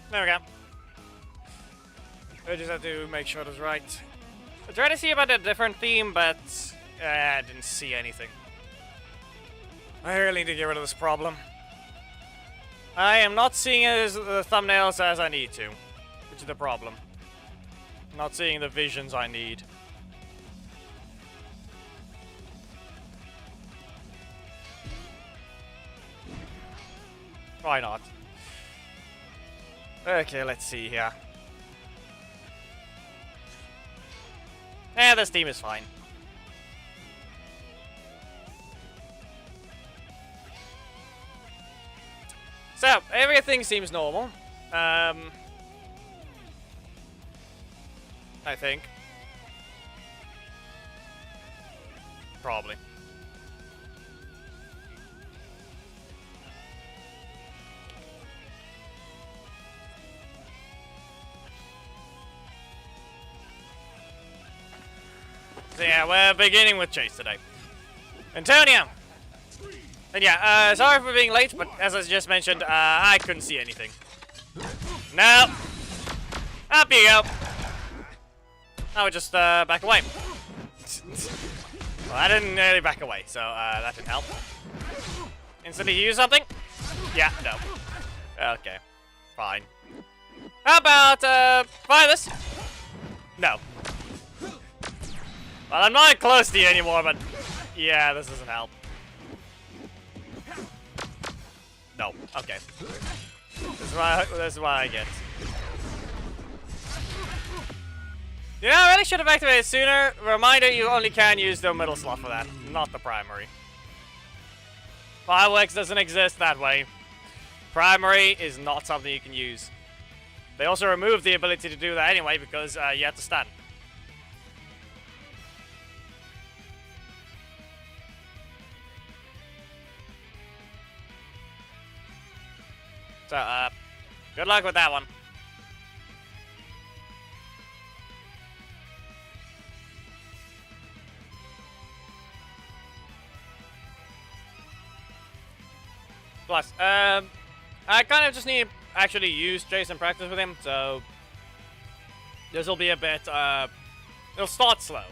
There we go. I just have to make sure that's right. I tried to see about a different theme, but I didn't see anything. I really need to get rid of this problem. I am not seeing the thumbnails as I need to, which is the problem. Not seeing the visions I need. Why not? Okay, let's see here. This team is fine. So, everything seems normal. I think. Probably. So yeah, we're beginning with Chase today. Antonio! And yeah, sorry for being late, but as I just mentioned, I couldn't see anything. No! Up you go! I would just, back away. Well, I didn't really back away, so, that didn't help. Instantly use something? Yeah, no. Okay. Fine. How about, try this? No. Well, I'm not close to you anymore, but yeah, this doesn't help. No. Okay. This is what I get. You know, I really should have activated sooner. Reminder, you only can use the middle slot for that, not the primary. Fireworks doesn't exist that way. Primary is not something you can use. They also removed the ability to do that anyway because you have to stun. So, good luck with that one. Plus, I kind of just need to actually use Jace and practice with him, so this will be a bit, it'll start slow.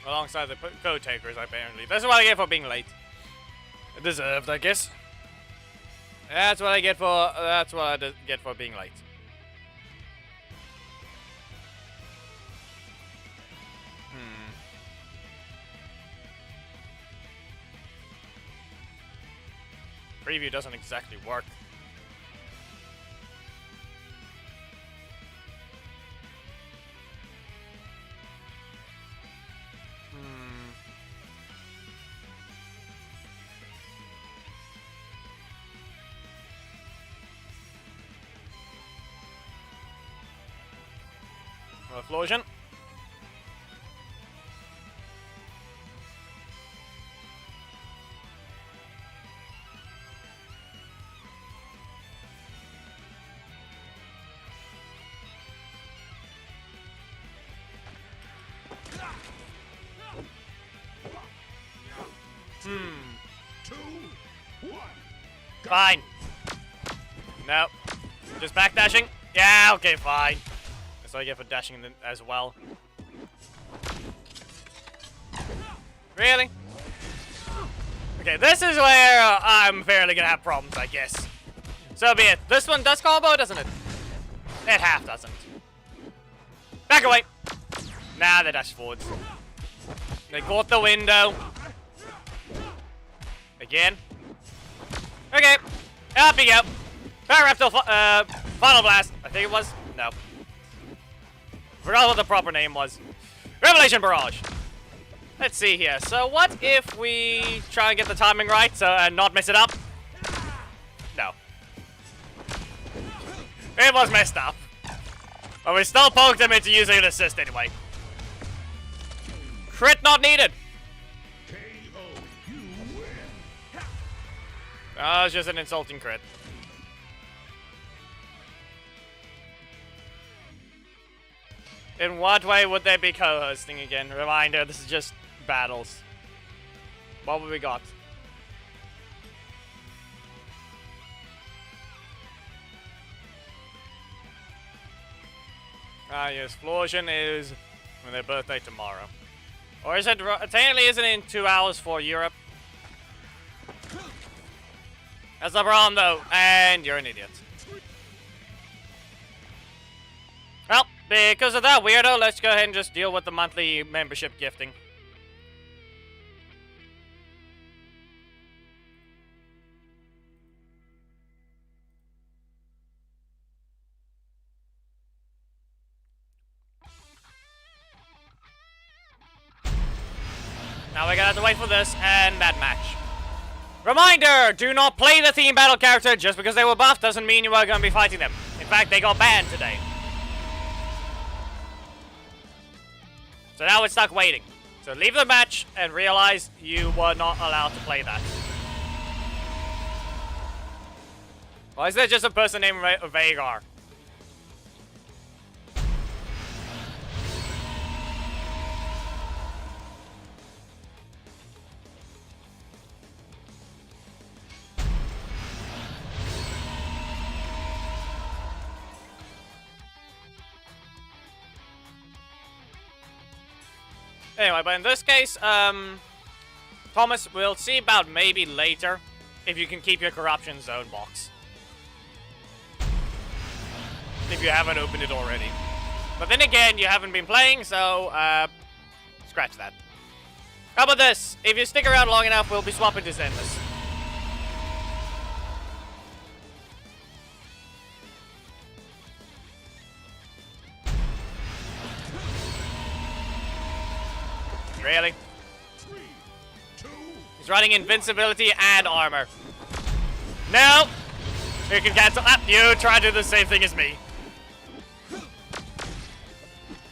Alongside the code takers, apparently. That's what I get for being late. Deserved, I guess. That's what I get for. That's what I get for being late. Preview doesn't exactly work. Explosion. Fine. No. Just backdashing? Yeah, okay, fine. That's what I get for dashing as well. Really? Okay, this is where I'm fairly gonna have problems, I guess. So be it. This one does combo, doesn't it? It half doesn't. Back away. Nah, they dash forwards. They caught the window. Again. Okay. Up you go. Raptor, Final Blast. I think it was. No. Forgot what the proper name was. Revelation Barrage. Let's see here. So what if we try and get the timing right and not mess it up? No. It was messed up. But we still poked him into using an assist anyway. Crit not needed. Oh, it's just an insulting crit. In what way would they be co-hosting again? Reminder, this is just battles. What have we got? Ah, yes, Explosion is on their birthday tomorrow. Or is it, technically isn't in 2 hours for Europe? That's the problem though, and you're an idiot. Well, because of that weirdo, let's go ahead and just deal with the monthly membership gifting. Now we're gonna have to wait for this and that match. Reminder! Do not play the theme battle character just because they were buffed doesn't mean you are gonna be fighting them. In fact, they got banned today. So now we're stuck waiting. So leave the match and realize you were not allowed to play that. Why is there just a person named Vagar? Anyway, but in this case, Thomas, we'll see about maybe later if you can keep your corruption zone box. If you haven't opened it already. But then again, you haven't been playing, so, scratch that. How about this? If you stick around long enough, we'll be swapping to Zenless. Really? He's running invincibility and armor. No! You can cancel. Ah, you try to do the same thing as me.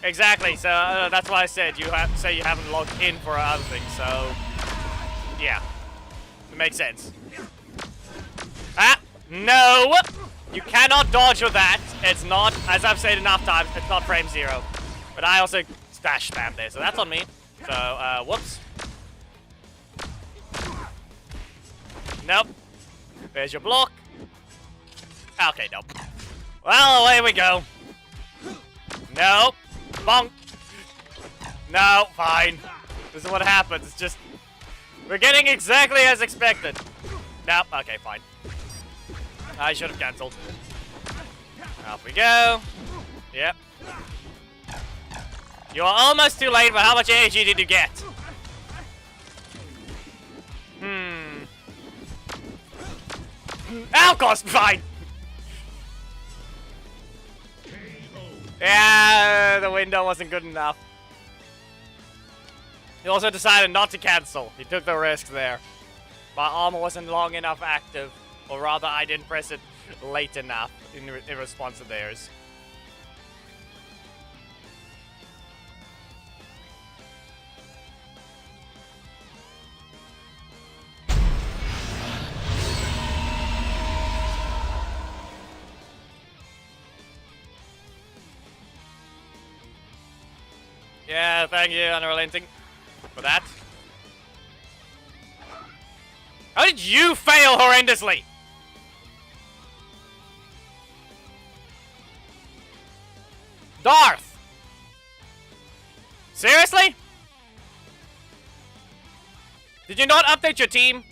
Exactly, so that's why I said you have to say you haven't logged in for other things, so yeah. It makes sense. Ah! No! You cannot dodge with that. It's not, as I've said enough times, it's not frame zero. But I also dash spam there, so that's on me. So, whoops. Nope. There's your block. Okay, nope. Well, away we go. Nope. Bonk. No, fine. This is what happens. It's just... we're getting exactly as expected. Nope. Okay, fine. I should have cancelled. Off we go. Yep. You are almost too late, but how much AG did you get? Of course, fine. Yeah, the window wasn't good enough. He also decided not to cancel. He took the risk there. My armor wasn't long enough active, or rather, I didn't press it late enough in response to theirs. Yeah, thank you, Unrelenting, for that. How did you fail horrendously? Darth! Seriously? Did you not update your team?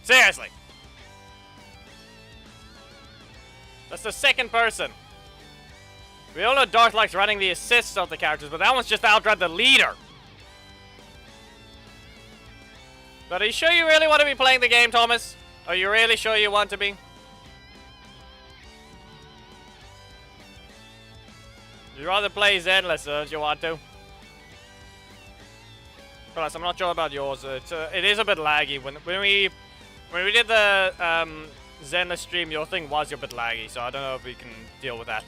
Seriously. That's the second person. We all know Darth likes running the assists of the characters, but that one's just outrun the leader. But are you sure you really want to be playing the game, Thomas? Are you really sure you want to be? You'd rather play Zenless, don't you want to? Plus, I'm not sure about yours. It is a bit laggy. When we did the Zenless stream, your thing was a bit laggy, so I don't know if we can deal with that.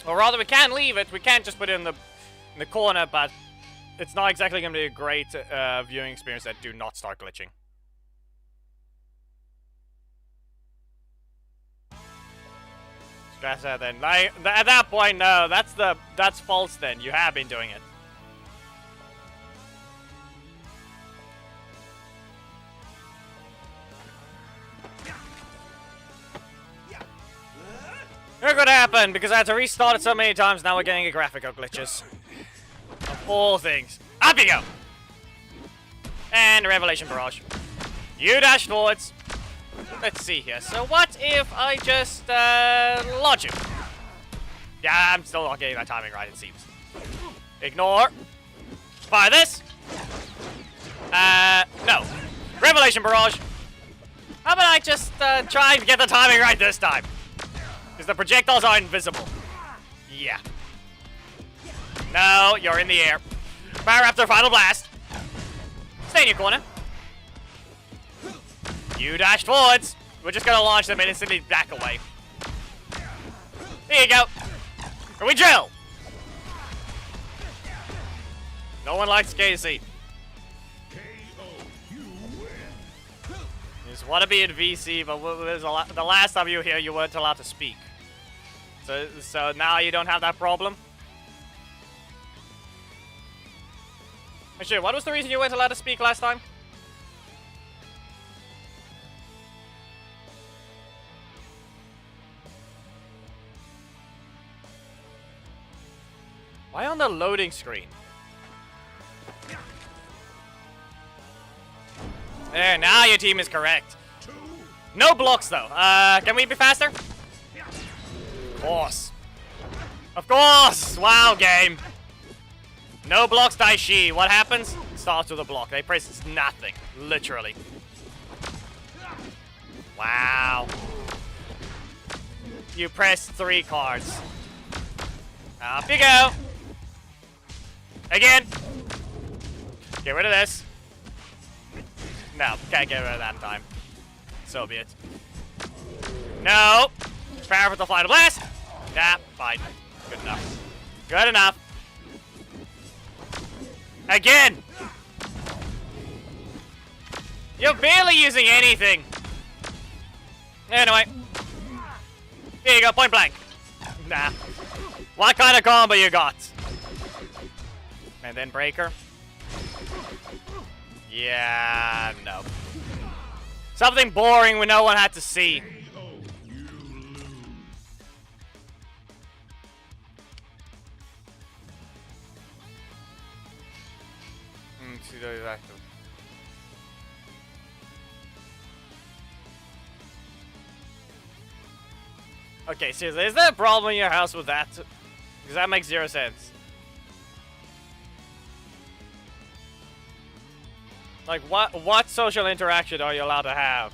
Or rather, we can leave it. We can't just put it in the corner, but it's not exactly going to be a great viewing experience that do not start glitching. Let's That's it then. At that point, no, that's false then. You have been doing it. It's gonna happen because I had to restart it so many times. Now we're getting graphical glitches. Of all things. Up you go! And Revelation Barrage. You dash forwards. Let's see here. So what if I just lodge you? Yeah, I'm still not getting that timing right, it seems. Ignore. Fire this. No. Revelation Barrage. How about I just try and get the timing right this time? Because the projectiles are invisible. Yeah. No, you're in the air. Fire Raptor Final Blast. Stay in your corner. You dashed forwards. We're just gonna launch them and instantly back away. There you go. And we drill. No one likes KC. You just want to be in VC, but the last time you were here, you weren't allowed to speak. So now you don't have that problem. Actually, what was the reason you weren't allowed to speak last time? Why on the loading screen? There, now your team is correct. No blocks though. Can we be faster? Of course. Of course! Wow, game. No blocks, Daishi. What happens? Starts with a block. They press nothing. Literally. Wow. You press 3 cards. Up you go. Again. Get rid of this. No, can't get rid of that in time. So be it. No. Power with the Final Blast. Nah, fine. Good enough. Good enough. Again. You're barely using anything. Anyway. Here you go, point blank. Nah. What kind of combo you got? And then breaker. Yeah, no. Something boring when no one had to see. Okay, seriously, is there a problem in your house with that? Because that makes 0 sense. Like, what social interaction are you allowed to have?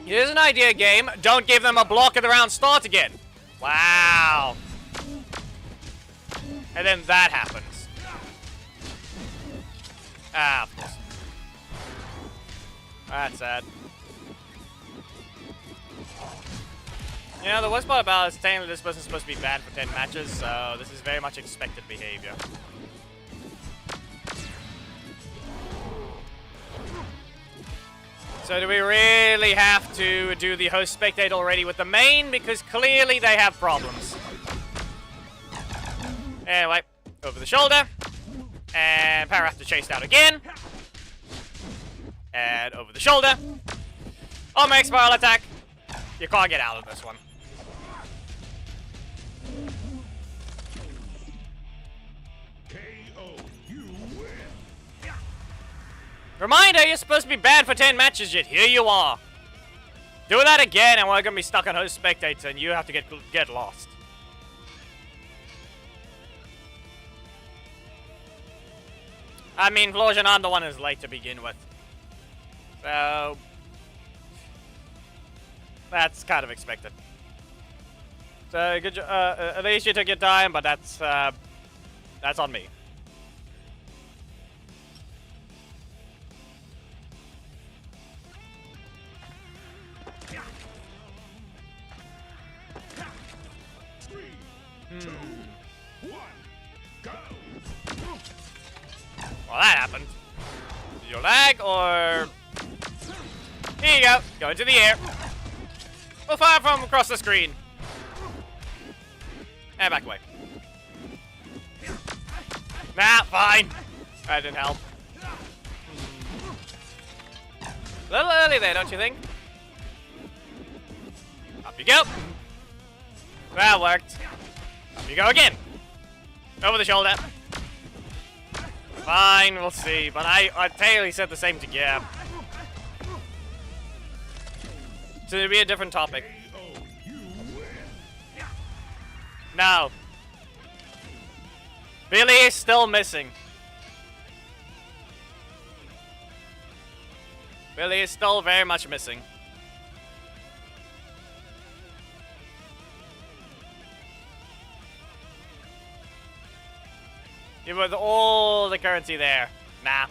Here's an idea, game. Don't give them a block and the round starts again. Wow. And then that happens. Ah, of course. That's sad. You know, the worst part about it is saying that this person's supposed to be banned for 10 matches, so this is very much expected behavior. So do we really have to do the host spectate already with the main? Because clearly they have problems. Anyway, over the shoulder. And Power Raptor chased out again. And over the shoulder. Omega Spiral attack. You can't get out of this one. Reminder, you're supposed to be banned for 10 matches, yet here you are. Do that again and we're going to be stuck on host spectator and you have to get lost. I mean, Florian, I'm the one who's late to begin with. So... that's kind of expected. So, good at least you took your time, but that's on me. Well, that happened. Did you lag or... Here you go. Go into the air. We'll fire from across the screen. And back away. Nah, fine. That didn't help. A little early there, don't you think? Up you go. That worked. Up you go again. Over the shoulder. Fine, we'll see. But I totally said the same to Gab. So it'll be a different topic. No. Billy is still missing. Billy is still very much missing. Even with all the currency there. Nah.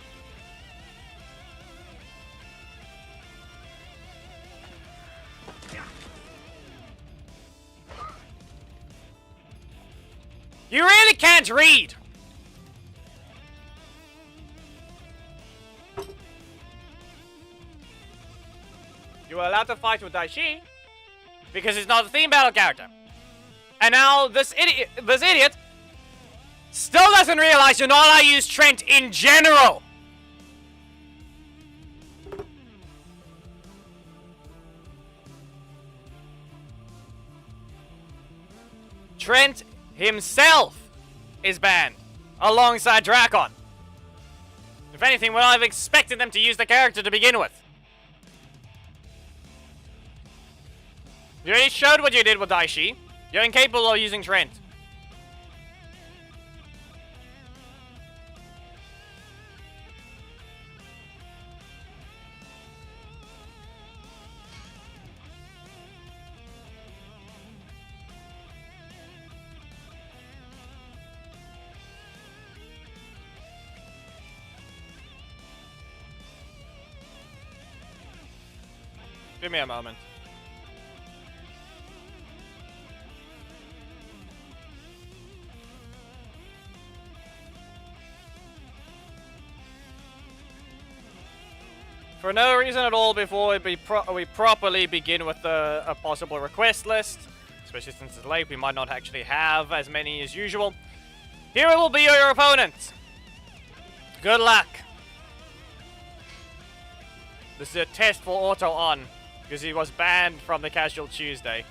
You really can't read! You were allowed to fight with Daishi because he's not a theme battle character. And now this idiot still doesn't realize you're not allowed to use Trent in general. Trent himself is banned alongside Drakkon. If anything, we're not even expecting them to use the character to begin with. You already showed what you did with Daishi. You're incapable of using Trent. Give me a moment. For no reason at all, before we properly begin with a possible request list, especially since it's late, we might not actually have as many as usual. Here will be your opponent. Good luck. This is a test for Auto On, because he was banned from the Casual Tuesday.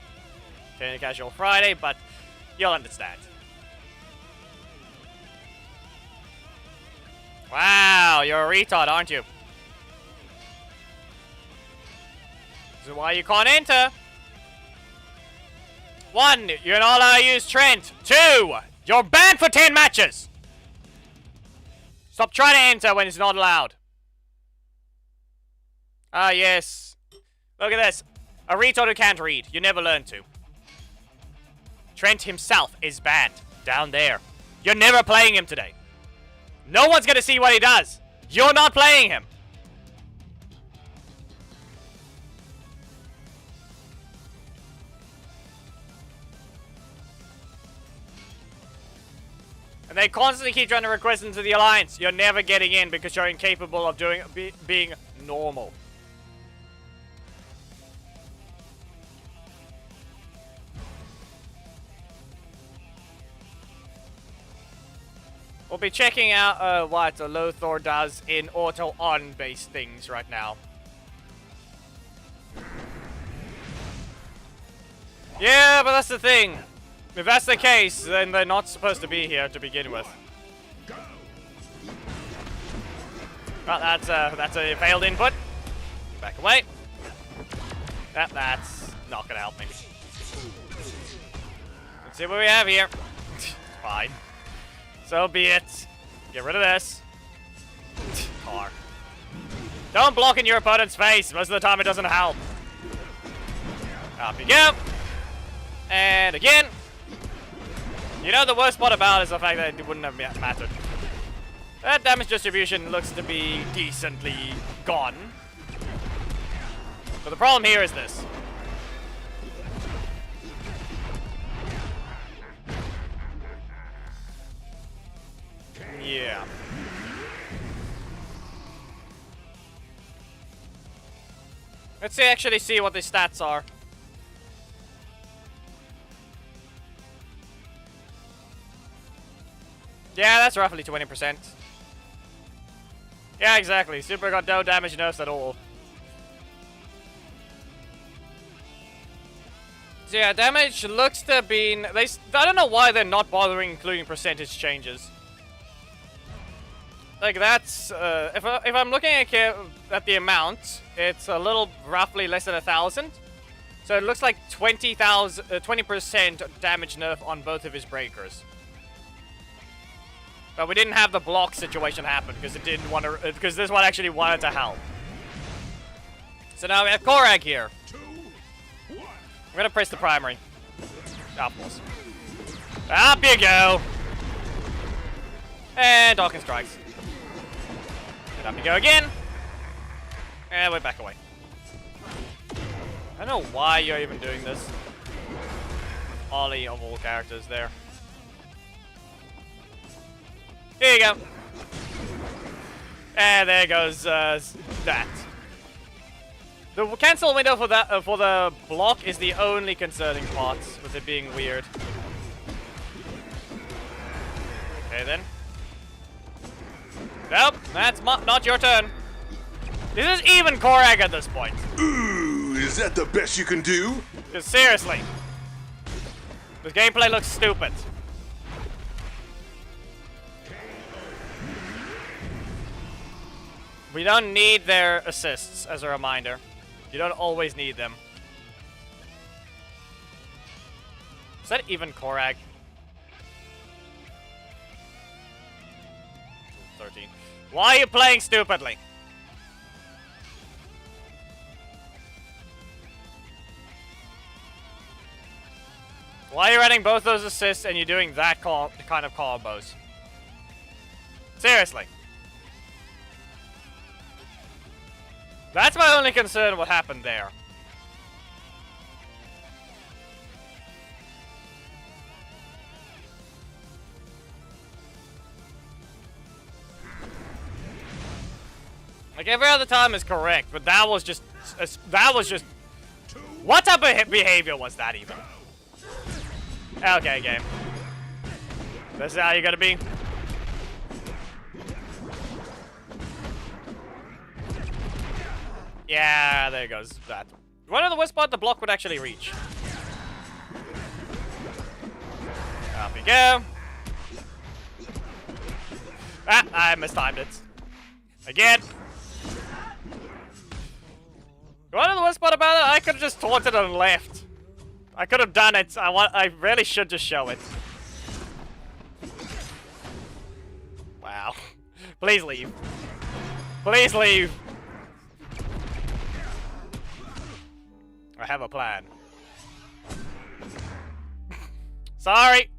Okay, the Casual Friday, but you'll understand. Wow, you're a retard, aren't you? This is why you can't enter. 1, you're not allowed to use Trent. 2, you're banned for 10 matches. Stop trying to enter when it's not allowed. Ah, yes. Look at this. A retard who can't read. You never learn to. Trent himself is banned. Down there. You're never playing him today. No one's gonna see what he does. You're not playing him. And they constantly keep trying to request into the Alliance. You're never getting in because you're incapable of being normal. We'll be checking out what Lothar does in auto-on based things right now. Yeah, but that's the thing. If that's the case, then they're not supposed to be here to begin with. Well, that's a failed input. Back away. That's not gonna help me. Let's see what we have here. Fine. So be it. Get rid of this. Car. Don't block in your opponent's face. Most of the time it doesn't help. Up you go. And again. You know, the worst part about it is the fact that it wouldn't have mattered. That damage distribution looks to be decently gone. But the problem here is this. Let's actually see what the stats are. Yeah, that's roughly 20%. Yeah, exactly. Super got no damage nerfs at all. So yeah, damage looks to have been... I don't know why they're not bothering including percentage changes. Like that's... if I'm looking at the amount, it's a little roughly less than 1,000. So it looks like 20% damage nerf on both of his breakers. But we didn't have the block situation happen because it didn't want to... because this one actually wanted to help. So now we have Korag here. I'm gonna press the primary. Of course. Up you go! And Drakkon strikes. And up you go again. And we're back away. I don't know why you're even doing this. Ollie of all characters there. Here you go. And there goes that. The cancel window for that for the block is the only concerning part with it being weird. Okay then. Nope, that's not your turn. This is even Korag at this point. Ooh, is that the best you can do? Because seriously, the gameplay looks stupid. We don't need their assists, as a reminder. You don't always need them. Is that even Korag? 13. Why are you playing stupidly? Why are you running both those assists and you're doing that kind of combos? Seriously. That's my only concern what happened there. Like every other time is correct, but that was just what type of behavior was that even? Okay, game. This is how you're gonna be. Yeah, there goes that. One of the worst part the block would actually reach. Up we go. Ah, I mistimed it. Again. One of the worst part about it, I could have just taunted and left. I could have done it. I really should just show it. Wow. Please leave. Please leave. I have a plan. Sorry.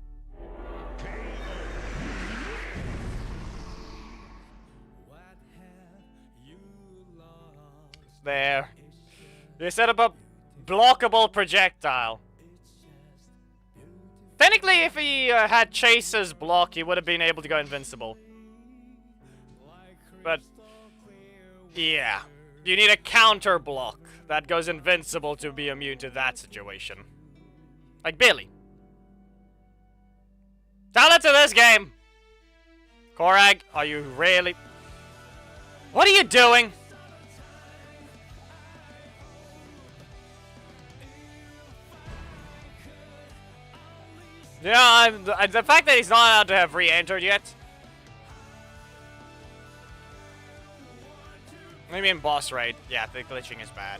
There. You set up a blockable projectile. Technically, if he had Chaser's block, he would have been able to go invincible. But, yeah. You need a counter block that goes invincible to be immune to that situation. Like Billy. Talent to this game! Korag, are you really... What are you doing? Yeah, the fact that he's not allowed to have re-entered yet. Maybe in boss raid. Yeah, the glitching is bad.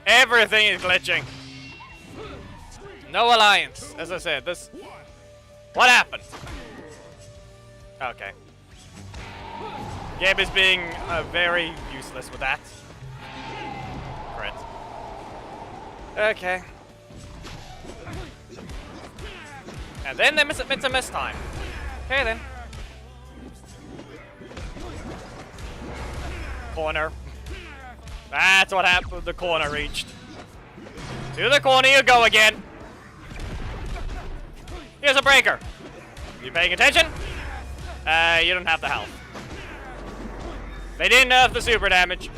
Everything is glitching. No alliance. As I said, this... What happened? Okay. Gabe is being very useless with that. Trent. Okay. And then they miss a miss time. Okay then. Corner. That's what happened. The corner reached. To the corner you go again. Here's a breaker. You paying attention? You don't have the health. They didn't nerf the super damage.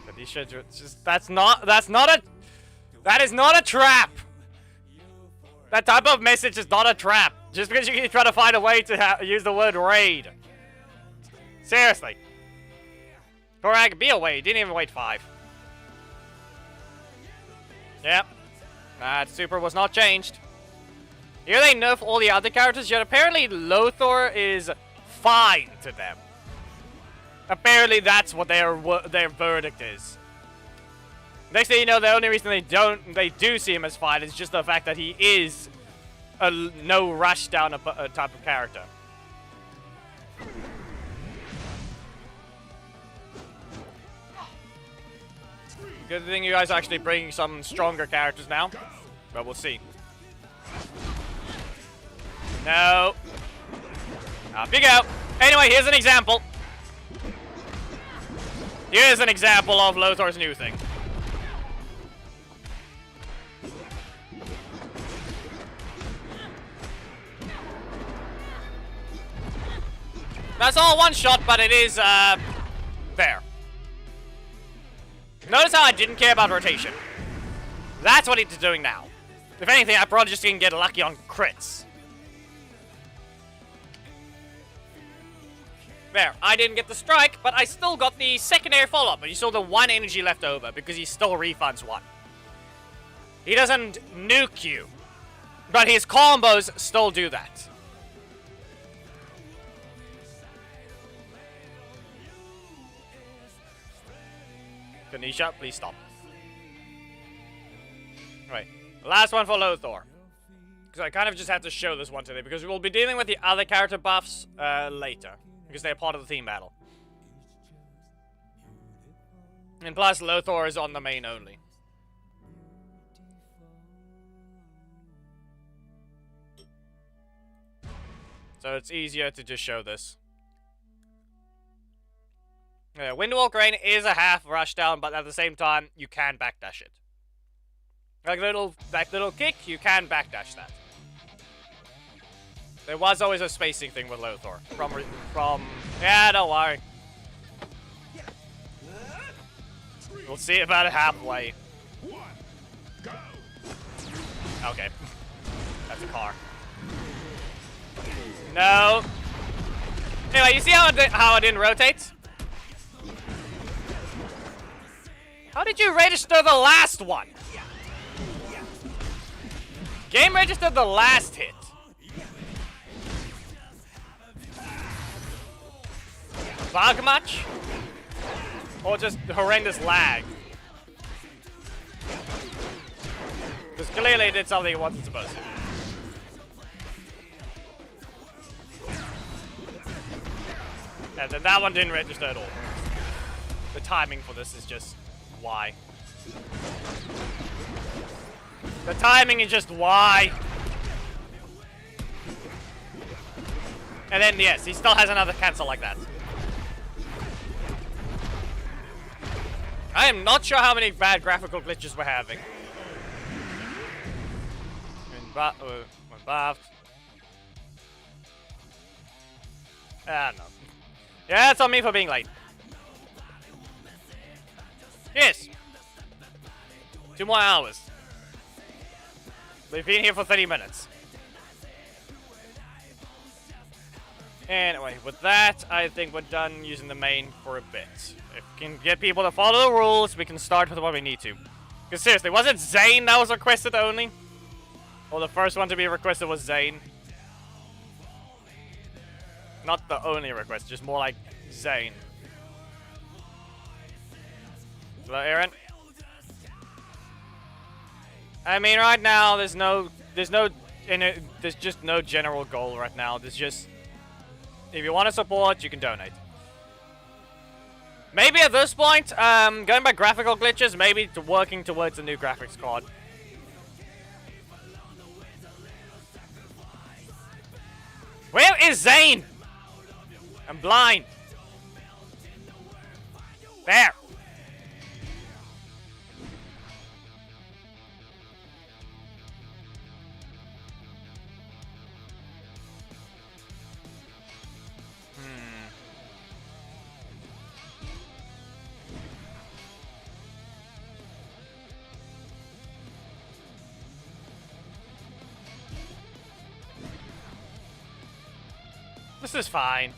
But these should just that is not a trap. That type of message is not a trap. Just because you keep trying to find a way to use the word raid. Seriously. Korag, be away. Didn't even wait 5. Yep. That super was not changed. Here they nerf all the other characters, yet apparently Lothar is fine to them. Apparently that's what their verdict is. Next thing you know, the only reason they do see him as fine is just the fact that he is a no rush down a type of character. Good thing you guys are actually bringing some stronger characters now, but we'll see. No. Up you go. Anyway, here's an example. Here's an example of Lothar's new thing. That's all one shot, but it is, there. Notice how I didn't care about rotation. That's what it's doing now. If anything, I probably just didn't get lucky on crits. There, I didn't get the strike, but I still got the secondary follow-up, and you saw the 1 energy left over, because he still refunds 1. He doesn't nuke you, but his combos still do that. Kanisha, please stop. Alright, last one for Lothar. Because I kind of just have to show this one today, because we will be dealing with the other character buffs later. Because they're part of the team battle. And plus, Lothar is on the main only. So it's easier to just show this. Yeah, Windwalk Rain is a half rushdown, but at the same time, you can backdash it. Like that little kick, you can backdash that. There was always a spacing thing with Lothar. Yeah, don't worry. We'll see about it halfway. Okay. That's a car. No. Anyway, you see how it didn't rotate? How did you register the last one? Game registered the last hit. Bug much? Or just horrendous lag? Because clearly it did something it wasn't supposed to. And then that one didn't register at all. The timing for this is just why. The timing is just why. And then yes, he still has another cancel like that. I am not sure how many bad graphical glitches we're having. We're buffed. Ah, no. Yeah, it's on me for being late. Yes. 2 more hours. We've been here for 30 minutes. Anyway, with that, I think we're done using the main for a bit. If we can get people to follow the rules, we can start with what we need to. Because seriously, was it Zane that was requested only? Or the first one to be requested was Zane? Not the only request, just more like Zane. Hello, Aaron. I mean, right now, there's just no general goal right now. There's just, if you want to support, you can donate. Maybe at this point, going by graphical glitches, maybe working towards a new graphics card. Where is Zane? I'm blind. There. This is fine.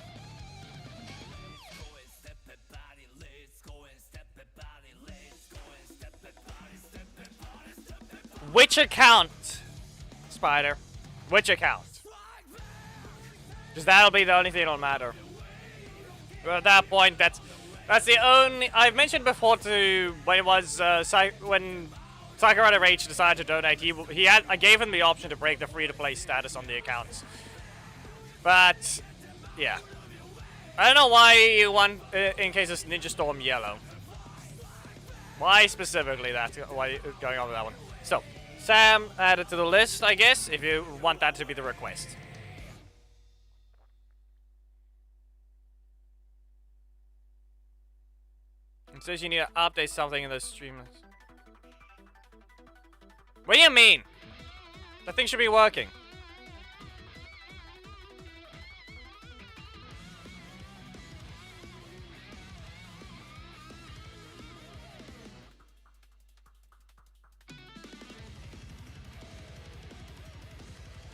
Which account, Spider? Which account? Because that'll be the only thing that'll matter. But at that point, that's the only. I've mentioned before to when it was when Sakurada Rage decided to donate. I gave him the option to break the free-to-play status on the accounts. But yeah, I don't know why you want in case it's Ninja Storm Yellow. Why specifically that? Why going on with that one? So. Sam added to the list, I guess, if you want that to be the request. It says you need to update something in the stream. What do you mean? That thing should be working.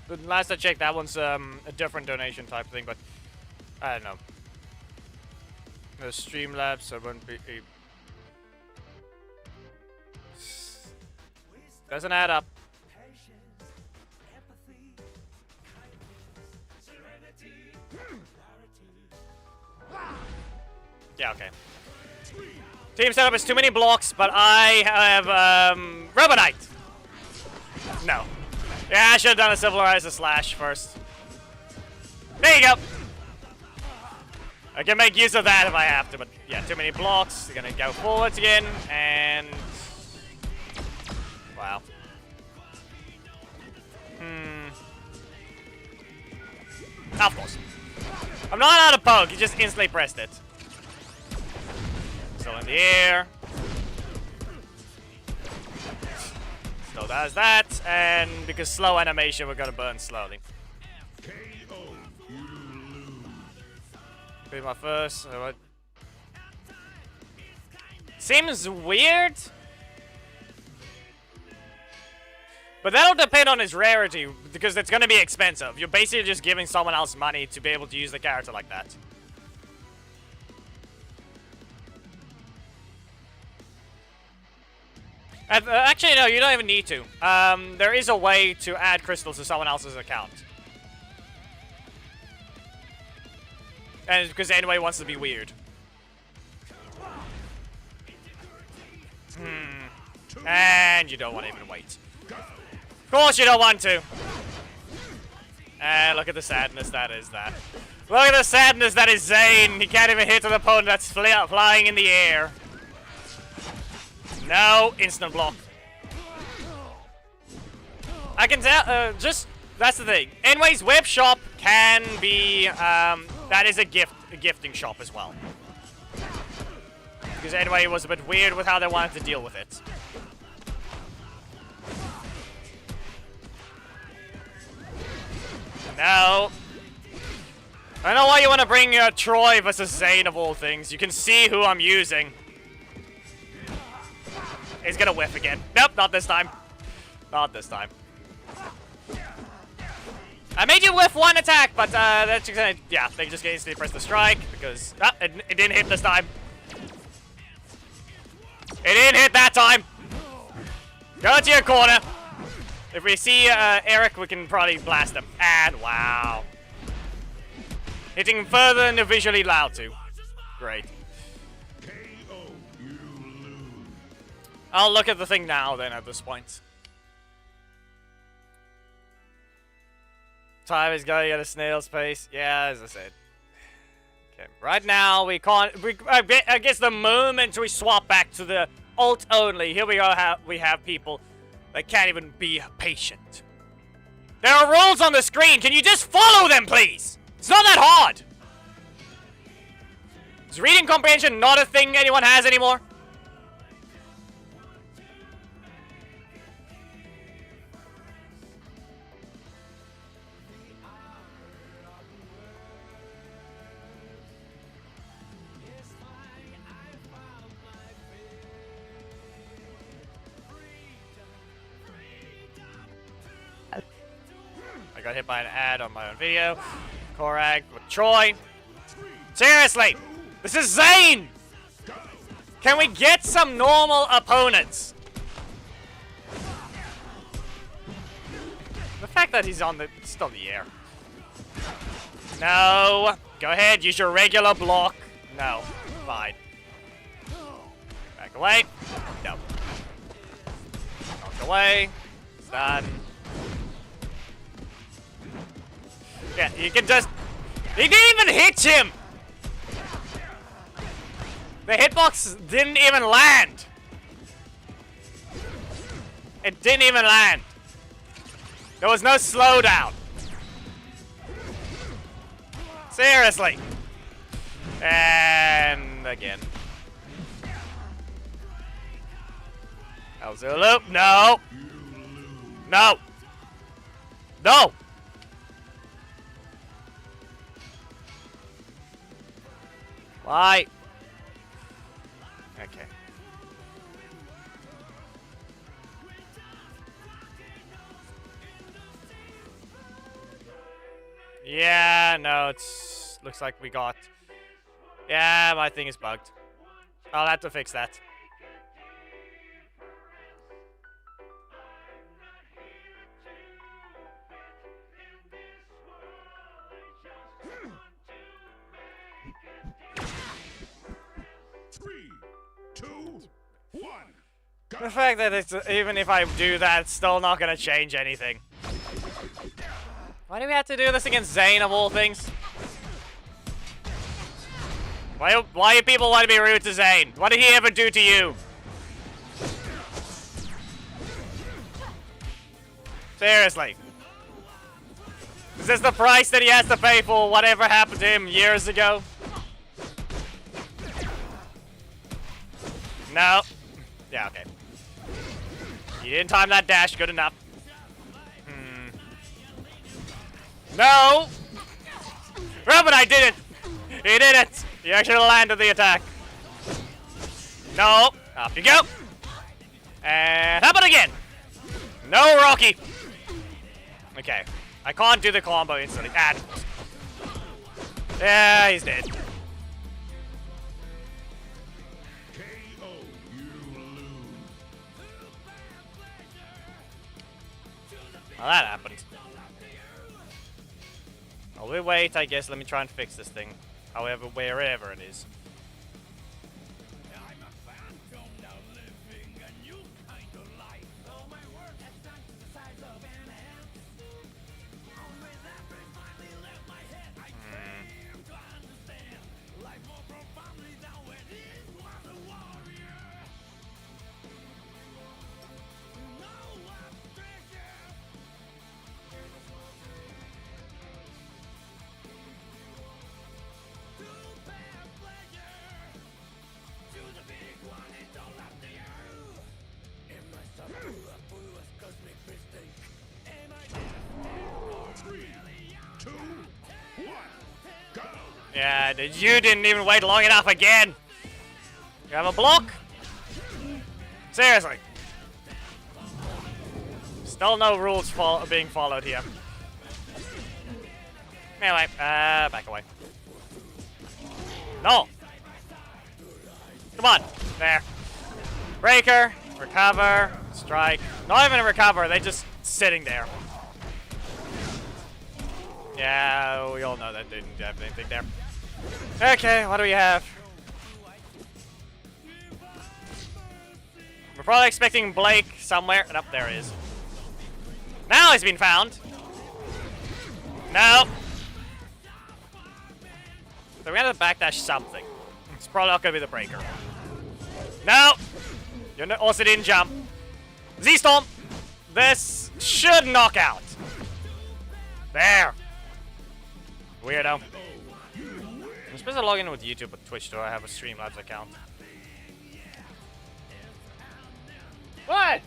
But last I checked, that one's a different donation type thing, but I don't know. The Streamlabs, so it wouldn't be. Doesn't add up. Yeah, okay. Team setup is too many blocks, but I have Ribbit. No. Yeah, I should have done a Civilizer Slash first. There you go. I can make use of that if I have to, but yeah, too many blocks. They're gonna go forwards again, and wow. Of course. I'm not out of poke. You just instantly pressed it. Still in the air. So that's that, and because slow animation, we're gonna burn slowly. Be my first. Seems weird, but that'll depend on its rarity because it's gonna be expensive. You're basically just giving someone else money to be able to use the character like that. Actually, no, you don't even need to. There is a way to add crystals to someone else's account. And because anyway wants to be weird. And you don't want to even wait. Of course you don't want to. And look at the sadness that is that. Look at the sadness that is Zane. He can't even hit an opponent that's flying in the air. No, instant block. I can tell, that's the thing. Anyways, web shop can be, that is a gifting shop as well. Because anyway, it was a bit weird with how they wanted to deal with it. No. I don't know why you want to bring Troy versus Zane of all things. You can see who I'm using. He's gonna whiff again. Nope, not this time. Not this time. I made you whiff one attack, but that's just gonna, yeah, they just instantly press the strike because it didn't hit this time. It didn't hit that time. Go to your corner. If we see Eric, we can probably blast him. And wow, hitting further than you're visually allowed to. Great. I'll look at the thing now, then, at this point. Time is going at a snail's pace. Yeah, as I said. Okay, right now, we can't... I guess the moment we swap back to the alt only, here we go, we have people that can't even be patient. There are rules on the screen. Can you just follow them, please? It's not that hard. Is reading comprehension not a thing anyone has anymore? I got hit by an ad on my own video. Korag with Troy. Seriously! This is Zane! Can we get some normal opponents? The fact that he's on the still in the air. No. Go ahead, use your regular block. No. Fine. Back away. No. Knocked away. Done. Yeah, you can just... He didn't even hit him! The hitbox didn't even land! It didn't even land. There was no slowdown. Seriously. And again. El Zulu. No. No. No. Why? Okay. Yeah, no, it's looks like we got. Yeah, my thing is bugged. I'll have to fix that. The fact that it's even if I do that, it's still not gonna change anything. Why do we have to do this against Zane of all things? Why do people want to be rude to Zane? What did he ever do to you? Seriously. Is this the price that he has to pay for whatever happened to him years ago? No. Yeah, okay. You didn't time that dash, good enough. No! Ribbit, I did it! He did it! He actually landed the attack. No! Off you go! And how about again? No, Rocky! Okay. I can't do the combo instantly. And... yeah, he's dead. Well, that happened. While we wait, I guess, let me try and fix this thing. However, wherever it is. Yeah, you didn't even wait long enough again. You have a block? Seriously. Still no rules being followed here. Anyway, back away. No. Come on. There. Breaker. Recover. Strike. Not even a recover. They're just sitting there. Yeah, we all know that didn't have anything there. Okay, what do we have? We're probably expecting Blake somewhere. And up there he is. Now he's been found. No. So we have to backdash something. It's probably not going to be the breaker. No. You also didn't jump. Z-Storm. This should knock out. There. Weirdo. I'm supposed to log in with YouTube, but Twitch, do I have a Streamlabs account? What?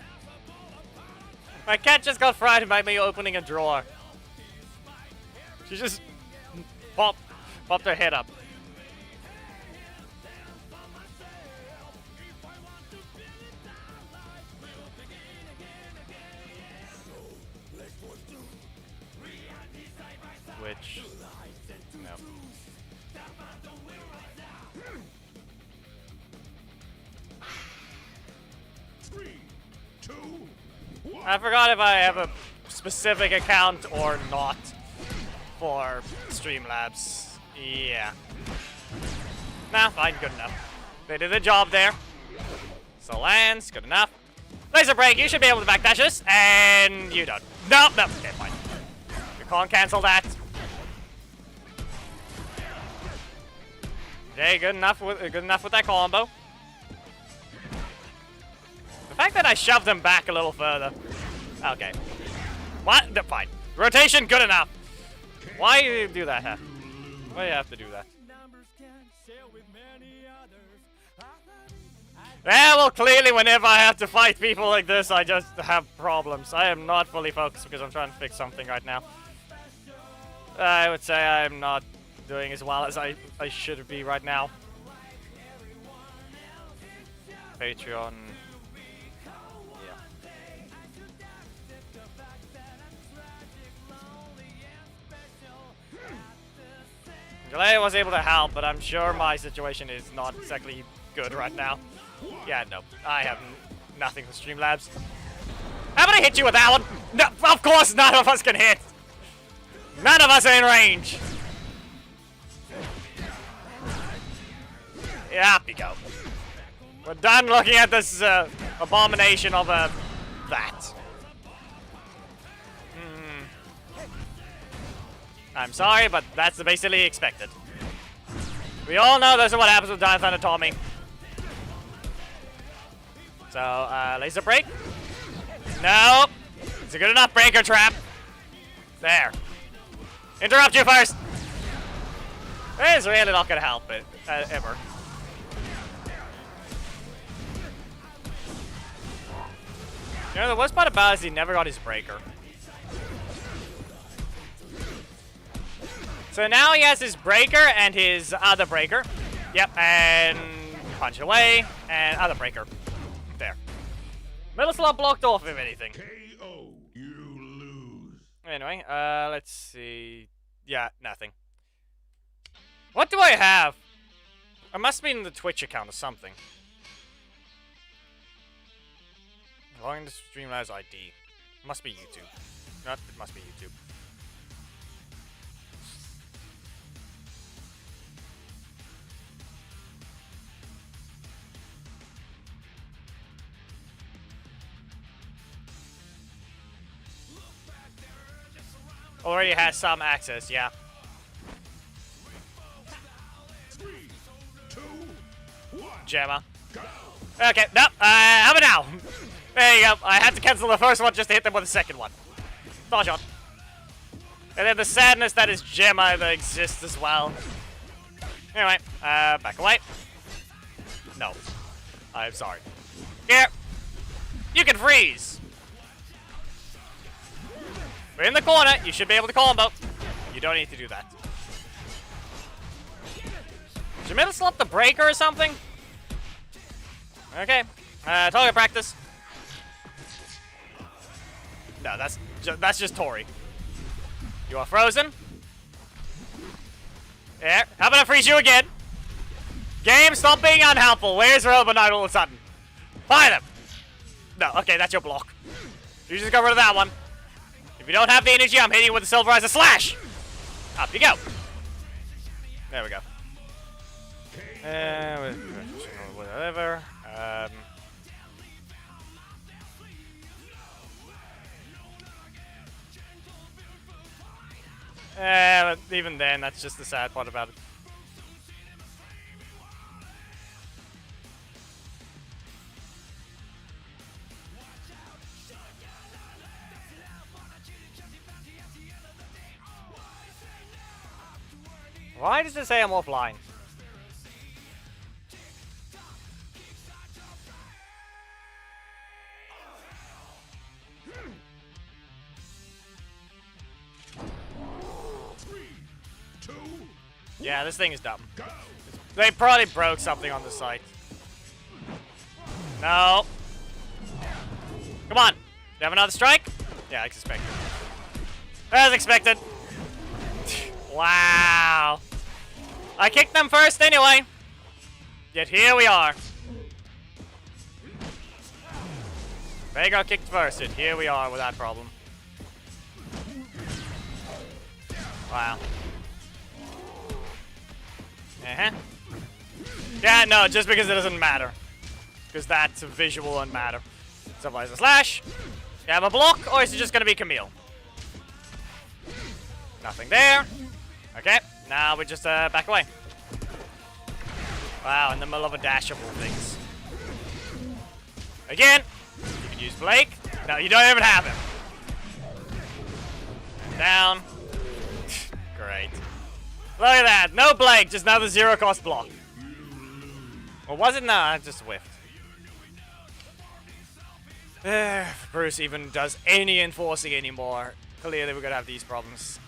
My cat just got frightened by me opening a drawer. She just popped her head up. Which No. 3, 2, 1. I forgot if I have a specific account or not for Streamlabs. Yeah. Nah, fine, good enough. They did a job there. So lands, good enough. Laser break, you should be able to backdash this, and you don't. No, no, okay, fine. You can't cancel that. Okay, good enough with that combo. The fact that I shoved him back a little further. Okay. What? No, fine. Rotation, good enough. Why do you do that, huh? Why do you have to do that? Yeah, well, clearly whenever I have to fight people like this, I just have problems. I am not fully focused because I'm trying to fix something right now. I would say I'm not doing as well as I should be right now. Patreon. Yeah. Galea was able to help, but I'm sure my situation is not exactly good right now. Yeah, no, I have nothing for Streamlabs. How about I hit you with that one? No, of course none of us can hit. None of us are in range. Yeah, up you go. We're done looking at this abomination of a that. I'm sorry, but that's basically expected. We all know this is what happens with Giant Thunder Tommy. So, laser break. No. It's a good enough breaker trap. There. Interrupt you first. It's really not going to help it, ever. You know, the worst part about it is he never got his breaker. So now he has his breaker and his other breaker. Yep, and punch away, and other breaker. There. Middle slot blocked off, if anything. KO. You lose. Anyway, let's see. Yeah, nothing. What do I have? I must be in the Twitch account or something. Logging to Streamlabs ID. Must be YouTube. Not, it must be YouTube. Already has some access, yeah. 3, 2, 1. Gemma. Okay, no, how about now? There you go. I had to cancel the first one just to hit them with the second one. Thought shot. And then the sadness that is Gemma that exists as well. Anyway, back away. No. I'm sorry. Here. You can freeze. We're in the corner. You should be able to combo. You don't need to do that. Did you middle slip the breaker or something? Okay. Target practice. No, that's just Tori. You are frozen. Yeah. How about I freeze you again? Game, stop being unhelpful. Where's Robonite all of a sudden? Fight him. No, okay, that's your block. You just got rid of that one. If you don't have the energy, I'm hitting you with the Silverizer Slash. Up you go. There we go. Whatever. But even then, that's just the sad part about it. Why does it say I'm offline? Yeah, this thing is dumb. They probably broke something on the site. No. Come on. You have another strike? Yeah, as expected. As expected. Wow. I kicked them first anyway. Yet here we are. They got kicked first, yet here we are with that problem. Wow. Yeah, no, just because it doesn't matter. Because that's a visual and matter. So if I slash, you have a block, or is it just gonna be Camille? Nothing there. Okay, now we just back away. Wow, in the middle of a dash of all things. Again, you can use Blake. No, you don't even have him. Down. Great. Look at that. No Blake, just another zero cost block. Or was it? No, I just whiffed. If Bruce even does any enforcing anymore, clearly we're gonna have these problems.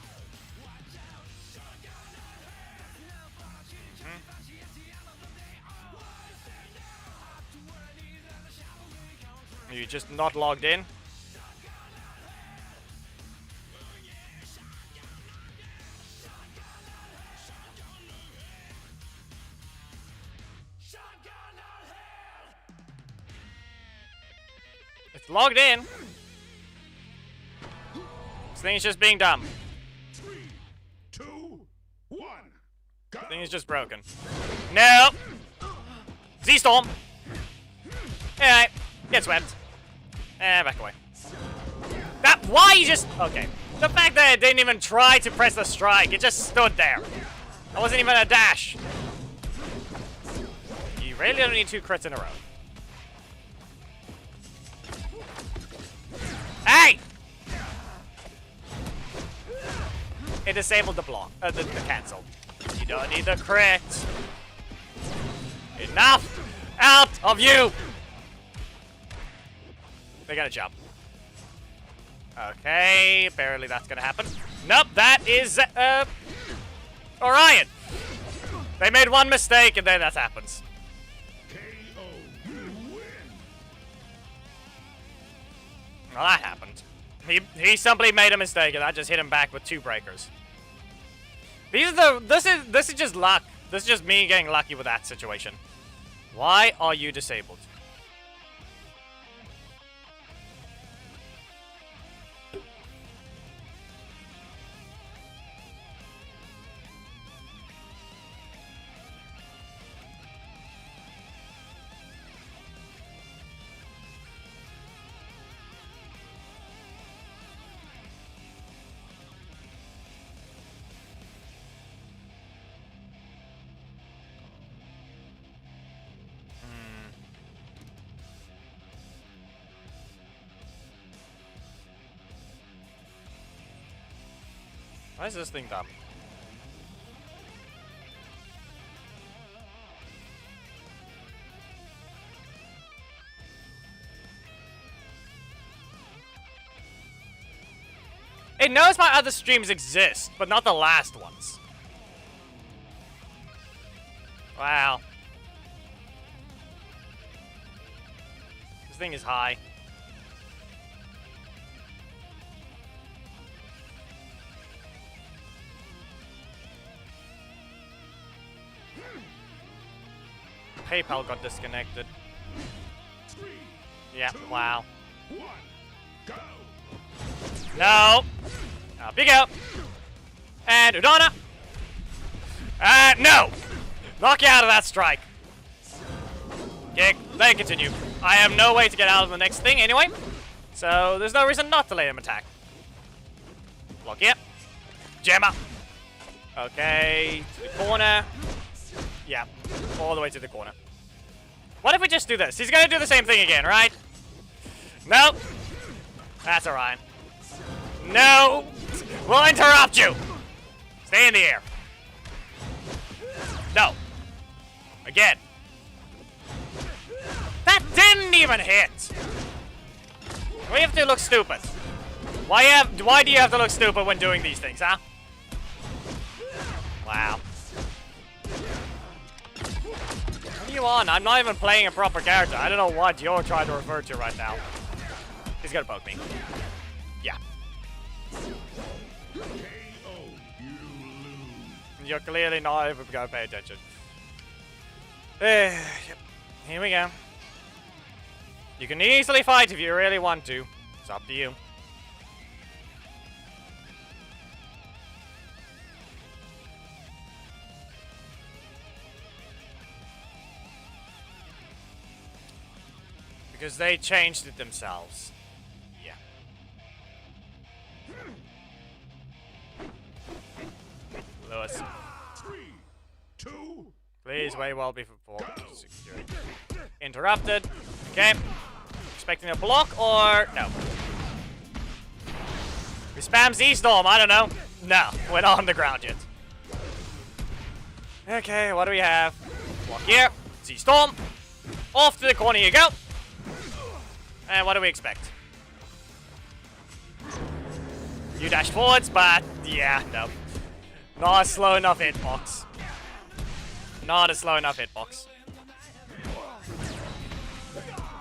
Are you just not logged in? It's logged in. This thing is just being dumb. 3, 2, 1, go. This thing is just broken. No. Z-Storm. Alright. Get swept. Back away. That, why you just, okay. The fact that it didn't even try to press the strike, it just stood there. That wasn't even a dash. You really don't need 2 crits in a row. Hey! It disabled the block, the cancel. You don't need the crit. Enough out of you! They gotta jump. Okay, apparently that's gonna happen. Nope, that is, Orion. They made one mistake and then that happens. KO, you win. Well, that happened. He simply made a mistake and I just hit him back with 2 breakers. This is just luck. This is just me getting lucky with that situation. Why are you disabled? Why is this thing dumb? It knows my other streams exist, but not the last ones. Wow. This thing is high. PayPal got disconnected. 3, Yeah, 2, wow. 1, go. No! Up you go! And Udana! No! Knock you out of that strike! Kick, then continue. I have no way to get out of the next thing anyway, so there's no reason not to let him attack. Block it. Jam up. Okay, to the corner. Yeah, all the way to the corner. What if we just do this? He's gonna do the same thing again, right? Nope. That's alright. No! We'll interrupt you! Stay in the air. No. Again. That didn't even hit! We have to look stupid. Why do you have to look stupid when doing these things, huh? Wow. What are you on? I'm not even playing a proper character. I don't know what you're trying to refer to right now. He's gonna poke me. Yeah. KO, you lose. you're clearly not even going to pay attention. Yep. Here we go. You can easily fight if you really want to. It's up to you. Because they changed it themselves. Yeah. Lewis. 3, 2, Please wait well before security. Interrupted. Okay. Expecting a block or no? We spam Z-Storm, I don't know. No, we're not on the ground yet. Okay, what do we have? Block here. Z-Storm. Off to the corner you go. And what do we expect? You dash forwards, but yeah, no. Not a slow enough hitbox. Not a slow enough hitbox.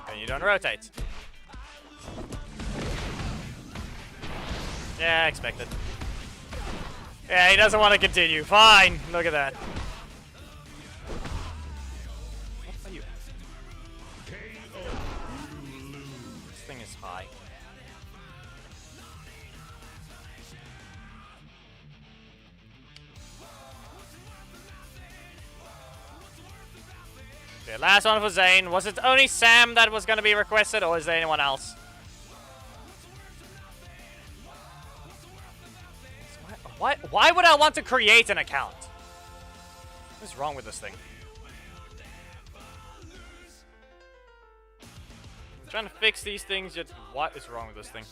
And you don't rotate. Yeah, expected. Yeah, he doesn't want to continue. Fine. Look at that. What are you? This thing is high. Okay, last one for Zane. Was it only Sam that was going to be requested, or is there anyone else? Why would I want to create an account? What is wrong with this thing? I'm trying to fix these things, yet what is wrong with this thing?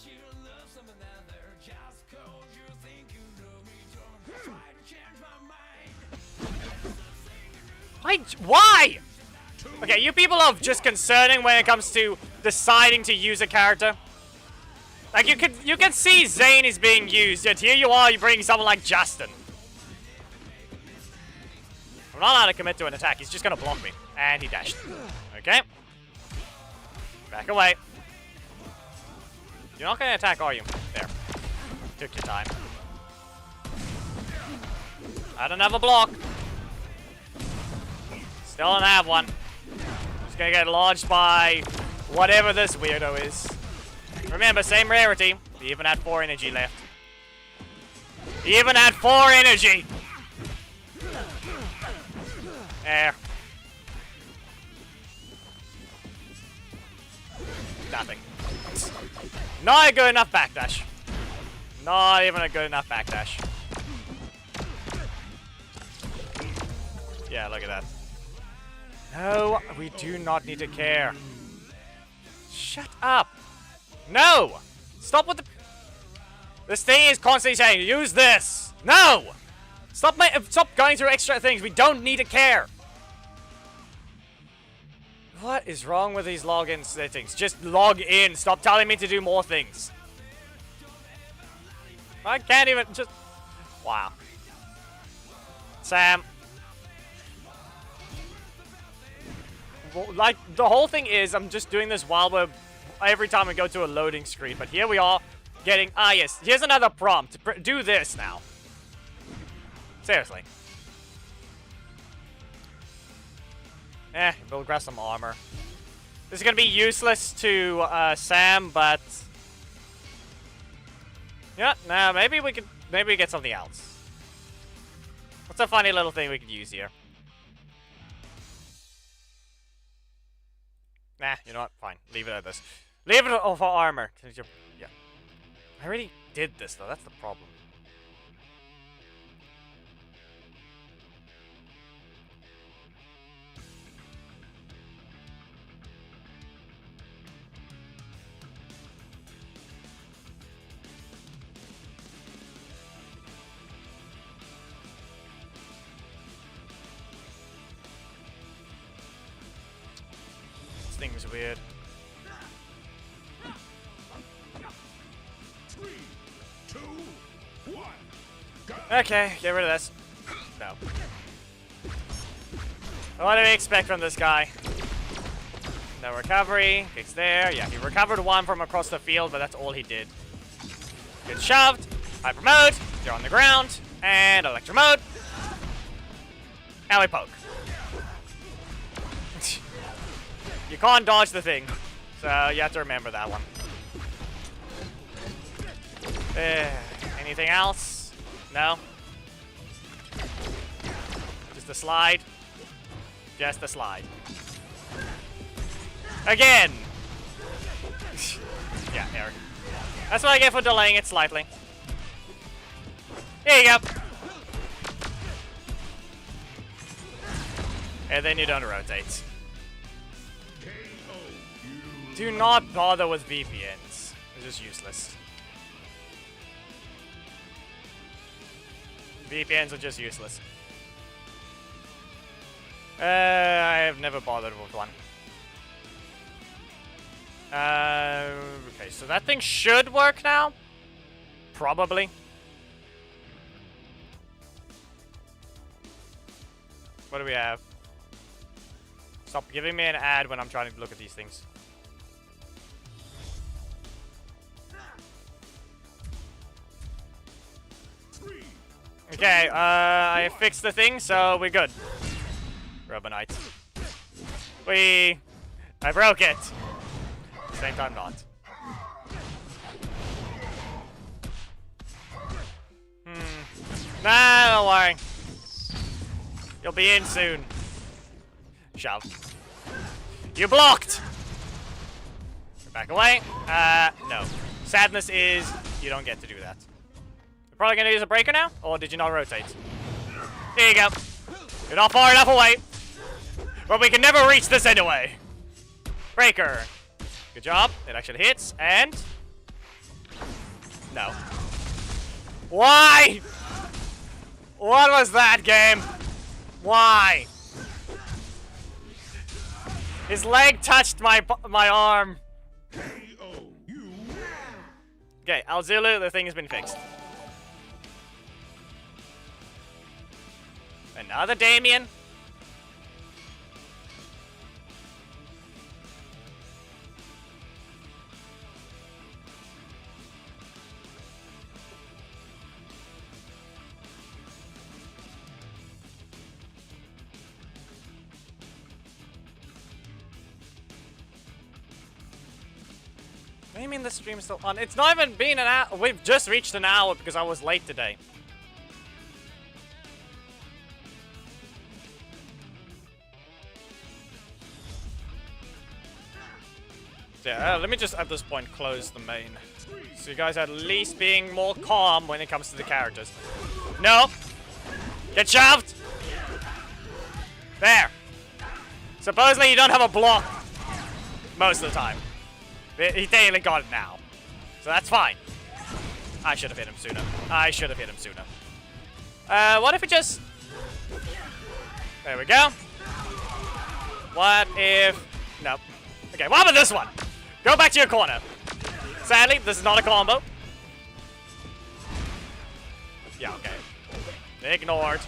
Why? Okay, you people are just concerning when it comes to deciding to use a character. Like, you can see Zane is being used, yet here you are, you bring someone like Justin. I'm not allowed to commit to an attack, he's just gonna block me. And he dashed. Okay. Back away. You're not gonna attack, are you? There. Took your time. I don't have a block. Still don't have one. Just gonna get launched by whatever this weirdo is. Remember, same rarity. He even had 4 energy left. He even had 4 energy! There. Nothing. Not a good enough backdash. Not even a good enough backdash. Yeah, look at that. No, we do not need to care. Shut up. No! Stop with the... This thing is constantly saying, use this! No! Stop going through extra things. We don't need to care. What is wrong with these login settings? Just log in. Stop telling me to do more things. I can't even just... Wow. Sam. Well, like, the whole thing is, I'm just doing this while we're... Every time we go to a loading screen. But here we are getting... Ah, yes. Here's another prompt. Do this now. Seriously. We'll grab some armor. This is gonna be useless to Sam, but... Yeah, nah, maybe we get something else. What's a funny little thing we could use here? Nah, you know what? Fine. Leave it at this. Leave it for armor. Yeah. I already did this, though. That's the problem. This thing's weird. 3, 2, 1, go! Okay, get rid of this. No. What do we expect from this guy? No recovery. It's there. Yeah, he recovered 1 from across the field, but that's all he did. Get shoved. Hyper mode. You're on the ground. And electro mode. And we poke. You can't dodge the thing, so you have to remember that one. Anything else? No? Just a slide? Just a slide. Again! Yeah, there. That's what I get for delaying it slightly. Here you go. And then you don't rotate. Do not bother with VPNs. It's just useless. VPNs are just useless. I have never bothered with one. Okay, so that thing should work now. Probably. What do we have? Stop giving me an ad when I'm trying to look at these things. Okay, I fixed the thing, so we're good. Robonite. I broke it. Same time not. Nah, don't worry. You'll be in soon. Shove. You blocked! Back away. No. Sadness is you don't get to do that. You're probably gonna use a breaker now? Or did you not rotate? There you go. You're not far enough away. But we can never reach this anyway. Breaker. Good job. It actually hits. And... no. Why? What was that, game? Why? His leg touched my arm. Okay, Alzulu, the thing has been fixed. Another Damien. What do you mean the stream's still on? It's not even been an hour. We've just reached an hour because I was late today. So, yeah, let me just at this point close the main. So you guys are at least being more calm when it comes to the characters. No! Get shoved! There! Supposedly you don't have a block most of the time. He technically got it now. So that's fine. I should have hit him sooner. I should have hit him sooner. What if we just... there we go. What if... nope. Okay, what about this one? Go back to your corner. Sadly, this is not a combo. Yeah, okay. Ignored.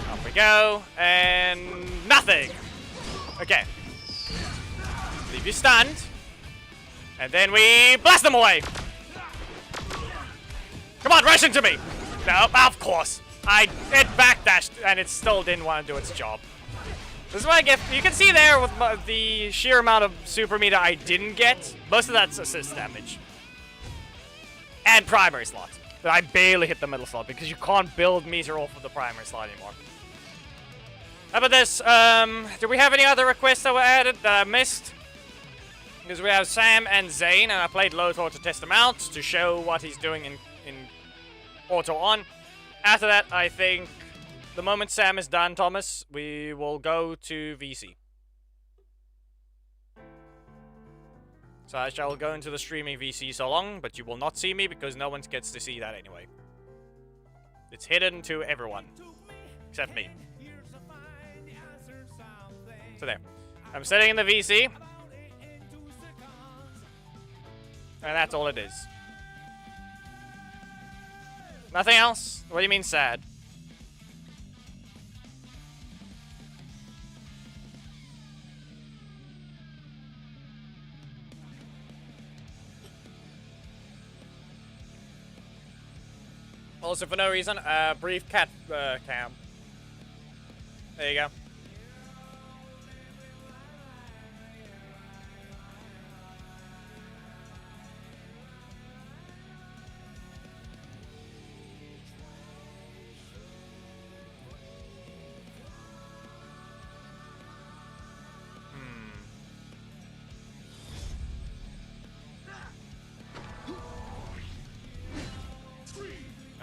Up we go. And... nothing! Okay. Leave you stunned. And then we blast them away! Come on, rush into me! No, of course. It backdashed and it still didn't want to do its job. This is what I get. You can see there with the sheer amount of super meter I didn't get. Most of that's assist damage. And primary slot. But I barely hit the middle slot because you can't build meter off of the primary slot anymore. How about this? Do we have any other requests that were added that I missed? Because we have Sam and Zane, and I played Lothar to test him out, to show what he's doing in auto on. After that, I think, the moment Sam is done, Thomas, we will go to VC. So I shall go into the streaming VC so long, but you will not see me, because no one gets to see that anyway. It's hidden to everyone. Except me. So there. I'm sitting in the VC. And that's all it is. Nothing else? What do you mean sad? Also, for no reason, brief cat cam. There you go.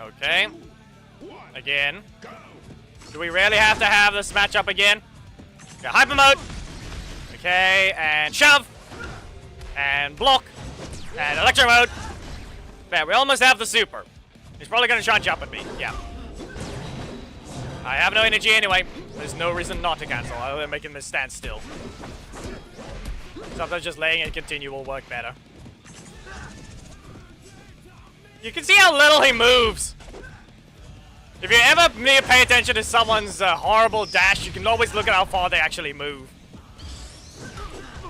Okay. Again. Do we really have to have this matchup again? Yeah, hyper mode. Okay, and shove. And block. And electro mode. Yeah, we almost have the super. He's probably gonna try and jump at me. Yeah. I have no energy anyway. There's no reason not to cancel. I'm making this stand still. Sometimes just laying it continue will work better. You can see how little he moves. If you ever need to pay attention to someone's horrible dash, you can always look at how far they actually move.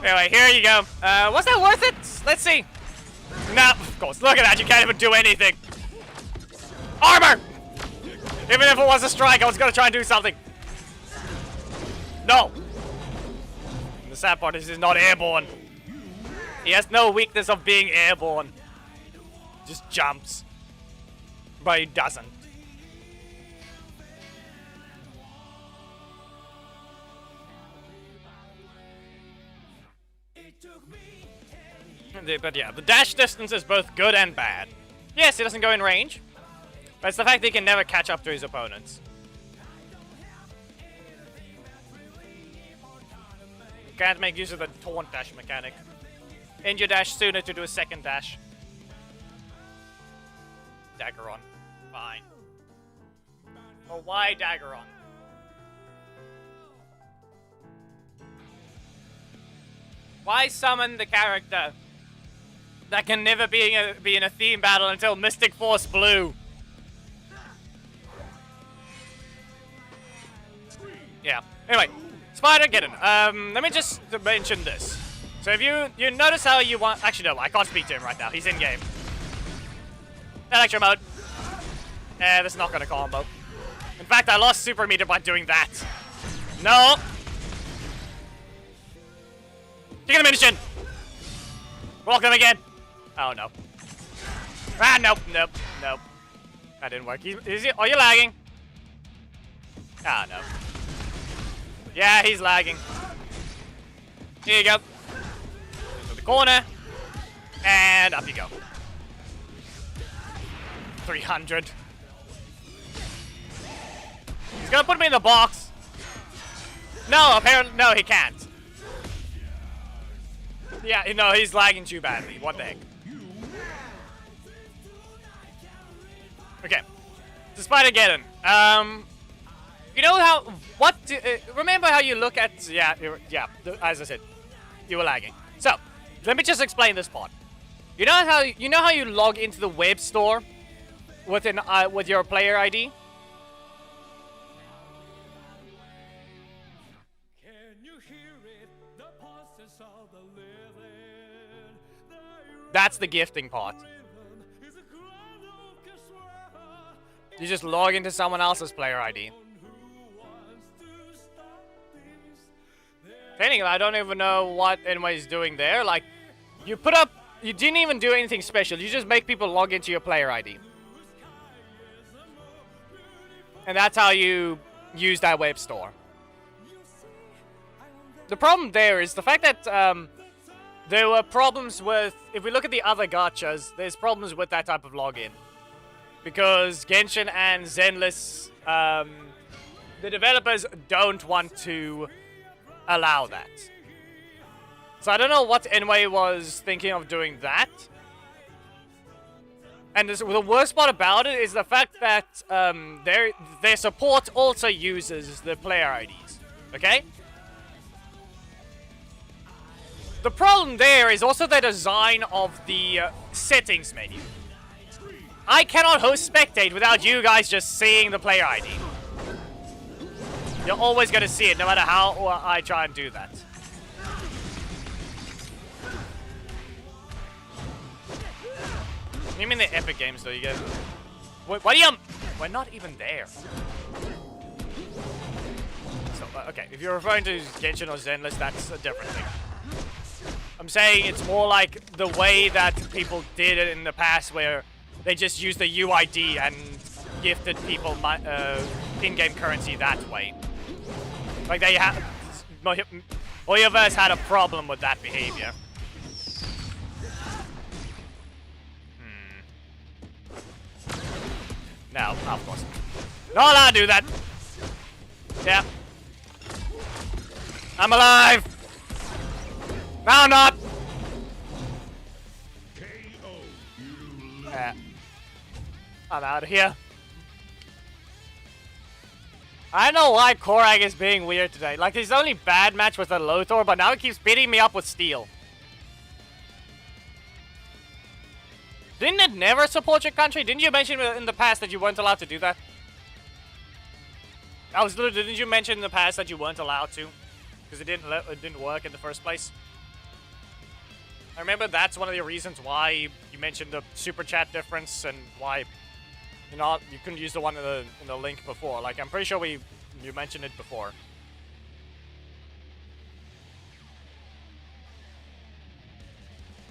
Anyway, here you go. Was that worth it? Let's see. Nah, of course. Look at that. You can't even do anything. Armor! Even if it was a strike, I was going to try and do something. No. The sad part is he's not airborne. He has no weakness of being airborne. Just jumps. But he doesn't. But yeah, the dash distance is both good and bad. Yes, he doesn't go in range. But it's the fact that he can never catch up to his opponents. Can't make use of the taunt dash mechanic. End your dash sooner to do a second dash. Daggeron. Fine. Oh, why Daggeron? Why summon the character that can never be in a theme battle until Mystic Force Blue? Yeah. Anyway, Spider-Geddon. Let me just mention this. So if you notice how you want... Actually, no, I can't speak to him right now. He's in-game. Electro mode. That's not gonna combo. In fact, I lost super meter by doing that. No! Kick him in the shin! Walk him again! Oh, no. Ah, nope, nope, nope. That didn't work. Are you lagging? Ah, no. Yeah, he's lagging. Here you go. Into the corner. And up you go. 300. He's gonna put me in the box. No, apparently, no, he can't. Yeah, no, he's lagging too badly. What the heck? Okay. To Spider-Geddon. You know how, remember how you look at, yeah, as I said, you were lagging. So, let me just explain this part. You know how you log into the web store with your player ID? That's the gifting part. You just log into someone else's player ID. Anyway, I don't even know what anybody's doing there. Like, you didn't even do anything special. You just make people log into your player ID. And that's how you use that web store. The problem there is the fact that there were problems with... If we look at the other gachas, there's problems with that type of login. Because Genshin and Zenless, the developers don't want to allow that. So I don't know what Enway was thinking of doing that. And the worst part about it is the fact that their support also uses the player IDs. Okay? The problem there is also the design of the settings menu. I cannot host Spectate without you guys just seeing the player ID. You're always going to see it, no matter how I try and do that. You mean the Epic Games, though, you guys? What do you... We're not even there. Okay, if you're referring to Genshin or Zenless, that's a different thing. I'm saying it's more like the way that people did it in the past, where they just used the UID and gifted people in-game currency that way. Like they had, Hoyoverse had a problem with that behavior. No, of course. Not allowed to do that. Yeah. I'm alive. No, I'm not. I'm out of here. I don't know why Korag is being weird today. Like, his only bad match was the Lothar, but now he keeps beating me up with Steel. Didn't it never support your country? Didn't you mention in the past that you weren't allowed to do that? Didn't you mention in the past that you weren't allowed to? Because it didn't work in the first place? I remember that's one of the reasons why you mentioned the super chat difference and why you couldn't use the one in the link before. Like, I'm pretty sure you mentioned it before.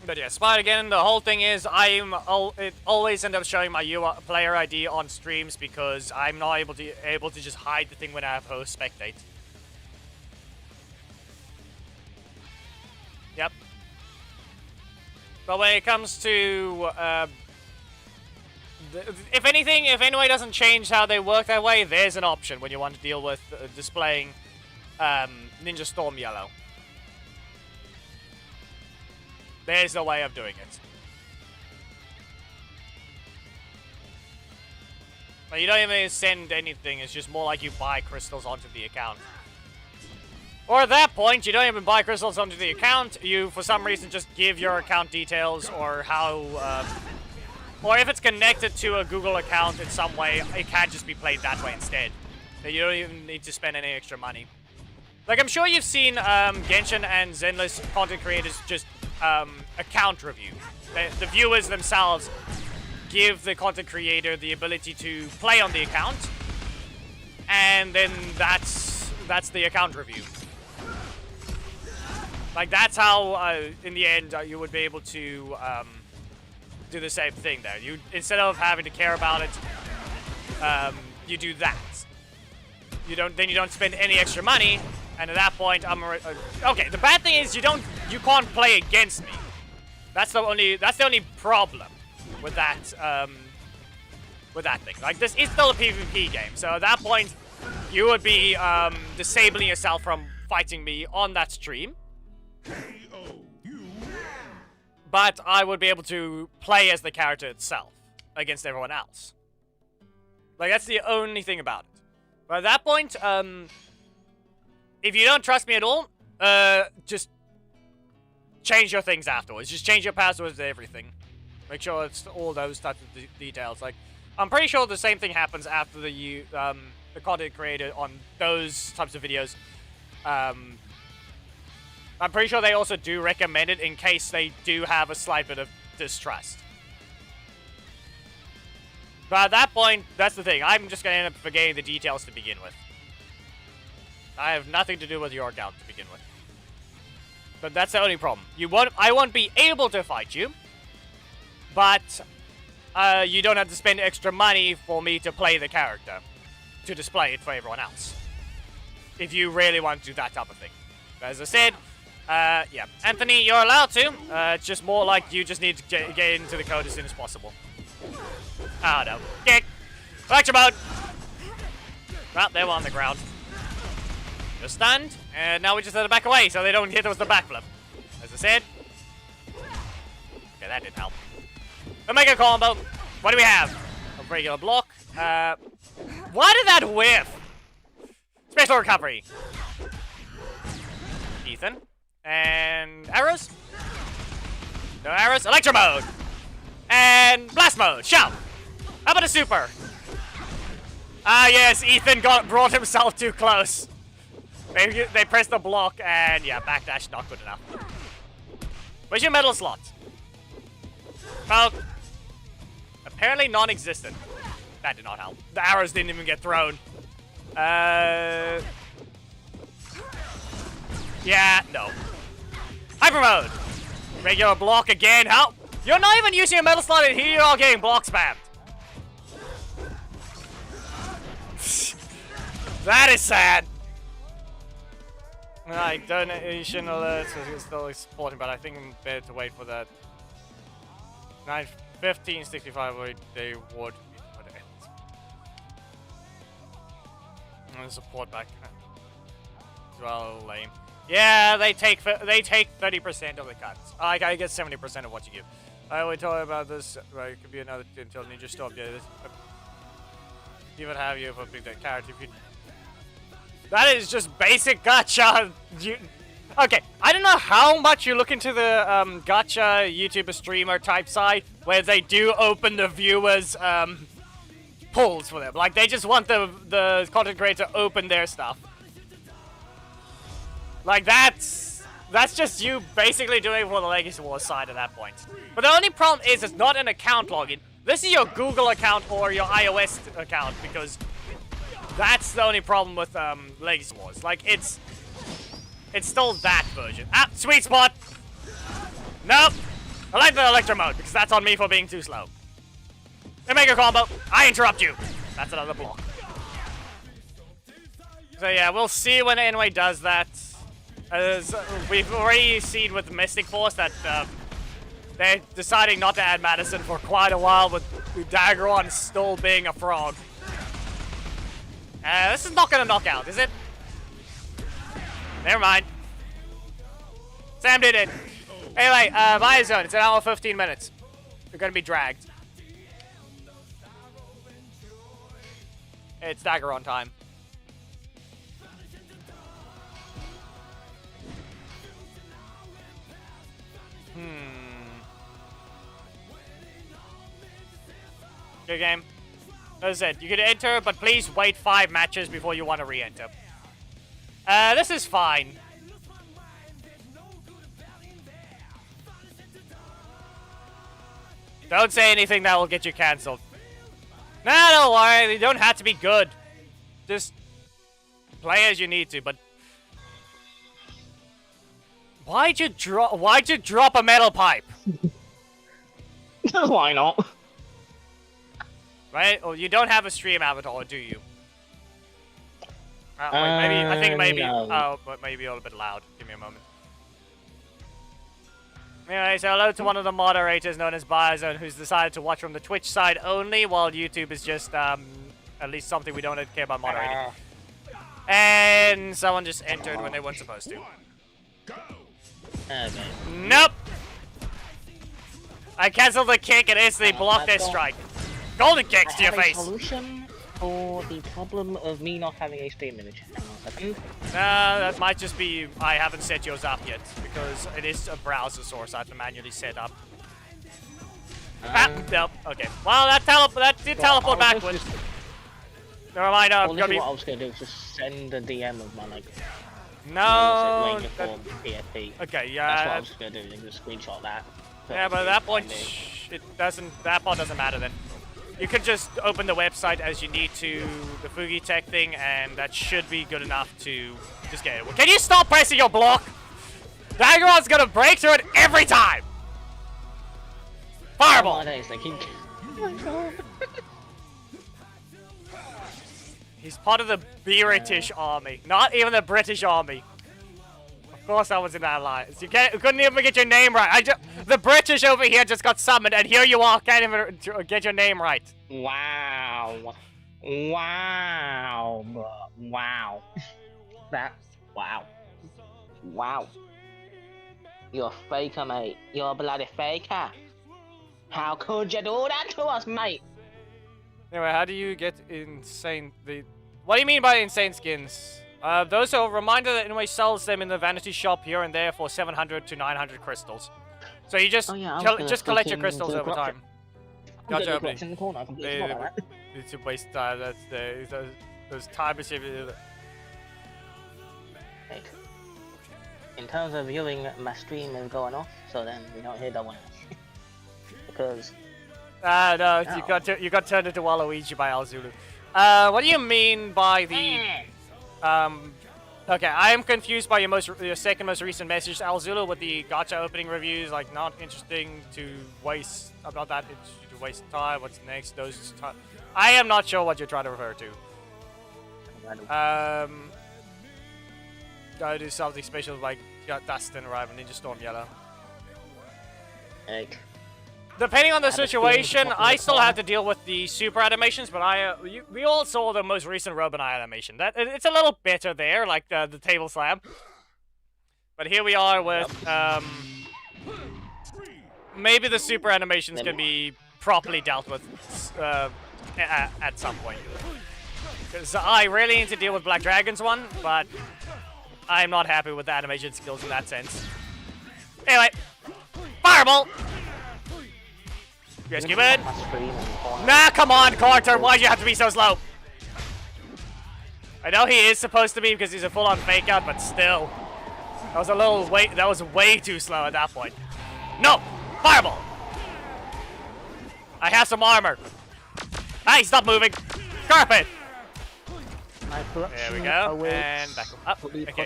But yeah, Spot again, the whole thing is it always ends up showing my player ID on streams because I'm not able to just hide the thing when I have host spectate. Yep. But when it comes to if anyone doesn't change how they work that way, there's an option when you want to deal with displaying Ninja Storm Yellow. There's a way of doing it. But you don't even send anything, it's just more like you buy crystals onto the account. Or at that point, you don't even buy crystals onto the account, you for some reason just give your account details or how, or if it's connected to a Google account in some way, it can just be played that way instead. You don't even need to spend any extra money. Like, I'm sure you've seen Genshin and Zenless content creators just account review. The viewers themselves give the content creator the ability to play on the account, and then that's the account review. Like, that's how in the end you would be able to do the same thing there. You, instead of having to care about it, you do that. You don't spend any extra money. And at that point, okay. The bad thing is you can't play against me. That's the only problem with that thing. Like, this is still a PvP game, so at that point, you would be disabling yourself from fighting me on that stream. But I would be able to play as the character itself against everyone else. Like, that's the only thing about it. But at that point, if you don't trust me at all, just change your things afterwards. Just change your passwords to everything. Make sure it's all those types of details. Like, I'm pretty sure the same thing happens after the content creator on those types of videos. I'm pretty sure they also do recommend it in case they do have a slight bit of distrust. But at that point, that's the thing. I'm just going to end up forgetting the details to begin with. I have nothing to do with your account to begin with. But that's the only problem. I won't be able to fight you, but you don't have to spend extra money for me to play the character, to display it for everyone else. If you really want to do that type of thing. But as I said, yeah. Anthony, you're allowed to. It's just more like you just need to get into the code as soon as possible. Oh no. Kick! Electro mode! Well, they were on the ground. You're stunned, and now we just let it back away so they don't hit us with the backflip. As I said. Okay, that didn't help. Omega combo. What do we have? A regular block. Why did that whiff? Special recovery. Ethan. And arrows? No arrows. Electro mode. And blast mode. Shout. How about a super? Ah, yes. Ethan brought himself too close. They pressed the block, and yeah, backdash not good enough. Where's your metal slot? Well, apparently non-existent. That did not help. The arrows didn't even get thrown. Yeah, no. Hyper mode. Regular block again. How? You're not even using a metal slot, and here you're all getting block spammed. That is sad. Like, donation alerts is still supporting, but I think I'm better to wait for that. 9:15:65, they would. And support back as well, lame. Yeah, they take 30% of the cuts. I get 70% of what you give. I only told you about this. Right, it could be another until Ninja Stop. Yeah, this. Even have you for big that character. If you, that is just basic gacha. Okay, I don't know how much you look into the gacha YouTuber streamer type side where they do open the viewers polls for them. Like they just want the content creator to open their stuff. Like that's just you basically doing it for the Legacy Wars side at that point. But the only problem is it's not an account login. This is your Google account or your iOS account because that's the only problem with Legacy Wars. Like it's still that version. Ah, sweet spot. Nope. I like the Electro mode because that's on me for being too slow. They make a combo. I interrupt you. That's another block. So yeah, we'll see when Anyway does that. As we've already seen with Mystic Force that they're deciding not to add Madison for quite a while with Drakkon still being a frog. This is not gonna knock out, is it? Never mind. Sam did it. Anyway, my zone. It's an hour 15 minutes. We're gonna be dragged. It's Drakkon time. Good game. As I said, you can enter, but please wait 5 matches before you want to re-enter. This is fine. Don't say anything that will get you cancelled. Nah, don't worry. You don't have to be good. Just play as you need to, but... Why'd you drop a metal pipe? Why not? Right? Well, you don't have a stream avatar, do you? Wait, maybe I think maybe. No. Oh, but maybe a little bit loud. Give me a moment. Anyway, so hello to one of the moderators known as Biozone, who's decided to watch from the Twitch side only, while YouTube is just at least something we don't care about moderating. And someone just entered when they weren't supposed to. Okay. Nope. I canceled the kick and instantly blocked their strike. Golden kicks to your face. Solution for the problem of me not having a stream image. Hang on a second. That might just be I haven't set yours up yet because it is a browser source I have to manually set up. Nope. Okay. Well, that did teleport backwards. Never mind. Well, Gonna be... what I was gonna do is just send a DM of my like. No. Form PFP. Okay. Yeah. That's what I was gonna do. And just screenshot that. Yeah, but at that point, it doesn't. That part doesn't matter then. You could just open the website as you need to, the Fugi Tech thing, and that should be good enough to just get it. Can you stop pressing your block? Daggeron's gonna break through it every time! Fireball! He's part of the British army, not even the British army. Of course I was in that alliance. You couldn't even get your name right. The British over here just got summoned, and here you are, can't even get your name right. Wow. Wow. Wow. That's... Wow. Wow. You're a faker, mate. You're a bloody faker. How could you do that to us, mate? Anyway, how do you get insane... What do you mean by insane skins? Those are a reminder that Anyway sells them in the vanity shop here and there for 700 to 900 crystals. So you just just collect your crystals over time. Gotcha. In the corner. I completely forgot about that. It's a waste time. That's those time machines. In terms of viewing, my stream is going off, so then we don't hear that one. Because no, you got turned into Waluigi by Alzulu. What do you mean by the Okay, I am confused by your second most recent message, Alzula, with the gacha opening reviews. Like, not interesting to waste. I'm not that interested to waste time. What's next? Those time. I am not sure what you're trying to refer to. Gotta do something special like got Dustin arrive in Ninja Storm Yellow. Egg. Depending on the situation, I still have to deal with the super animations, but we all saw the most recent Robin Eye animation. It's a little better there, like the table slam. But here we are with maybe the super animations can be properly dealt with at some point. Because I really need to deal with Black Dragon's one, but I'm not happy with the animation skills in that sense. Anyway, Fireball! Rescue man! Nah, come on, Carter! Why'd you have to be so slow? I know he is supposed to be because he's a full-on fake out, but still. That was way too slow at that point. No! Fireball! I have some armor. Hey, stop moving! Carpet! There we go, and back up. Okay,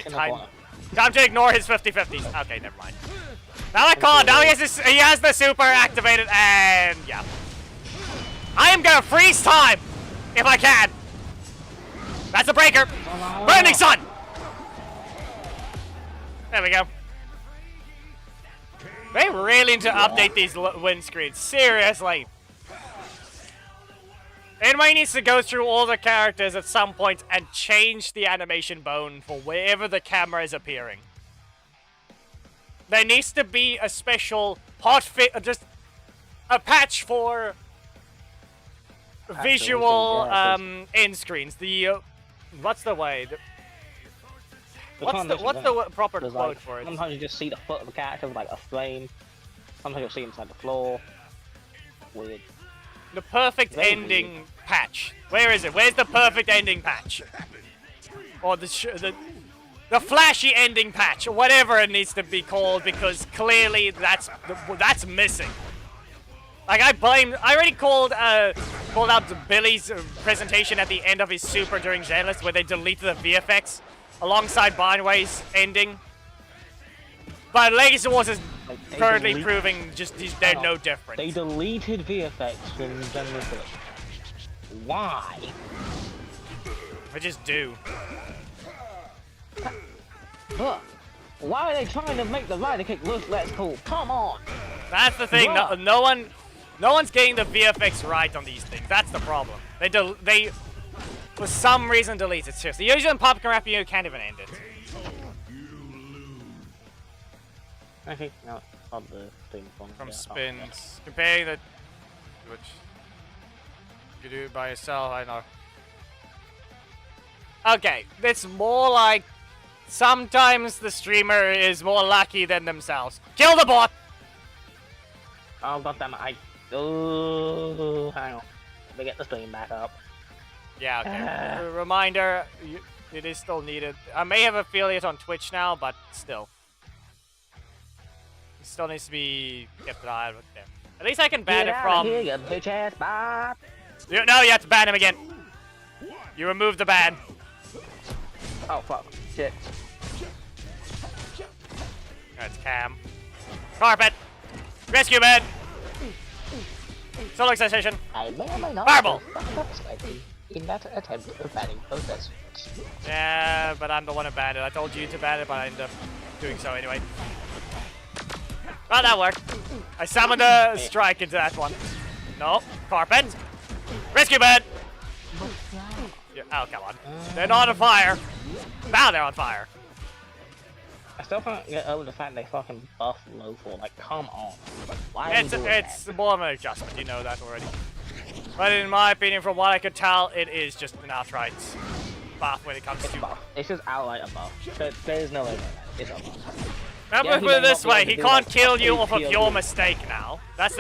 time to ignore his 50-50s. Okay, never mind. Now I call. Now he has the super activated, and yeah. I am gonna freeze time if I can. That's a breaker. Burning Sun. There we go. They really need to update these windscreens. Seriously. Anybody needs to go through all the characters at some point and change the animation bone for wherever the camera is appearing. There needs to be a special just a patch for visual end screens. The what's the way? What's the proper quote for it? Sometimes you just see the foot of the character with like a flame. Sometimes you'll see inside the floor. Weird. The perfect ending patch. Where is it? Where's the perfect ending patch? Or the flashy ending patch, or whatever it needs to be called, because clearly that's missing. Like I already called out Billy's presentation at the end of his super during Zenless, where they deleted the VFX alongside Bindway's ending. But Legacy Wars is currently proving they're no different. They deleted VFX from Zenless. Why? They just do. Look, why are they trying to make the rider kick look less cool? Come on! That's the thing. No one's getting the VFX right on these things. That's the problem. They for some reason delete it. Seriously, usually in Popcorn Rap you can't even end it. Okay, no, on the thing from spins. Comparing the which you do it by yourself. I know. Okay, it's more like sometimes the streamer is more lucky than themselves. Kill the bot! Oh, goddammit, oh, hang on. Let me get the stream back up. Yeah, okay. Reminder, it is still needed. I may have affiliate on Twitch now, but still. It still needs to be kept an eye on there. At least I can ban it from... Here, you bitch-ass bot! No, you have to ban him again. You removed the ban. Oh, fuck. Shit. That's Cam. Carpet! Rescue man! Solo sensation. I may or may not Fireball! In that attempt of banning process. Yeah, but I'm the one who banned it. I told you to ban it, but I ended up doing so anyway. Well, that worked. I summoned a strike into that one. No. Carpet! Rescue man! Yeah, oh, come on. They're not on fire. Now they're on fire. I still can't get over the fact they fucking buff Lothor. Like, come on. Like, why it's more of an adjustment. You know that already. But in my opinion, from what I could tell, it is just an outright buff when it comes to... buff. It's just outright a buff. There's no way around that. It's a buff. Remember, put it this way, he can't kill you off of your mistake now. That's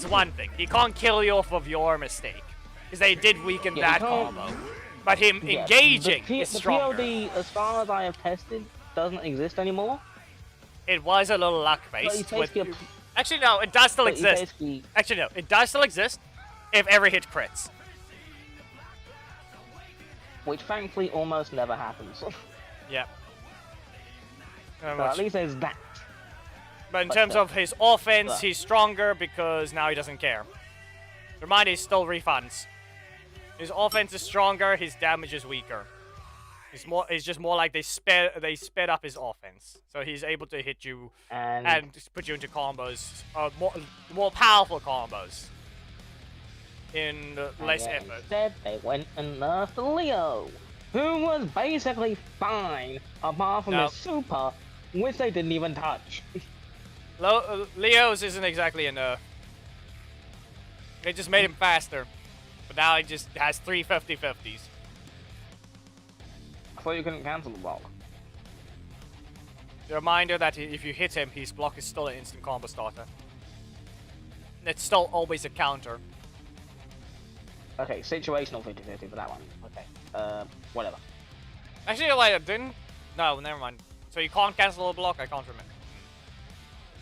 one thing. He can't kill you off of your mistake. Because they did weaken that combo. But him engaging is stronger. The POD, as far as I have tested, doesn't exist anymore. It was a little luck-based. Actually, no, it does still exist. Actually, no, it does still exist if every hit crits. Which, thankfully, almost never happens. Yeah. So at least there's that. But in But, terms of his offense, but- he's stronger because now he doesn't care. Remind you, he's still refunds. His offense is stronger, his damage is weaker. It's just more like they sped up his offense, so he's able to hit you and put you into combos, more powerful combos, in less yet effort. Instead, they went and nerfed Leo, who was basically fine, apart from his super, which they didn't even touch. Leo's isn't exactly a nerf. They just made him faster, but now he just has 3 50-50s. I thought you couldn't cancel the block. The reminder that if you hit him, his block is still an instant combo starter. It's still always a counter. Okay, situational 50-50 for that one. Okay, whatever. Actually, like, I didn't. No, never mind. So you can't cancel a block? I can't remember.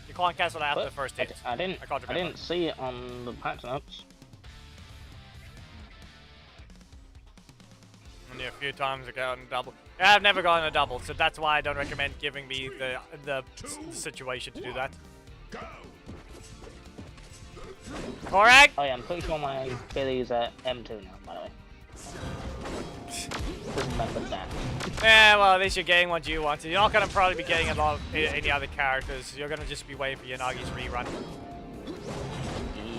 You can't cancel after the first hit. I can't remember. didn't see it on the patch notes. Only a few times I got a double. Yeah, I've never gotten a double, so that's why I don't recommend giving me the situation to do that. Correct? Oh yeah, I'm pretty sure my Billy's at M2 now, by the way. Just remember that. Yeah, well, at least you're getting what you wanted. You're not gonna probably be getting a lot of any other characters. You're gonna just be waiting for Yanagi's rerun.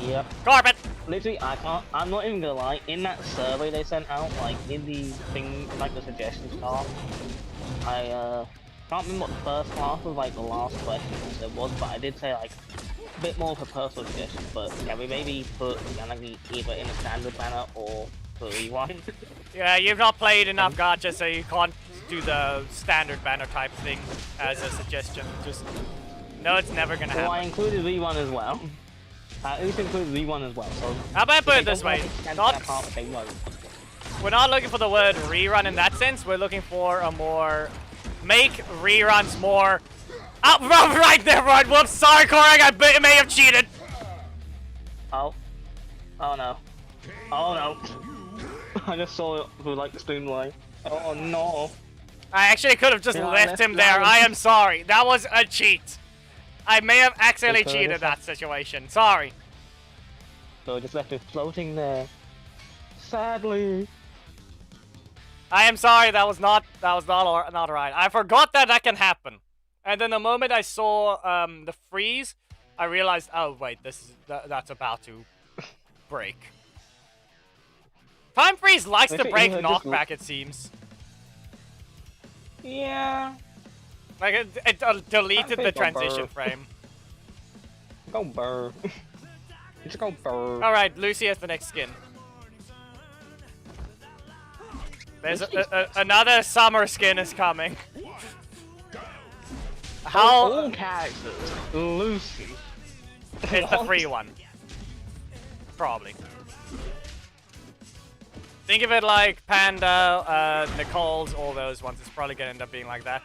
Yep. Carpet! Literally, I'm not even gonna lie, in that survey they sent out, like, in the thing, like, the suggestions part, I, can't remember what the first half of, like, the last question it was, but I did say, like, a bit more of a personal suggestion, but can we maybe put Yanagi either in a standard banner or for rewind? Yeah, you've not played enough gacha, so you can't do the standard banner type thing as a suggestion. Just, no, it's never gonna happen. So I included V1 as well. At least included V1 as well, so... How about I put it this way? We're not looking for the word rerun in that sense, we're looking for a more... Make reruns more... Oh, right there, right! Whoops, sorry, Korag, I may have cheated! Oh. Oh no. Oh no. I just saw it through, like, the streamline. Oh no. I actually could have just Yeah, left him there, I am sorry. That was a cheat. I may have accidentally cheated that situation. Sorry. So I just left it floating there. Sadly. I am sorry. That was not right. I forgot that can happen. And then the moment I saw the freeze, I realized, oh wait, that's about to break. Time freeze likes to break knockback. It seems. Yeah. Like it deleted the transition frame. Go burr. Just go burr. Alright, Lucy has the next skin. There's another summer skin is coming. How? All characters. Lucy. It's the free one. Probably. Think of it like Panda, Nicole's, all those ones. It's probably gonna end up being like that.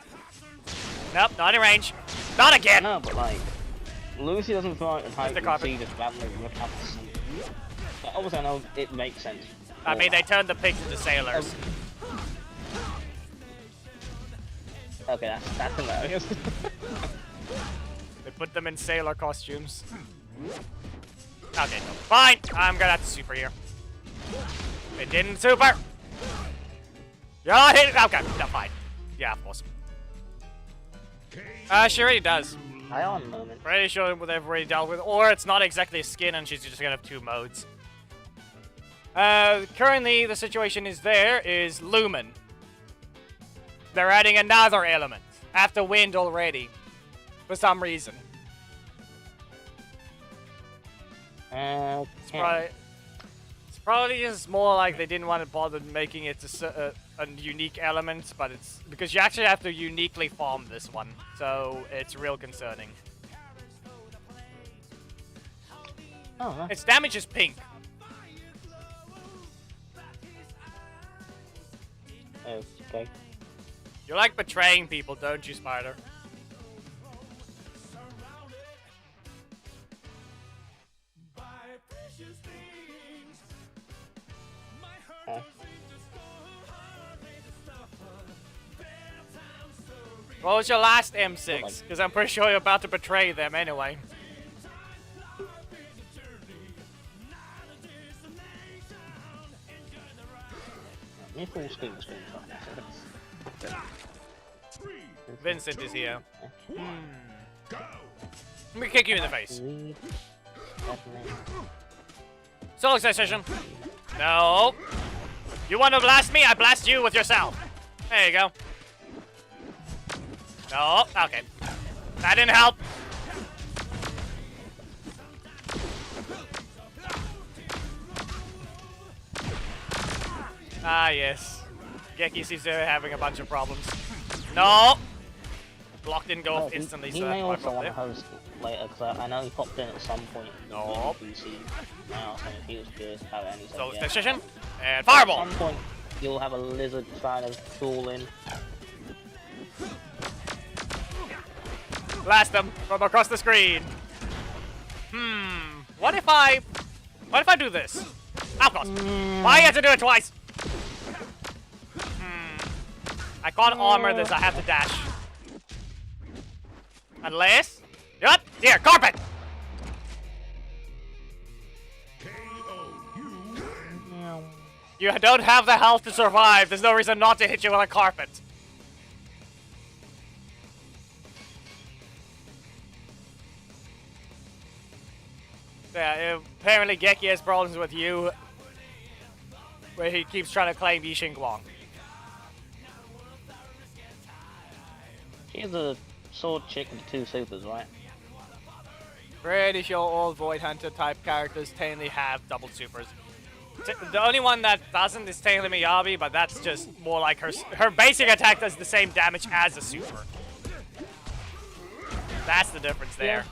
Nope, not in range. Not again! No, but like, Lucy doesn't feel like the type the to carpet. see this randomly look up to something. But obviously I know it makes sense. I mean, they turned the pigs into sailors. Okay, that's hilarious. They put them in sailor costumes. Okay, no. Fine! I'm gonna have to super here. It didn't super! You're not hitting. Okay, no, fine. Yeah, of course. She already does. I on a moment. Pretty sure they've already dealt with, or it's not exactly a skin and she's just gonna have 2 modes. Currently, the situation is Lumen. They're adding another element after wind already, for some reason. It's probably just more like they didn't want to bother making it a unique element, but it's because you actually have to uniquely farm this one, so it's real concerning. Oh, no. Its damage is pink. Okay. You like betraying people, don't you, Spider? What was your last M6? Because I'm pretty sure you're about to betray them anyway. Me full screen. Vincent is here. Let me kick you in the face. Solo session. No. You want to blast me? I blast you with yourself. There you go. No. Okay. That didn't help. Ah, yes. Geki seems to be having a bunch of problems. No! Block didn't go off instantly, so he may that's also my want to problem. host later, because I know he popped in at some point. No. PC. Now, so if he was curious how any So, decision. And fireball! At some point, you'll have a lizard trying to crawl in. Blast them from across the screen. What if I do this? Of course. Why you have to do it twice? I can't armor this, I have to dash. Unless... Yup! Here, carpet! You don't have the health to survive. There's no reason not to hit you with a carpet. Yeah, apparently Geki has problems with you. Where he keeps trying to claim Yixing Guang. She's a sword chick with 2 supers, right? Pretty sure all Void Hunter type characters technically have double supers. The only one that doesn't is technically Miyabi, but that's just more like her basic attack does the same damage as a super. That's the difference there.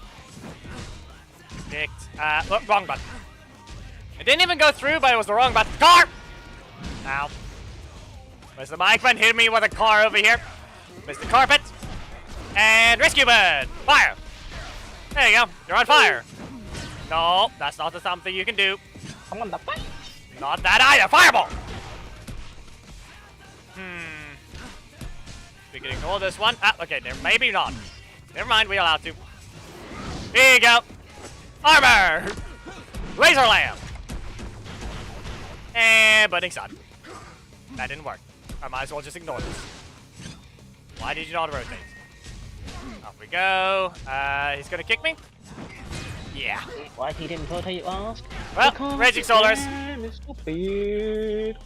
Picked. Look, wrong button. It didn't even go through, but it was the wrong button. Car! Ow. Mr. Mikeman hit me with a car over here. Mr. Carpet. And rescue bird. Fire. There you go. You're on fire. No, that's not something you can do. I'm on the fight. Not that either. Fireball. We can ignore this one. Ah, okay. There, maybe not. Never mind. We allowed to. Here you go. Armor. Laser lamp. And burning sun. That didn't work. I might as well just ignore this. Why did you not rotate? Off we go. He's gonna kick me? Yeah. Why he didn't rotate, you ask? Well, Raging Solars. Stupid.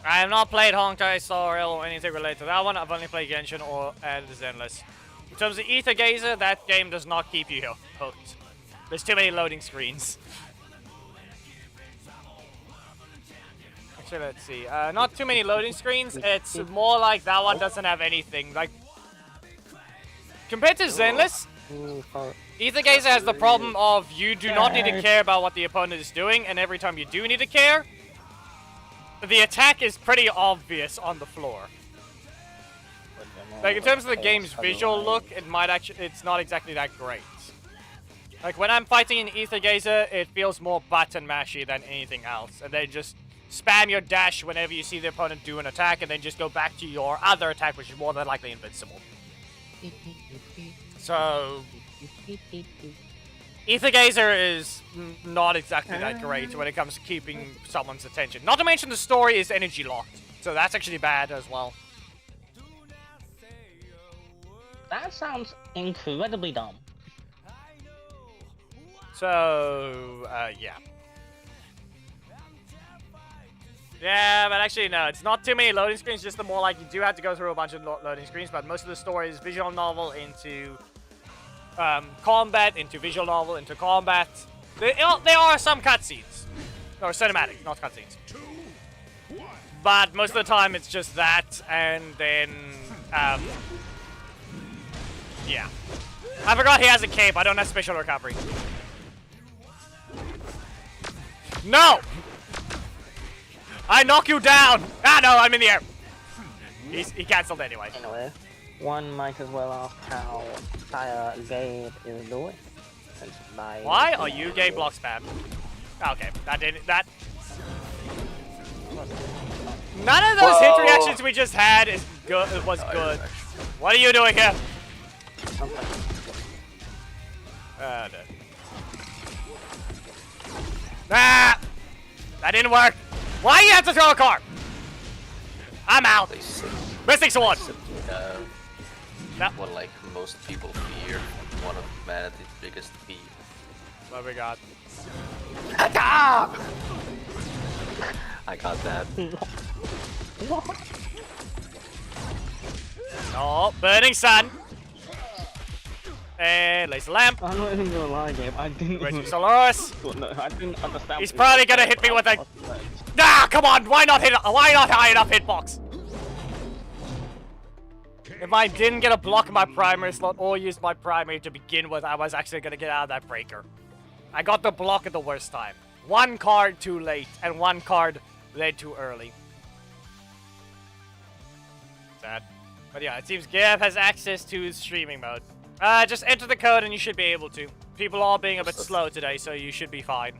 I have not played Honkai Star Rail or anything related to that one. I've only played Genshin and Zenless. In terms of Ether Gazer, that game does not keep you hooked. There's too many loading screens. Actually, let's see. Not too many loading screens. It's more like that one doesn't have anything. Like, compared to Zenless, Ether Gazer has the problem of you do not need to care about what the opponent is doing, and every time you do need to care, the attack is pretty obvious on the floor. Like, in terms of the game's visual look, it's not exactly that great. Like, when I'm fighting in Ether Gazer, it feels more button mashy than anything else. And then just spam your dash whenever you see the opponent do an attack, and then just go back to your other attack, which is more than likely invincible. So, Ether Gazer is not exactly that great when it comes to keeping someone's attention. Not to mention the story is energy locked, so that's actually bad as well. That sounds incredibly dumb. So, yeah. Yeah, but actually, no, it's not too many loading screens, just the more like you do have to go through a bunch of loading screens, but most of the story is visual novel into combat, into visual novel, into combat. There are some cutscenes. Or cinematic, not cutscenes. But most of the time it's just that, and then, yeah. I forgot he has a cape, I don't have special recovery. No! I knock you down! Ah, no, I'm in the air. He cancelled anyway. Anyway, one might as well ask how Fire Gabe is doing. happens. Bye. Why are you gay block spam? Okay, that didn't. That. None of those hit reactions we just had is good. Was good. What are you doing here? No. Ah! That didn't work. Why do you have to throw a car? I'm out. Mystic Sword. What like most people fear, one of humanity's biggest fears. What we got? I got that. Oh, burning sun. And laser lamp. I'm not even gonna lie, Gabe. I didn't. Reggie Solaris. No, I didn't understand. He's probably gonna hit me with a. Ah, come on! Why not hit? Why not high enough hitbox? If I didn't get a block in my primary slot or use my primary to begin with, I was actually gonna get out of that breaker. I got the block at the worst time. One card too late, and one card led too early. Sad. But yeah, it seems Gab has access to streaming mode. Just enter the code and you should be able to. People are being a bit slow today, so you should be fine.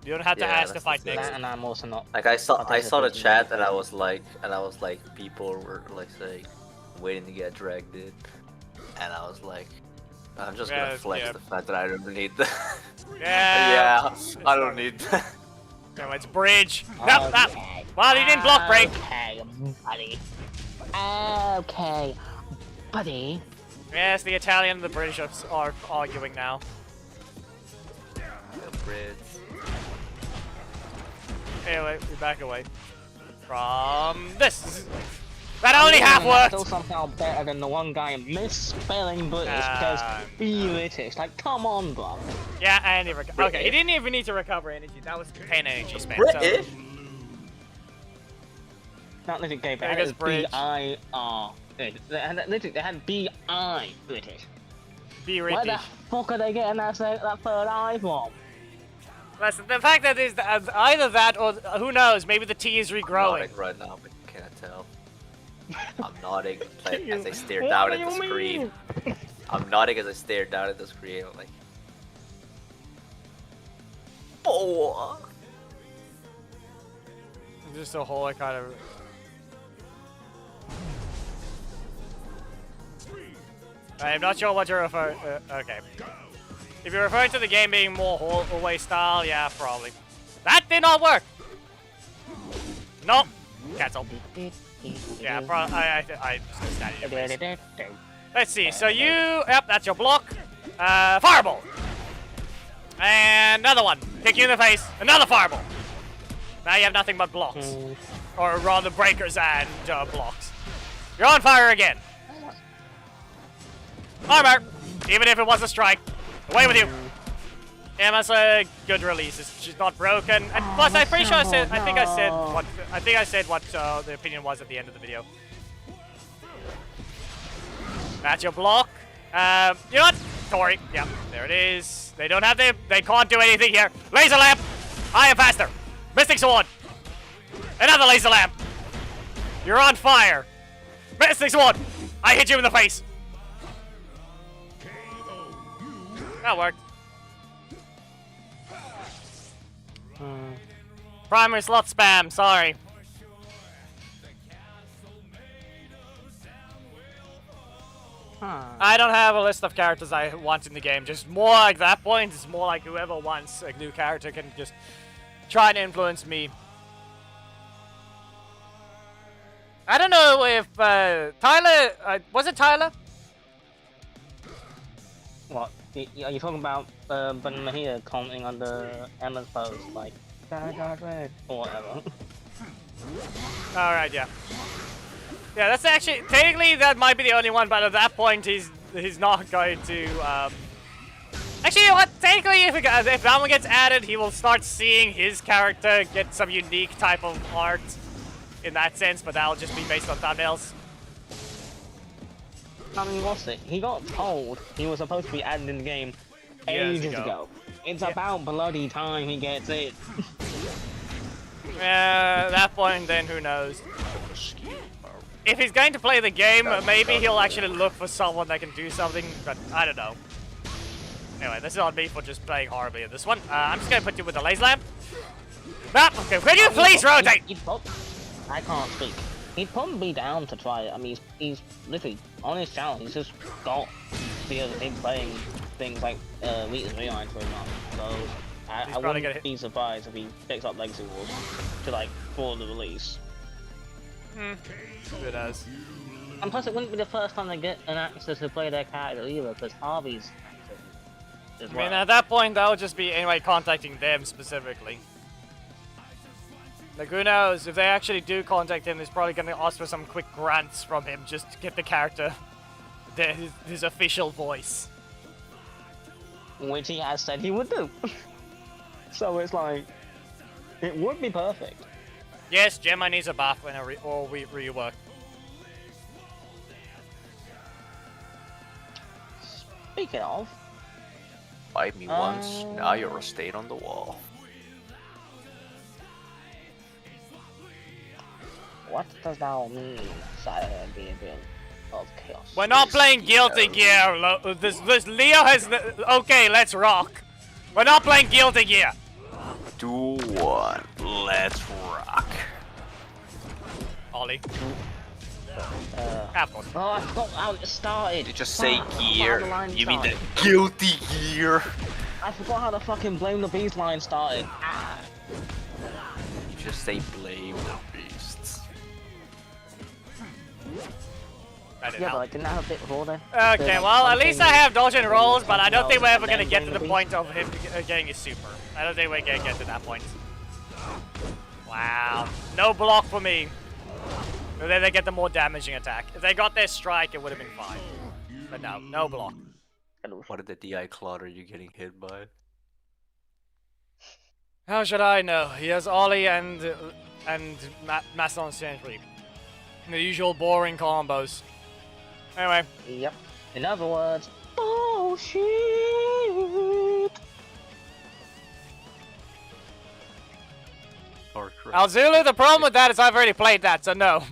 You don't have to ask to fight next. And I'm also not. Like I saw the chat and I was like, people were like saying, waiting to get dragged in, and I was like, I'm just gonna flex the fact that I don't need that. Yeah. I don't need that. No, it's bridge. No. Well, he didn't block break. Okay, buddy. Okay, buddy. Yes, the Italian and the British are arguing now. Anyway, we back away from this. That only half worked. Still somehow better than the one guy misspelling British because British. Like, come on, bro. Yeah, and he okay, he didn't even need to recover energy. That was 10 energy spent. British? So. Not literally gay, but I it guess was bridge. B-I-R. They had B-I British. Be Where the British. fuck are they getting that third eye from? Listen, the fact that is either that or who knows, maybe the T is I'm regrowing. nodding right now, but you cannot tell. I'm nodding as I stare down at the screen. I'm nodding as I stare down at the screen. I'm like, oh. Just a whole kind of. I'm not sure what you're referring. Okay. If you're referring to the game being more hallway style, yeah, probably. That did not work. Nope. Cancel. Yeah, I just Let's see. So you, yep, that's your block. Fireball. And another one. Kick you in the face. Another fireball. Now you have nothing but blocks, or rather breakers and blocks. You're on fire again. Armor, even if it was a strike. Away with you. Emma's a good release. She's not broken, and plus I'm pretty sure I think I said what the opinion was at the end of the video. That's your block. You know what? Tori. Yeah, there it is. They don't have they can't do anything here. Laser lamp. I am faster. Mystic Sword. Another laser lamp. You're on fire. Mystic Sword. I hit you in the face. That worked. Primary slot spam, sorry. I don't have a list of characters I want in the game. Just more like that point. It's more like whoever wants a new character can just try and influence me. I don't know if Tyler... was it Tyler? What? Are you talking about Ben Mahia commenting on the Emma's post, like, red, or whatever? Alright, yeah. Yeah, that's actually... Technically, that might be the only one, but at that point, he's not going to... Actually, you know what? Technically, if that one gets added, he will start seeing his character get some unique type of art in that sense, but that'll just be based on thumbnails. I mean, what's it? He got told he was supposed to be added in the game ages ago. It's about bloody time he gets it. At that point, then who knows? If he's going to play the game, maybe he'll actually look for someone that can do something, but I don't know. Anyway, this is on me for just playing horribly in this one. I'm just gonna put you with the laser lamp. Ah, okay, will you please rotate? I can't speak. He'd probably be down to try it. I mean, he's literally on his channel. He's just got videos of him playing things like Rita's Rewind for example. So I wouldn't be surprised if he picks up Legacy Wars to like for the release. It does. And plus, it wouldn't be the first time they get an actor to play their character either, because Harvey's. I mean, at that point, that would just be anyway contacting them specifically. Like, who knows? If they actually do contact him, he's probably gonna ask for some quick grants from him just to get the character his official voice. Which he has said he would do. So it's like, it would be perfect. Yes, Gemma needs a bath when we rework. Speaking of, Fight me once, now you're a stain on the wall. what does that mean? Silent being of chaos. We're not playing Guilty Gear. This Leo has. Okay, let's rock. We're not playing Guilty Gear. 2-1, let's rock. Ollie. Oh, I forgot how it started. You just say gear. You mean the started. guilty gear? I forgot how the fucking Blame the Beast line started. Ah. Just say blame the beasts. That didn't Yeah, help. but I didn't have a bit before then. Okay, well, at least I have dodge and rolls, but I don't think we're ever gonna get to the point of him getting his super. I don't think we're gonna get to that point. Wow. No block for me. And then they get the more damaging attack. If they got their strike, it would have been fine. But no, no block. What are the DI clot are you getting hit by? How should I know? He has Ollie and Mastodon Sentry. The usual boring combos. Anyway. Yep. In other words, bullshit. Alzulu, the problem with that is I've already played that, so no.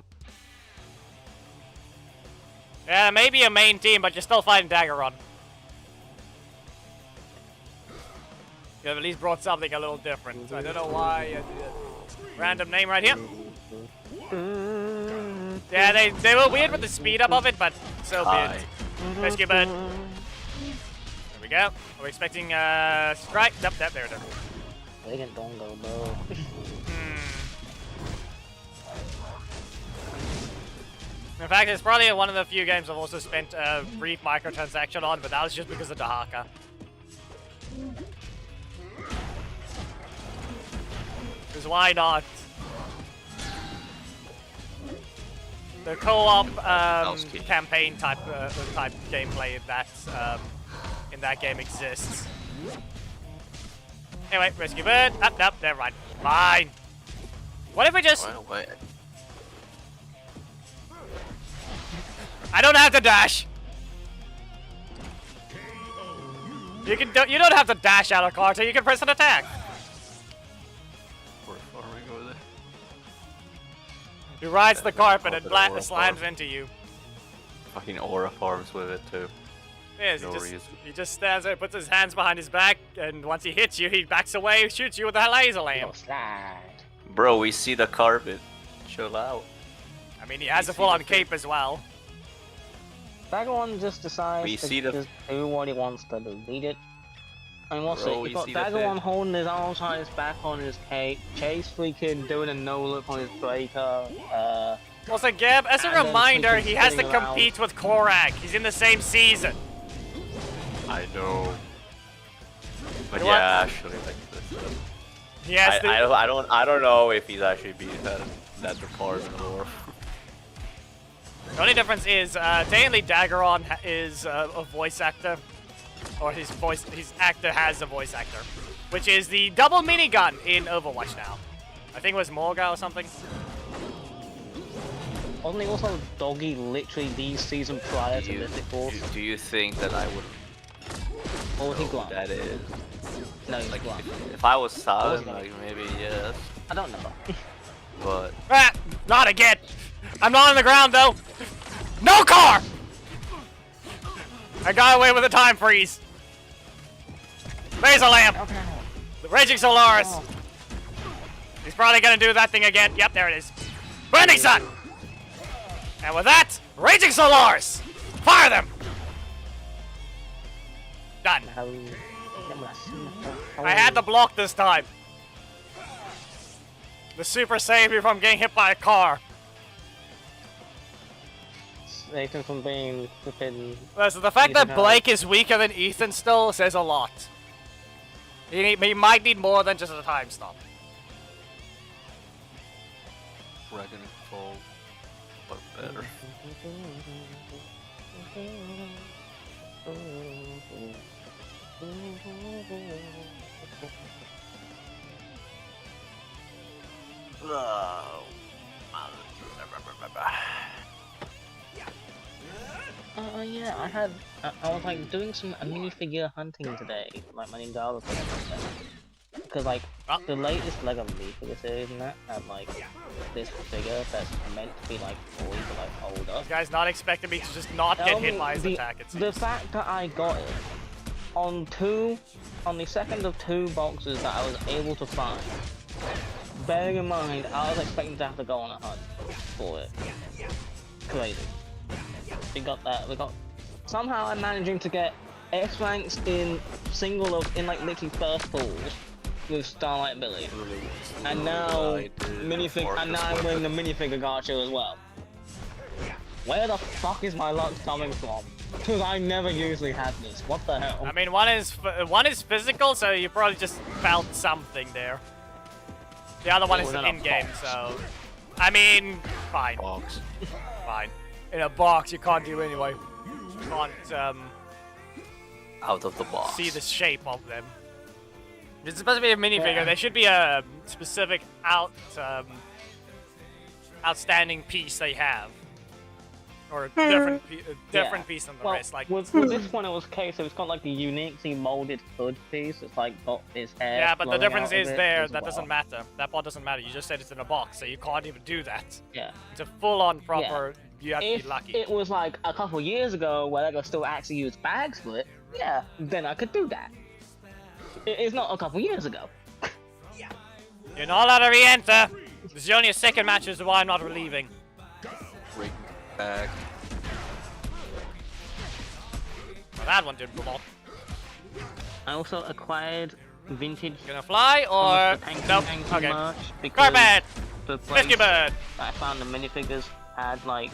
Yeah, maybe a main team, but you're still fighting Daggeron. You have at least brought something a little different. I don't know why. Random name right here. Yeah, they were weird with the speed up of it, but so be it. Rescue bird. There we go. Are we expecting strike? Nope, there it is. Vacant Dongo, bro. In fact, it's probably one of the few games I've also spent a brief microtransaction on, but that was just because of Dahaka. Because why not? The co-op campaign type gameplay in that game exists. Anyway, rescue bird. Nope, never mind. Fine. What if we just? Wait. I don't have to dash. You don't have to dash out of Carter. You can press an attack. Where are we going there? He rides the carpet and slams into you. Fucking aura farms with it too. Yes, No reason. he just stands there, puts his hands behind his back, and once he hits you, he backs away, shoots you with a laser lamp. Slide. Bro, we see the carpet. Chill out. I mean, he has a full-on cape as well. Daggeron just decides to just do what he wants to do. Beat it. I mean, what's it? You've got Daggeron holding his arms behind his back on his cape, Chase freaking doing a no-look on his breaker, Also, Gab, as a reminder, he has to compete with Korak. He's in the same season. I know. But yeah, actually, like this. Yes. I don't know if he's actually beating that department or. The only difference is, technically Daggeron is a voice actor, or his actor has a voice actor, which is the double minigun in Overwatch now. I think it was Morga or something. Wasn't he also Doggy literally the season prior to Mythic Force? Do you think that I would? Or was he Glum? That is. No, he's Like Glum. if I was silent, like maybe yes, I don't know. but Ah, not again. I'm not on the ground though. No car. I got away with a time freeze. Laser lamp! Okay. The Raging Solaris! Oh. He's probably gonna do that thing again. Yep, there it is. Burning Sun! And with that, Raging Solaris! Fire them! Done. I had to block this time. The super saved me from getting hit by a car. Nathan from being flipping. Listen, the fact that Blake is weaker than Ethan still says a lot. He might need more than just a time stop. Dragon Fall, but better. Yeah, I was like doing some minifigure hunting today, like my Ninja was like, because like the latest Lego minifigure series and that had like this figure that's meant to be like boy but like older. This guy's not expecting me to just not get hit by his attack. It seems. The fact that I got it on the second of 2 boxes that I was able to find. Bearing in mind, I was expecting to have to go on a hunt for it. Crazy. We got that. Somehow I'm managing to get S ranks in like literally first pools with Starlight Billy, and now I'm winning the minifigure gacha as well. Where the fuck is my luck coming from? Because I never usually have this. What the hell? I mean, one is physical, so you probably just felt something there. The other one is in-game, so I mean, fine. Box. Fine. In a box, you can't do anyway. You can't Out of the box. see the shape of them. It's supposed to be a minifigure. There should be a specific outstanding piece they have, or a different piece than the rest. Like with this one, it was case. It's got like the uniquely molded hood piece. It's like got his hair. yeah, but the difference is there. That well. doesn't matter. That part doesn't matter. You just said it's in a box, so you can't even do that. Yeah. It's a full-on proper. You have to If be lucky. it was like a couple years ago where Lego still actually used bags for it, yeah, then I could do that. It's not a couple years ago. You're not allowed to re-enter. This is only a second match, is why I'm not relieving. Bring back. Well, that one didn't come off. I also acquired vintage. Gonna fly or nope? Okay. Carpet. Fisky bird. That I found the minifigures had like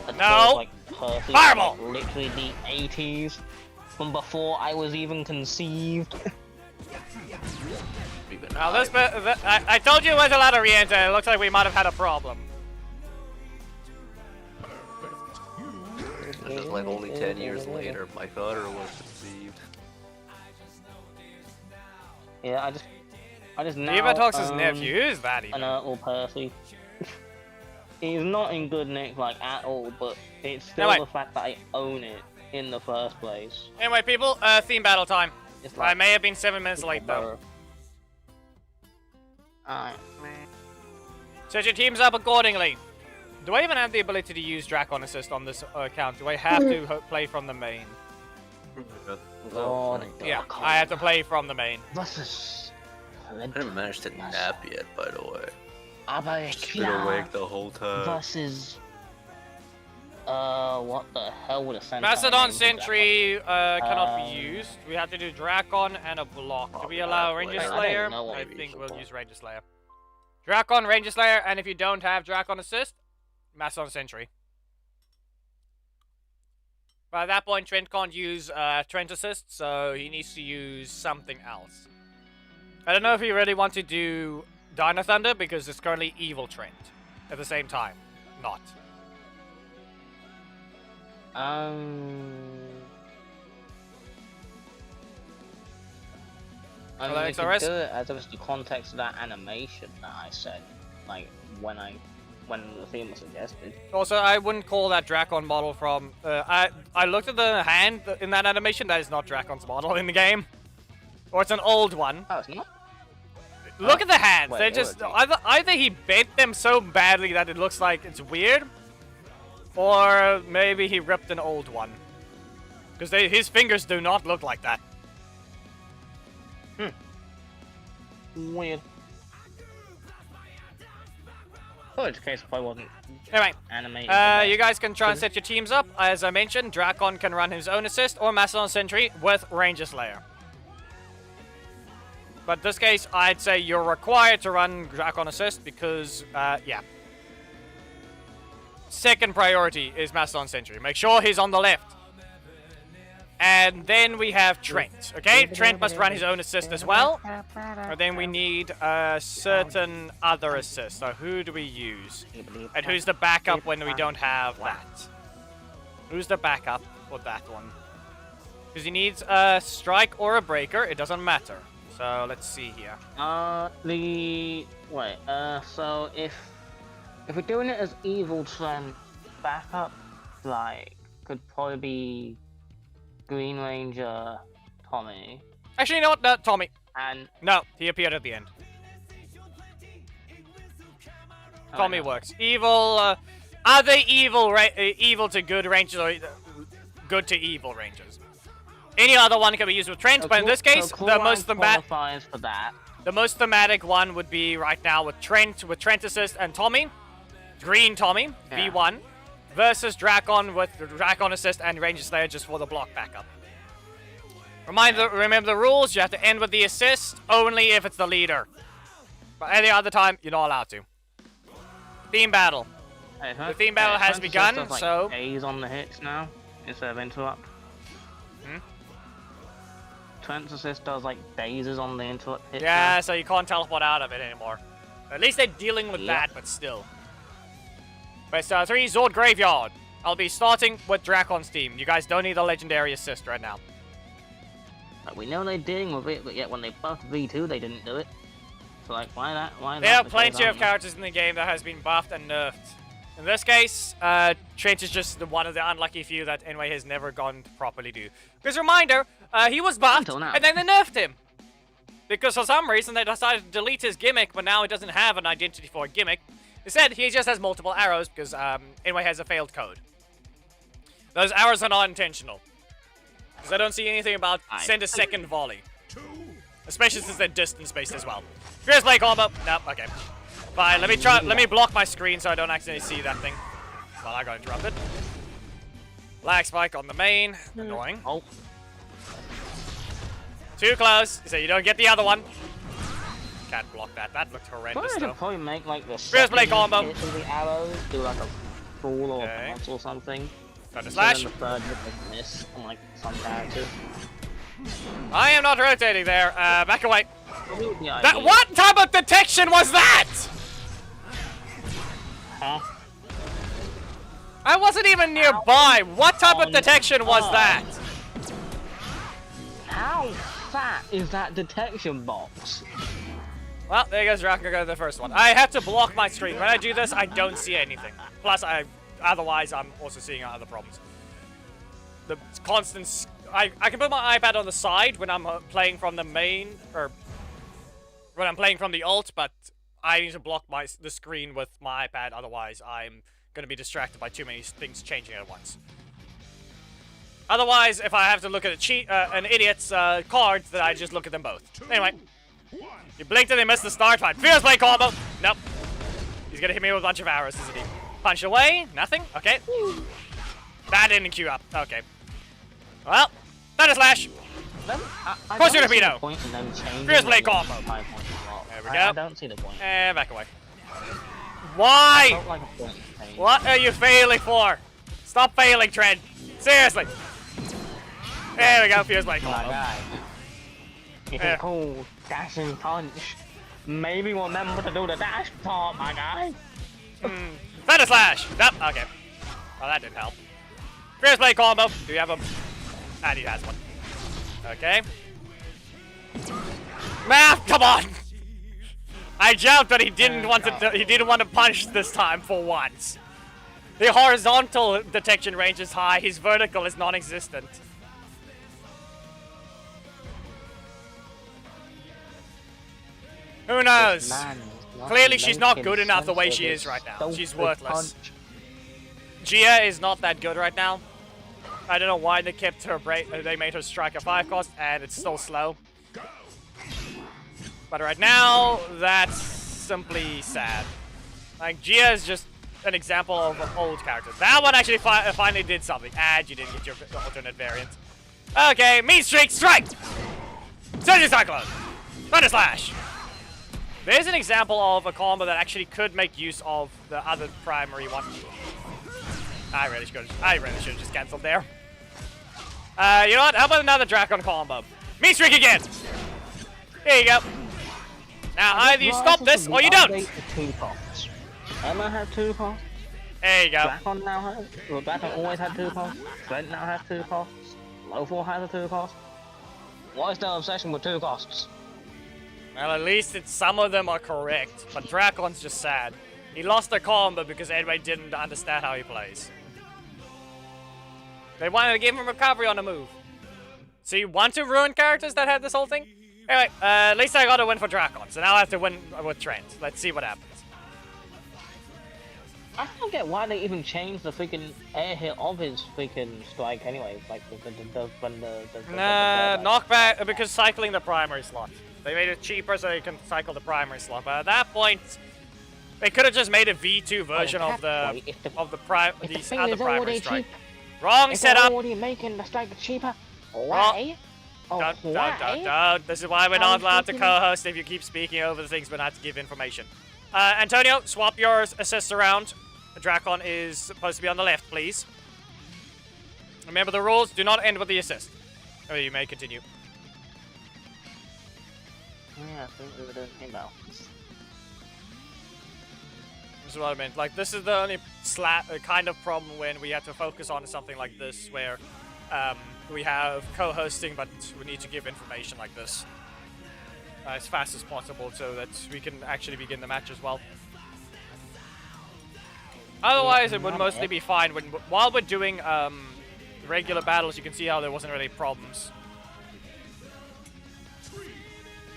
a No. like perfect, Fireball. like, literally the 80s from before I was even conceived. Now this bit, I told you it was allowed to re-enter. It looks like we might have had a problem. And just like only 10 years later, my daughter was conceived. Yeah, I just now Evatox's nephew, who's that even? an Ertl Percy. He's not in good nick like at all, but it's still Anyway. the fact that I own it in the first place. Anyway, people, theme battle time. It's I may have been 7 minutes late though. Alright. Set your teams up accordingly. Do I even have the ability to use Drakkon Assist on this account? Do I have to play from the main? Oh, Yeah, I have to play from the main. Versus I didn't manage to nap yet, by the way. Just Been awake the whole time. versus what the hell would a Sentai Mastodon name be? Sentry cannot be used. We have to do Drakkon and a block. Do we allow Ranger I don't Slayer? know what I we think should we'll do. use Ranger Slayer. Drakkon, Ranger Slayer, and if you don't have Drakkon Assist, Mastodon Sentry. But at that point, Trent can't use Trent Assist, so he needs to use something else. I don't know if you really want to do Dino Thunder, because it's currently Evil Trent. At the same time, not. I Hello, mean, we could XRS? do it as it was the context of that animation that I said, like when the theme was suggested. Also, I wouldn't call that Drakkon model from... I looked at the hand in that animation. That is not Drakkon's model in the game. Or it's an old one. Oh, it's not? Look at the hands. Wait, They're it just... would be. Either he bent them so badly that it looks like it's weird. Or maybe he ripped an old one. Because his fingers do not look like that. weird. Oh, in case I wasn't Anyway, animated. you guys can try and set your teams up. As I mentioned, Drakkon can run his own assist or Mastodon Sentry with Ranger Slayer. But in this case, I'd say you're required to run Drakkon assist because, yeah. Second priority is Mastodon Sentry. Make sure he's on the left. And then we have Trent, okay? Trent must run his own assist as well. And then we need a certain other assist. So who do we use? And who's the backup when we don't have that? Who's the backup for that one? Because he needs a strike or a breaker. It doesn't matter. So let's see here. So if we're doing it as evil Trent, backup, like, could probably be Green Ranger Tommy. Actually, you know what? No, Tommy. And no, he appeared at the end. Tommy works. Evil. Are they evil? Evil to good rangers or good to evil rangers? Any other one can be used with Trent, but in this case, the most thematic one would be right now with Trent assist and Tommy, Green Tommy, yeah. V1, versus Drakkon with Drakkon assist and Ranger Slayer just for the block backup. Remember the rules, you have to end with the assist only if it's the leader. But any other time, you're not allowed to. Theme battle. The theme battle has begun, does, like, so... A's on the hits now, instead of interrupt. Trent's assist does, like, dazes on the interrupt hits. Yeah, now. so you can't teleport out of it anymore. At least they're dealing with that, but still. But 3, Zord Graveyard. I'll be starting with Drakkon's team. You guys don't need a legendary assist right now. Like, we know they're dealing with it, but yet when they buffed V2, they didn't do it. So, like, why that? There are plenty of characters in the game that has been buffed and nerfed. In this case, Trent is just one of the unlucky few that anyway has never gone to properly do. Because reminder, he was buffed, and then they nerfed him. Because for some reason they decided to delete his gimmick, but now he doesn't have an identity for a gimmick. Instead, he just has multiple arrows because anyway has a failed code. Those arrows are not intentional. Because I don't see anything about send a second volley. Especially since they're distance-based as well. Fierce Blade combo. Nope, okay. Fine, let me block my screen so I don't accidentally see that thing. Well, I got interrupted. Lag spike on the main. Annoying. Oh. Too close, so you don't get the other one. Can't block that. That looked horrendous, though. Probably make, like, the Fierce Blade combo. hit of the arrows, do, like, a fall or a bounce or something. Thunder Slash. And then the third hit like miss on, like, some characters. I am not rotating there. Back away. That, what type of detection was that? Huh? I wasn't even nearby. What type of detection was that? How fat is that detection box? Well, there goes Drakkon, go to the first one. I have to block my screen. When I do this, I don't see anything. Plus, otherwise, I'm also seeing other problems. The constant... I can put my iPad on the side when I'm playing from the main, or when I'm playing from the alt, but I need to block the screen with my iPad, otherwise I'm going to be distracted by too many things changing at once. Otherwise, if I have to look at an idiot's cards, then I just look at them both. Anyway, you blinked and they missed the start. Fine. Fierce Blade combo. Nope. He's going to hit me with a bunch of arrows, isn't he? Punch away. Nothing. Okay. That didn't queue up. Okay. Well, Thunder Slash. Cross your torpedo. Fierce Blade combo. There we go. I don't see the point. And back away. Why? Like what are you failing for? Stop failing, Trent. Seriously. There we go. Fierce Blade combo. My guy. You can call dashing punch. Maybe remember to do the dash part, my guy. Thunder Slash. Nope. Okay. Well, that didn't help. Fierce Blade combo. Do you have a... And he has one. Okay. Math, come on! I jumped, but he didn't want to punch this time for once. The horizontal detection range is high. His vertical is non-existent. Who knows? Clearly, she's not good enough the way she is right now. She's worthless. Gia is not that good right now. I don't know why they kept her they made her strike a 5 cost, and it's still slow. But right now, that's simply sad. Like, Gia is just an example of an old character. That one actually finally did something. And you didn't get your alternate variant. Okay, Mean Streak, strike! Surging Cyclone! Thunder Slash! There's an example of a combo that actually could make use of the other primary one. I really should have just cancelled there. You know what? How about another Drakkon combo? Mean Streak again! Here you go. Now, either you stop this or you don't! Emma had 2 costs. There you go. Drakkon now has. Well, Drakkon always had 2 costs. Trent now has 2 costs. Low4 has a 2 cost. What is the obsession with 2 costs? Well, at least some of them are correct. But Drakkon's just sad. He lost a combo because everybody didn't understand how he plays. They wanted to give him recovery on the move. So you want to ruin characters that had this whole thing? Anyway, at least I got a win for Drakkon. So now I have to win with Trent. Let's see what happens. I don't get why they even changed the freaking air hit of his freaking strike anyway. Like knockback because cycling the primary slot. They made it cheaper so they can cycle the primary slot. But at that point, they could have just made a V2 version of the other primary strike. Wrong setup. They're already making the strike cheaper. Why? Don't. This is why we're not allowed to co-host if you keep speaking over the things we're not to give information. Antonio, swap your assists around. Drakkon is supposed to be on the left, please. Remember the rules, do not end with the assist. Oh, you may continue. Yeah, I think we were doing email. This is what I meant. Like, this is the only kind of problem when we have to focus on something like this, where we have co-hosting, but we need to give information like this as fast as possible so that we can actually begin the match as well. Otherwise, it would mostly be fine. While we're doing regular battles, you can see how there wasn't really problems.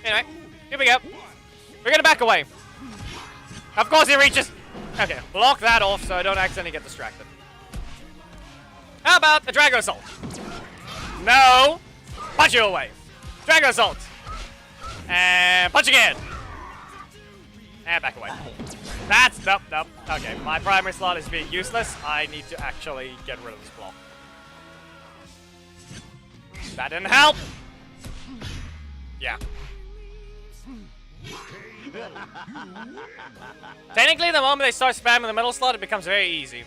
Anyway, here we go. We're gonna back away. Of course he reaches. Okay, block that off so I don't accidentally get distracted. How about the Drago Assault? No! Punch you away. Drago Assault. And punch again. And back away. That's, nope. Okay, my primary slot is being useless. I need to actually get rid of this block. That didn't help. Yeah. Technically, the moment they start spamming the middle slot, it becomes very easy.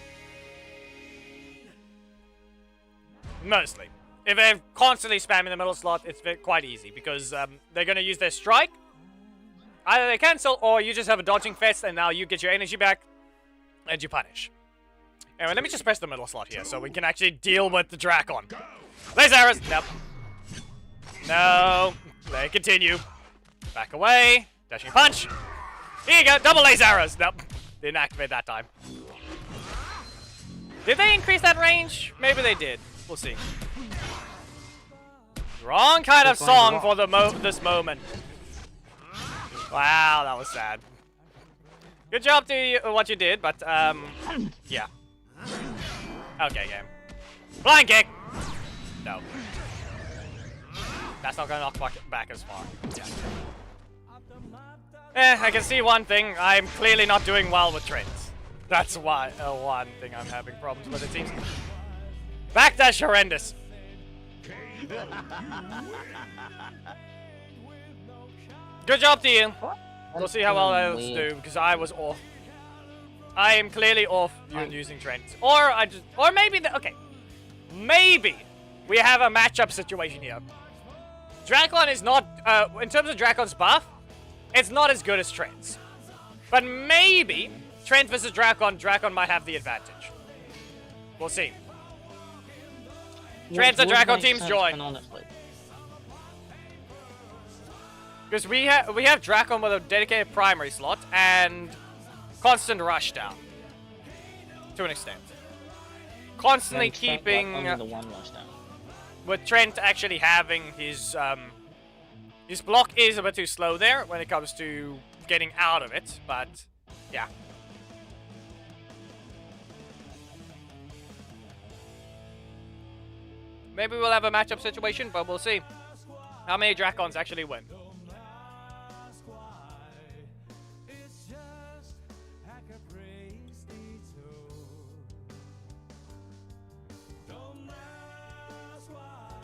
Mostly. If they're constantly spamming the middle slot, it's quite easy because they're going to use their strike. Either they cancel, or you just have a dodging fest, and now you get your energy back, and you punish. Anyway, let me just press the middle slot here, so we can actually deal with the Drakkon. Laser arrows! Nope. No. They continue. Back away. Dashing punch. Here you go. Double laser arrows. Nope. Didn't activate that time. Did they increase that range? Maybe they did. We'll see. Wrong kind of song for this moment. Wow, that was sad. Good job to what you did, but yeah. Okay, game. Flying kick. No. That's not gonna knock back as far. Yeah. I can see one thing. I'm clearly not doing well with Trent. That's why one thing I'm having problems with, it seems. Backdash horrendous. Good job to you. We'll see how well else do, because I was off. I am clearly off using Trent. Or maybe okay. Maybe we have a matchup situation here. Drakkon is not, in terms of Drakkon's buff, it's not as good as Trent's. But maybe Trent versus Drakkon might have the advantage. We'll see. Trent and Drakkon teams join. Because we have Drakkon with a dedicated primary slot and constant rush down. To an extent. Constantly keeping... with Trent actually having his block is a bit too slow there when it comes to getting out of it, but yeah. Maybe we'll have a matchup situation, but we'll see how many Drakkons actually win.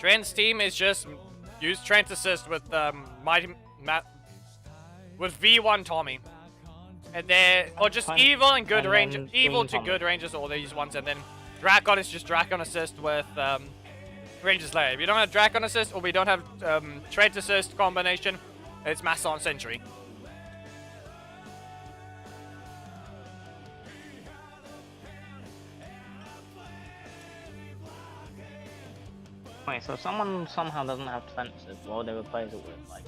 Trent's team is just use Trent assist with with V1 Tommy. And then, or just evil and good range, evil to good ranges, all these ones, and then Drakkon is just Drakkon assist with Ranger Slayer. If you don't have Drakkon assist, or we don't have Trent assist combination, it's Masson Sentry. Wait, so someone somehow doesn't have defensive, or they replace it with like,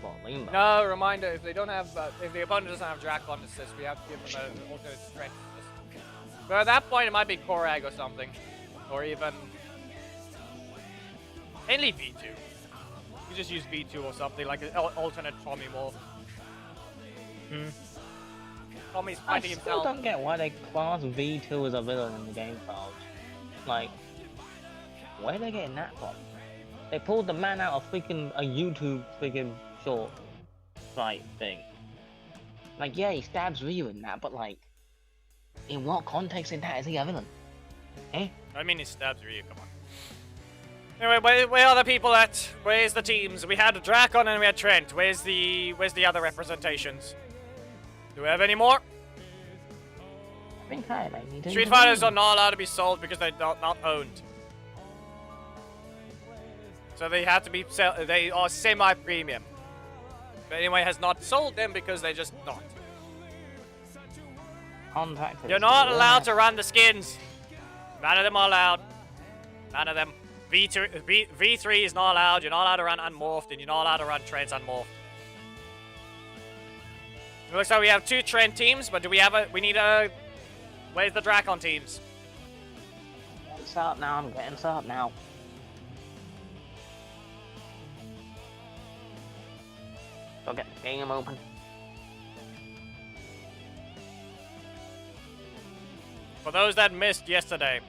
what, Limbo? No, reminder, if they don't have, if the opponent doesn't have Drakkon assist, we have to give them an alternate Trent assist. But at that point, it might be Korag or something. Or even... Mainly V2. You just use V2 or something, like an alternate Tommy Wolf. Tommy's fighting himself. I still don't get why they class V2 as a villain in the game files. Like, where are they getting that from? They pulled the man out of freaking a YouTube freaking short fight thing. Like, yeah, he stabs Ryu in that, but like, in what context in that is he a villain? Eh? I mean, he stabs Ryu, come on. Anyway, where are the people at? Where's the teams? We had Drakkon and we had Trent. Where's the other representations? Do we have any more? I think I need Street Fighters are not allowed to be sold because they're not owned. So they have to be they are semi-premium. But anyway, has not sold them because they're just not. You're not allowed to run the skins. None of them are allowed. None of them. V3 is not allowed. You're not allowed to run unmorphed, and you're not allowed to run Trent unmorphed. It looks like we have 2 Trent teams, but do we have we need a... Where's the Drakkon teams? Getting set up now, I'm getting set up now. Go get the game open. For those that missed yesterday.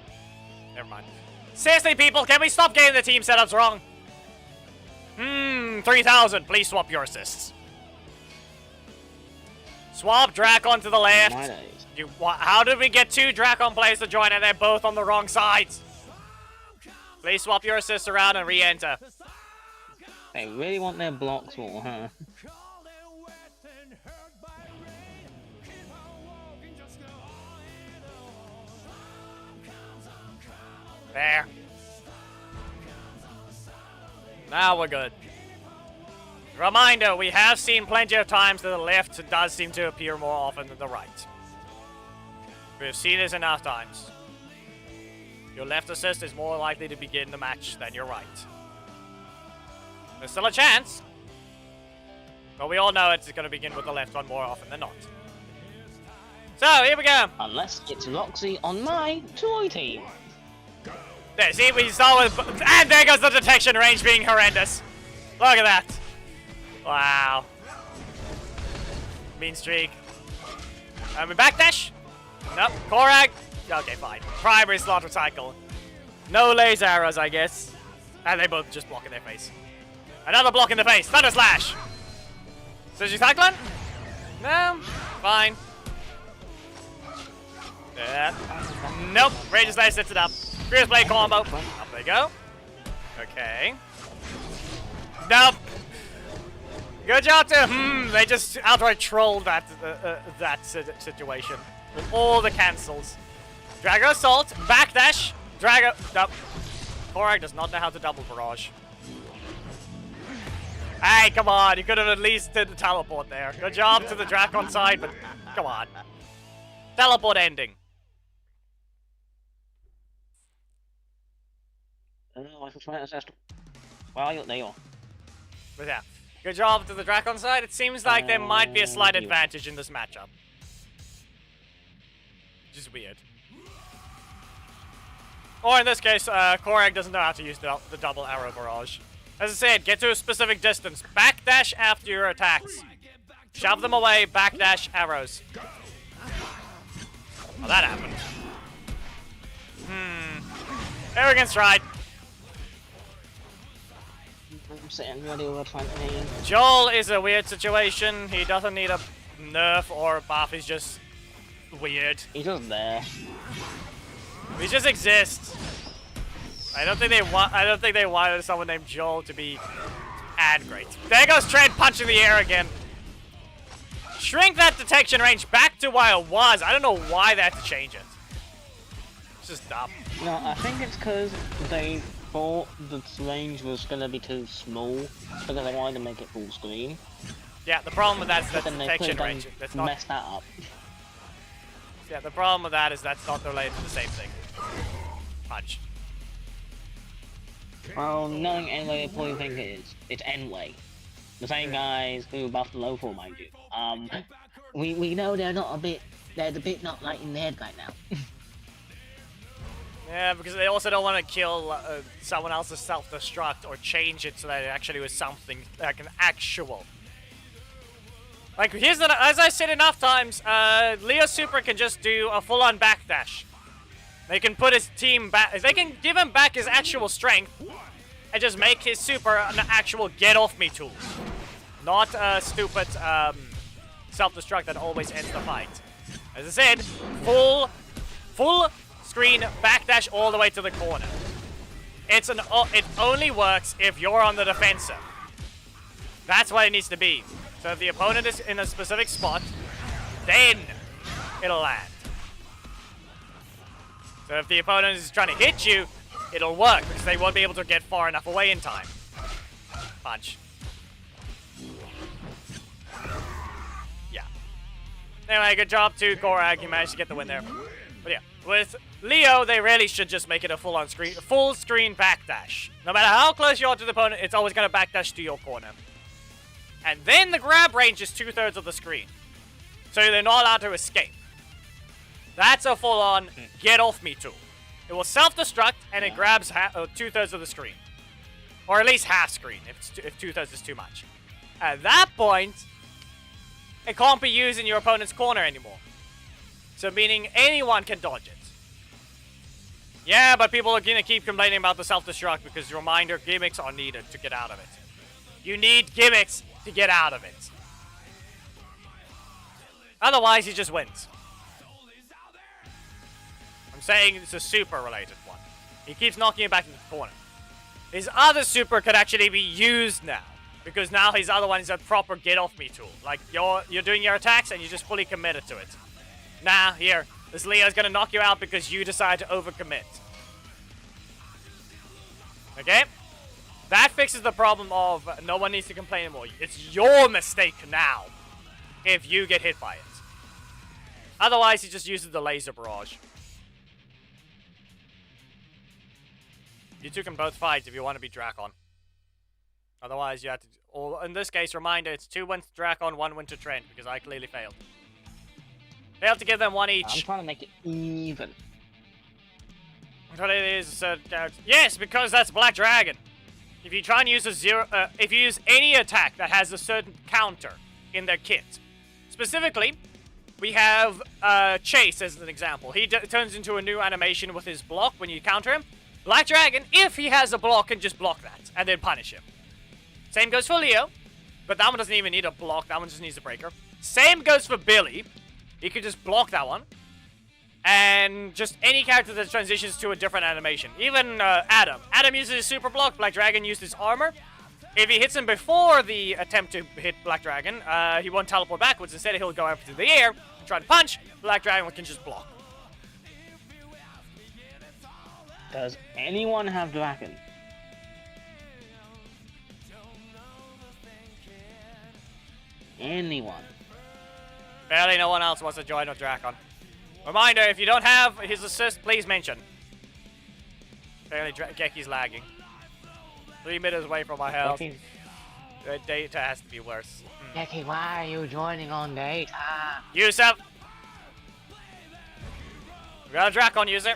Never mind. Seriously, people, can we stop getting the team setups wrong? 3,000. Please swap your assists. Swap Drakkon to the left. How did we get 2 Drakkon players to join and they're both on the wrong sides? Please swap your assists around and re-enter. They really want their blocks more, huh? There. Now we're good. Reminder, we have seen plenty of times that the left does seem to appear more often than the right. We've seen this enough times. Your left assist is more likely to begin the match than your right. There's still a chance. But we all know it's going to begin with the left one more often than not. So, here we go. Unless it's Roxy on my toy team. There, see, we start with... And there goes the detection range being horrendous. Look at that. Wow. Mean streak. And we backdash. Nope. Korag. Okay, fine. Primary slot recycle. No laser arrows, I guess. And they both just block in their face. Another block in the face. Thunder Slash. Sushi Cyclone? No. Fine. Nope. Rage Slash sets it up. Fierce Blade combo. Up they go. Okay. Nope. Good job too. They just outright trolled that situation with all the cancels. Drago Assault, backdash, Drago. Nope. Korag does not know how to double barrage. Hey, come on! You could have at least did the teleport there. Good job to the Drakkon side, but come on. Teleport ending. Well, there you are. But yeah, good job to the Drakkon side. It seems like there might be a slight advantage in this matchup. Which is weird. Or in this case, Korag doesn't know how to use the double arrow barrage. As I said, get to a specific distance. Backdash after your attacks. Shove them away, backdash arrows. Oh, that happened. Arrogance right. I'm sitting ready with 20. Joel is a weird situation. He doesn't need a nerf or a buff. He's just weird. He's just there. He just exists. I don't think they wanted someone named Joel to be and great. There goes Trent punching the air again. Shrink that detection range back to where it was. I don't know why they had to change it. It's just dumb. No, I think it's because they thought the range was gonna be too small, because they wanted to make it full screen. Yeah, the problem with that is that Then they detection could have range. That's not. messed that up. Yeah, the problem with that is that's not related to the same thing. Punch. Well, knowing Enway, I probably think it is. It's Enway. The same guys who buffed the low 4, mind you. We know they're a bit not light in the head right now. Yeah, because they also don't want to kill someone else's self-destruct or change it so that it actually was something like an actual. Like, here's the, as I said enough times, Leo Super can just do a full-on backdash. They can put his team back, they can give him back his actual strength and just make his super an actual get-off-me tool. Not a stupid self-destruct that always ends the fight. As I said, full screen backdash all the way to the corner. It only works if you're on the defensive. That's what it needs to be. So if the opponent is in a specific spot, then it'll land. So if the opponent is trying to hit you, it'll work because they won't be able to get far enough away in time. Punch. Yeah. Anyway, good job to Gorag. You managed to get the win there. But yeah, with Leo, they really should just make it a full screen backdash. No matter how close you are to the opponent, it's always going to backdash to your corner. And then the grab range is 2/3 of the screen. So they're not allowed to escape. That's a full-on get-off-me tool. It will self-destruct, and it grabs 2/3 of the screen. Or at least half screen, if 2/3 is too much. At that point, it can't be used in your opponent's corner anymore. So meaning anyone can dodge it. Yeah, but people are going to keep complaining about the self-destruct because reminder gimmicks are needed to get out of it. You need gimmicks to get out of it. Otherwise, he just wins. I'm saying it's a super related one. He keeps knocking it back into the corner. His other super could actually be used now. Because now his other one is a proper get-off-me tool. Like, you're doing your attacks and you're just fully committed to it. Nah, here. This Leo's gonna knock you out because you decide to overcommit. Okay? That fixes the problem of no one needs to complain anymore. It's your mistake now if you get hit by it. Otherwise, he just uses the laser barrage. You two can both fight if you want to be Drakkon. Otherwise, you have to... Or in this case, reminder, it's 2 wins to Drakkon, 1 win to Trent, because I clearly failed. Failed to give them 1 each. I'm trying to make it even. But it is... yes, because that's Black Dragon. If you try and use if you use any attack that has a certain counter in their kit. Specifically, we have Chase as an example. He turns into a new animation with his block when you counter him. Black Dragon, if he has a block, can just block that and then punish him. Same goes for Leo, but that one doesn't even need a block. That one just needs a breaker. Same goes for Billy. He could just block that one. And just any character that transitions to a different animation. Even Adam. Adam uses his super block. Black Dragon used his armor. If he hits him before the attempt to hit Black Dragon, he won't teleport backwards. Instead, he'll go up to the air, try to punch. Black Dragon can just block. Does anyone have Drakkon? Anyone? Barely no one else wants to join with Drakkon. Reminder, if you don't have his assist, please mention. Apparently Geki's lagging. 3 meters away from my health. The data has to be worse. Geki, why are you joining on data? Yusuf! We got a Drakkon user.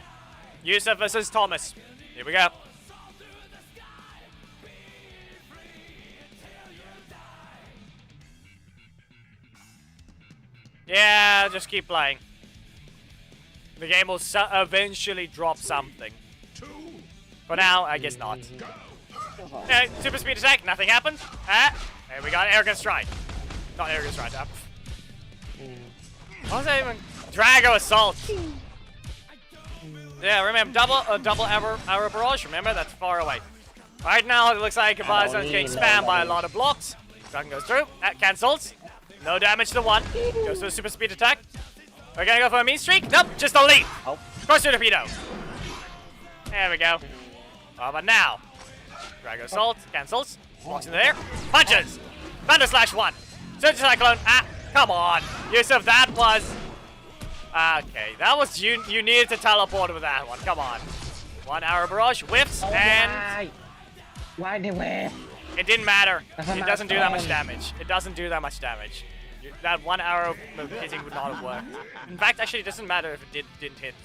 Yusuf versus Thomas. Here we go. Yeah, just keep playing. The game will eventually drop something. For now, I guess not. Super speed attack, nothing happened. There we got Arrogant Stride. Not Arrogant Stride. What was that even? Drago Assault. Yeah, remember, double arrow barrage. Remember, that's far away. Right now, it looks like Bizone's getting spammed by a lot of blocks. Drakkon goes through. Cancels. No damage to one. Goes to a super speed attack. We're gonna go for a mean streak. Nope, just a leap. Oh. Cross torpedo. There we go. Oh, but now, Dragon Assault cancels. Walks in there. Punches. Thunder Slash 1. Surge Cyclone. Ah, come on. Yusuf, that was. Okay, that was you. You needed to teleport with that one. Come on. One arrow barrage whiffs and. Why did we? It didn't matter. That's It doesn't do that much damage. It doesn't do that much damage. That one arrow hitting would not have worked. In fact, actually, it doesn't matter if it didn't hit.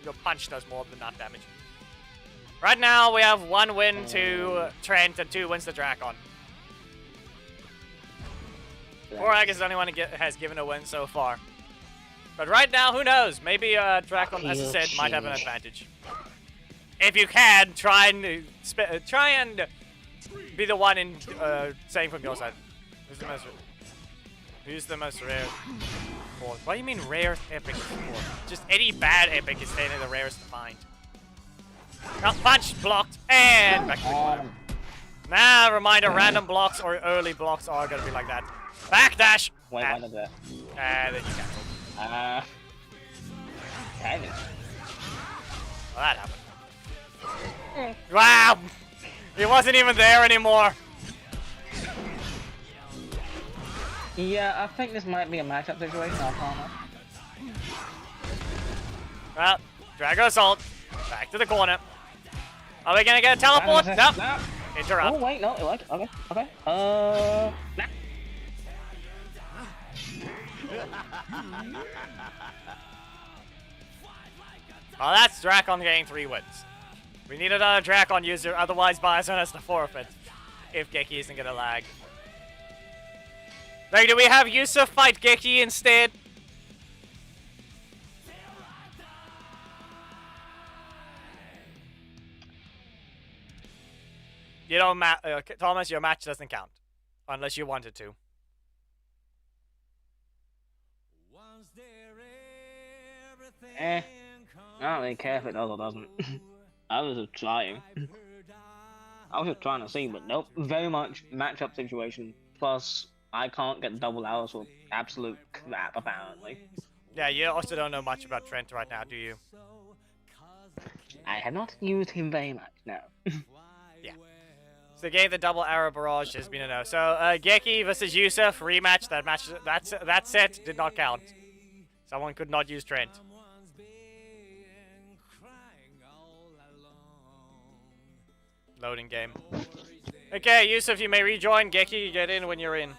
Your punch does more than that damage. Right now, we have 1 win to Trent and 2 wins to Drakkon. Or I guess anyone has given a win so far. But right now, who knows? Maybe Drakkon, as I said, might have an advantage. If you can, try and be the one in saying from your side. Who's the most rare? What do you mean rare epic? Just any bad epic is staying the rarest to find. Punch blocked and back to the corner. Now, reminder: random blocks or early blocks are gonna be like that. Backdash. Wait, why did that? And then you cancel. Damn it. Well, that happened. Wow! He wasn't even there anymore. Yeah, I think this might be a matchup situation. I'll call it. Well, Dragon Assault. Back to the corner. Are we gonna get a teleport? Nope. No. Interrupt. Oh wait, no, it worked. Okay, okay. Nah. Well, that's Drakkon getting 3 wins. We need another Drakkon user, otherwise Bison has to forfeit. If Geki isn't gonna lag. Like, do we have Yusuf fight Geki instead? You don't Thomas, your match doesn't count. Unless you wanted to. I don't really care if it does or doesn't. I was just trying. I was just trying to see, but nope. Very much matchup situation. Plus, I can't get double arrows for absolute crap, apparently. Yeah, you also don't know much about Trent right now, do you? I have not used him very much, no. Yeah. So game the double arrow barrage has been a no. So Geki versus Yusuf rematch. That set did not count. Someone could not use Trent. Loading game. Okay, Yusuf, you may rejoin. Geki, get in when you're in.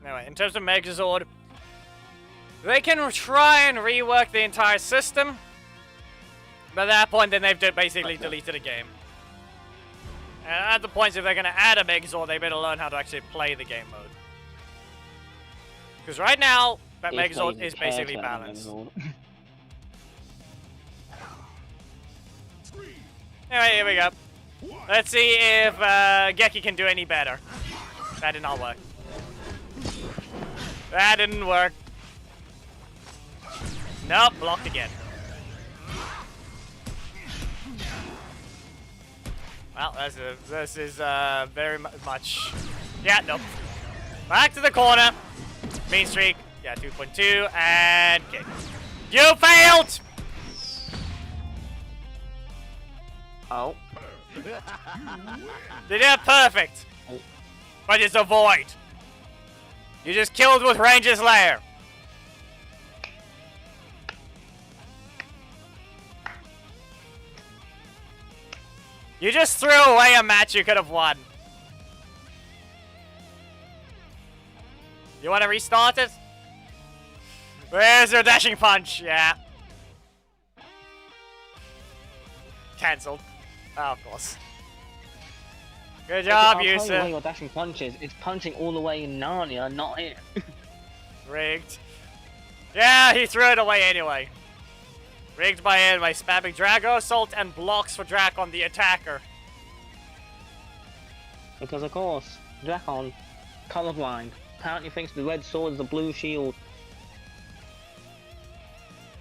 Anyway, in terms of Megazord, they can try and rework the entire system, but at that point, then they've basically deleted the game. And at the point, if they're going to add a Megazord, they better learn how to actually play the game mode. Because right now, that Megazord is basically balanced. Anyway, here we go. Let's see if Geki can do any better. That did not work. That didn't work. Nope, blocked again. Well, this is very much... Yeah, nope. Back to the corner. Main streak. Yeah, 2.2 and kick. You failed! Oh. They did perfect. But it's a void. You just killed with Ranger's Lair. You just threw away a match you could have won. You want to restart it? Where's your dashing punch? Yeah. Cancelled. Oh, of course. Good job, I'll Yusuf. tell you where your dashing punch is. It's punching all the way in Narnia, not here. Rigged. Yeah, he threw it away anyway. Rigged by spamming Drago Assault and blocks for Drakkon the attacker. Because of course. Drakkon, colorblind. Apparently thinks the red sword is a blue shield.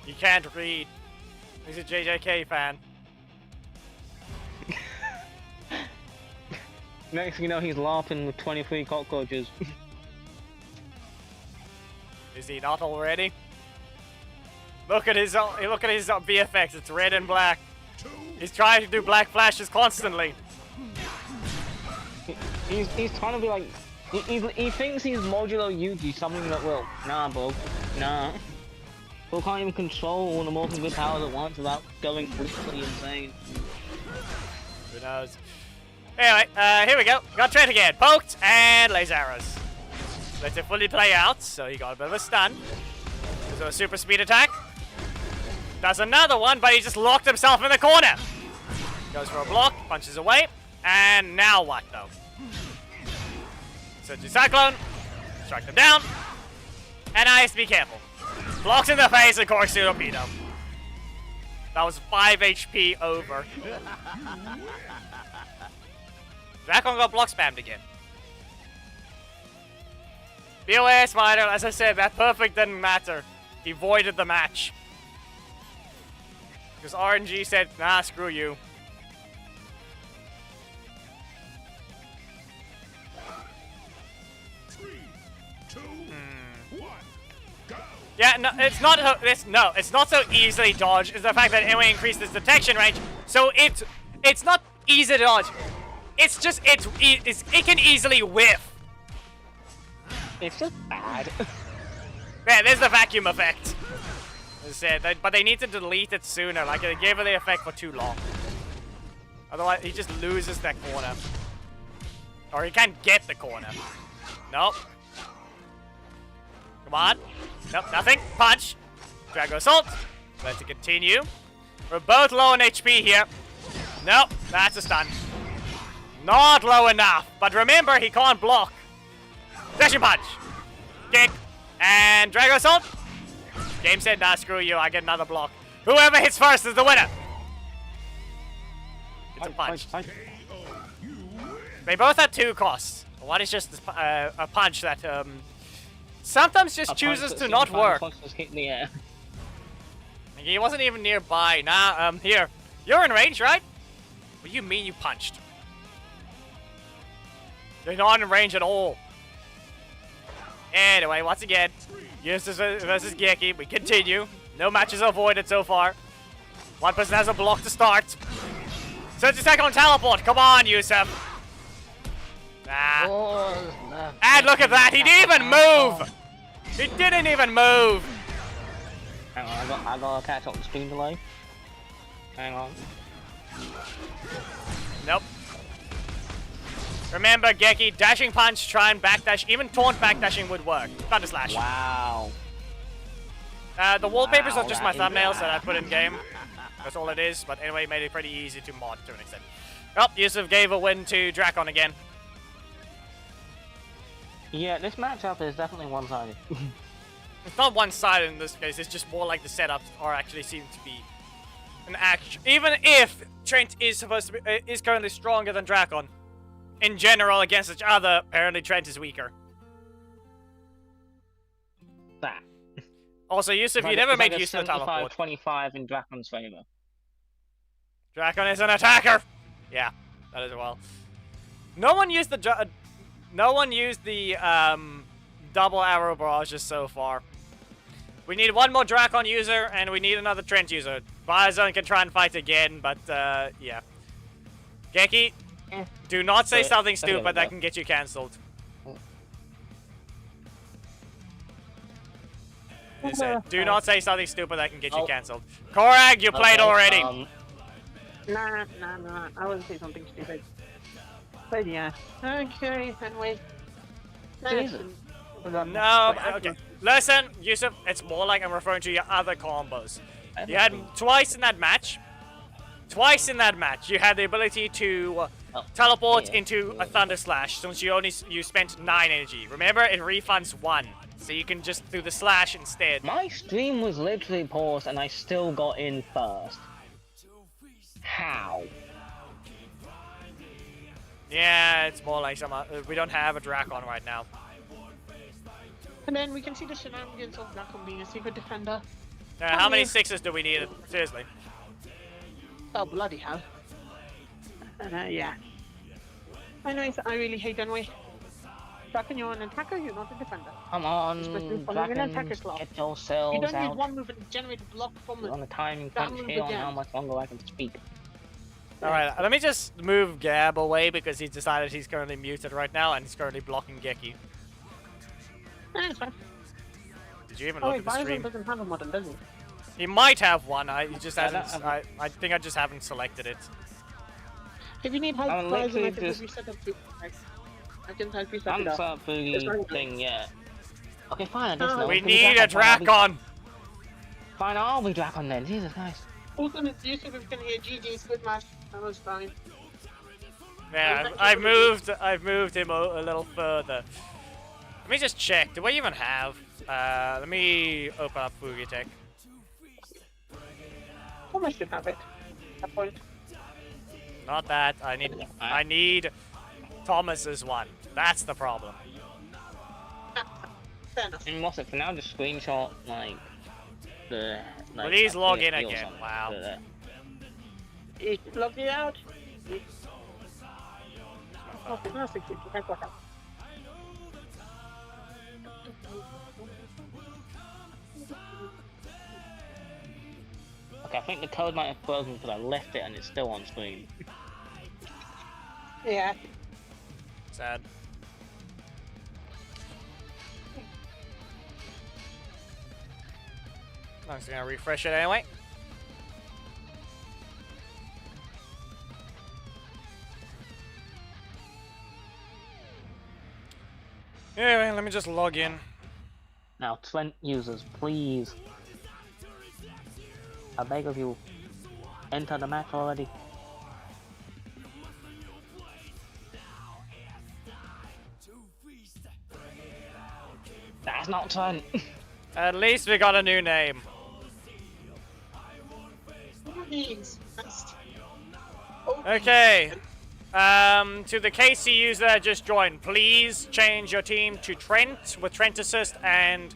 You can't read. He's a JJK fan. Next thing you know, he's laughing with 23 cockroaches. Is he not already? Look at his VFX. It's red and black. He's trying to do black flashes constantly. He's trying to be like, he thinks he's modulo Yuji, something that will. Nah, bro. Nah. Bro can't even control all the multiple powers at once without going completely insane. Who knows? Anyway, here we go. Got Trent again. Poked and lays arrows. Lets it fully play out, so he got a bit of a stun. So a super speed attack. Does another one, but he just locked himself in the corner. Goes for a block, punches away. And now what, though? So Cyclone. Strike them down. And I have to be careful. Blocks in the face and corkscrew torpedo. That was 5 HP over. Drakkon got block spammed again. BOA Spider, as I said, that perfect didn't matter. He voided the match. Because RNG said, nah, screw you. Three, two, one, go. Yeah, no, it's not so easily dodged. It's the fact that anyway increased its detection range, so it's not easy to dodge. It's just it can easily whiff. It's just bad. Yeah, there's the vacuum effect. As I said, but they need to delete it sooner. Like they gave it the effect for too long. Otherwise, he just loses that corner, or he can't get the corner. Nope. Come on. Nope, nothing. Punch. Drago Assault. Let's continue. We're both low on HP here. Nope, that's a stun. Not low enough. But remember, he can't block. Dashing Punch. Kick. And Drago Assault. Game said, nah, screw you. I get another block. Whoever hits first is the winner. It's a punch. They both had 2 costs. One is just a punch that sometimes just chooses to not work. He wasn't even nearby. Nah, here. You're in range, right? What do you mean you punched? You're not in range at all. Anyway, once again, Eustace versus Geki. We continue. No matches avoided so far. One person has a block to start. Search attack on teleport. Come on, Yusuf. Nah. Oh, And look at that. He didn't even move. He didn't even move. Hang on, I gotta catch up the stream delay. Hang on. Nope. Remember, Geki, dashing punch, try and backdash. Even taunt backdashing would work. Thunder Slash. Wow. The wallpapers are just my thumbnails that I put in game. That's all it is. But anyway, made it pretty easy to mod to an extent. Well, Yusuf gave a win to Drakkon again. Yeah, this matchup is definitely one-sided. It's not one-sided in this case. It's just more like the setups are actually seem to be an action. Even if Trent is supposed to be is currently stronger than Drakkon, in general against each other, apparently Trent is weaker. That. Also, Yusuf, you never made use of the teleport. 25 in Drakkon's favor. Drakkon is an attacker. Yeah, that is well. No one used the double arrow barrages so far. We need one more Drakkon user, and we need another Trent user. Biozone can try and fight again, but yeah. Geki, do not say something stupid that can get you cancelled. Do not say something stupid that can get you cancelled. Korag, you played already. Nah, I wouldn't say something stupid. But yeah. Okay, anyway. Jesus. No, okay. Listen, Yusuf, it's more like I'm referring to your other combos. You had twice in that match. You had the ability to teleport into a Thunder Slash, since you spent 9 energy. Remember, it refunds 1, so you can just do the slash instead. My stream was literally paused and I still got in first. How? Yeah, it's more like some. We don't have a Drakkon right now. And then we can see the shenanigans of Drakkon being a secret defender. How many sixes do we need? Seriously. Oh, bloody hell. Yeah. Anyways, I really hate Dunway. Drakkon, you're an attacker, you're not a defender. Come on, Especially following an attacker Drakkon, claw. get You yourselves don't use out. one move and generate a block from We're on it. a time That crunch move here on again. how much longer I can speak. Alright, let me just move Gab away because he's decided he's currently muted right now and he's currently blocking Geki. It's fine. Did you even Oh look wait, at the Bison stream? doesn't have a modern, does he? He might have one. He just I hasn't. don't- I think I just haven't selected it. If you need help, I'm Bison, I literally can just- reset up to I can help you set I'm it up. start It's very boogie thing yet. Okay, fine, I just No, know. We it's gonna be need a Drakkon. Fine, I'll be Drakkon then. Jesus Christ. Also, it's useful if we can hear GG's good match. That was fine. Yeah, I've moved him a little further. Let me just check. Do I even have? Let me open up Fugi Tech. How much should have it? That point. Not that. I need Thomas's one. That's the problem. Fair enough. And what's it for now? Just screenshot, like, the... Like, Please log in PSP or again. something. Wow. Log it out. Oh, fantastic. You can go ahead. Okay, I think the code might have frozen because I left it and it's still on screen. Yeah. Sad. I'm just gonna refresh it anyway. Anyway, let me just log in. Now, Trent users, please. I beg of you, enter the match already. That's not Trent. At least we got a new name. Please. Okay. To the KC user that just joined, please change your team to Trent with Trent Assist and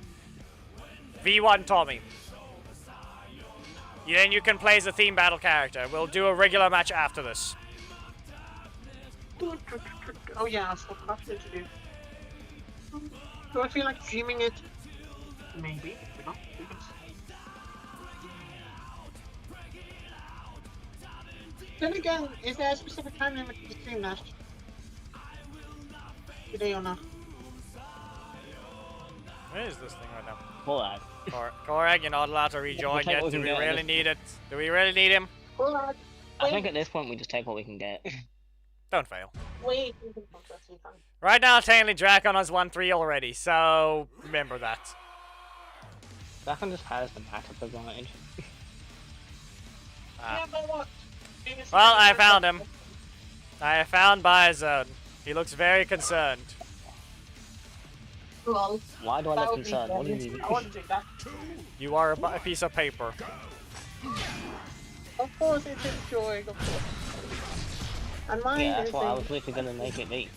V1 Tommy. Then you can play as a theme battle character. We'll do a regular match after this. Oh yeah, I'll stop after to do. Do I feel like dreaming it? Maybe. Maybe not. Then again, is there a specific time limit to the stream, Nash? Today or not? Where is this thing right now? Alright. Korag, you're not allowed to rejoin take yet. what Do we we can get. really need it? Do we really need him? Alright. I think at this point we just take what we can get. Don't fail. Wait. Right now, technically, Drakkon has 1-3 already, so remember that. Drakkon just has the matchup advantage. Yeah, but what? Well, I found him. I found Biozone. He looks very concerned. Well, Why do I look concerned? What do you mean? I want to do that. You are a piece of paper. Of course, it's enjoying, of course. And mine Yeah, that's is what I in- was literally gonna make it be.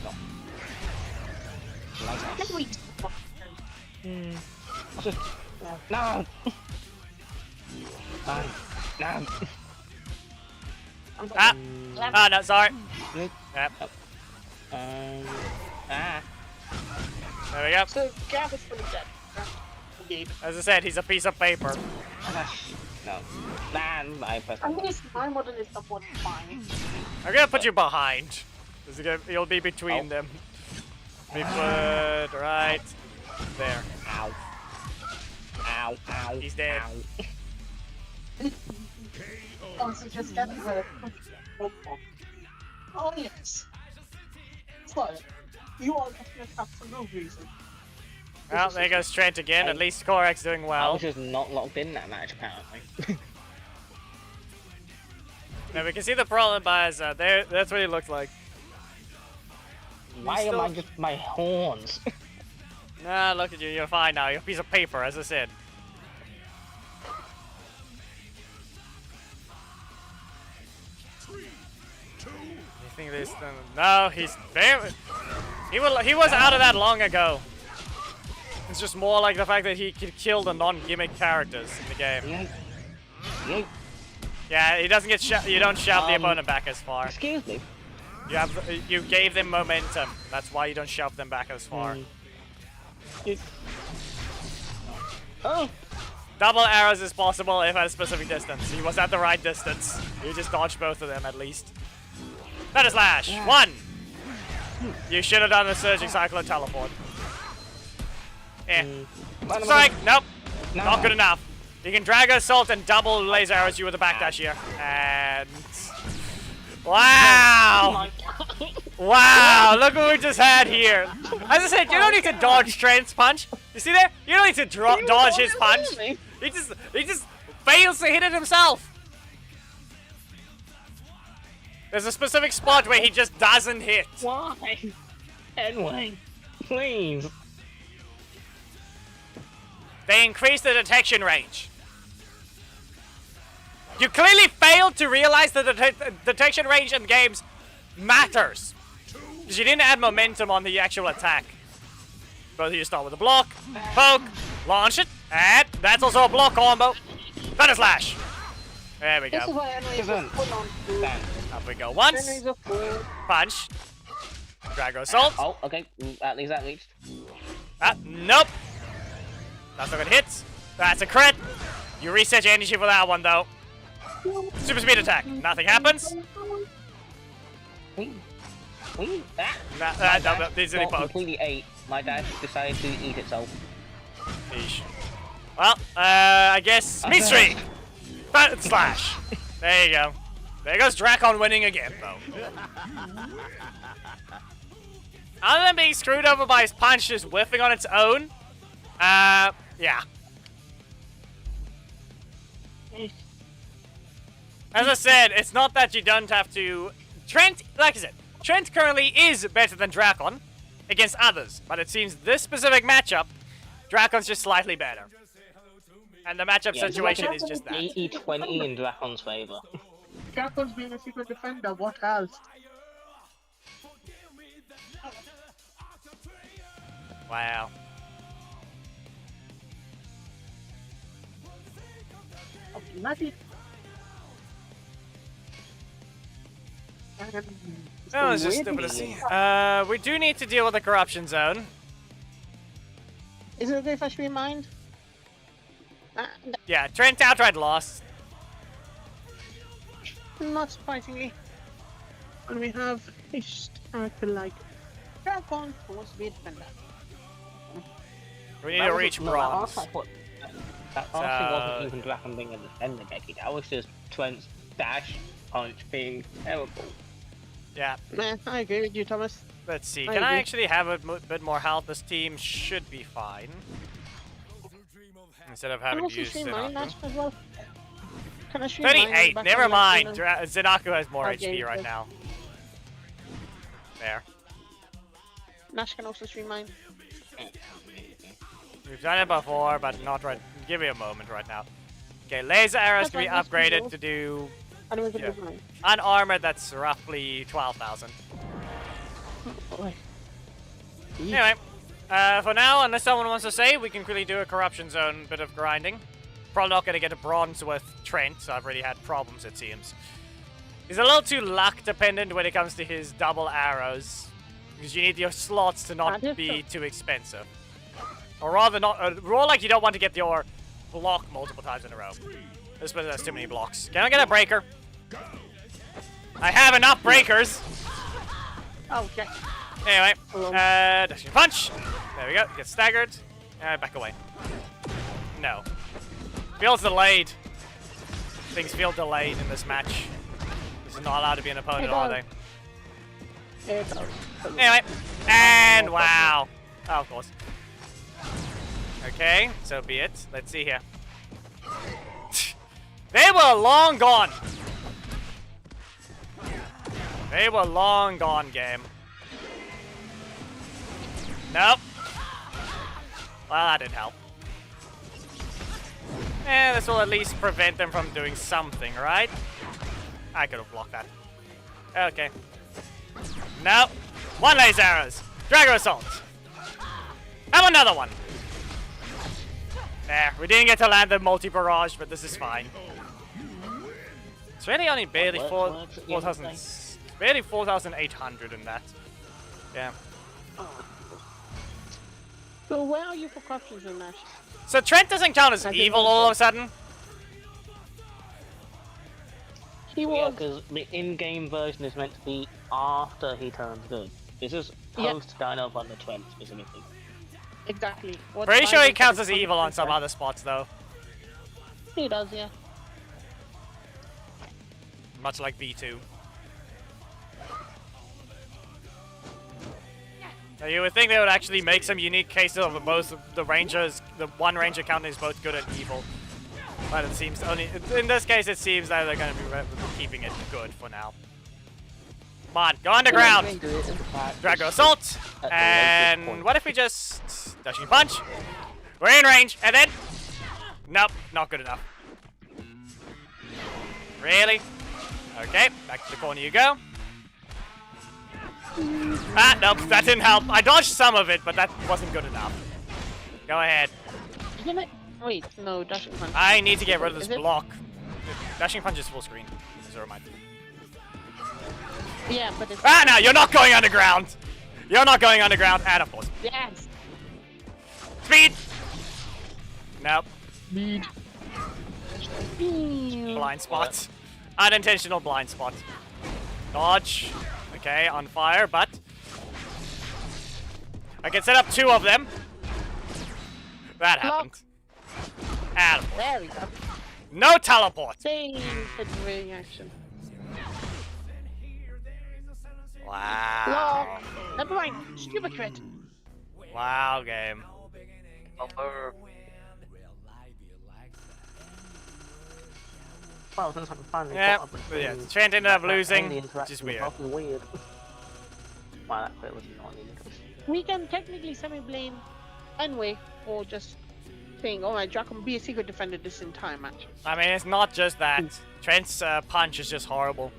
No. Like that. Can we- Just... No! Fine. No! Ah! Ah, no, sorry. Good. Yep. Ah. There we go. So, Gab is fully dead. Indeed. As I said, he's a piece of paper. No. Nah, I pressed At least my model is somewhat fine. I'm gonna put you behind. You'll be between them. We put right there. Ow. Ow, ow. He's dead. Ow. Oh, so just get the... Oh, yes. So, you are getting attacked for no reason. Well, there goes Trent again. At least Korak's doing I well. was just not locked in that match, apparently. Now we can see the problem by his, there. That's what he looked like. Why am I just my horns? Nah, look at you. You're fine now. You're a piece of paper, as I said. striking distance. No, he's very. He was out of that long ago. It's just more like the fact that he could kill the non-gimmick characters in the game. Yeet. Yeet. Yeah, he doesn't get you don't shove the opponent back as far. Excuse me. You gave them momentum. That's why you don't shove them back as far. Oh. Double arrows is possible if at a specific distance. He was at the right distance. You just dodged both of them at least. Thunder Slash. Yeah. 1. You should have done the Surging Cyclone Teleport. Eh. Strike. Nope. No. Not good enough. You can drag assault and double laser arrows you with a backdash here. And wow! Oh my God. Wow! Look what we just had here. As I said, you don't need to dodge Trent's punch. You see there? You don't need to dodge his punch. He just fails to hit it himself. There's a specific spot where he just doesn't hit. Why? Anyway, please. They increase the detection range. You clearly failed to realize that the detection range in games matters. Because you didn't add momentum on the actual attack. Both of you start with a block, poke, launch it, and that's also a block combo. Thunder Slash. There we This is go. why enemies are full on food. Up we go once. Enemies are full. Punch. Drago Assault. Oh, okay. At least that reached. Nope. That's not gonna hit. That's a crit. You reset your energy for that one though. Super speed attack. Nothing happens. Wee. Ah. No, these are the pokes. Completely ate. My dash decided to eat itself. Yeesh. Well, I guess meat streak. Thunder Slash. There you go. There goes Drakkon winning again though. Other than being screwed over by his punch just whiffing on its own, yeah. As I said, it's not that you don't have to... Trent, like I said, Trent currently is better than Drakkon against others, but it seems this specific matchup, Drakkon's just slightly better. And the matchup situation is just that. 80-20 in Drakkon's favor. Drackon's being a secret defender, what else? Wow. Oh, bloody. Oh, it's just stupid to see. We do need to deal with the corruption zone. Is it okay if I should remind? Yeah, Trent outright lost. Not surprisingly. When we have a character like Drakkon, who wants to be a defender. We need to reach bronze. That honestly wasn't even Drakkon being a defender, Becky. That was just Trent's dash punch being terrible. Yeah. Man, I agree with you, Thomas. Let's see. I Can I agree. actually have a bit more health? This team should be fine. Instead of Can I having to also use stream mine Zenaku. match as well? Can I stream mine 38. back Never in the mind. afternoon? Zenaku has more Okay, HP right good. now. There. Nash can also stream mine. We've done it before, but not right. Give me a moment right now. Okay, laser arrows can be That's fine, that's upgraded to do Anyone can Yeah. do mine. unarmored. That's roughly 12,000. Boy. Anyway, for now, unless someone wants to say, we can quickly do a corruption zone bit of grinding. Probably not going to get a bronze with Trent, so I've already had problems, it seems. He's a little too luck dependent when it comes to his double arrows, because you need your slots to not be too expensive. Or rather, not. More like you don't want to get your block multiple times in a row. This one has too many blocks. Can I get a breaker? I have enough breakers. Okay. Anyway, Hello. dashing punch. There we go. Get staggered. Back away. No. Feels delayed. Things feel delayed in this match. This is not allowed to be an opponent, are they? It does. Anyway, and wow. Oh, of course. Okay, so be it. Let's see here. They were long gone. They were long gone, game. Nope. Well, that didn't help. This will at least prevent them from doing something, right? I could have blocked that. Okay. No. One laser arrows. Dragon Assault. Have another one. There. We didn't get to land the multi-barrage, but this is fine. It's really only barely 4,000. Barely 4,800 in that. Yeah. So where are you for corruptions in that? So Trent doesn't count as evil all of a sudden? He Yeah, was. because the in-game version is meant to be after he turns good. This is post Dino Thunder Trent specifically. Exactly. What Pretty sure he Dino counts as Thunder evil on some Trent? other spots though. He does, yeah. Much like V2. Now you would think they would actually make some unique cases of both the rangers, the one ranger counting is both good and evil. But it seems only, in this case it seems that they're going to be keeping it good for now. Come on, go underground! Dragon Assault! And what if we just dashing punch? We're in range, and then... Nope, not good enough. Really? Okay, back to the corner you go. Ah, nope, that didn't help. I dodged some of it, but that wasn't good enough. Go ahead. Isn't it? Wait, no, dashing punch. I need to get rid of this Is it? block. Dashing punch is full screen. Never mind. Yeah, but it's. Ah, no, you're not going underground! You're not going underground, and of course. Yes! Speed! Nope. Speed. Blind spot. Unintentional blind spot. Dodge. Okay, on fire, but I can set up 2 of them. That happened. And There we go. no teleport. Same reaction. Wow. Lock. Never mind. Stupid crit. Wow, game. Well, since I'm finally Yeah, caught up with yeah. things, Trent ended up that losing, only which is interaction weird. was fucking weird. Wow, that crit was annoying. We can technically semi-blame Enway for just saying, alright, Drakkon, be a secret defender this entire match. I mean, it's not just that. Trent's punch is just horrible.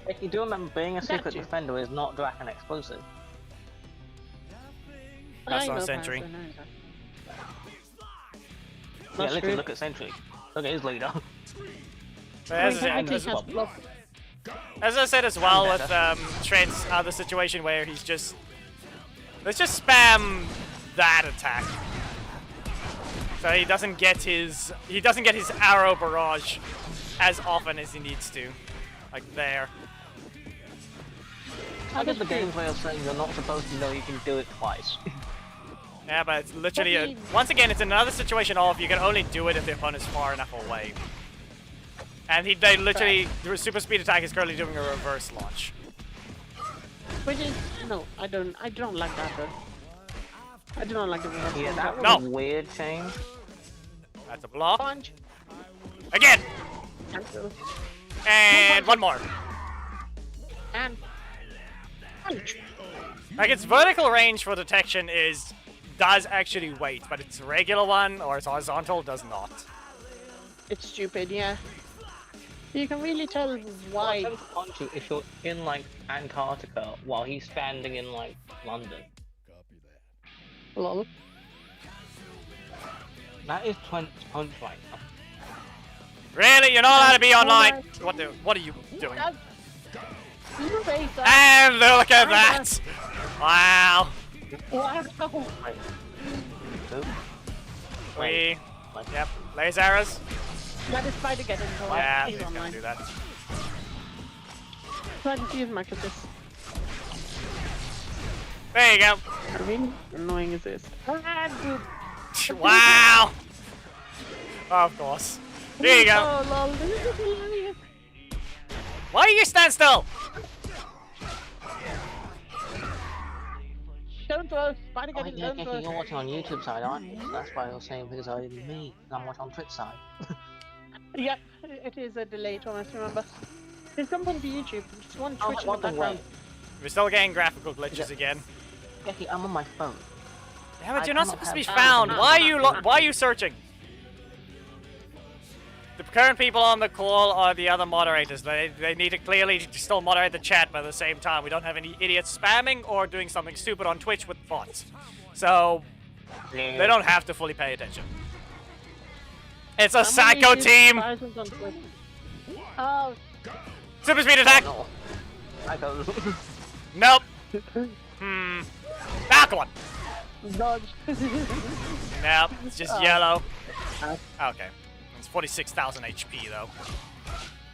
If you do remember, being a secret you. defender is not Drakkon exclusive. That's I not know Sentry. that, I know that. Yeah, That's literally true. look at Sentry. Look at his leader. But I mean, as, technically as, he has block. as I said as well with Trent's other situation where he's just... Let's just spam that attack. So he doesn't get his arrow barrage as often as he needs to. Like there. I get the game's way of saying you're not supposed to know you can do it twice. Yeah, but it's literally once again it's another situation of you can only do it if the opponent's far enough away. And they literally the super speed attack is currently doing a reverse launch. Which is no, I don't like that though. I do not like the reverse Yeah, that was No. a weird change. That's a block. punch. Again! Cancel. And one more. And punch. Like its vertical range for detection does actually wait, but its regular one or its horizontal does not. It's stupid, yeah. You can really tell why. Why punch you if you're in like Antarctica while he's standing in like London? Lol. That is Trent's punch right now. Really? You're not allowed to be online. What are you doing? And look at that! Wow. Wow. We yep. Laser arrows. That is try to get into Yeah, he's he's gonna online. do that. Try to use much of this. There you go. How really annoying is this? Ah, dude. Wow. Of course. Here you go. Oh lol, this is hilarious. Why do you stand still? Don't throw. Try to Oh, get it. yeah, Don't you're throw. watching on YouTube side, aren't you? So that's why you're saying because I didn't me. I'm watching on Twitch side. Yep, it is a delay, Thomas. Remember. There's something to YouTube. Just one Oh, Twitch in the what the background. way? We're still getting graphical glitches again. Becky, I'm on my phone. Yeah, but I you're not cannot supposed to be have- found. Why are you searching? the current people on the call are the other moderators. They need to clearly still moderate the chat, but at the same time, we don't have any idiots spamming or doing something stupid on Twitch with bots. So, they don't have to fully pay attention. It's a psycho team! Oh, Super speed attack! No. I don't. Nope. Ah, come on. dodge. Nope, it's just yellow. Okay. It's 46,000 HP though.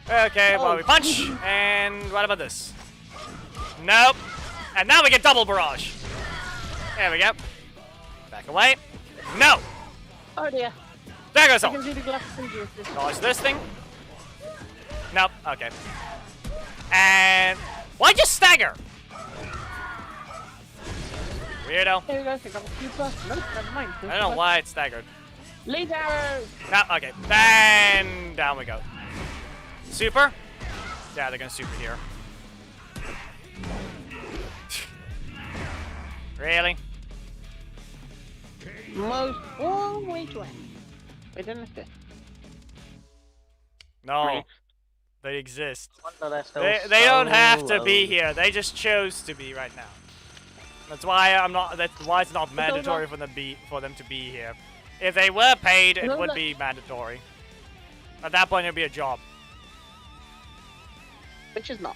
Okay, well we punch, and what about this? Nope. And now we get double barrage. There we go. Back away. No! Oh dear. There goes I all. can see the glass fingers. Dodge this thing. Nope, okay. And why just stagger? Weirdo. There we go. Pick up a super. Nope, never mind. I don't know why it staggered. Laser arrows. No, okay. And down we go. Super? Yeah, they're gonna super here. Really? Most long way to end. Wait, then it's No. They exist. Wonder they're still They don't have to so be low. here. They just chose to be right now. That's why I'm not. That's why it's not mandatory for them to be here. If they were paid, it would be mandatory. At that point, it'd be a job. Which is not.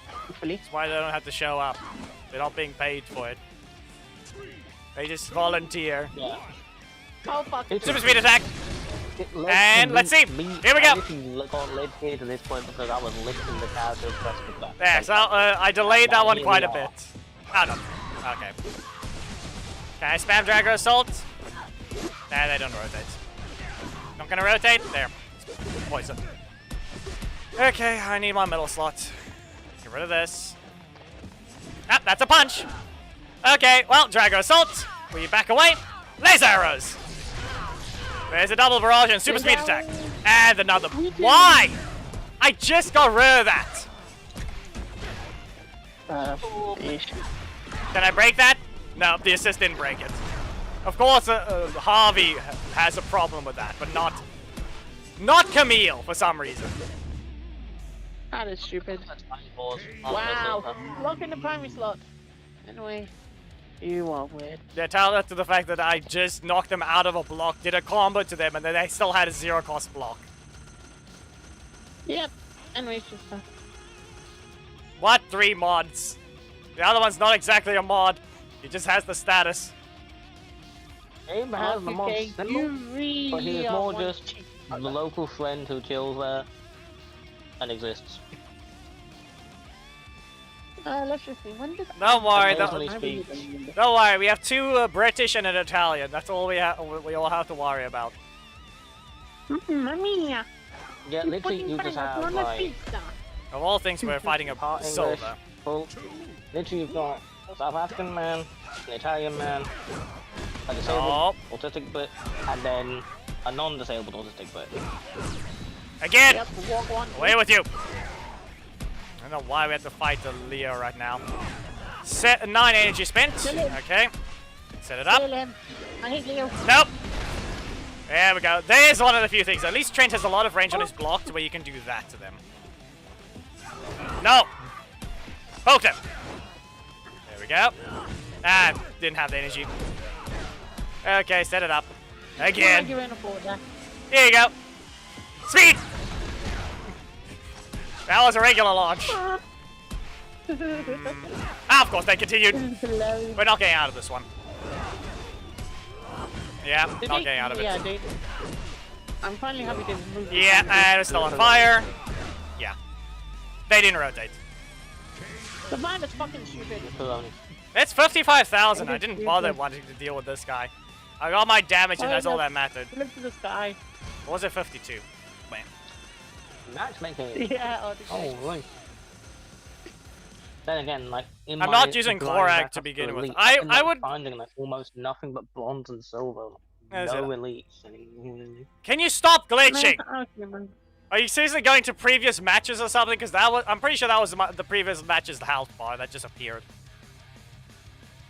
Hopefully. That's why they don't have to show up. They're not being paid for it. They just volunteer. Yeah. Oh fuck. Super speed attack. And let's see. Here we go. I got led here to this point because I was lifting the character press with that. There, so I delayed that one quite a bit. Oh no. Okay. Can I spam Dragger Assault? Nah, they don't rotate. Not gonna rotate? There. Poison. Okay, I need my middle slot. Get rid of this. Ah, that's a punch. Okay, well, Dragger Assault. Will you back away? Laser arrows. There's a double barrage and super speed attack. And another. Why? I just got rid of that. Ish. Can I break that? No, the assist didn't break it. Of course, Harvey has a problem with that, but not Camille for some reason. That is stupid. Wow. Wow. Lock in the primary slot. Anyway, you are weird. Yeah, tell that to the fact that I just knocked them out of a block, did a combo to them, and then they still had a zero cost block. Yep. Anyway, it's just What? 3 mods? The other one's not exactly a mod. He just has the status. Abe has the mod okay, symbol, you really but he is are more one just cheap the local friend who chills there and exists. Let's just see. When did Don't worry, Occasionally don't, speaks. don't worry. We have 2 British and an Italian. That's all we all have to worry about. Mamma mia. Yeah, literally you just have like Of all things, we're fighting a part English, Silver. full. Literally you've got a South African man, an Italian man, a disabled autistic bit, and then a non-disabled autistic bit. Again! Yep, walk one. Away with you! I don't know why we have to fight the Leo right now. Set 9 energy spent. Okay. Set it up. Kill him. I hate Leo. Nope. There we go. There's one of the few things. At least Trent has a lot of range on his block to where you can do that to them. No! Poked him! There we go. Ah, didn't have the energy. Okay, set it up. Again. You're in a border. Here you go. Speed! That was a regular launch. Ah, of course, they continued. We're not getting out of this one. Yeah, not getting out of it. Yeah, dude. I'm finally happy to move. Yeah, and it's still on fire. Yeah. They didn't rotate. The man is fucking stupid. It's 55,000. I didn't bother wanting to deal with this guy. I got my damage and that's all that mattered. Look to the sky. Or was it 52? Wait. Matchmaking. Yeah, Oh, right. Then again, like in I'm my not using blind Korak backup to for begin with. elite, I ended up would. finding like almost nothing but bronze and silver. Is No it? elites. Can you stop glitching? Man. Are you seriously going to previous matches or something? Because that was. I'm pretty sure that was the previous match's health bar that just appeared.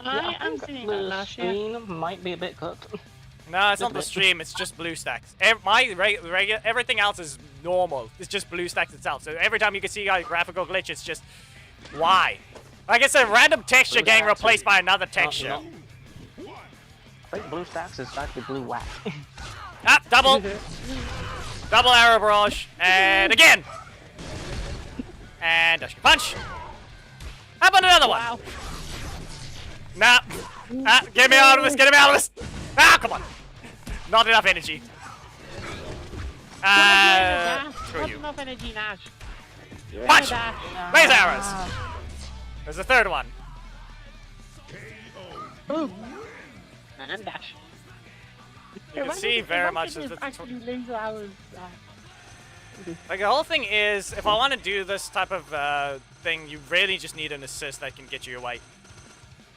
I am seeing that the last year. screen might be a bit cut. No, it's not the stream. It's just blue stacks. Everything else is normal. It's just blue stacks itself. So every time you can see a graphical glitch, it's just why? Like it's a random texture getting replaced by another texture. I think blue stacks is actually blue wax. Ah, double arrow barrage, and again, and dash punch. How about another one? Nah. Get me out of this. Get me out of this. Ah, come on. Not enough energy. Screw Not you. enough energy, Nash. Punch! Laser arrows! There's a third one. Boom. And dash. You can see very much that actually laser arrows. Like the whole thing is, if I want to do this type of thing, you really just need an assist that can get you away.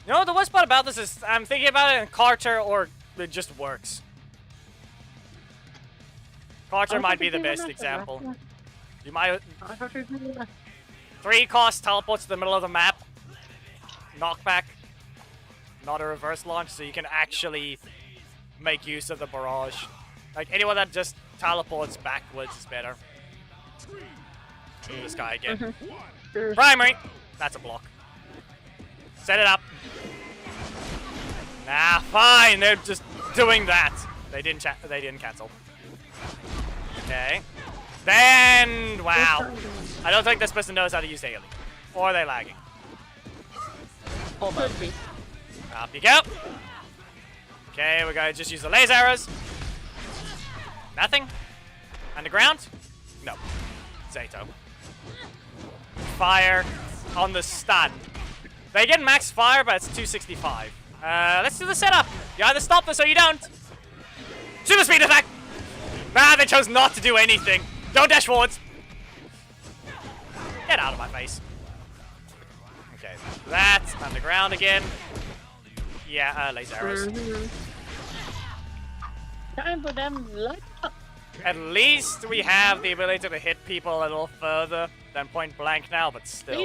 You know what the worst part about this is, I'm thinking about it in Carter or it just works. Carter might be the best example. You might 3 cost teleports to the middle of the map. Knockback. Not a reverse launch, so you can actually make use of the barrage. Like anyone that just teleports backwards is better. This guy again. Primary. That's a block. Set it up. Nah, fine. They're just doing that. They didn't cancel. Okay. Then wow. I don't think this person knows how to use daily. Or are they lagging? Could be. Up you go. Okay, we're gonna just use the laser arrows. Nothing. Underground? No. Zato. Fire on the stun. They get max fire, but it's 265. Let's do the setup. You either stop this or you don't. Super speed attack. Nah, they chose not to do anything. Don't dash forwards. Get out of my face. Okay, that's underground again. Yeah, laser arrows. Time for them light up. At least we have the ability to hit people a little further than point blank now, but still.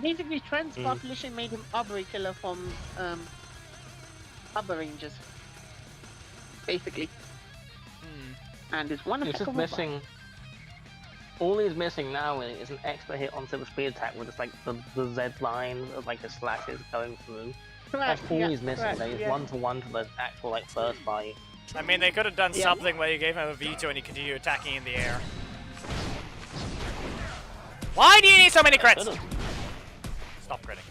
Basically, Trent's population made him Arbor killer from Arbor Rangers. Basically. And it's one He's attack just of missing. All he's missing now is an extra hit on super speed attack with just like the Z line of like the slashes going through. Correct, That's all he's missing. correct, Like, he's yeah. 1-to-1 to the actual like first fight. I mean, they could have done Yeah. something where you gave him a veto and he continued attacking in the air. Why do you need so many crits? Stop critting.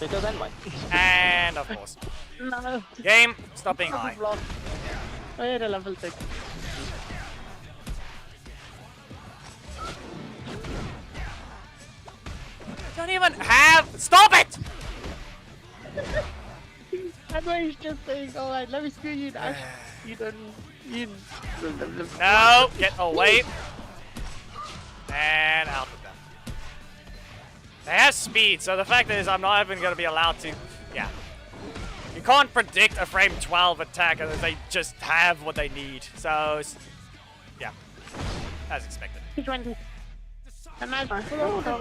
Because anyway. And of course. No. Game, stop being high. Block. I had a level 6. Don't even have. Stop it! And where he's just saying, alright, let me screw you, Dash. You don't. You. No, get away. And out with them. They have speed, so the fact is I'm not even going to be allowed to. Yeah. You can't predict a frame 12 attack and they just have what they need. So, yeah. As expected. 220.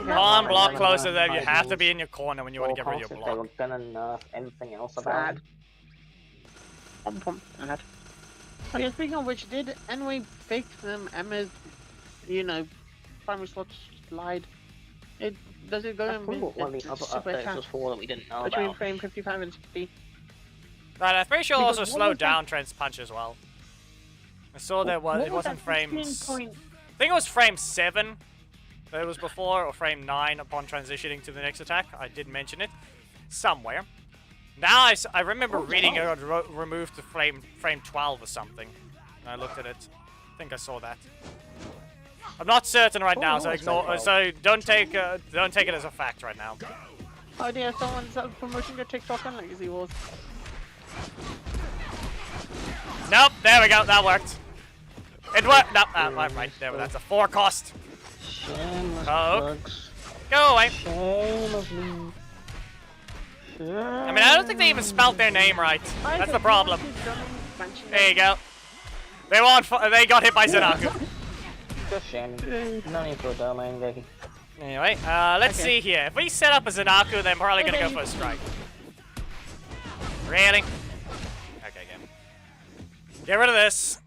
One block closer there. You have to be in your corner when you want to get rid of your They were block. gonna nerf anything else about it. Sad. Okay, speaking of which, did anyway fix Emma's, primary slot slide? Does it go I in forgot what the other super updates attack was for that we didn't know between about. frame 55 and 60? But I'm pretty sure Because also what slowed was that- down Trent's punch as well. I saw there was, it wasn't frame. I 16 think it was frame 7 that it was before, or frame 9 upon transitioning to the next attack. I did mention it somewhere. Now I remember reading it got removed to frame 12 or something. And I looked at it. I think I saw that. I'm not certain right now, so ignore. So don't take it as a fact right now. Oh dear, someone's promoting their TikTok on Lazy Wars. Nope, there we go. That worked. It worked. Nope, right there. That's a 4 cost. Shameless Oh. plugs. Go away. Shamelessly. I mean, I don't think they even spelled their name right. That's the problem. There you go. They got hit by Zanaku. Just shaming. No need for a domain, Vicky. Anyway, let's see here. If we set up a Zanaku, then probably gonna go for a strike. Really? Okay, game. Get rid of this.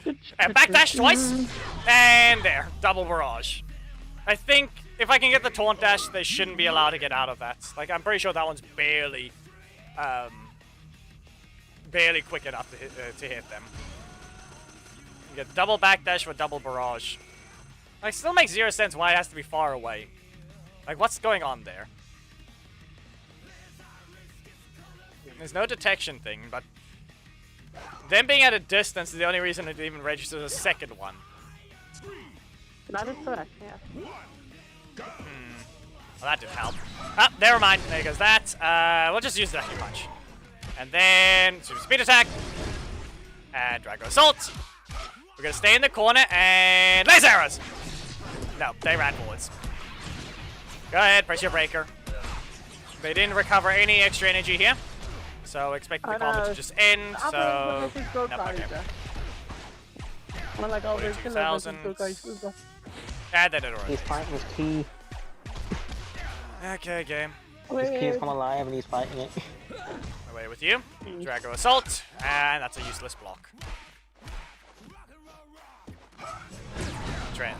And backdash twice. And there. Double barrage. I think if I can get the taunt dash, they shouldn't be allowed to get out of that. Like, I'm pretty sure that one's barely quick enough to hit them. You get double backdash with double barrage. Like, still makes 0 sense why it has to be far away. Like, what's going on there? There's no detection thing, but them being at a distance is the only reason it even registers a second one. That is correct, yeah. Well, that didn't help. Ah, never mind. There goes that. We'll just use the Lucky Punch. And then super speed attack. And Drakkon Assault. We're gonna stay in the corner and laser arrows. No, they ran forwards. Go ahead, press your breaker. They didn't recover any extra energy here. So expect the combat to just end. So no, okay. Well, like all these 2,000. Ah, they did already. He's fighting his key. Okay, game. His key's come alive and he's fighting it. Away with you. Drakkon Assault, and that's a useless block. Trent.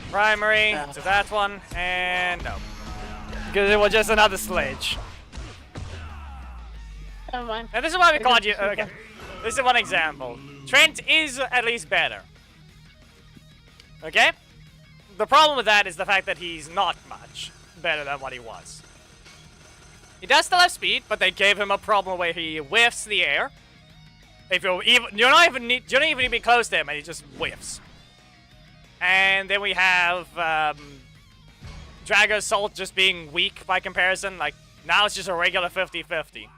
Primary to that one, and no. Because it was just another sledge. Never mind. And this is why we called you. Okay. This is one example. Trent is at least better. Okay? The problem with that is the fact that he's not much better than what he was. He does still have speed, but they gave him a problem where he whiffs the air. If you don't even need to be close to him, and he just whiffs. And then we have Drakkon Assault just being weak by comparison. Like now it's just a regular 50-50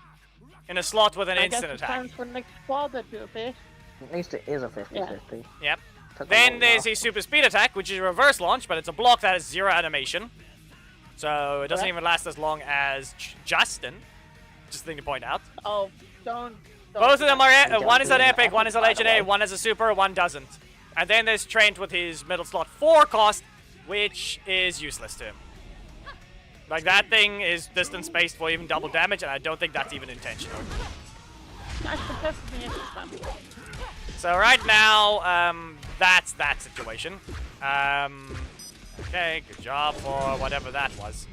in a slot with an instant attack. For next squad that you face. At least it is a 50-50. Yep. Then there's a super speed attack, which is a reverse launch, but it's a block that has 0 animation. So it doesn't even last as long as Justin. Just a thing to point out. Oh, don't Both of them are, one is an epic, one is a legendary, one is a super, one doesn't. And then there's Trent with his middle slot 4 cost, which is useless to him. Like that thing is distance based for even double damage, and I don't think that's even intentional. So right now, that's that situation. Okay, good job for whatever that was.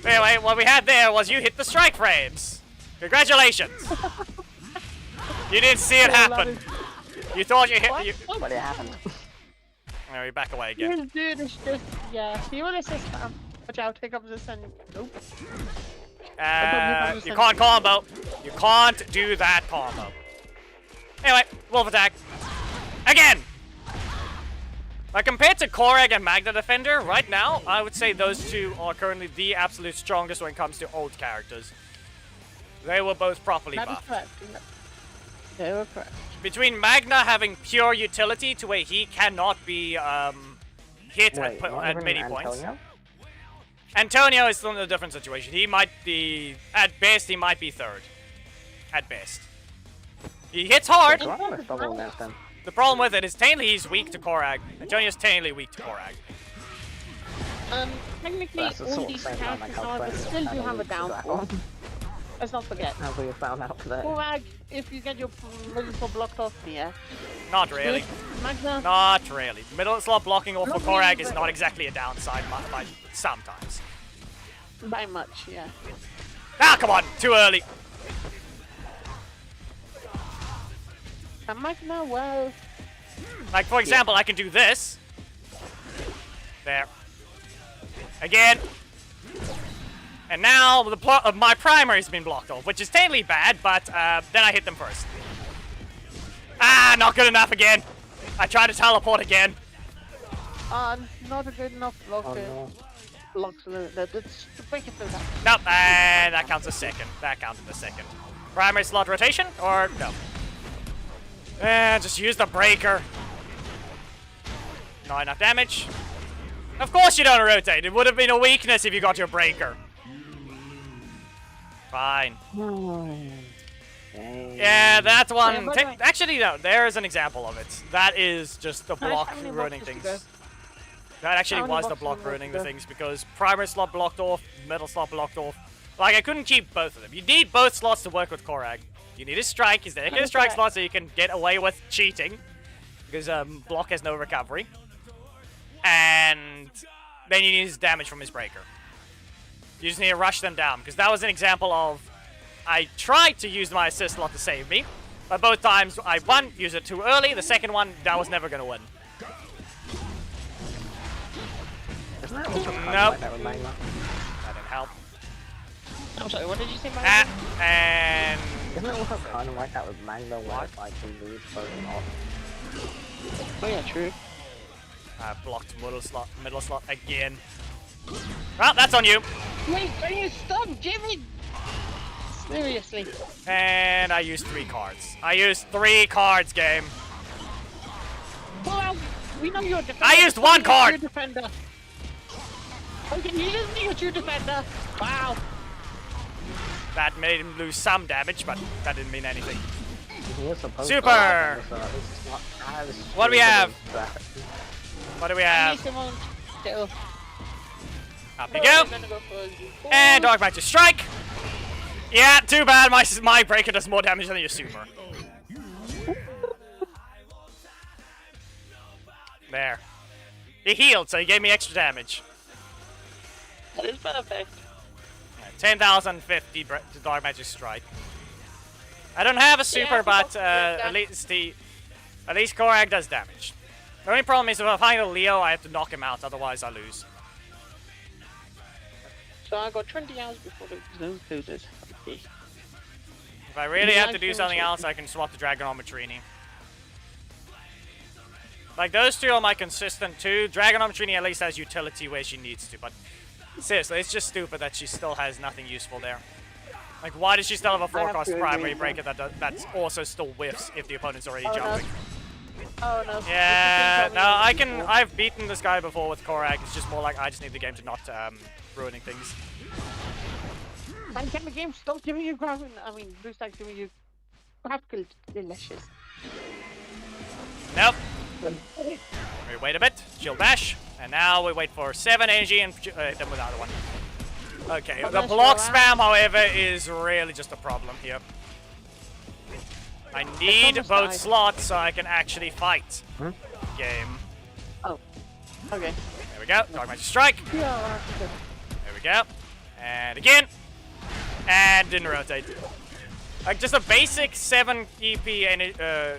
Anyway, what we had there was you hit the strike frames. Congratulations. You didn't see it happen. You thought you hit you. But it happened. Now we back away again. Dude, it's just, yeah, he will assist him. Watch out, take up this and nope. You can't combo. You can't do that combo. Anyway, wolf attack. Again! Like, compared to Korag and Magna Defender, right now, I would say those two are currently the absolute strongest when it comes to old characters. They were both properly buffed. They were correct. Between Magna having pure utility to where he cannot be hit at many points. Antonio is still in a different situation. He might be, at best, he might be third. At best. He hits hard. The problem with it is technically he's weak to Korag. Antonio's technically weak to Korag. Technically all these characters however still do have a downfall. Let's not forget. How we found out today. Korag, if you get your middle slot blocked off here. Not really. Magna. Not really. Middle slot blocking off for Korag is not exactly a downside by sometimes. By much, yeah. Ah, come on! Too early! Magna, well... Like, for example, I can do this. There. Again. And now my primary's been blocked off, which is technically bad, but then I hit them first. Ah, not good enough again. I tried to teleport again. Not a good enough block blocks let's break it through that. Nope, and that counts as second. That counted as second. Primary slot rotation, or no? Just use the breaker. Not enough damage. Of course you don't rotate. It would have been a weakness if you got your breaker. Fine. Yeah, that one. Actually, no. There is an example of it. That is just the block ruining things. That actually was the block ruining the things because primary slot blocked off, middle slot blocked off. Like, I couldn't keep both of them. You need both slots to work with Korag. You need a strike. He's dedicated strike slot so you can get away with cheating. Because block has no recovery. And then you need his damage from his breaker. You just need to rush them down. Because that was an example of... I tried to use my assist slot to save me. But both times I, one, used it too early. The second one, that was never going to win. Nope. That didn't help. I'm sorry, what did you say, Ah, and... Isn't it also kind of like that with Mango where it's like you lose both off? Oh yeah, true. I blocked middle slot again. Well, that's on you. Wait, are you stuck, Jimmy? Seriously. And I used 3 cards. I used 3 cards, game. Well, we know you're a defender. I used 1 card! You're a defender. Okay, you just need your defender. Wow. That made him lose some damage, but that didn't mean anything. Super! What do we have? What do we have? Up you go. And Dark Magic Strike. Yeah, too bad. My breaker does more damage than your super. There. He healed, so he gave me extra damage. That is perfect. 10,050 Dark Magic Strike. I don't have a super, Yeah, but at least Korag does damage. The only problem is if I find a Leo, I have to knock him out, otherwise I lose. So I got 20 hours before the zone closes. Okay. If I really have to do something else, I can swap the Dragon on Matrini. Like, those two are my consistent two. Dragon on Matrini at least has utility where she needs to, but seriously, it's just stupid that she still has nothing useful there. Like, why does she still have a 4-cost primary breaker that's also still whiffs if the opponent's already jumping? Oh no. Yeah, no, I've beaten this guy before with Korag. It's just more like I just need the game to not ruining things. And can the game stop giving you graphic? I mean, Blue Stack giving you graphical delicious. Nope. We wait a bit, shield bash, and now we wait for 7 energy and hit them with another one. Okay, the block spam, however, is really just a problem here. I need both slots so I can actually fight. Game. Oh, okay. There we go, Dark Magic Strike. Yeah, There we go. And again. And didn't rotate. Like just a basic 7 EP and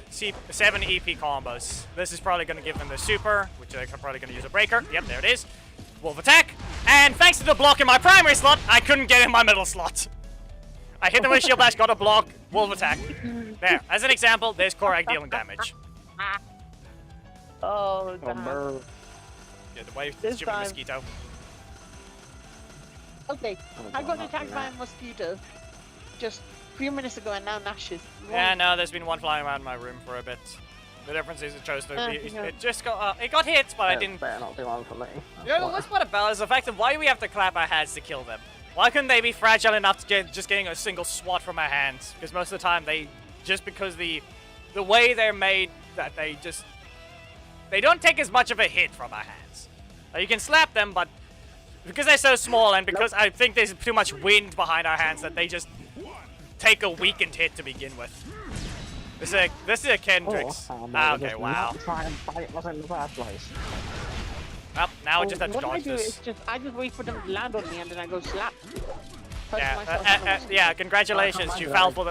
7 EP combos. This is probably going to give them the super, which they're probably going to use a breaker. Yep, there it is. Wolf attack. And thanks to the block in my primary slot, I couldn't get in my middle slot. I hit them with Shield Bash, got a block, Wolf attack. There, as an example, there's Korag dealing damage. Oh, damn. Yeah, the way This stupid time. mosquito. Okay, I got attacked by a mosquito just a few minutes ago and now Nash is. Yeah, no, there's been one flying around my room for a bit. The difference is it chose to be, yeah. it just got, it got hit, but I didn't. Better not be one for me. You know, what's what about is the fact that why do we have to clap our hands to kill them? Why couldn't they be fragile enough to get just getting a single swat from our hands? Because most of the time they, just because the way they're made, that they don't take as much of a hit from our hands. You can slap them, but because they're so small and because I think there's too much wind behind our hands that they just take a weakened hit to begin with. This is a Kendrick's. Okay, wow. Try and fight us in the first place. Well, now we just have to what I dodge do this. is just I just wait for them to land on me and then I go slap. Yeah, congratulations. You fell for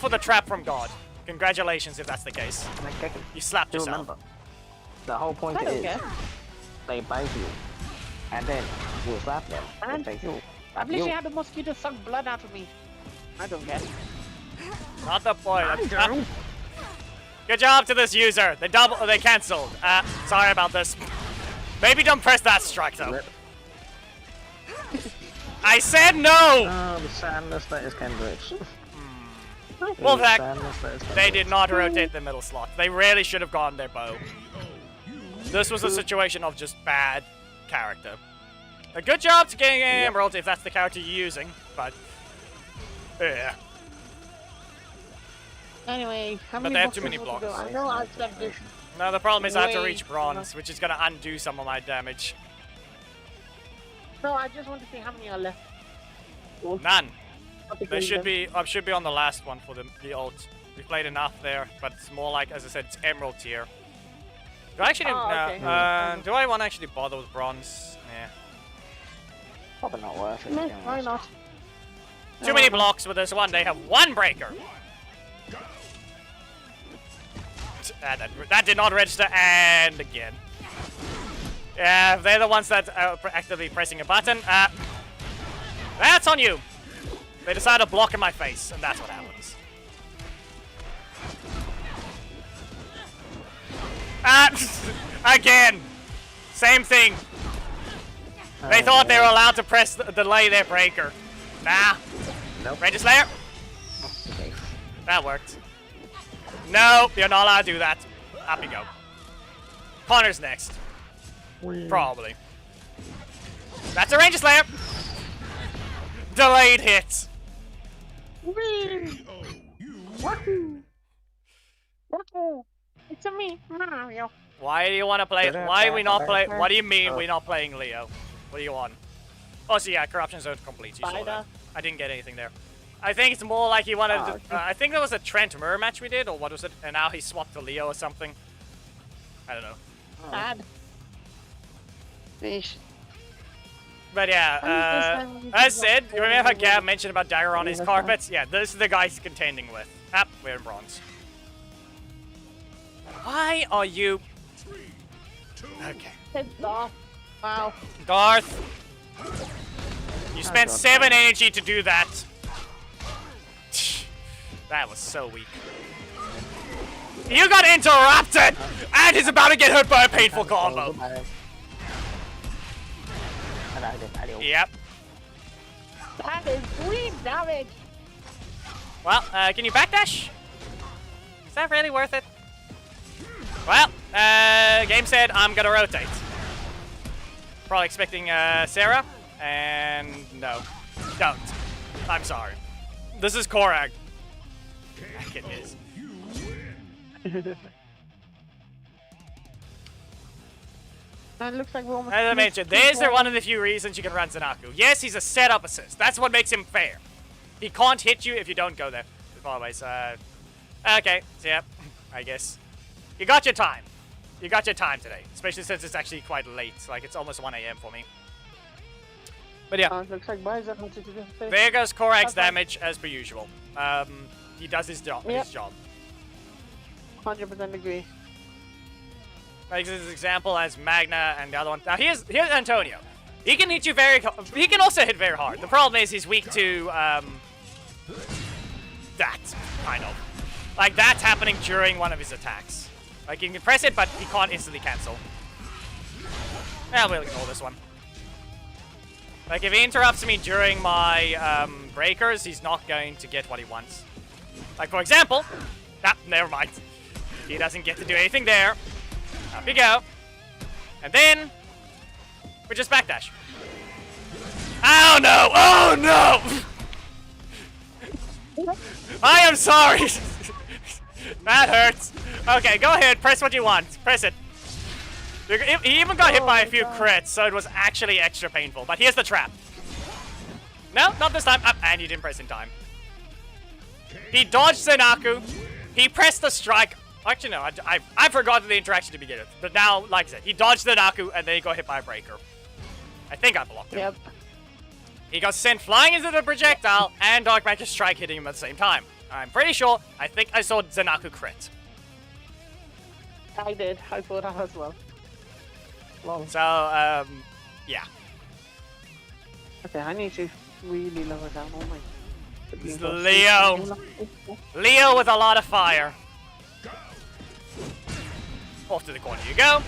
the trap from God. Congratulations if that's the case. You slapped yourself. Remember, the whole point I don't is care. they bite you, and then you slap them. And they you. I've literally had a mosquito suck blood out of me. I don't care. Not the point. Good job to this user. They cancelled. Sorry about this. Maybe don't press that strike though. I said no! Oh, the sadness that is Kendrick's. Well, they did not rotate the middle slot. They really should have gone their bow. This was a situation of just bad character. A good job to getting Emerald if that's the character you're using, but yeah. Anyway, how But many they have too boxes many more to go? blocks. I know I've said this. No, the problem is I have to Way reach bronze, which is gonna undo some of my damage. No, I just want to see how many are left. None. There should be on the last one for the ult. We played enough there, but it's more like, as I said, it's emerald tier. Do I actually do I want to actually bother with bronze? Yeah. Probably not worth it. No, why not? Too many blocks with this one. They have one breaker. That did not register, and again. Yeah, they're the ones that are actively pressing a button. That's on you. They decided to block in my face, and that's what happens. Again, same thing. They thought they were allowed to press delay their breaker. Nah. Nope. Ranger Slayer. That worked. No, you're not allowed to do that. Up you go. Connor's next. Probably. That's a Ranger Slayer. Delayed hit. Whee! Wahoo! Wahoo! It's a me, Mario. Why do you want to play? Why are we not play? What do you mean we're not playing Leo? What do you want? Oh, so yeah, corruption zone complete. You saw that. I didn't get anything there. I think it's more like he wanted. I think there was a Trent Mirror match we did, or what was it? And now he swapped to Leo or something. I don't know. Bad. Fish. But yeah, as said, you remember how Gab mentioned about Dagger on his carpets? Yeah, this is the guy he's contending with. We're in bronze. Why are you... Okay. It's Darth. Wow. Darth. You spent 7 energy to do that. That was so weak. You got interrupted! And he's about to get hurt by a painful combo. Yep. That is sweet damage. Well, can you backdash? Is that really worth it? Well, game said I'm gonna rotate. Probably expecting Sarah, and no. Don't. I'm sorry. This is Korag. It is. That looks like we're almost... As I mentioned, there's one of the few reasons you can run Zanaku. Yes, he's a setup assist. That's what makes him fair. He can't hit you if you don't go there. As always, okay, so yeah, I guess. You got your time. You got your time today. Especially since it's actually quite late. Like, it's almost 1 AM for me. But yeah. Looks like Bison wanted to do this. There goes Korag's damage, as per usual. He does his job. Yep. His job. 100% agree. Like this example as Magna and the other one. Now here's Antonio. He can hit you very. He can also hit very hard. The problem is he's weak to that kind of. Like that's happening during one of his attacks. Like he can press it, but he can't instantly cancel. Yeah, we'll ignore this one. Like if he interrupts me during my breakers, he's not going to get what he wants. Like for example, never mind. He doesn't get to do anything there. Up you go. And then we just backdash. Oh no! Oh no! I am sorry! That hurts. Okay, go ahead, press what you want. Press it. He even got hit by a few crits, so it was actually extra painful. But here's the trap. No, not this time. And you didn't press in time. He dodged Zanaku. He pressed the strike. Actually, no, I forgot the interaction to begin with. But now, like I said, he dodged the Naku and then he got hit by a breaker. I think I blocked him. Yep. He got sent flying into the projectile and Dark Magic Strike hitting him at the same time. I'm pretty sure. I think I saw Zanaku crit. I did. I saw that as well. Lol. So, yeah. Okay, I need to really lower down all my... It's Leo. Leo with a lot of fire. Off to the corner you go.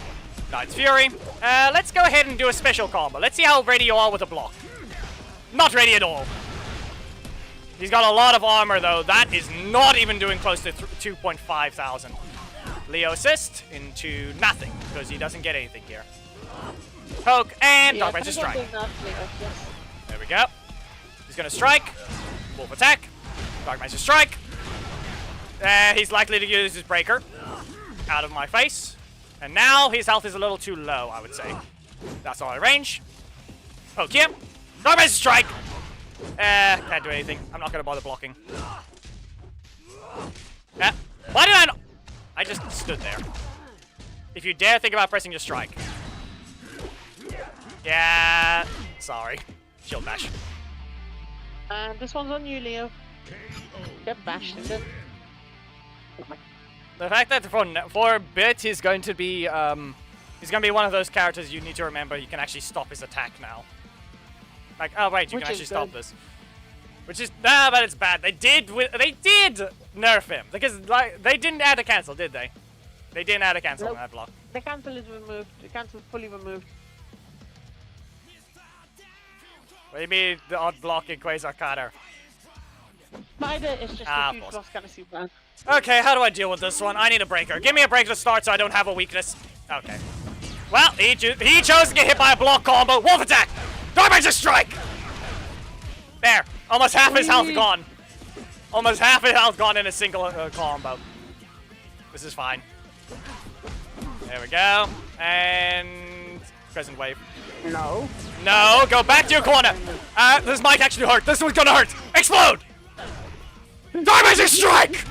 Knight's Fury. Let's go ahead and do a special combo. Let's see how ready you are with a block. Not ready at all. He's got a lot of armor though. That is not even doing close to 2.5 thousand. Leo assist into nothing because he doesn't get anything here. Poke and Dark Magic Strike. There we go. He's gonna strike. Wolf attack. Dark Magic Strike. He's likely to use his breaker. Out of my face. And now his health is a little too low, I would say. That's all I range. Poke him. Dark Magic Strike. Can't do anything. I'm not gonna bother blocking. Why did I not? I just stood there. If you dare think about pressing your strike. Yeah. Sorry. Shield bash. This one's on you, Leo. Get bashed in it. The fact that for a bit he's going to be one of those characters you need to remember you can actually stop his attack now. Like, oh wait, you can actually stop this. Which is but it's bad. They did nerf him because like they didn't add a cancel, did they? They didn't add a cancel on that block. The cancel is removed. The cancel is fully removed. What do you mean the odd block in Quasar Cutter? Spider is just a huge loss kind of super. Okay, how do I deal with this one? I need a breaker. Give me a break to start so I don't have a weakness. Okay. Well, he chose to get hit by a block combo. Wolf attack! Dark Magic Strike! There. Almost half his health gone. Almost half his health gone in a single combo. This is fine. There we go. And... Crescent Wave. No. No, go back to your corner. This might actually hurt. This one's gonna hurt. Explode! Dark Magic Strike!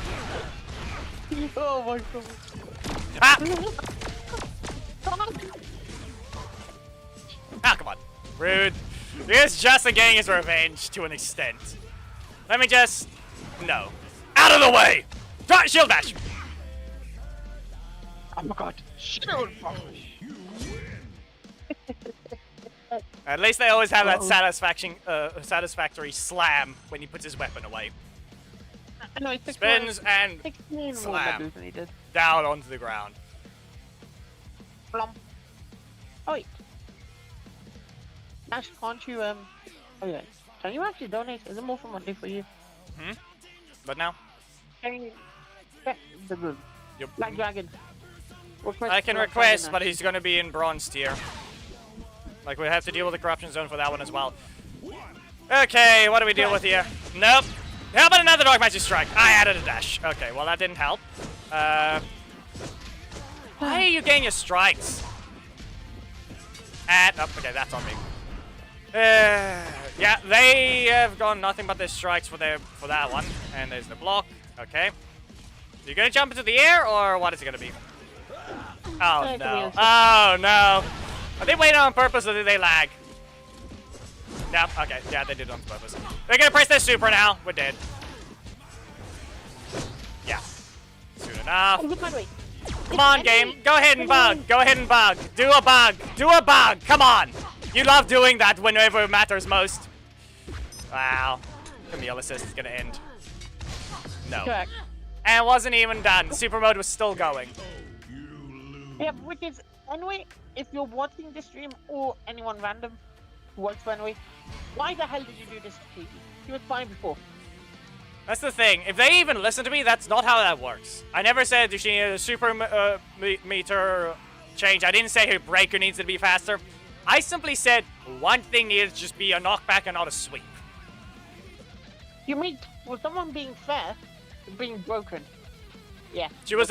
Oh my god. Ah! Ah, come on. Rude. He's just getting his revenge to an extent. Let me just... No. Out of the way! Shield bash! Oh my god. Shield bash! At least they always have that satisfactory slam when he puts his weapon away. No, Spins and slam down onto the ground. Blum. Oh wait. Nash, can't you oh yeah. Can you actually donate? Is it more for Monday for you? Hmm? But now? Can you get the good? Yep. Black Dragon. I can request, but he's gonna be in bronze tier. Like we have to deal with the corruption zone for that one as well. Okay, what do we deal with here? Nope. How about another Dark Magic Strike? I added a dash. Okay, well that didn't help. Why are you getting your strikes? Oh, okay, that's on me. Yeah, they have gone nothing but their strikes for that one. And there's the block. Okay. You gonna jump into the air, or what is it gonna be? Oh no. Oh no. Are they waiting on purpose, or did they lag? No, okay, yeah, they did it on purpose. They're gonna press their super now. We're dead. Yeah. Soon enough. Come on, game. Go ahead and bug. Go ahead and bug. Do a bug. Do a bug. Come on. You love doing that whenever it matters most. Wow. Camille assist is gonna end. No. Correct. And it wasn't even done. Super mode was still going. Yeah, which is, anyway, if you're watching the stream or anyone random who works for anyway, why the hell did you do this to Katie? She was fine before. That's the thing. If they even listen to me, that's not how that works. I never said she needed a super meter change. I didn't say her breaker needs to be faster. I simply said one thing needed to just be a knockback and not a sweep. You mean, was someone being fair, being broken? Yeah. She was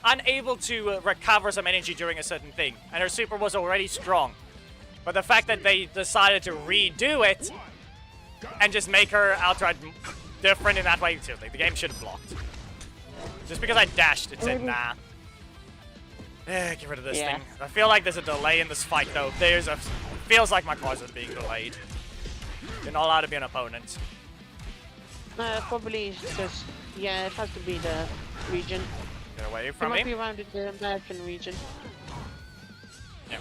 unable to recover some energy during a certain thing, and her super was already strong. But the fact that they decided to redo it and just make her outright different in that way too. Like, the game should have blocked. Just because I dashed, it said nah. Get rid of this thing. I feel like there's a delay in this fight though. Feels like my cards are being delayed. You're not allowed to be an opponent. Probably just, yeah, it has to be the region. Get away from me. It might be around in the American region. Yeah.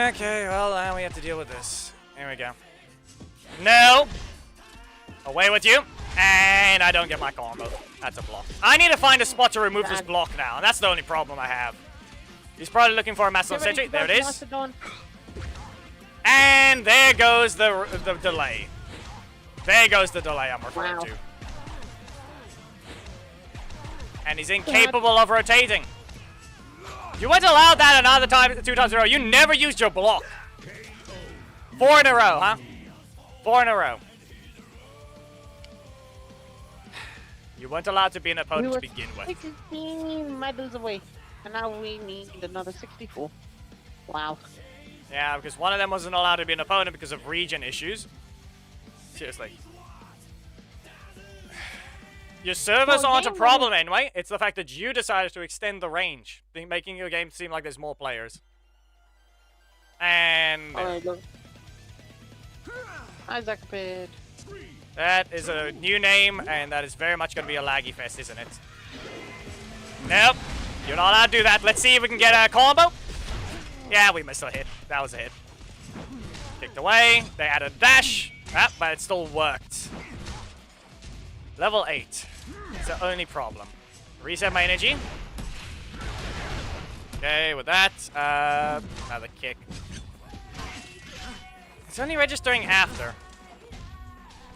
Okay, well, now we have to deal with this. Here we go. No! Away with you. And I don't get my combo. That's a block. I need to find a spot to remove this block now. And that's the only problem I have. He's probably looking for a Mastodon Sentry. There it is. And there goes the delay. There goes the delay I'm referring to. And he's incapable of rotating. You weren't allowed that another time, 2 times in a row. You never used your block. 4 in a row, huh? 4 in a row. You weren't allowed to be an opponent to begin with. 16 medals away, and now we need another 64. Wow. Yeah, because one of them wasn't allowed to be an opponent because of region issues. Seriously. Your servers Well, aren't a game problem anyway. It's the fact that you decided to extend the range, making your game seem like there's more players. And Alright, look. Isaac Pit. that is a new name, and that is very much going to be a laggy fest, isn't it? Nope. You're not allowed to do that. Let's see if we can get a combo. Yeah, we missed a hit. That was a hit. Kicked away. They added a dash. Ah, but it still worked. Level 8. It's the only problem. Reset my energy. Okay, with that, another kick. It's only registering after.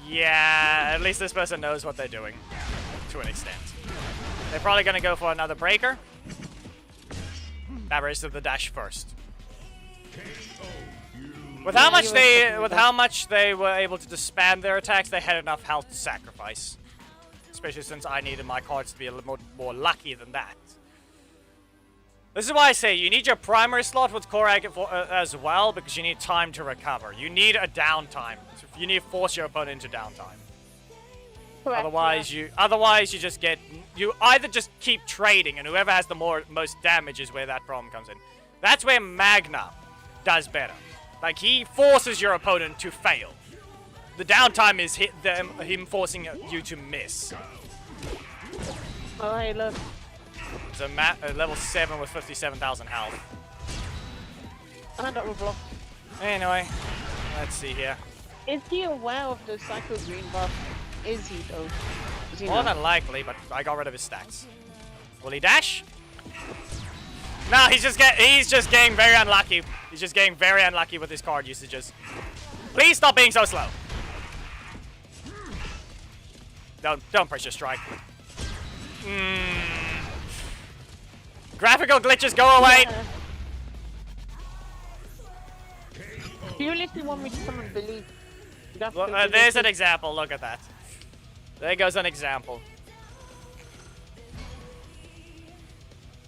Yeah, at least this person knows what they're doing. To an extent. They're probably gonna go for another breaker. That registered the dash first. With how much they were able to just spam their attacks, they had enough health to sacrifice. Especially since I needed my cards to be a little more lucky than that. This is why I say you need your primary slot with Korak as well, because you need time to recover. You need a downtime. You need to force your opponent into downtime. Correct, Otherwise, yeah. you either just keep trading, and whoever has the most damage is where that problem comes in. That's where Magna does better. Like, he forces your opponent to fail. The downtime is him forcing you to miss. Alright, look. It's a level 7 with 57,000 health. And that will block. Anyway, let's see here. Is he aware of the Psycho Green buff? Is he though? Does he More know? than likely, but I got rid of his stacks. Will he dash? No, he's just getting very unlucky. He's just getting very unlucky with his card usages. Please stop being so slow. Don't pressure strike. Graphical glitches, go away. Yeah. Do you literally want me to summon Billy? Well, there's an example. Look at that. There goes an example.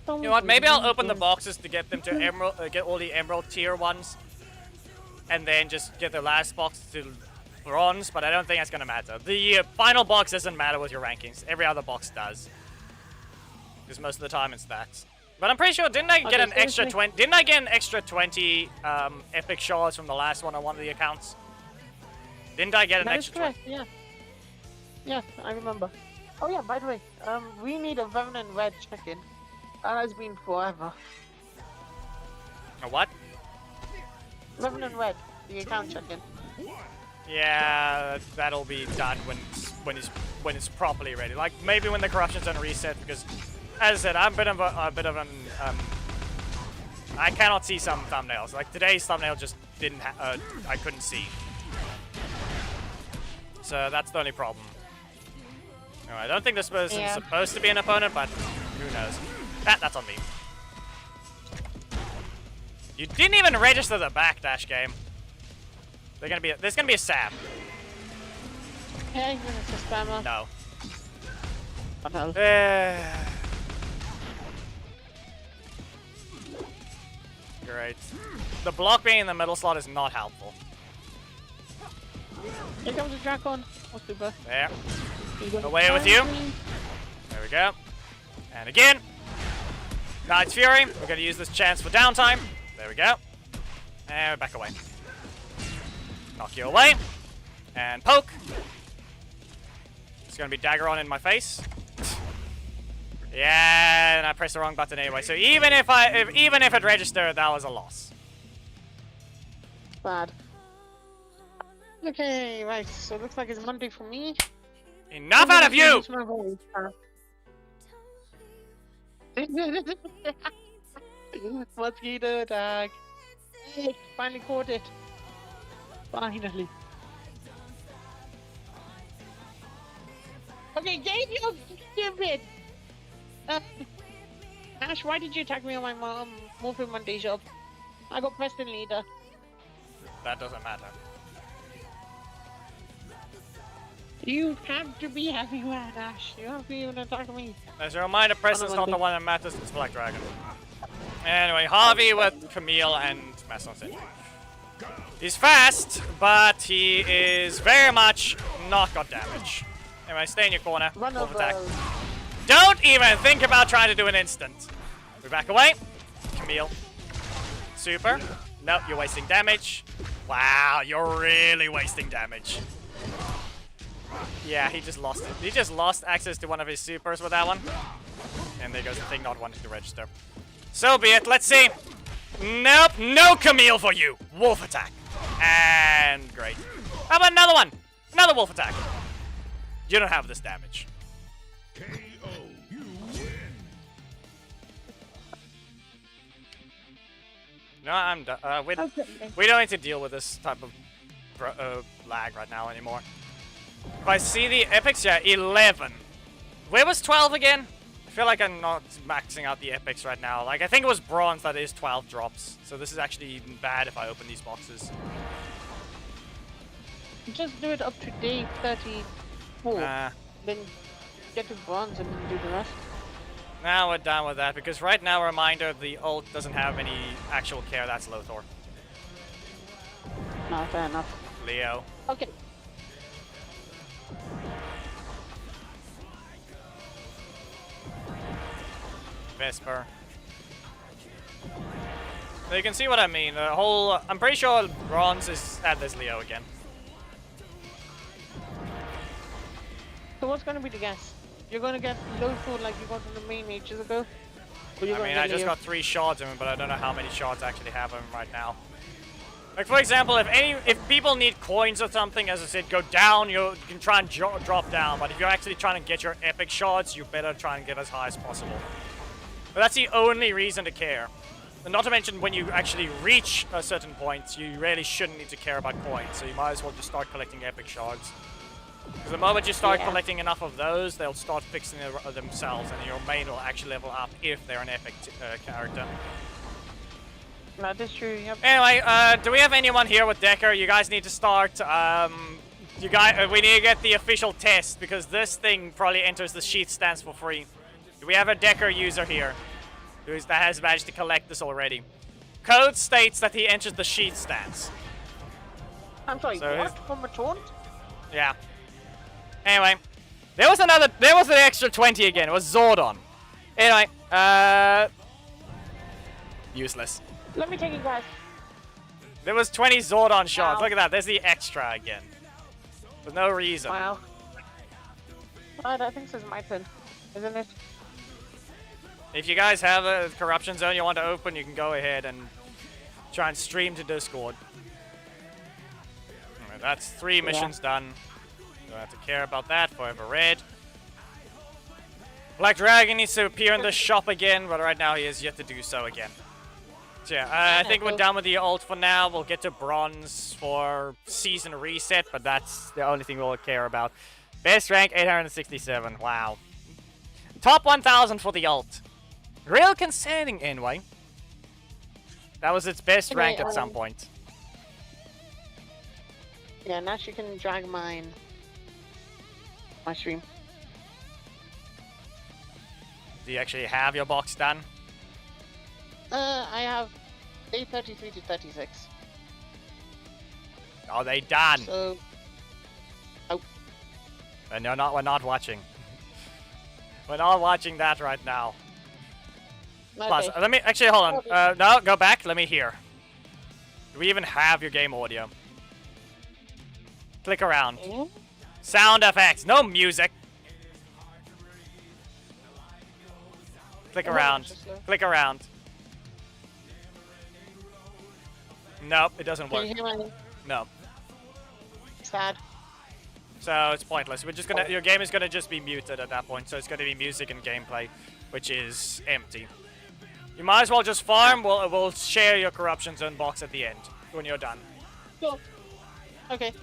You know what? Maybe I'll open the boxes to get them to emerald, get all the emerald tier ones, and then just get the last box to bronze. But I don't think that's gonna matter. The final box doesn't matter with your rankings. Every other box does, because most of the time it's that. But I'm pretty sure didn't I get an extra 20? Didn't I get an extra 20 epic shards from the last one on one of the accounts? Didn't I get an That is extra 20? correct, yeah. Yes, I remember. Oh yeah, by the way, we need a Revenant Red check-in. That has been forever. A what? Revenant Red, the account check-in. Yeah, that'll be done when it's properly ready. Like maybe when the corruption's on reset, because as I said, I'm a bit of an I cannot see some thumbnails. Like today's thumbnail just didn't I couldn't see. So that's the only problem. No, I don't think this person's supposed to be an opponent, but who knows? That's on me. You didn't even register the backdash game. There's gonna be a Sam. Hey, it's a spammer. No. What else? Great. The block being in the middle slot is not helpful. Here comes the Drakkon. What's super? There. Away with you. There we go. And again. Knight's Fury. We're going to use this chance for downtime. There we go. And we're back away. Knock you away. And poke. It's going to be Daggeron in my face. Yeah, and I pressed the wrong button anyway. So even if it registered, that was a loss. Bad. Okay, right. So it looks like it's Monday for me. Enough out of you! Mosquito tag. Hey, finally caught it. Finally. Okay, game, you stupid. Ash, why did you attack me on my Morphin Monday job? I got Preston leader. That doesn't matter. You have to be happy with Ash. You have to even attack me. As a reminder, Preston's not the one that matters, it's Black Dragon. Anyway, Harvey with Camille and Masson City. He's fast, but he is very much not got damage. Anyway, stay in your corner. Run Wolf over. attack. Don't even think about trying to do an instant. We back away. Camille. Super. No, you're wasting damage. Wow, you're really wasting damage. Yeah, he just lost it. He just lost access to one of his supers with that one. And there goes the thing not wanting to register. So be it. Let's see. Nope, no Camille for you. Wolf attack. And great. How about another one? Another wolf attack. You don't have this damage. KO. You win. No, I'm done. We don't need to deal with this type of lag right now anymore. If I see the epics, yeah, 11. Where was 12 again? I feel like I'm not maxing out the epics right now. Like, I think it was bronze that is 12 drops. So this is actually even bad if I open these boxes. Just do it up to day 34. Then get to bronze and then do the rest. Now we're done with that, because right now, reminder, the ult doesn't have any actual care. That's Lothar. No, fair enough. Leo. Okay. Vesper. So you can see what I mean. The whole... I'm pretty sure bronze is at this Leo again. So what's going to be the guess? You're going to get low food like you got in the main ages ago? Or you're I gonna mean, get I just Leo? got 3 shards of him, but I don't know how many shards I actually have of him right now. Like, for example, if people need coins or something, as I said, go down, you can try and drop down. But if you're actually trying to get your epic shards, you better try and get as high as possible. But that's the only reason to care. And not to mention, when you actually reach a certain point, you really shouldn't need to care about coins. So you might as well just start collecting epic shards. Because the moment you start collecting enough of those, they'll start fixing themselves, and your main will actually level up if they're an epic character. That is true, yep. Anyway, do we have anyone here with Decker? You guys need to start, we need to get the official test, because this thing probably enters the sheath stands for free. Do we have a Decker user here that has managed to collect this already? Code states that he enters the sheath stance. I'm sorry, So what? From a taunt? Yeah. Anyway, there was an extra 20 again. It was Zordon. Anyway, useless. Let me take it, guys. There was 20 Zordon shots. Wow. Look at that. There's the extra again. For no reason. Wow. I think this is my turn, isn't it? If you guys have a corruption zone you want to open, you can go ahead and try and stream to Discord. Alright, that's 3 missions done. Don't have to care about that. Forever Red. Black Dragon needs to appear in the shop again, but right now he has yet to do so again. So yeah, I think we're done with the ult for now. We'll get to bronze for season reset, but that's the only thing we'll care about. Best rank 867. Wow. Top 1000 for the ult. Real concerning anyway. That was its best rank at some point. Yeah, now you can drag my stream. Do you actually have your box done? I have day 33 to 36. Are they done? So, And we're not watching. We're not watching that right now. okay. Plus, let me actually hold on. No, go back. Let me hear. Do we even have your game audio? Click around. Sound effects. No music. Click around. Click around. Nope, it doesn't Can work. you hear my No. sad? So it's pointless. We're just gonna. Your game is gonna just be muted at that point. So it's gonna be music and gameplay, which is empty. You might as well just farm. We'll share your corruption zone box at the end when you're done. Cool. Okay.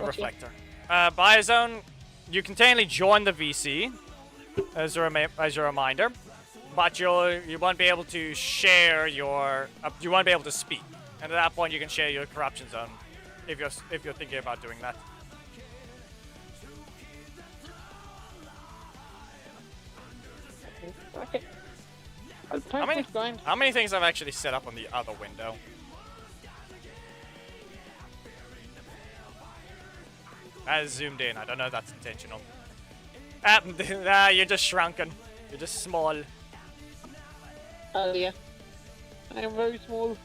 Reflector. Biozone. You can technically join the VC as a reminder, but you won't be able to share your. You won't be able to speak, and at that point you can share your corruption zone if you're thinking about doing that. Okay. I'll try to keep going. How many things I've actually set up on the other window? I zoomed in. I don't know if that's intentional. You're just shrunken. You're just small. Oh yeah. I am very small.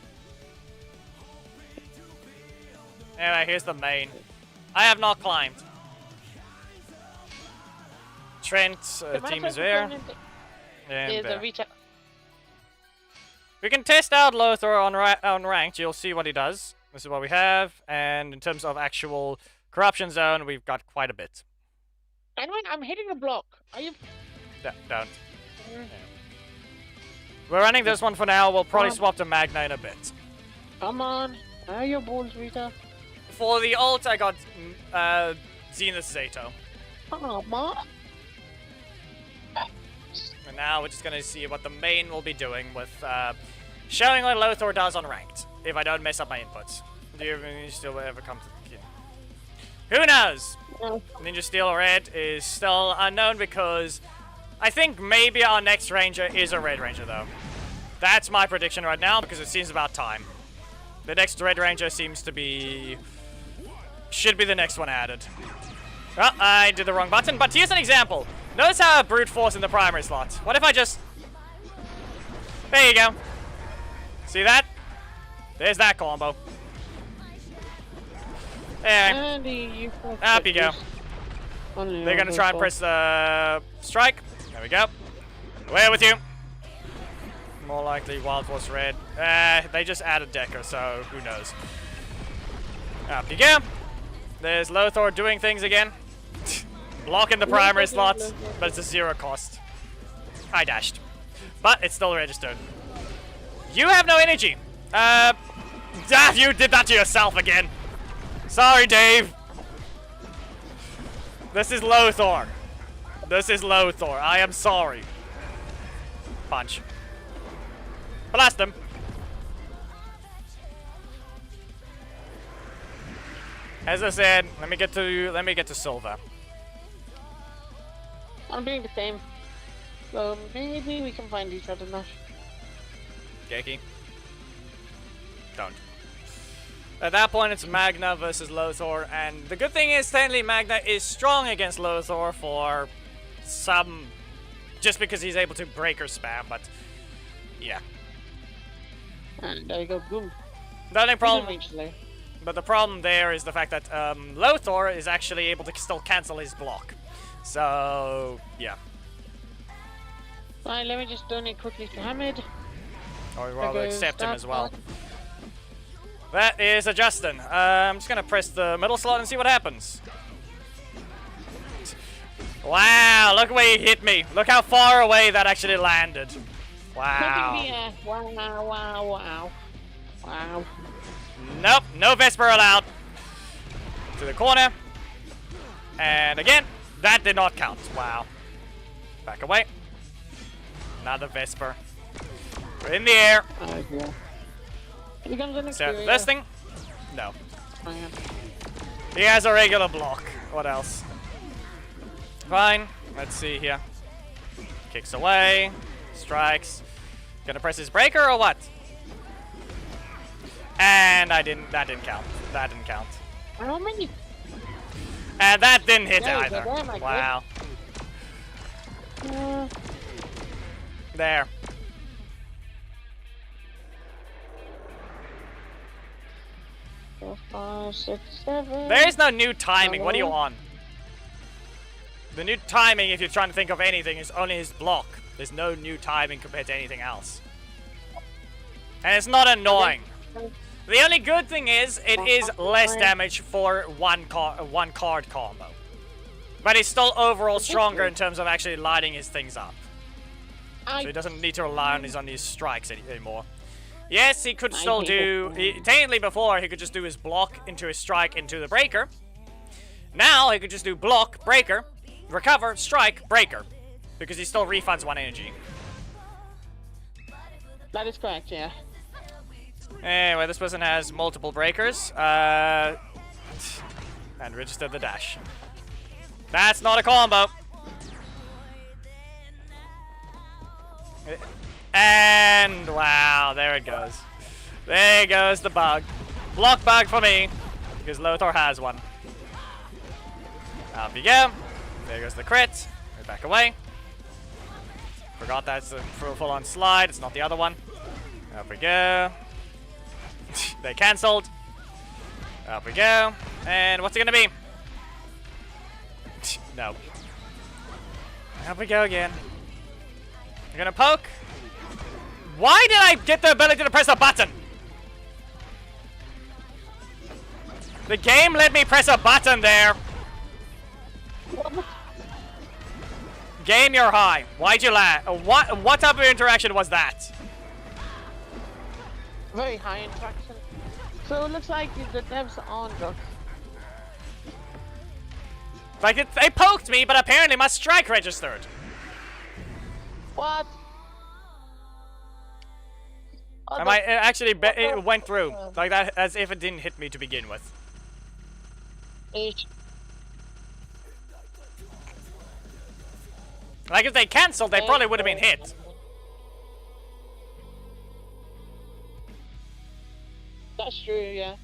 Anyway, here's the main. I have not climbed. Trent, team is there. And There's there. a reach out. We can test out Lothar on ranked. You'll see what he does. This is what we have. And in terms of actual corruption zone, we've got quite a bit. Anyway, I'm hitting a block. Are you? Don't. Yeah. We're running this one for now. We'll probably swap to Magna in a bit. Come on. Are your balls, Rita? For the ult, I got Zenith Zato. Come on. And now we're just going to see what the main will be doing with showing what Lothar does on ranked. If I don't mess up my inputs. Do you still ever come to the kid? Who knows? No. Ninja Steel Red is still unknown because I think maybe our next Ranger is a Red Ranger though. That's my prediction right now because it seems about time. The next Red Ranger seems to be... should be the next one added. Oh, I did the wrong button, but here's an example. Notice how I brute force in the primary slot. What if I just... There you go. See that? There's that combo. There. Up you go. They're gonna try and press the strike. There we go. Away with you. More likely Wild Force Red. They just added Decker, so who knows. Up you go. There's Lothar doing things again. Blocking the primary slots, but it's a 0 cost. I dashed. But it's still registered. You have no energy. You did that to yourself again. Sorry, Dave. This is Lothar. This is Lothar. I am sorry. Punch. Blast him. As I said, let me get to Silva. I'm doing the same. So maybe we can find each other now. Geki. Don't. At that point, it's Magna versus Lothar, and the good thing is, technically, Magna is strong against Lothar for some... just because he's able to breaker spam, but... yeah. And there you go, boom. The only problem... but the problem there is the fact that Lothar is actually able to still cancel his block. So, yeah. Alright, let me just donate quickly to Hamid. Or rather accept him as well. That is a Justin. I'm just gonna press the middle slot and see what happens. Wow, look where he hit me. Look how far away that actually landed. Wow. Wow. Nope, no Vesper allowed. To the corner. And again, that did not count. Wow. Back away. Another Vesper. We're in the air. Here comes the next So this thing? No. He has a regular block. What else? Fine. Let's see here. Kicks away. Strikes. Gonna press his breaker or what? And that didn't count. That didn't count. How many? And that didn't hit There you either. go, there, Wow. There. 4, 5, 6, 7. There is no new timing. What are you on? The new timing, if you're trying to think of anything, is only his block. There's no new timing compared to anything else. And it's not annoying. The only good thing is, it is less damage for one card combo. But he's still overall stronger in terms of actually lighting his things up. So he doesn't need to rely on his strikes anymore. Yes, he could still do... technically before, he could just do his block into his strike into the breaker. Now, he could just do block, breaker, recover, strike, breaker. Because he still refunds 1 energy. That is correct, yeah. Anyway, this person has multiple breakers. And registered the dash. That's not a combo. And wow, there it goes. There goes the bug. Block bug for me, because Lothar has one. Off you go. There goes the crit. Right back away. Forgot that's a full-on slide. It's not the other one. Up we go. They cancelled. Up we go. And what's it gonna be? No. Up we go again. You're gonna poke? Why did I get the ability to press a button? The game let me press a button there. Game, you're high. Why'd you lag? What type of interaction was that? Very high interaction. So it looks like the devs are on drugs. Like, they poked me, but apparently my strike registered. What? And it actually it went through. Like that, as if it didn't hit me to begin with. Like, if they cancelled, they probably would have been hit. That's true, yeah.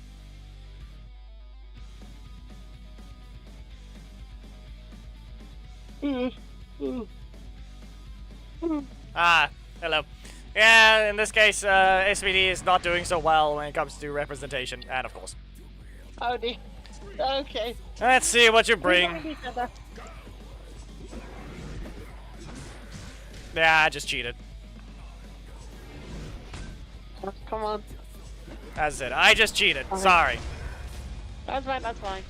Ah, hello. Yeah, in this case, SVD is not doing so well when it comes to representation, and of course. Oh dear. Okay. Let's see what you bring. Yeah, I just cheated. Come on. That's it. I just cheated. Sorry. That's fine, that's fine.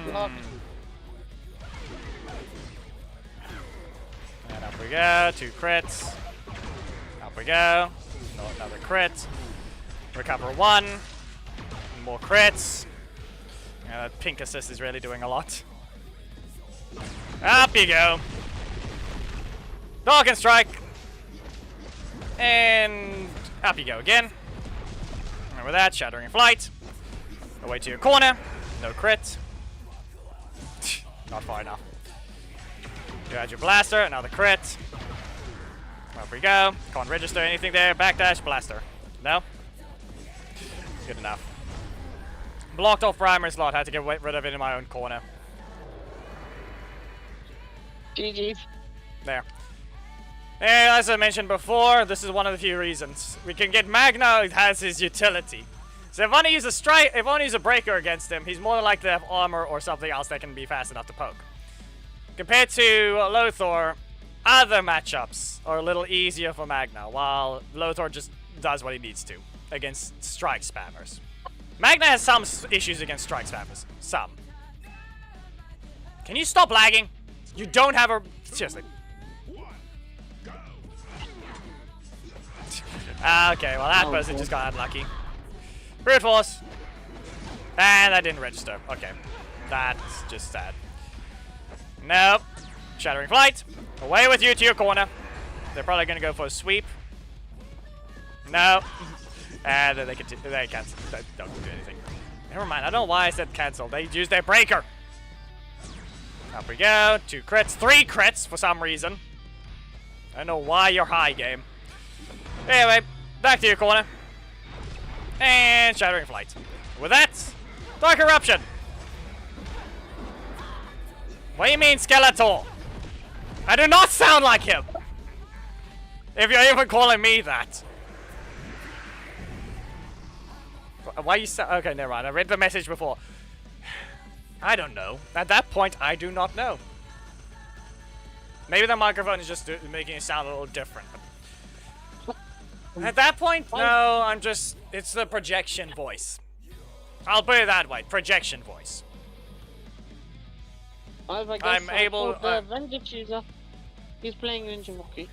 Look. And up we go. 2 crits. Up we go. No, another crit. Recover 1. More crits. Yeah, that pink assist is really doing a lot. Up you go. Dog and strike. And up you go again. And with that, shattering flight. Away to your corner. No crit. Not far enough. You had your blaster, another crit. Up we go. Can't register anything there. Backdash, blaster. No? Good enough. Blocked off primary slot. Had to get rid of it in my own corner. GG's. There. And as I mentioned before, this is one of the few reasons. We can get Magna, it has his utility. So if I want to use a strike, if I want to use a breaker against him, he's more than likely to have armor or something else that can be fast enough to poke. Compared to Lothar, other matchups are a little easier for Magna, while Lothar just does what he needs to against strike spammers. Magna has some issues against strike spammers. Some. Can you stop lagging? You don't have a... Seriously. Okay, well that person just got unlucky. Brute force. And that didn't register. Okay. That's just sad. Nope. Shattering flight. Away with you to your corner. They're probably gonna go for a sweep. No. And then they cancel. They don't do anything. Never mind. I don't know why I said cancel. They used their breaker. Up we go. 2 crits. 3 crits for some reason. I don't know why you're high, game. Anyway, back to your corner. And shattering flight. With that, Dark Eruption. What do you mean, Skeletor? I do not sound like him. If you're even calling me that. Why you sound... Okay, never mind. I read the message before. I don't know. At that point, I do not know. Maybe the microphone is just making it sound a little different. At that point, no, I'm just... It's the projection voice. I'll put it that way. Projection voice. I'm able... The Avenger Chooser. He's playing Ninja Monkey.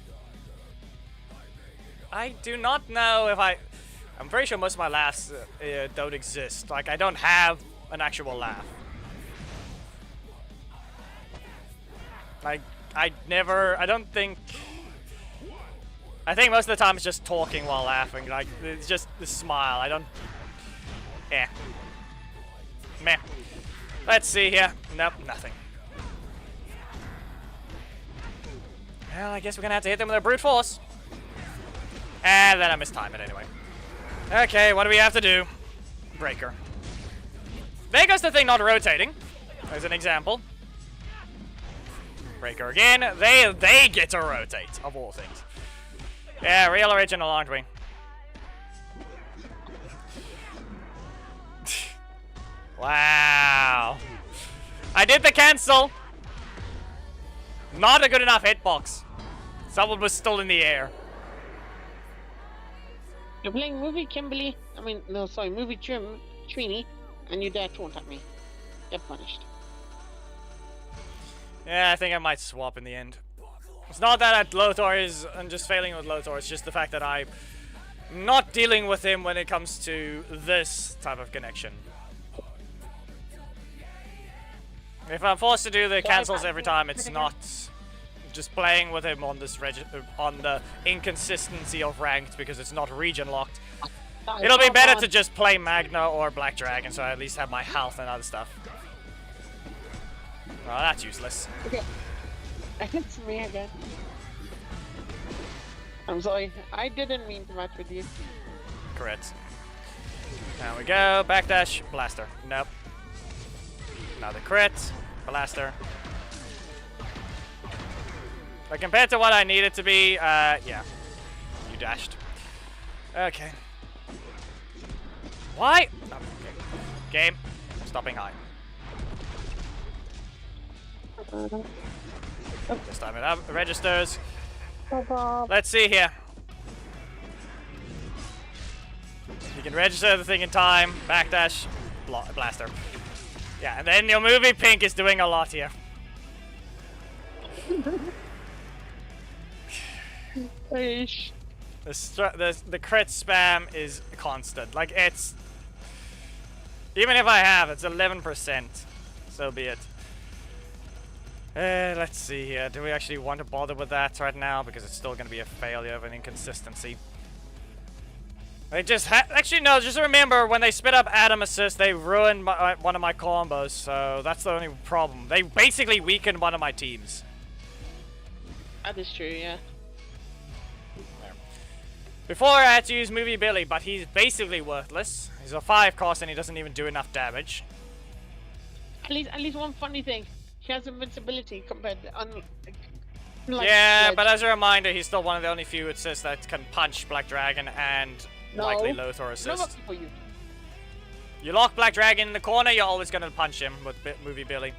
I do not know if I'm pretty sure most of my laughs don't exist. Like, I don't have an actual laugh. Like, I don't think... I think most of the time it's just talking while laughing. Like, it's just the smile. I don't... Eh. Meh. Let's see here. Nope, nothing. Well, I guess we're gonna have to hit them with a brute force. And then I mistime it anyway. Okay, what do we have to do? Breaker. There goes the thing not rotating. As an example. Breaker again. They get to rotate, of all things. Yeah, real original, aren't we? Wow. I did the cancel. Not a good enough hitbox. Someone was still in the air. You're playing movie Kimberly. I mean, no, sorry, movie Trini, and you dare taunt at me. You're punished. Yeah, I think I might swap in the end. It's not that I'm just failing with Lothar, it's just the fact that I'm not dealing with him when it comes to this type of connection. If I'm forced to do the cancels every time, it's not just playing with him on this on the inconsistency of ranked because it's not region locked. It'll be better to just play Magna or Black Dragon, so I at least have my health and other stuff. Oh, that's useless. Okay. It's me again. I'm sorry. I didn't mean to match with you. Correct. Now we go. Backdash. Blaster. Nope. Another crit. Blaster. But compared to what I need it to be, yeah. You dashed. Okay. Why? Oh, okay. Game. Stopping high. This time it registers. Let's see here. You can register the thing in time. Backdash. Blaster. Yeah, and then your movie Pink is doing a lot here. The crit spam is constant. Like, it's... Even if I have, it's 11%. So be it. Let's see here. Do we actually want to bother with that right now? Because it's still going to be a failure of an inconsistency. They just actually, no, just remember, when they spit up Adam Assist, they ruined one of my combos. So that's the only problem. They basically weakened one of my teams. That is true, yeah. Before I had to use Movie Billy, but he's basically worthless. He's a 5 cost and he doesn't even do enough damage. At least one funny thing. He has invincibility compared to yeah, but as a reminder, he's still one of the only few assists that can punch Black Dragon and likely Lothar assist. For you. You lock Black Dragon in the corner, you're always going to punch him with Movie Billy.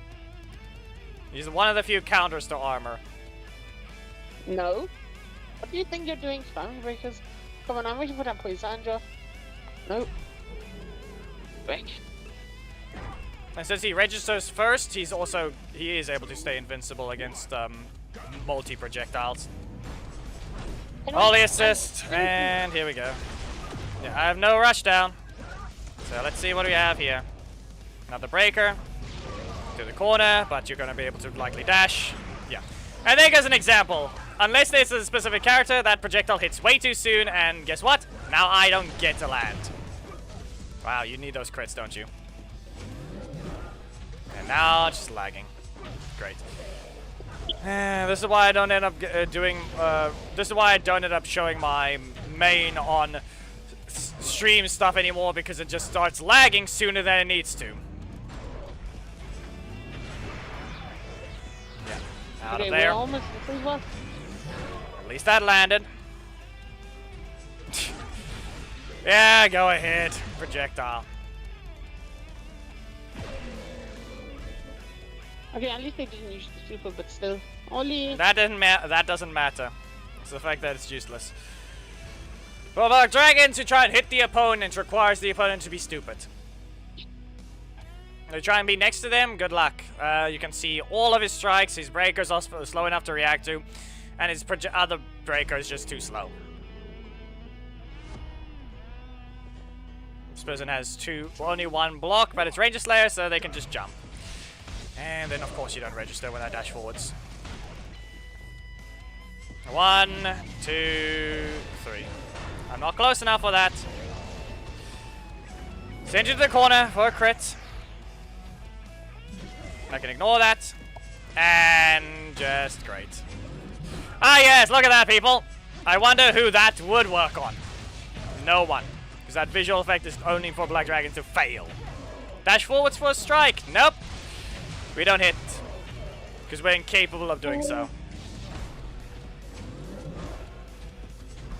He's one of the few counters to armor. No. What do you think you're doing, Spam Breakers? Come on, I'm waiting for that Poisandra. Nope. Break. And since he registers first, he is able to stay invincible against multi-projectiles. Volley assist, and here we go. Yeah, I have no rush down. So let's see what we have here. Another breaker. To the corner, but you're going to be able to likely dash. Yeah. I think as an example, unless there's a specific character, that projectile hits way too soon, and guess what? Now I don't get to land. Wow, you need those crits, don't you? And now just lagging. Great. This is why I don't end up this is why I don't end up showing my main on stream stuff anymore, because it just starts lagging sooner than it needs to. Yeah. Out of there. We're almost At least that landed. Yeah, go ahead. Projectile. Okay, at least they didn't use the super, but still. Only... That doesn't matter. It's the fact that it's useless. For our dragon to try and hit the opponent requires the opponent to be stupid. They try and be next to them, good luck. You can see all of his strikes, his breakers are slow enough to react to, and his other breaker is just too slow. This person has only one block, but it's Ranger Slayer, so they can just jump. And then, of course, you don't register when I dash forwards. 1, 2, 3. I'm not close enough for that. Send you to the corner for a crit. I can ignore that. And just great. Ah, yes, look at that, people. I wonder who that would work on. No one. Because that visual effect is only for Black Dragon to fail. Dash forwards for a strike. Nope. We don't hit. because we're incapable of doing so.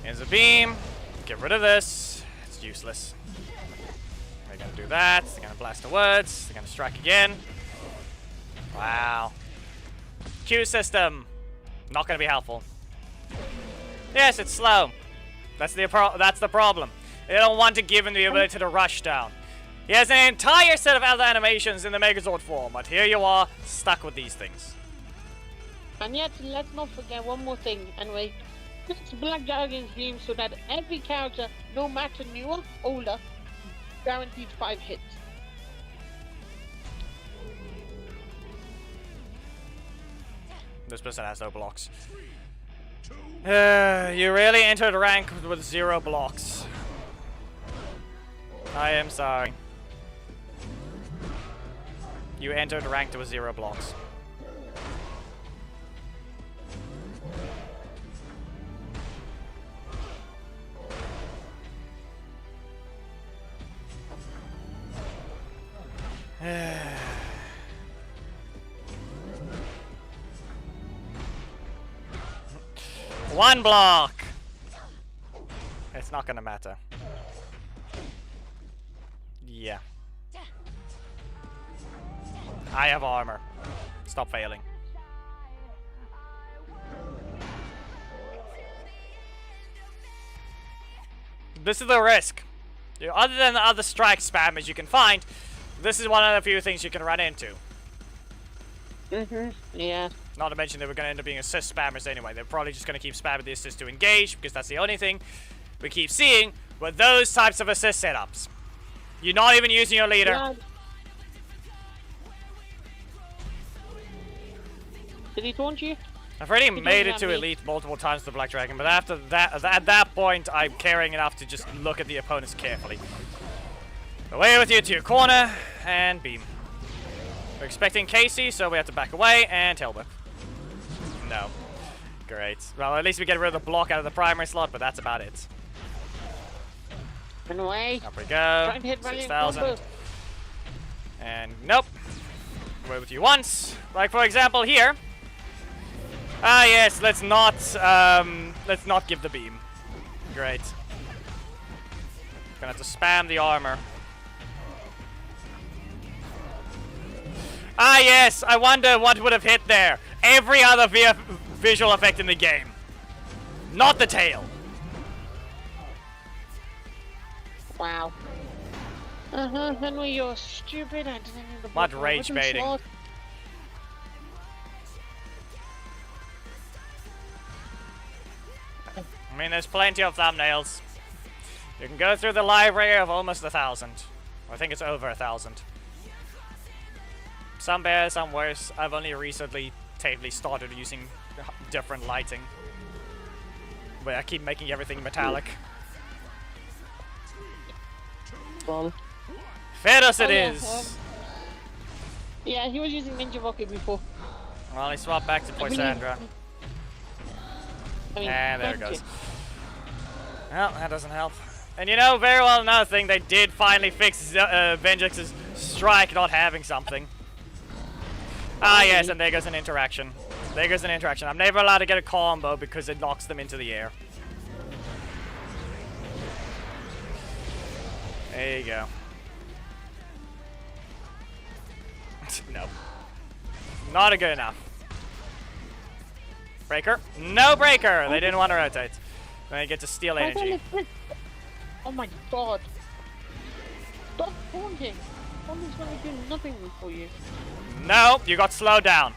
Here's a beam. Get rid of this. It's useless. They're gonna do that. They're gonna blast the woods. They're gonna strike again. Wow. Q system. Not gonna be helpful. Yes, it's slow. That's the problem. They don't want to give him the ability to rush down. He has an entire set of other animations in the Megazord form, but here you are, stuck with these things. And yet, let's not forget one more thing. Anyway, this is Black Dragon's beam so that every character, no matter newer, older, guaranteed 5 hits. This person has no blocks. You really entered rank with 0 blocks. I am sorry. You entered ranked with 0 blocks. One block! It's not gonna matter. Yeah. I have armor. Stop failing. This is the risk. Other than the other strike spammers you can find, this is one of the few things you can run into. Yeah. Not to mention they were going to end up being assist spammers anyway. They're probably just going to keep spamming the assist to engage, because that's the only thing we keep seeing with those types of assist setups. You're not even using your leader. Yeah. Did he taunt you? I've already He made doesn't it to have elite multiple times with the Black Dragon, but after that, at that point, I'm caring enough to just look at the opponents carefully. Away with you to your corner, and beam. We're expecting Casey, so we have to back away, and tailwhip. No. Great. Well, at least we get rid of the block out of the primary slot, but that's about it. Run away. Up we go. Trying to hit 6,000. And nope. Away with you once. Like for example here. Ah yes, let's not give the beam. Great. Gonna have to spam the armor. Ah yes, I wonder what would have hit there. Every other visual effect in the game. Not the tail. Wow. Henry, you're stupid. I didn't need the What block. rage Wasn't baiting. smart. I mean, there's plenty of thumbnails. You can go through the library of almost 1,000. I think it's over 1,000. Some better, some worse. I've only recently started using different lighting. But I keep making everything metallic. Well, Fedos it yeah, is! yeah, he was using Ninja Rocket before. Well, he swapped back to Poisandra. I mean, And there it thank goes. you. Well, that doesn't help. And you know very well another thing, they did finally fix Venjix's strike not having something. Ah yes, and there goes an interaction. There goes an interaction. I'm never allowed to get a combo because it knocks them into the air. There you go. No. Not a good enough. Breaker? No breaker! They didn't want to rotate. Then they get to steal energy. Oh my god. Stop taunting. Something's gonna do nothing for you. No, you got slowed down.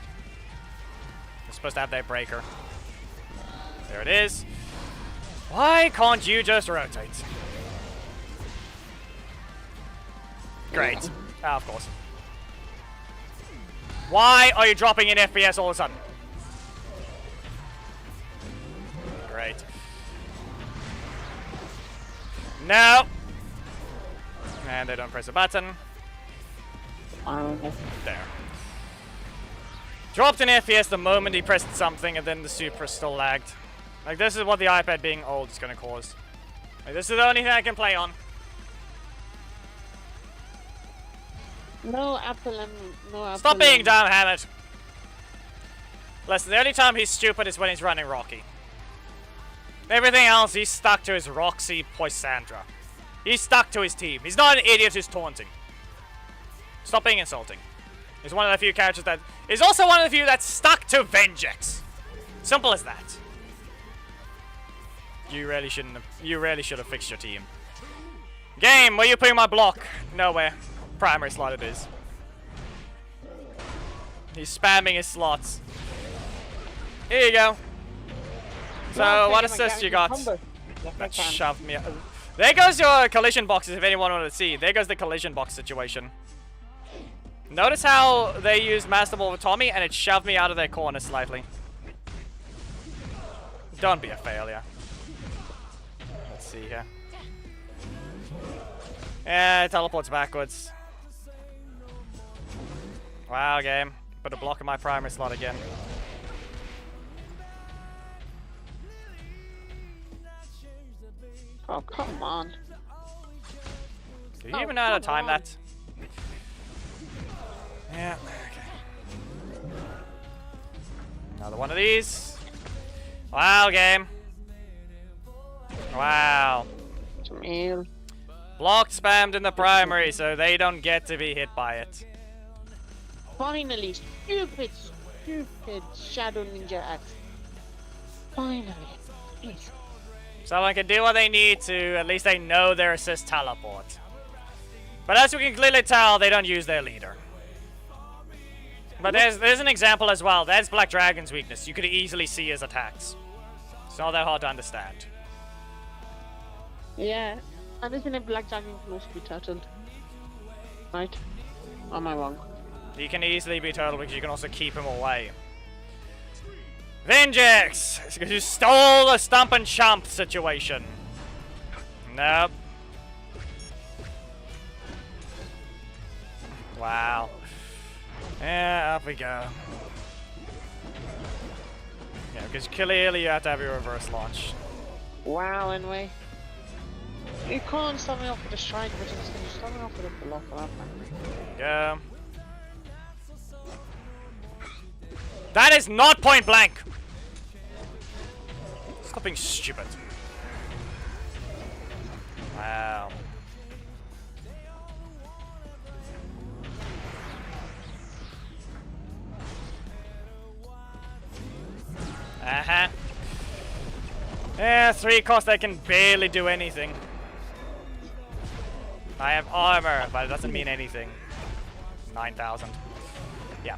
You're supposed to have that breaker. There it is. Why can't you just rotate? Great. Ah, of course. Why are you dropping in FPS all of a sudden? Great. No. And they don't press a button. There. Dropped in FPS the moment he pressed something, and then the Super still lagged. Like, this is what the iPad being old is gonna cause. Like, this is the only thing I can play on. No Apple and no Apple. Stop being dumb, Hammett! Listen, the only time he's stupid is when he's running Rocky. Everything else, he's stuck to his Roxy Poisandra. He's stuck to his team. He's not an idiot who's taunting. Stop being insulting. He's one of the few characters that is also one of the few that's stuck to Vengex. Simple as that. You really shouldn't have, you really should have fixed your team. Game, where you putting my block? Nowhere. Primary slot it is. He's spamming his slots. Here you go. So, what assist you got? That shoved me. There goes your collision boxes if anyone wanted to see. There goes the collision box situation. Notice how they used Master Ball with Tommy and it shoved me out of their corner slightly. Don't be a failure. Let's see here. Yeah, it teleports backwards. Wow, game. Put a block in my primary slot again. Oh, come on. Do you even know how to time that? Yeah, okay. Another one of these. Wow, game. Wow. Jamil. Blocked spammed in the primary, so they don't get to be hit by it. Finally, stupid Shadow Ninja Axe. Finally. Please. Someone can do what they need to, at least they know their assist teleport. But as we can clearly tell, they don't use their leader. But there's an example as well. That's Black Dragon's weakness. You could easily see his attacks. It's not that hard to understand. Yeah. And isn't it Black Dragon can also be turtled? Right? Or am I wrong? He can easily be turtled because you can also keep him away. Vengex! It's because you stole the stump and chump situation. Nope. Wow. Yeah, up we go. Yeah, because clearly you have to have your reverse launch. Wow, anyway. You can't start me off with a strike, but instead you start me off with a block. Go. That is not point blank! Stop being stupid. Wow. Uh-huh. Yeah, 3 cost, I can barely do anything. I have armor, but it doesn't mean anything. 9,000. Yeah.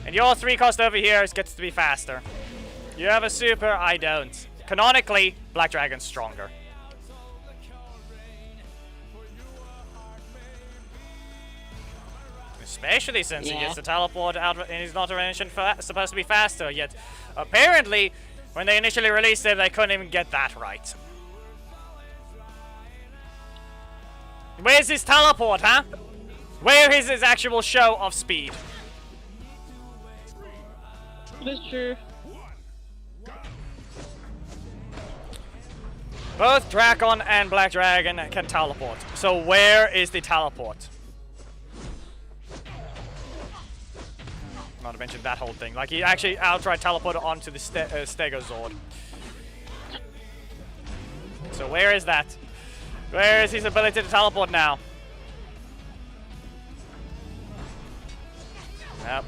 And your 3 cost over here gets to be faster. You have a super, I don't. Canonically, Black Dragon's stronger. Especially since he gets to teleport out and he's not supposed to be faster, yet apparently, when they initially released it, they couldn't even get that right. Where's his teleport, huh? Where is his actual show of speed? That's true. Both Drakkon and Black Dragon can teleport. So where is the teleport? Not to mention that whole thing. Like, he actually outright teleported onto the Stegozord. So where is that? Where is his ability to teleport now? Yep.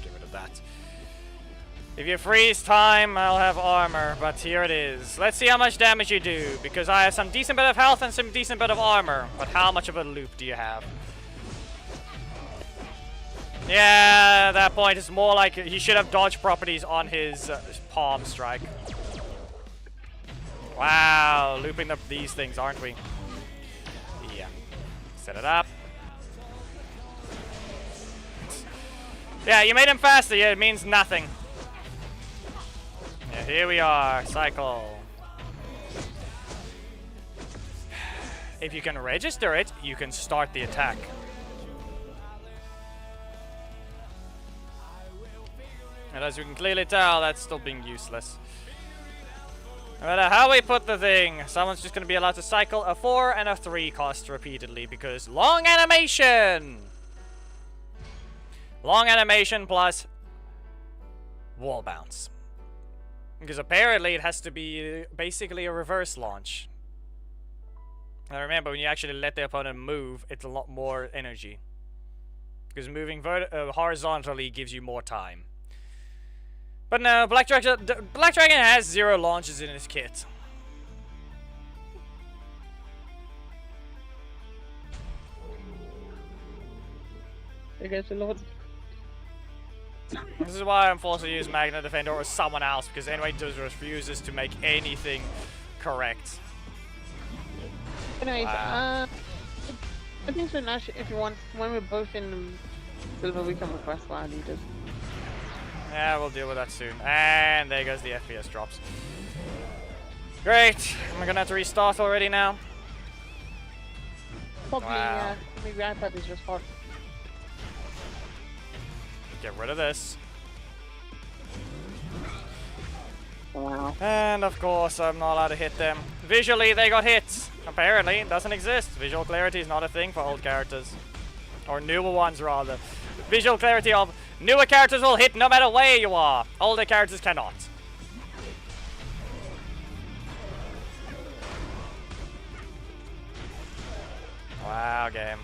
Get rid of that. If you freeze time, I'll have armor, but here it is. Let's see how much damage you do, because I have some decent bit of health and some decent bit of armor. But how much of a loop do you have? Yeah, at that point, it's more like he should have dodge properties on his palm strike. Wow, looping these things, aren't we? Yeah. Set it up. Yeah, you made him faster, yeah, it means nothing. Yeah, here we are, cycle. If you can register it, you can start the attack. And as you can clearly tell, that's still being useless. No matter how we put the thing, someone's just going to be allowed to cycle a 4 and a 3 cost repeatedly because long animation! Long animation plus wall bounce. Because apparently it has to be basically a reverse launch. And remember, when you actually let the opponent move, it's a lot more energy. Because moving horizontally gives you more time. But no, Black Dragon has 0 launches in his kit. I guess a lot. This is why I'm forced to use Magna Defender or someone else, because anyway just refuses to make anything correct. Anyways, Wow. I think so, Nash, if you want, when we're both in silver, we can request for our leaders. Yeah, we'll deal with that soon. And there goes the FPS drops. Great. Am I gonna have to restart already now? Probably, Wow. maybe iPad is just hot. Get rid of this. Wow. And of course, I'm not allowed to hit them. Visually, they got hits. Apparently, it doesn't exist. Visual clarity is not a thing for old characters. Or newer ones, rather. Visual clarity of newer characters will hit no matter where you are. Older characters cannot. Wow, game.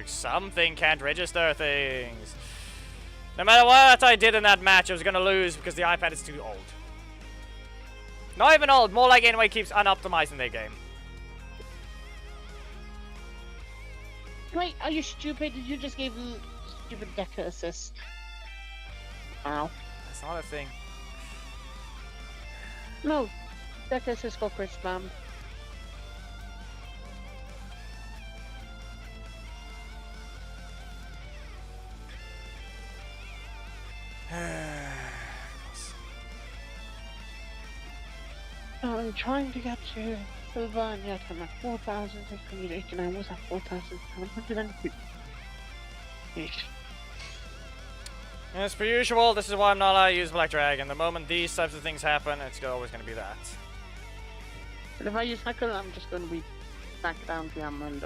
Something can't register things. No matter what I did in that match, I was gonna lose because the iPad is too old. Not even old, more like anyway keeps unoptimizing their game. Wait, are you stupid? You just gave stupid Decker assist. Wow. That's not a thing. No, Decker assist got crit spammed. I'm trying to get to silver, and yet I'm at 4,689. What's that? 4,708. As per usual, this is why I'm not allowed to use Black Dragon. The moment these types of things happen, it's always going to be that. But if I use Hackle, I'm just going to be back down to Emerald,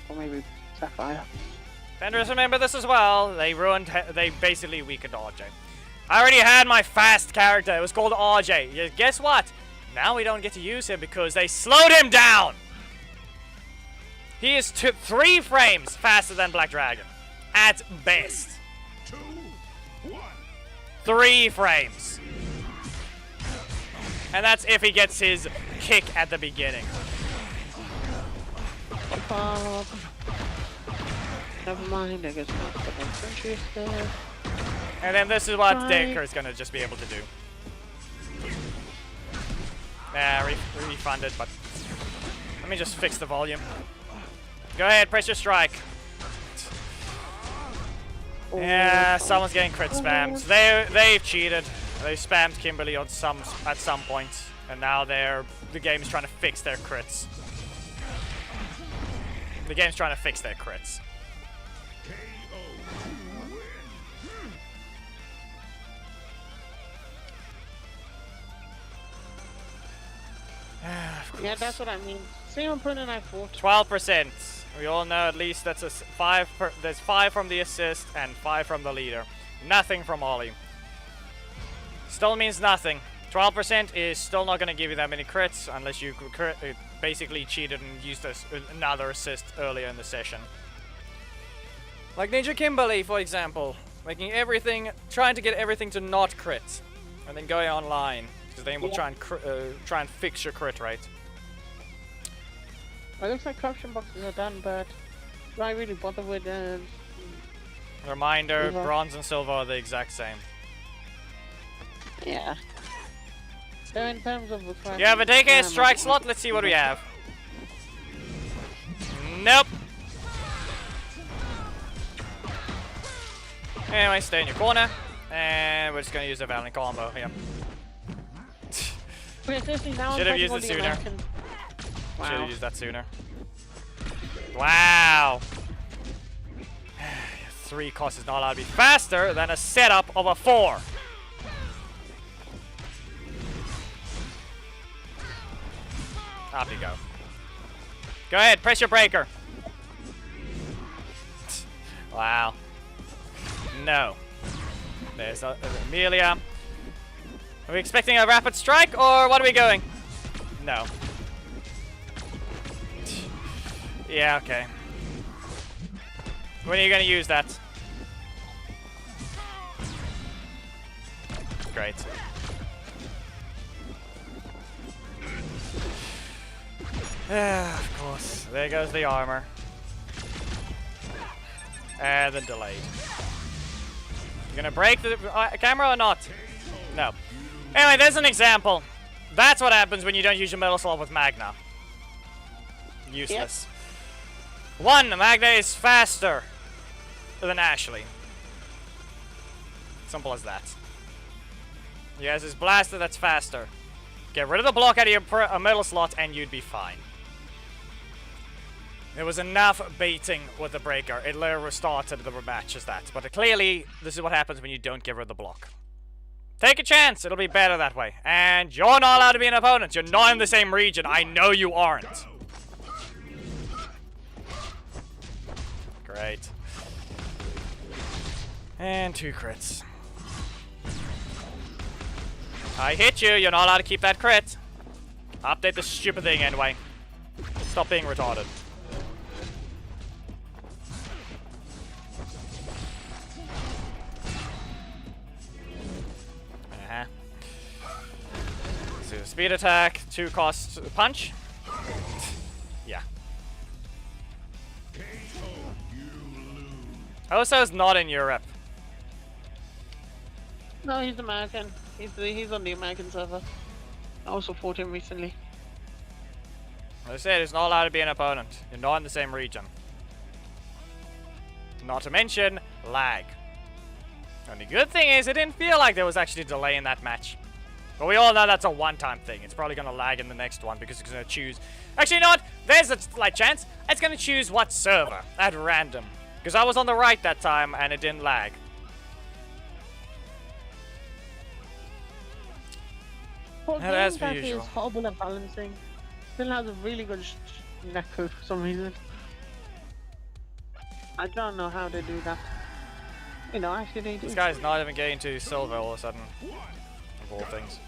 or maybe Sapphire. Vendors, remember this as well. They basically weakened RJ. I already had my fast character. It was called RJ. Guess what? Now we don't get to use him because they slowed him down. He is 3 frames faster than Black Dragon. At best. 2, 1. 3 frames. And that's if he gets his kick at the beginning. Never mind, I guess not. But I'm pretty sure. And then this is what Right. Decker is gonna just be able to do. Refunded, but let me just fix the volume. Go ahead, press your strike. Yeah, someone's getting crit spams. They've cheated. They spammed Kimberly at some point, and now the game's trying to fix their crits. The game's trying to fix their crits. Yeah, that's what I mean. Same opponent I fought. 12%. We all know at least that's a 5. There's 5 from the assist and 5 from the leader. Nothing from Ollie. Still means nothing. 12% is still not going to give you that many crits unless you basically cheated and used another assist earlier in the session. Like Ninja Kimberly, for example, trying to get everything to not crit, and then going online because then we'll try and fix your crit rate. Well, it looks like corruption boxes are done, but do I really bother with Reminder: silver? bronze and silver are the exact same. Yeah. So in terms of requirements, You have a DK strike slot. Let's see what we have. Nope. Anyway, stay in your corner, and we're just gonna use a Valiant combo here. Okay, seriously, now Should I'm have used fighting all it the sooner. Americans. Should have Wow. used that sooner. Wow. 3 cost is not allowed to be faster than a setup of a 4. Up you go. Go ahead, press your breaker. Wow. No. There's Amelia. Are we expecting a rapid strike, or what are we going? No. Yeah, okay. When are you going to use that? Great. Of course. There goes the armor. And then delayed. You gonna break the camera or not? No. Anyway, there's an example. That's what happens when you don't use your metal slot with Magna. Useless. Yep. 1, Magna is faster than Ashley. Simple as that. He has his blaster that's faster. Get rid of the block out of your metal slot and you'd be fine. There was enough baiting with the breaker. It literally restarted the match as that. But clearly, this is what happens when you don't get rid of the block. Take a chance. It'll be better that way. And you're not allowed to be an opponent. You're not in the same region. I know you aren't. Great. And 2 crits. I hit you. You're not allowed to keep that crit. Update the stupid thing anyway. Stop being retarded. So speed attack, 2 cost punch. Yeah. Oso's not in Europe. No, he's American. He's on the American server. I also fought him recently. As I said, it's not allowed to be an opponent. You're not in the same region. Not to mention, lag. Only good thing is, it didn't feel like there was actually a delay in that match. But we all know that's a one-time thing. It's probably going to lag in the next one because it's going to choose... Actually, not. There's a slight chance. It's going to choose what server at random. Because I was on the right that time and it didn't lag. Well, Yeah, that's per usual. Is horrible at balancing. Still has a really good necker for some reason. I don't know how they do that. You know, actually they do. This guy's not even getting to silver all of a sudden. Of all things.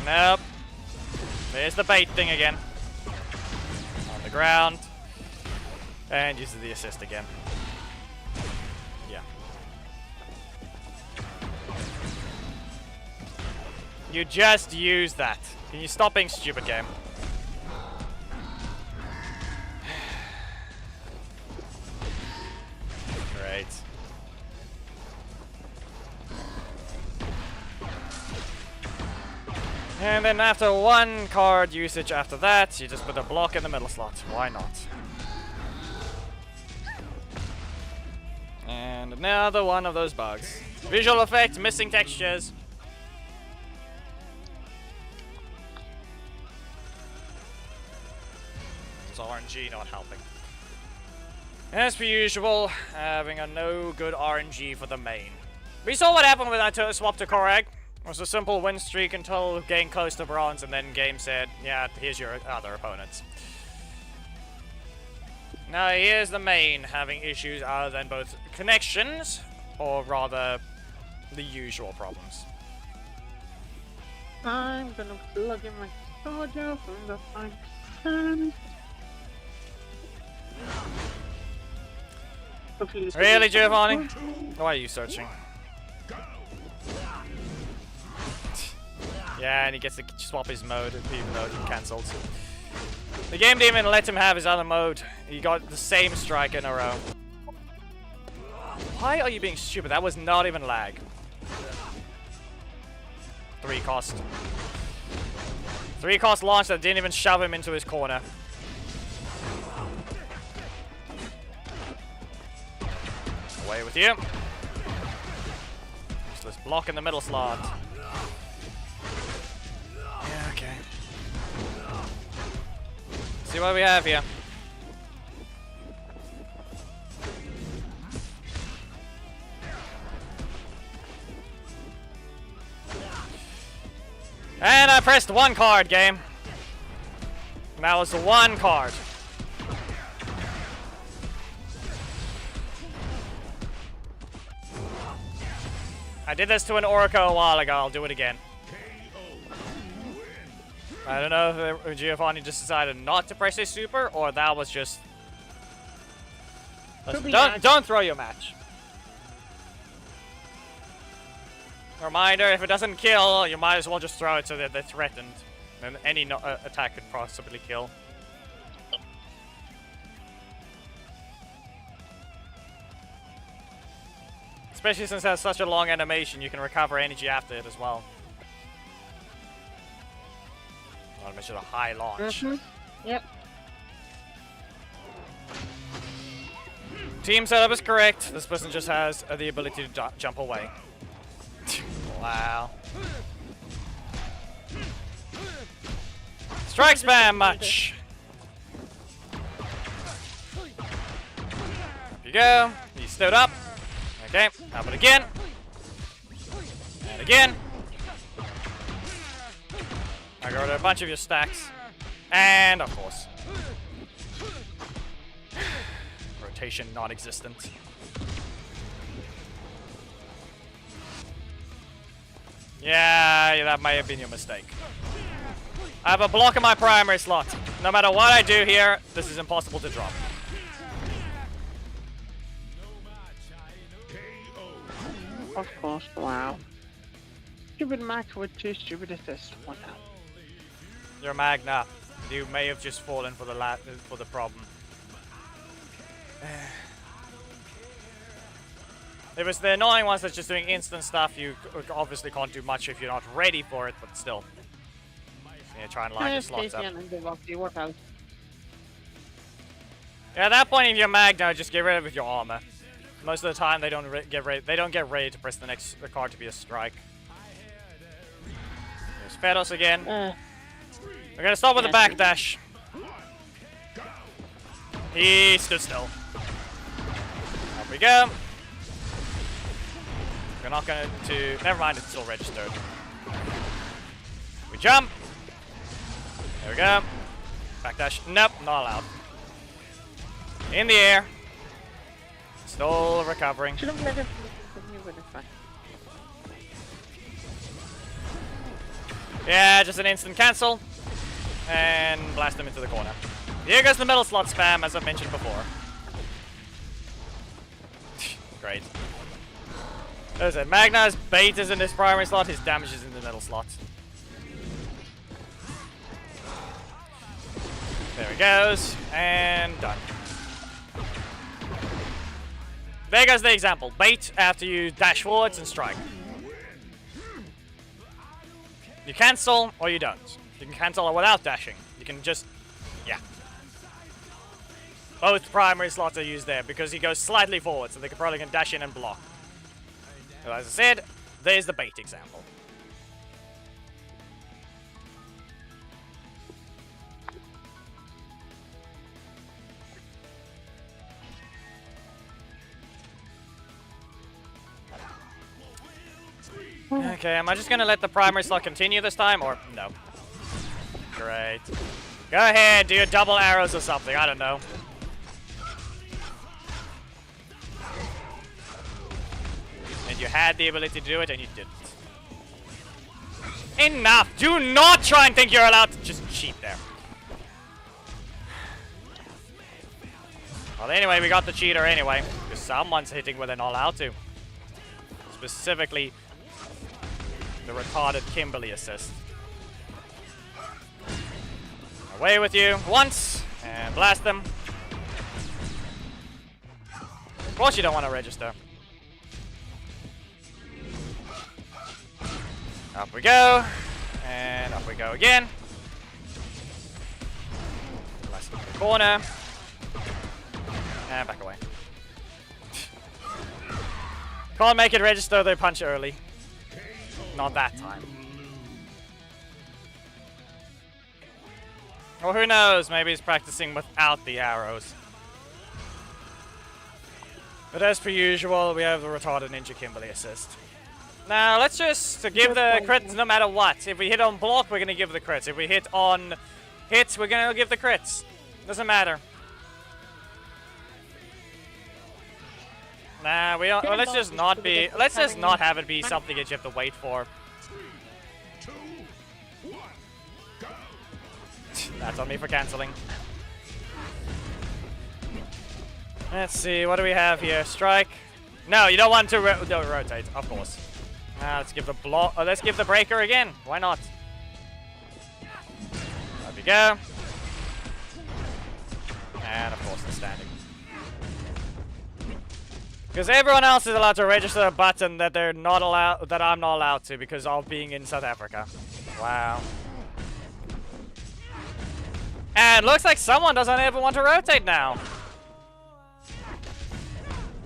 Nope. There's the bait thing again. On the ground. And uses the assist again. Yeah. You just used that. Can you stop being stupid, game? Great. And then after 1 card usage after that, you just put a block in the middle slot. Why not? And another one of those bugs. Visual effect, missing textures. It's RNG not helping. As per usual, having a no good RNG for the main. We saw what happened when I swapped to Korag. It was a simple win streak until getting close to bronze, and then game said, yeah, here's your other opponents. Now here's the main having issues other than both connections, or rather, the usual problems. I'm gonna plug in my charger from the phone. Really, Giovanni? Why are you searching? Yeah, and he gets to swap his mode, even though he cancelled. The game didn't even let him have his other mode. He got the same strike in a row. Why are you being stupid? That was not even lag. 3 cost. 3 cost launch that didn't even shove him into his corner. Away with you. Useless block in the middle slot. Yeah, okay. See what we have here. And I pressed one card, game. That was the one card. I did this to an Orca a while ago. I'll do it again. I don't know if Giovanni just decided not to press a super, or that was just... Listen, don't throw your match. Reminder, if it doesn't kill, you might as well just throw it so that they're threatened. And any attack could possibly kill. Especially since it has such a long animation, you can recover energy after it as well. I want to make sure a high launch. Yep. Team setup is correct. This person just has the ability to jump away. Wow. Strike spam much. Up you go. He stood up. Okay, up it again. And again. I got rid of a bunch of your stacks. And of course. Rotation non-existent. Yeah, that might have been your mistake. I have a block in my primary slot. No matter what I do here, this is impossible to drop. Of course, wow. Stupid max with 2 stupid assists. What the hell? Your Magna. You may have just fallen for the problem. If it's the annoying ones that's just doing instant stuff, you obviously can't do much if you're not ready for it, but still. Yeah, try and line your slots up. What else? Yeah, at that point, if you're Magna, just get rid of your armor. Most of the time, they don't get ready to press the card to be a strike. There's Fedos again. We're gonna start with the backdash. He stood still. Up we go. We're not going to... Never mind, it's still registered. We jump. There we go. Backdash. Nope, not allowed. In the air. Still recovering. Should have let him continue with it. Yeah, just an instant cancel. And blast him into the corner. Here goes the middle slot spam, as I mentioned before. Great. As I said, Magna's bait is in this primary slot, his damage is in the middle slot. There he goes, and done. There goes the example. Bait after you dash forwards and strike. You cancel, or you don't. You can cancel without dashing. You can just... yeah. Both primary slots are used there, because he goes slightly forward, so they can probably dash in and block. So as I said, there's the bait example. Okay, am I just gonna let the primary slot continue this time, or no? Great. Go ahead, do your double arrows or something, I don't know. And you had the ability to do it, and you didn't. Enough! Do not try and think you're allowed to just cheat there. Well, anyway, we got the cheater anyway, because someone's hitting where they're not allowed to. Specifically, the retarded Kimberly assist. Away with you once, and blast them. Of course you don't want to register. Up we go, and up we go again. Blast into the corner, and back away. Can't make it register, they punch early. Not that time. Or who knows, maybe he's practicing without the arrows. But as per usual, we have the retarded Ninja Kimberly assist. Now, let's just give the crits no matter what. If we hit on block, we're gonna give the crits. If we hit on hits, we're gonna give the crits. Doesn't matter. Nah, we don't. Let's just not be. Let's just not have it be something that you have to wait for. 3, 2, 1, go! That's on me for canceling. Let's see. What do we have here? Strike. No, you don't want to rotate. Of course. Let's give the block. Let's give the breaker again. Why not? There we go. And of course the standing. Because everyone else is allowed to register a button that they're not allowed, that I'm not allowed to, because of being in South Africa. Wow. And looks like someone doesn't ever want to rotate now.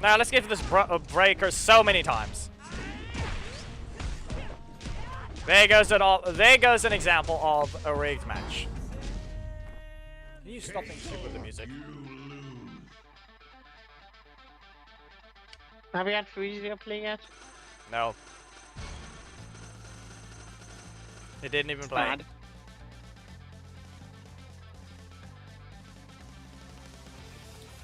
Now let's give this breaker so many times. There goes an example of a rigged match. Can you stop being stupid with the music? Have you had Freezer play yet? No. It didn't even play. Bad.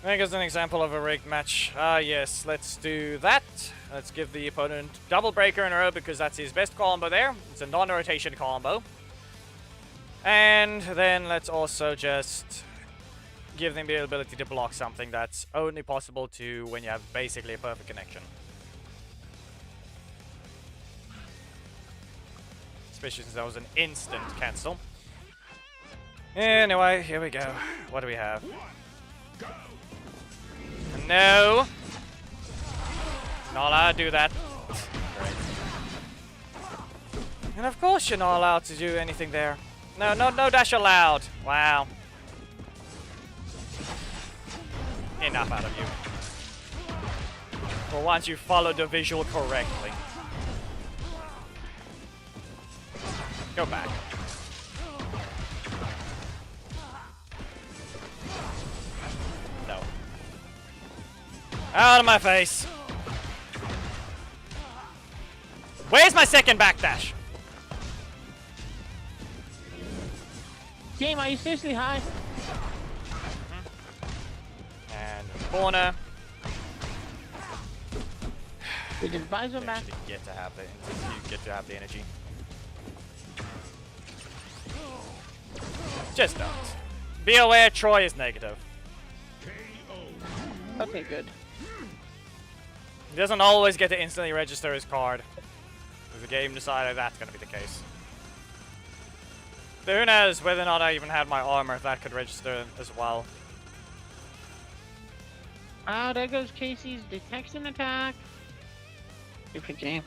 There goes an example of a rigged match. Yes, let's do that. Let's give the opponent double breaker in a row because that's his best combo there. It's a non-rotation combo. And then let's also just give them the ability to block something that's only possible to when you have basically a perfect connection. Especially since that was an instant cancel. Anyway, here we go. What do we have? No! Not allowed to do that. Great. And of course you're not allowed to do anything there. No dash allowed. Wow. Enough out of you. For once you followed the visual correctly. Go back. No. Out of my face. Where's my second backdash? Game, are you seriously high? And corner. We did visor back. Actually get to have the you get to have the energy. Just don't. Be aware Troy is negative. Okay, good. He doesn't always get to instantly register his card. If the game decided that's gonna be the case. But who knows whether or not I even had my armor, if that could register as well. Oh, there goes Casey's detection attack. Stupid game.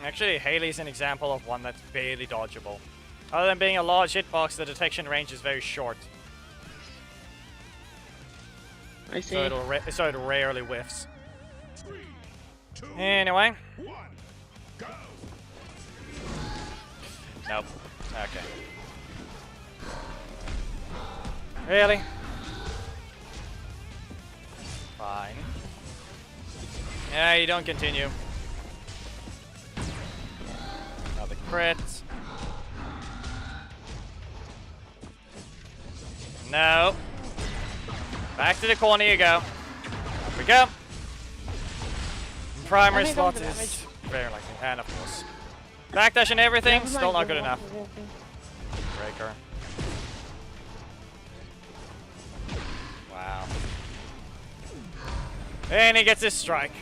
Actually, Haley's an example of one that's barely dodgeable. Other than being a large hitbox, the detection range is very short. I see. So it rarely whiffs. 3, 2, Anyway. 1, go! Nope. Okay. Really? Fine. Yeah, you don't continue. Another crit. No. Back to the corner you go. Up we go. Primary slot is very likely. And of course. Backdash and everything, still not good enough. Breaker. Wow. And he gets his strike.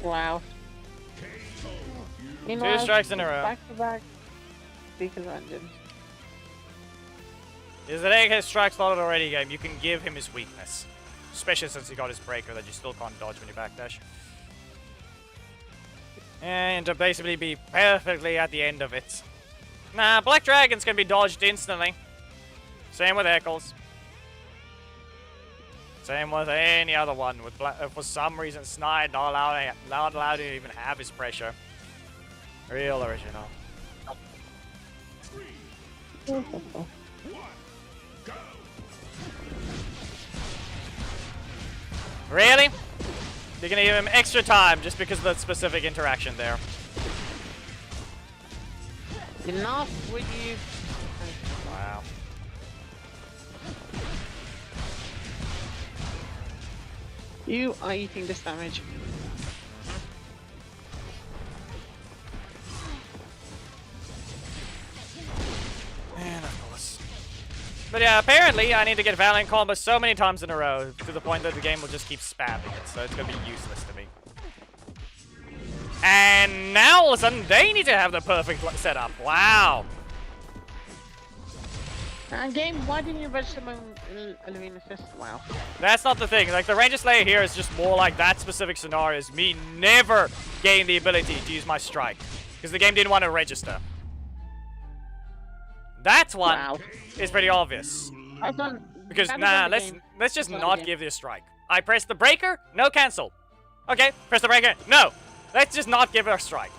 Wow. Two strikes in a row. Back to back. Beacon Vengeance. Is that egg has strike slotted already game, you can give him his weakness. Especially since he got his breaker that you still can't dodge when you backdash. And to basically be perfectly at the end of it. Nah, Black Dragons can be dodged instantly. Same with Eccles. Same with any other one. With for some reason, Snide not allowed to even have his pressure. Real original. Really? You're gonna give him extra time just because of that specific interaction there. Enough with you. Wow. You are eating this damage. And of course. But yeah, apparently I need to get Valiant combo so many times in a row to the point that the game will just keep spamming it, so it's gonna be useless to me. And now all of a sudden they need to have the perfect setup. Wow. Game, why didn't you register my Elevine assist? Wow. That's not the thing. Like, the Ranger Slayer here is just more like that specific scenario is me never getting the ability to use my strike. Because the game didn't want to register. That one is pretty obvious. Because, nah, let's just not give you a strike. I press the breaker, no cancel. Okay, press the breaker, no. Let's just not give her a strike.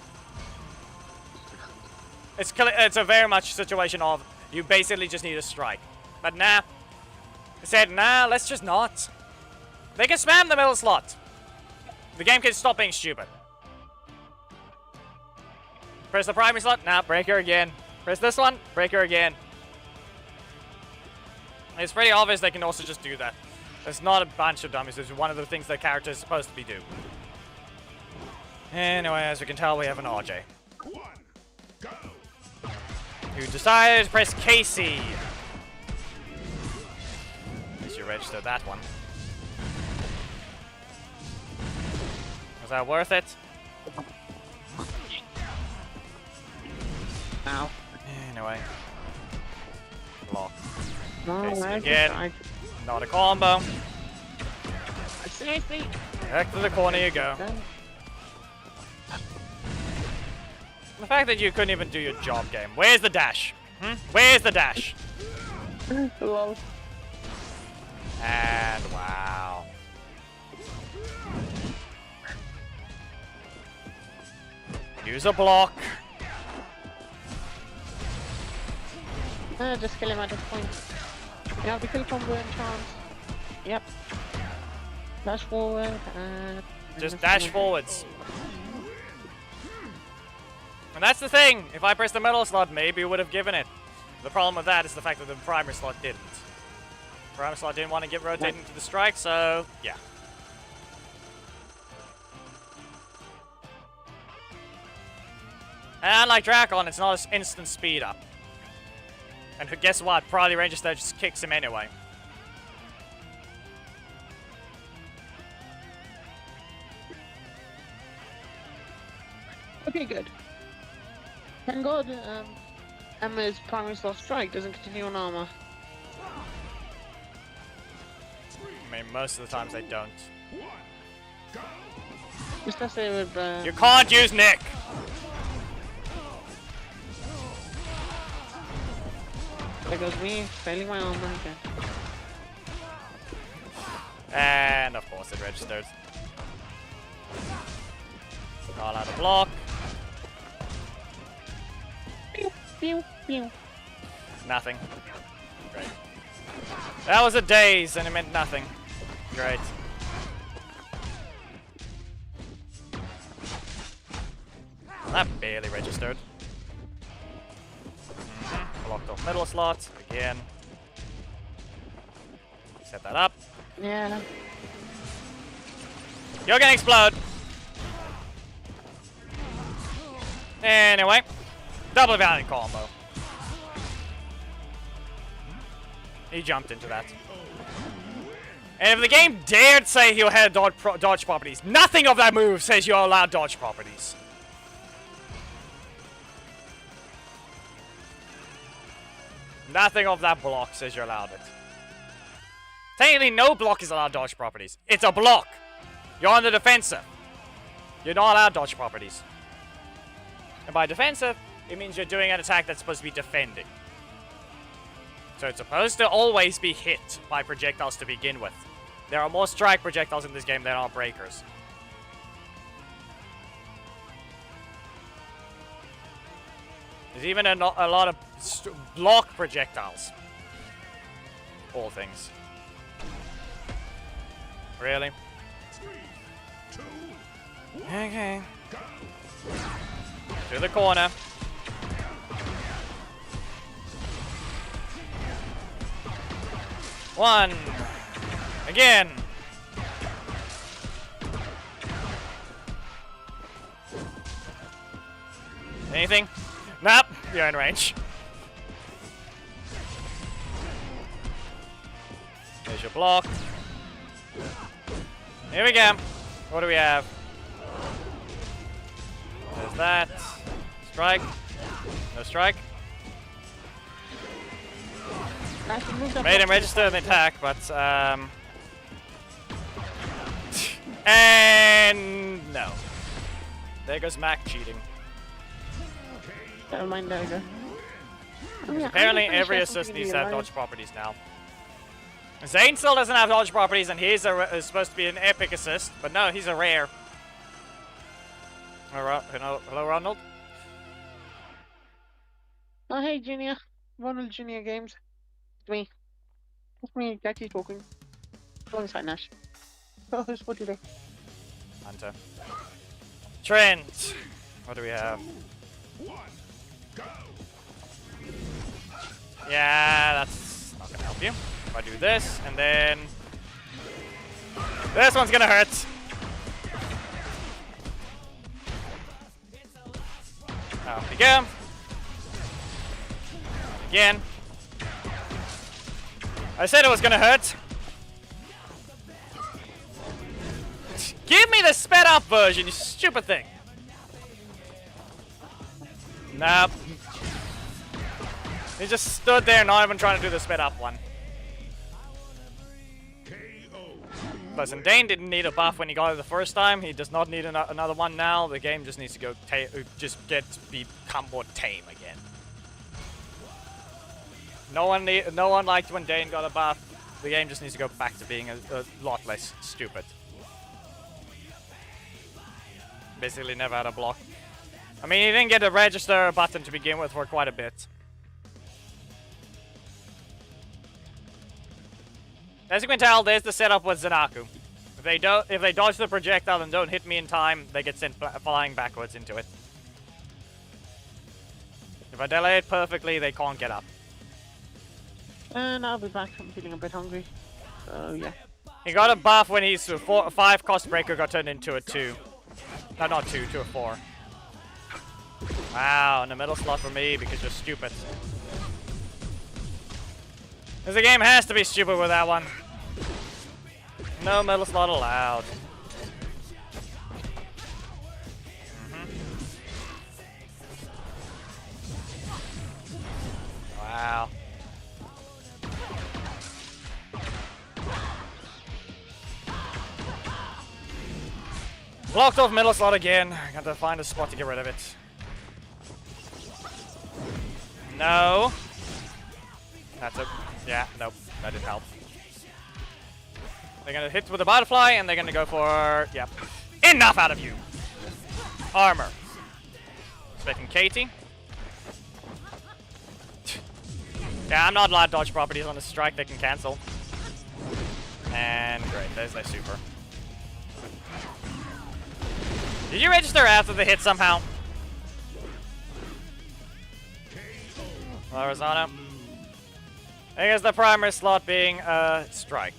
It's a very much situation of you basically just need a strike. But nah. I said, nah, let's just not. They can spam the middle slot. The game can stop being stupid. Press the primary slot, nah, breaker again. Press this one, breaker again. It's pretty obvious they can also just do that. It's not a bunch of dummies, it's one of the things that character is supposed to be do. Anyway, as we can tell, we have an RJ. Who decided to press Casey. At least you registered that one. Was that worth it? Ow. Anyway. Block. No, Casey I again. Not a combo. Seriously? Back to the corner you go. The fact that you couldn't even do your job game. Where's the dash? Where's the dash? Lol. And wow. Use a block. Just kill him at this point. Yeah, we kill combo and chance. Yep. Dash forward and... Just dash forwards. And that's the thing. If I pressed the middle slot, maybe it would have given it. The problem with that is the fact that the primary slot didn't. Primary slot didn't want to get rotating to the strike, so yeah. And unlike Drakkon, it's not an instant speed up. And guess what? Probably Ranger Slayer just kicks him anyway. Okay, good. Thank God, Emma's primary slot strike doesn't continue on armor. I mean, most of the times they don't. Especially with, You can't use Nick! There goes me, failing my armor again. And of course it registered. Call out a block. Pew, pew, pew. Nothing. Great. That was a daze and it meant nothing. Great. That barely registered. Blocked off middle slot again. Set that up. Yeah. You're gonna explode. Anyway, double Valiant combo. He jumped into that. And if the game dared say he had dodge properties, nothing of that move says you're allowed dodge properties. Nothing of that block says you're allowed it. Technically, no block is allowed dodge properties. It's a block. You're on the defensive. You're not allowed dodge properties. And by defensive, it means you're doing an attack that's supposed to be defending. So it's supposed to always be hit by projectiles to begin with. There are more strike projectiles in this game than are breakers. There's even a lot of block projectiles. All things. Really? 3, 2, 1, Okay. go! To the corner. One. Again. Anything? Nope. You're in range. There's your block. Here we go. What do we have? There's that. Strike. No strike. Made him register an attack, but and no. There goes Mac cheating. Never mind, there we go. I mean, Apparently I'm every just assist gonna needs be to have alive. dodge properties now. Zane still doesn't have dodge properties, and he's is supposed to be an epic assist, but no, he's a rare. Hello, Ronald. Oh, hey, Junior. Ronald Junior Games. It's me. It's me, Jackie talking. Alongside Nash. Oh, who's what today? Hunter. Trent. What do we have? 1, go! Yeah, that's not gonna help you. If I do this, and then this one's gonna hurt. Out we go. Again. I said it was gonna hurt. Give me the sped up version, you stupid thing. Nope. He just stood there, not even trying to do the sped up one. Listen, Dane didn't need a buff when he got it the first time. He does not need another one now. The game just needs to go become more tame again. No one liked when Dane got a buff. The game just needs to go back to being a lot less stupid. Basically never had a block. I mean, he didn't get a register button to begin with for quite a bit. As you can tell, there's the setup with Zanaku. If they dodge the projectile and don't hit me in time, they get sent flying backwards into it. If I delay it perfectly, they can't get up. And I'll be back. I'm feeling a bit hungry. So, yeah. He got a buff when his 5 cost breaker got turned into a 2. No, not 2, to a 4. Wow, in the middle slot for me because you're stupid. Because the game has to be stupid with that one. No middle slot allowed. Wow. Blocked off middle slot again. Got to find a spot to get rid of it. No. That's a... Yeah, nope. That didn't help. They're gonna hit with the butterfly, and they're gonna go for... Yep. Enough out of you! Armor. Expecting Katie. Yeah, I'm not allowed to dodge properties on the strike. They can cancel. And great, there's their super. Did you register after the hit somehow? Arizona. I guess the primary slot being strike.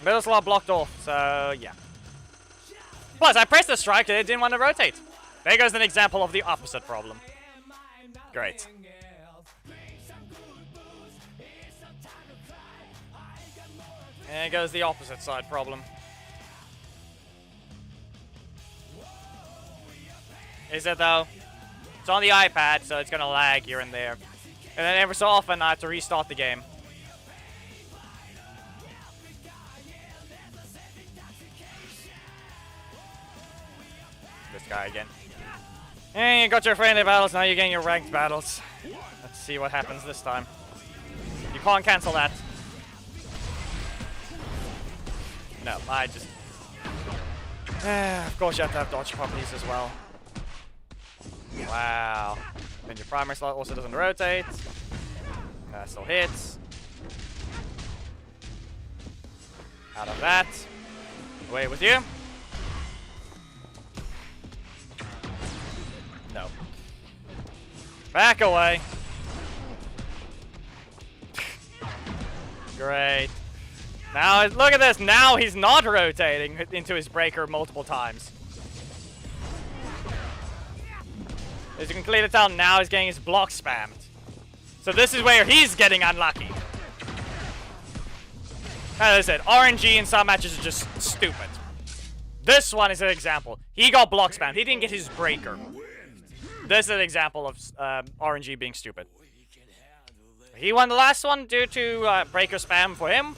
Middle slot blocked off, so yeah. Plus, I pressed the strike and it didn't want to rotate. There goes an example of the opposite problem. Great. There goes the opposite side problem. Is it though? It's on the iPad, so it's gonna lag here and there. And then every so often I have to restart the game. This guy again. And you got your friendly battles, now you're getting your ranked battles. Let's see what happens this time. You can't cancel that. No, I just... of course you have to have dodge properties as well. Wow. Then your primary slot also doesn't rotate. Still hits. Out of that. Away with you. No. Back away. Great. Now, look at this. Now he's not rotating into his breaker multiple times. As you can clearly tell, now he's getting his block spammed. So this is where he's getting unlucky. As I said, RNG in some matches is just stupid. This one is an example. He got block spammed. He didn't get his breaker. This is an example of RNG being stupid. He won the last one due to breaker spam for him.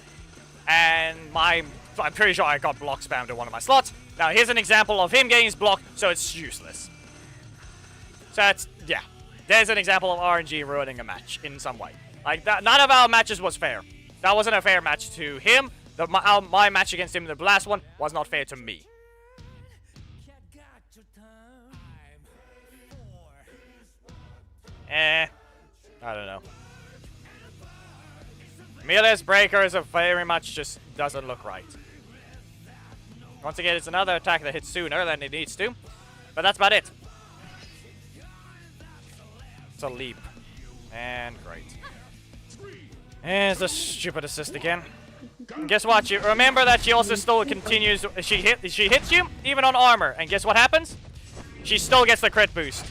And I'm pretty sure I got block spammed in one of my slots. Now here's an example of him getting his block, so it's useless. So that's, yeah. There's an example of RNG ruining a match in some way. Like, none of our matches was fair. That wasn't a fair match to him. My match against him in the last one was not fair to me. I don't know. Melee's breaker is very much just doesn't look right. Once again, it's another attack that hits sooner than it needs to. But that's about it. It's a leap. And great. And it's a stupid assist again. And guess what? You remember that she also still continues. She hits you even on armor. And guess what happens? She still gets the crit boost.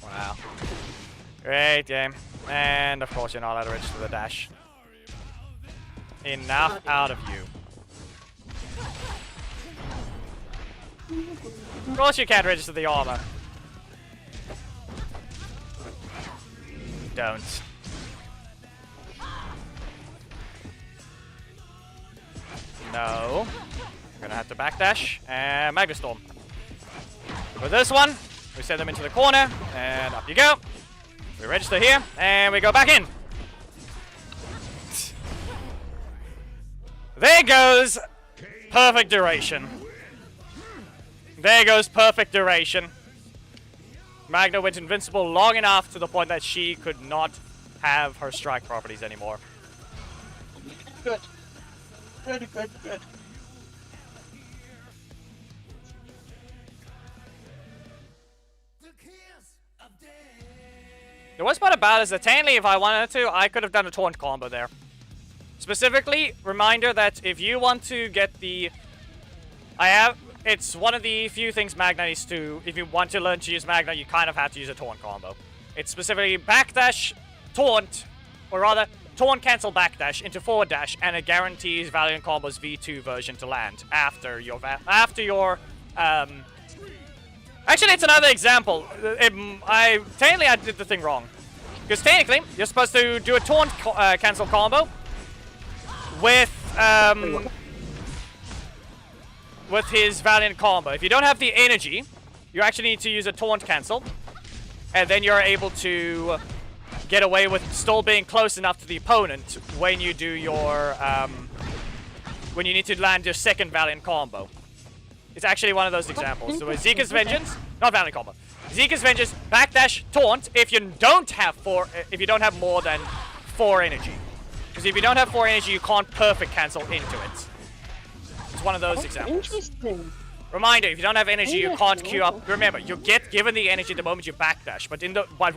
Wow. Great game. And of course you're not allowed to register the dash. Enough out of you. Of course you can't register the armor. Don't. No. We're gonna have to backdash and Magnastorm. For this one, we send them into the corner, and up you go. We register here, and we go back in. There goes perfect duration. There goes perfect duration. Magna went invincible long enough to the point that she could not have her strike properties anymore. Good. Good, good, good. The worst part about it is that technically, if I wanted to, I could have done a taunt combo there. Specifically, reminder that if you want to get the... It's one of the few things Magna needs to... If you want to learn to use Magna, you kind of have to use a taunt combo. It's specifically backdash, taunt, or rather, taunt cancel backdash into forward dash, and it guarantees Valiant Combo's V2 version to land after your... Actually, it's another example. Technically, I did the thing wrong. Because technically, you're supposed to do a taunt cancel combo with his Valiant Combo. If you don't have the energy, you actually need to use a taunt cancel. And then you're able to get away with still being close enough to the opponent when you do your... when you need to land your second Valiant Combo. It's actually one of those examples. So with Zika's Vengeance, not Valiant Combo. Zika's Vengeance, backdash, taunt if you don't have more than 4 energy. Because if you don't have 4 energy, you can't perfect cancel into it. It's one of those examples. Interesting. Reminder, if you don't have energy, you can't queue up. Remember, you get given the energy the moment you backdash, but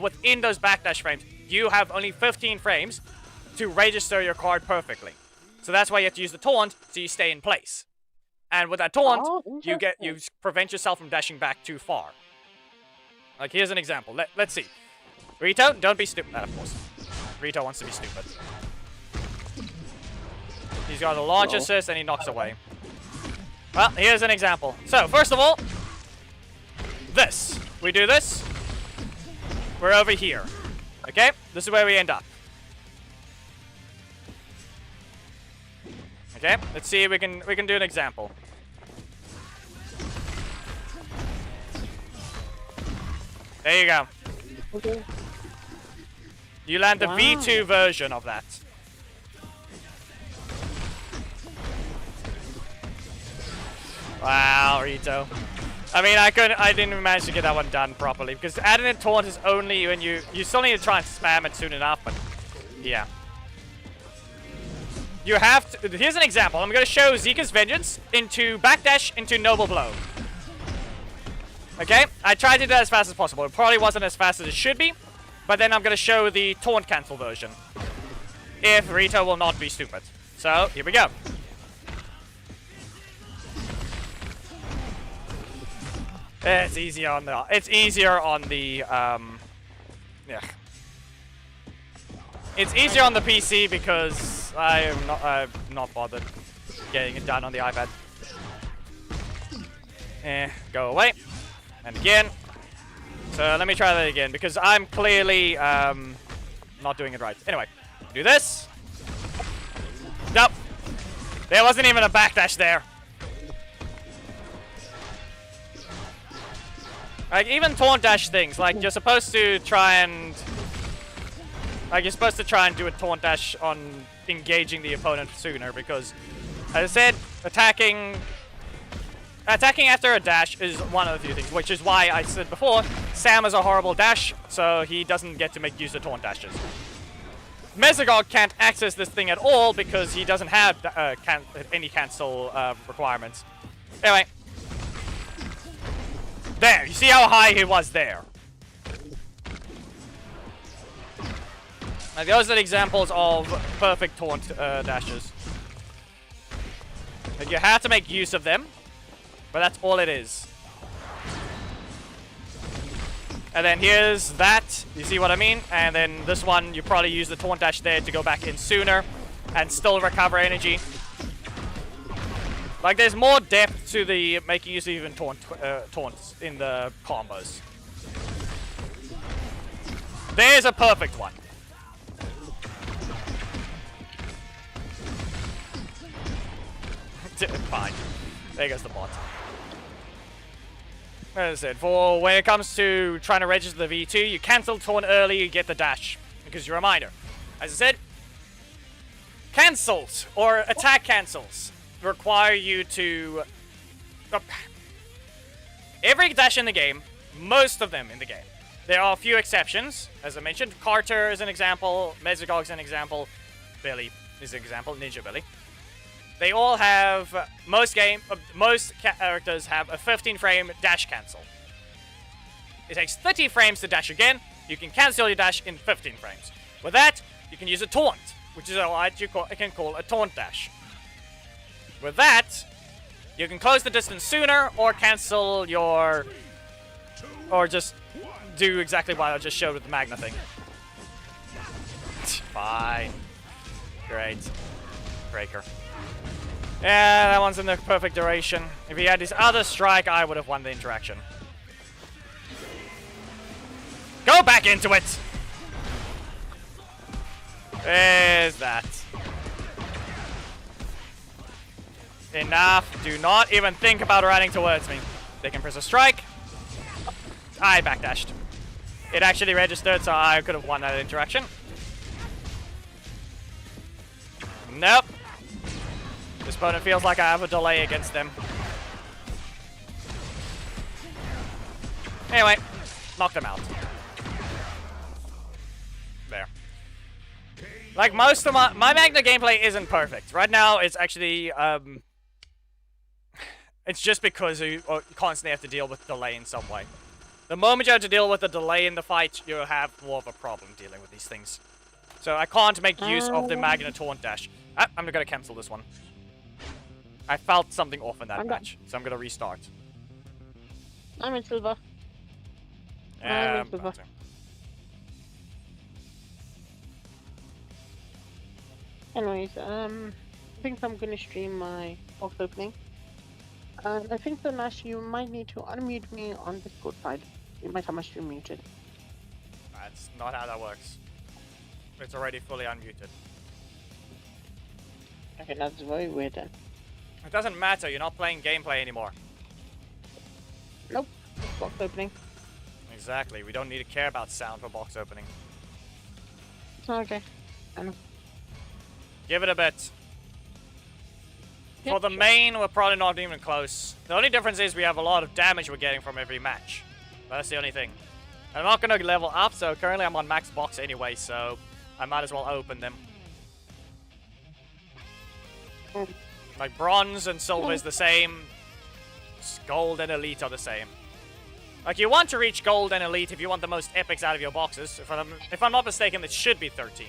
within those backdash frames, you have only 15 frames to register your card perfectly. So that's why you have to use the taunt so you stay in place. And with that taunt, you prevent yourself from dashing back too far. Like, here's an example. Let's see. Rito, don't be stupid. Of course. Rito wants to be stupid. He's got a launch assist and he knocks away. Well, here's an example. So, first of all, this. We do this. We're over here. Okay? This is where we end up. Okay, let's see if we can do an example. There you go. Okay. You land the V2 version of that. Wow, Rito. I mean, I didn't even manage to get that one done properly because adding a taunt is only when you still need to try and spam it soon enough, but yeah. You have to, here's an example. I'm going to show Zika's Vengeance into backdash into Noble Blow. Okay, I tried to do that as fast as possible. It probably wasn't as fast as it should be, but then I'm going to show the taunt cancel version. If Rito will not be stupid. So, here we go. It's easier on the yeah. It's easier on the PC because I'm not bothered getting it done on the iPad. Go away. And again. So let me try that again because I'm clearly not doing it right. Anyway, do this. Nope. There wasn't even a backdash there. Like, even taunt dash things, like, you're supposed to try and... Like, you're supposed to try and do a taunt dash on engaging the opponent sooner, because, as I said, attacking after a dash is one of the few things, which is why I said before, Sam is a horrible dash, so he doesn't get to make use of taunt dashes. Mesogog can't access this thing at all, because he doesn't have any cancel requirements. Anyway. There, you see how high he was there. Like, those are the examples of perfect taunt dashes. Like, you have to make use of them, but that's all it is. And then here's that, you see what I mean? And then this one, you probably use the taunt dash there to go back in sooner and still recover energy. Like, there's more depth to the making use of even taunts in the combos. There's a perfect one. Fine. There goes the bot. As I said, for when it comes to trying to register the V2, you cancel taunt early, you get the dash. Because you're a miner. As I said, cancels or attack cancels require you to... Every dash in the game, most of them in the game. There are a few exceptions, as I mentioned. Carter is an example, Mesogog is an example, Billy is an example, Ninja Billy. They all have, most characters have a 15 frame dash cancel. It takes 30 frames to dash again, you can cancel your dash in 15 frames. With that, you can use a taunt, which is what you can call a taunt dash. With that, you can close the distance sooner, or cancel your... Or just do exactly what I just showed with the Magna thing. Fine. Great. Breaker. Yeah, that one's in the perfect duration. If he had his other strike, I would have won the interaction. Go back into it! There's that. Enough. Do not even think about running towards me. They can press a strike. I backdashed. It actually registered, so I could have won that interaction. Nope. This opponent feels like I have a delay against them. Anyway, knocked them out. There. Like, most of my Magna gameplay isn't perfect. Right now, it's actually, it's just because you constantly have to deal with delay in some way. The moment you have to deal with the delay in the fight, you have more of a problem dealing with these things. So I can't make use of the Magna Taunt Dash. I'm gonna cancel this one. I felt something off in that match, so I'm gonna restart. I'm in silver. I'm in silver. Anyways, I think I'm gonna stream my box opening. And I think the Nash, you might need to unmute me on Discord side. You might have my stream muted. That's not how that works. It's already fully unmuted. Okay, that's very weird then. It doesn't matter, you're not playing gameplay anymore. Nope. Box opening. Exactly, we don't need to care about sound for box opening. Okay. I know. Give it a bit. For the main, we're probably not even close. The only difference is we have a lot of damage we're getting from every match. That's the only thing. I'm not gonna level up, so currently I'm on max box anyway, so I might as well open them. Like bronze and silver is the same. Gold and elite are the same. Like you want to reach gold and elite if you want the most epics out of your boxes. If I'm not mistaken, it should be 13.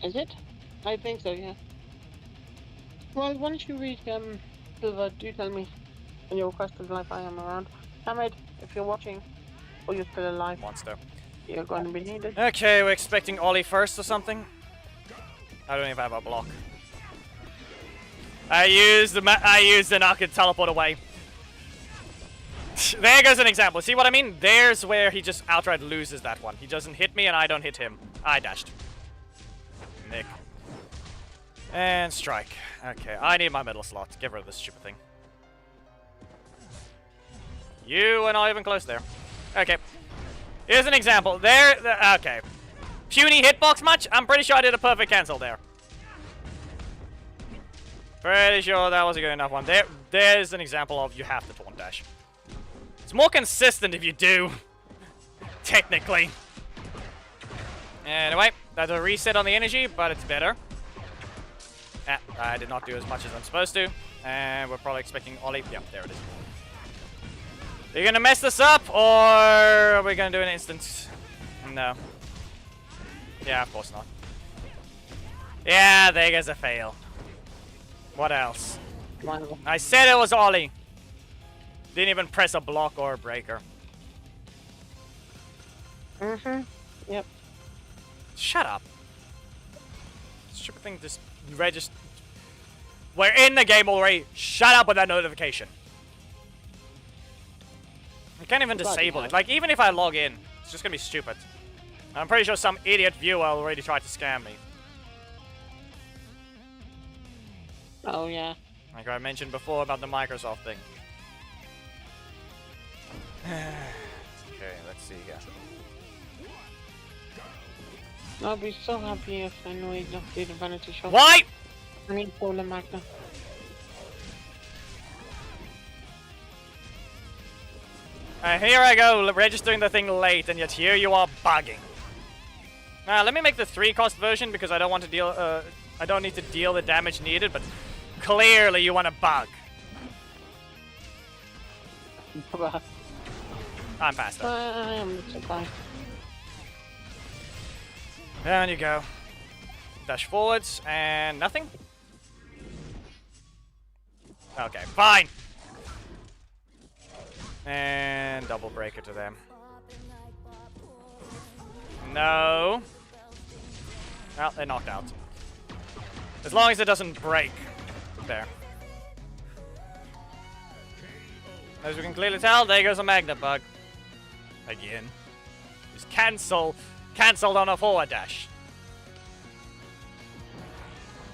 Is it? I think so, yeah. Well, once you reach silver, do tell me in your requested life I am around. Hamid, if you're watching, or you're still alive, Monster. you're going to be needed. Okay, we're expecting Ollie first or something. I don't even have a block. I used the knock and teleport away. There goes an example. See what I mean? There's where he just outright loses that one. He doesn't hit me and I don't hit him. I dashed. Nick. And strike. Okay, I need my middle slot. Get rid of this stupid thing. You are not even close there. Okay. Here's an example. Okay. Puny hitbox much? I'm pretty sure I did a perfect cancel there. Pretty sure that was a good enough one. There's an example of you have to taunt dash. It's more consistent if you do. Technically. Anyway, that's a reset on the energy, but it's better. I did not do as much as I'm supposed to. And we're probably expecting Ollie. Yeah, there it is. Are you gonna mess this up, or are we gonna do an instant? No. Yeah, of course not. Yeah, there goes a fail. What else? I said it was Ollie. Didn't even press a block or a breaker. Yep. Shut up. Stupid thing just register. We're in the game already. Shut up with that notification. I can't even disable it. Like, even if I log in, it's just gonna be stupid. I'm pretty sure some idiot viewer already tried to scam me. Oh, yeah. Like I mentioned before about the Microsoft thing. Okay, let's see here. I'll be so happy if I know he's not the vanity shop. Why? I mean, Polar Magna. Here I go, registering the thing late, and yet here you are bugging. Let me make the 3-cost version because I don't want to deal. I don't need to deal the damage needed, but clearly you want to bug. I'm faster. I am surprised. Down you go. Dash forwards and nothing. Okay, fine. And double breaker to them. No. Well, they're knocked out. As long as it doesn't break. There. As we can clearly tell, there goes a magnet bug. Again. Just cancelled on a forward dash.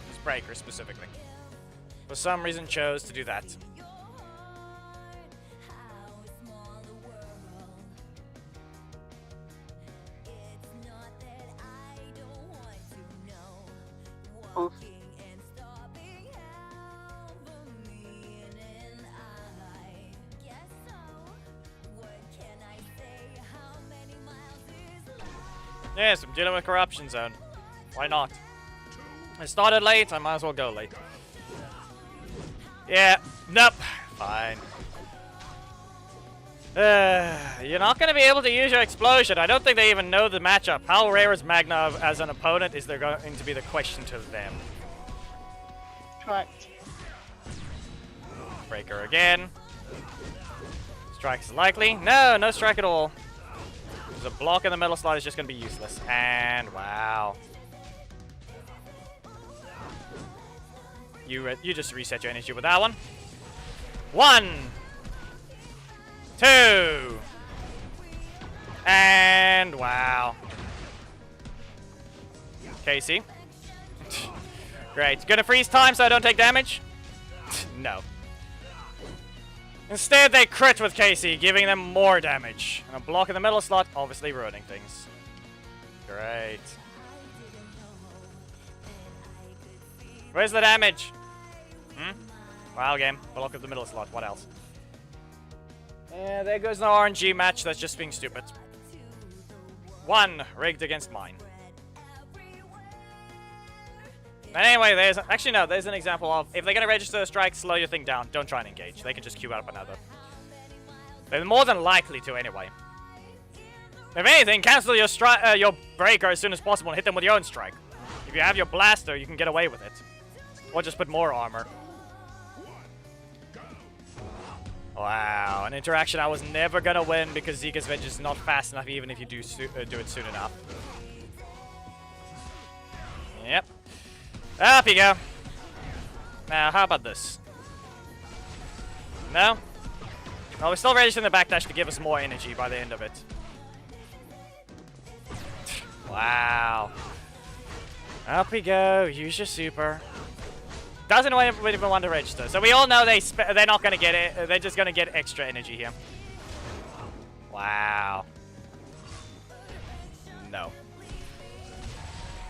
This breaker specifically. For some reason chose to do that. Oof. Yes, I'm dealing with Corruption Zone. Why not? I started late, I might as well go late. Yeah, nope. Fine. You're not going to be able to use your explosion. I don't think they even know the matchup. How rare is Magna as an opponent is there going to be the question to them. Correct. Breaker again. Strike is likely. No, no strike at all. There's a block in the middle slot is just going to be useless. And wow. You just reset your energy with that one. 1, 2, and wow. Casey. Great. Gonna freeze time so I don't take damage? No. Instead, they crit with Casey, giving them more damage. And a block in the middle slot, obviously ruining things. Great. Where's the damage? Hmm? Wow, game. Block of the middle slot. What else? Yeah, there goes the RNG match. That's just being stupid. 1 rigged against mine. But anyway, there's actually no. There's an example of if they're gonna register a strike, slow your thing down. Don't try and engage. They can just queue up another. They're more than likely to anyway. If anything, cancel your breaker as soon as possible and hit them with your own strike. If you have your blaster, you can get away with it, or just put more armor. Wow, an interaction I was never gonna win because Zika's Vengeance is not fast enough, even if you do it soon enough. Yep. Up you go. Now, how about this? No? No, we're still registering the backdash to give us more energy by the end of it. Wow. Up we go. Use your super. Doesn't even want to register. So we all know they're not going to get it. They're just going to get extra energy here. Wow. No.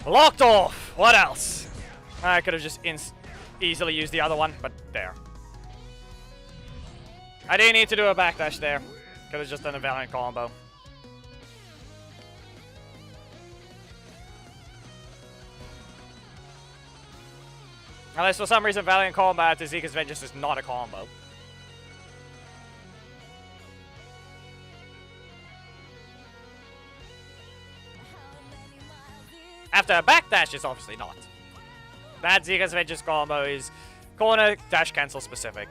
Locked off. What else? I could have just easily used the other one, but there. I didn't need to do a backdash there. Could have just done a Valiant combo. Unless for some reason Valiant combo to Zika's Vengeance is not a combo. After a backdash, it's obviously not. That Zika's Vengeance combo is corner dash cancel specific.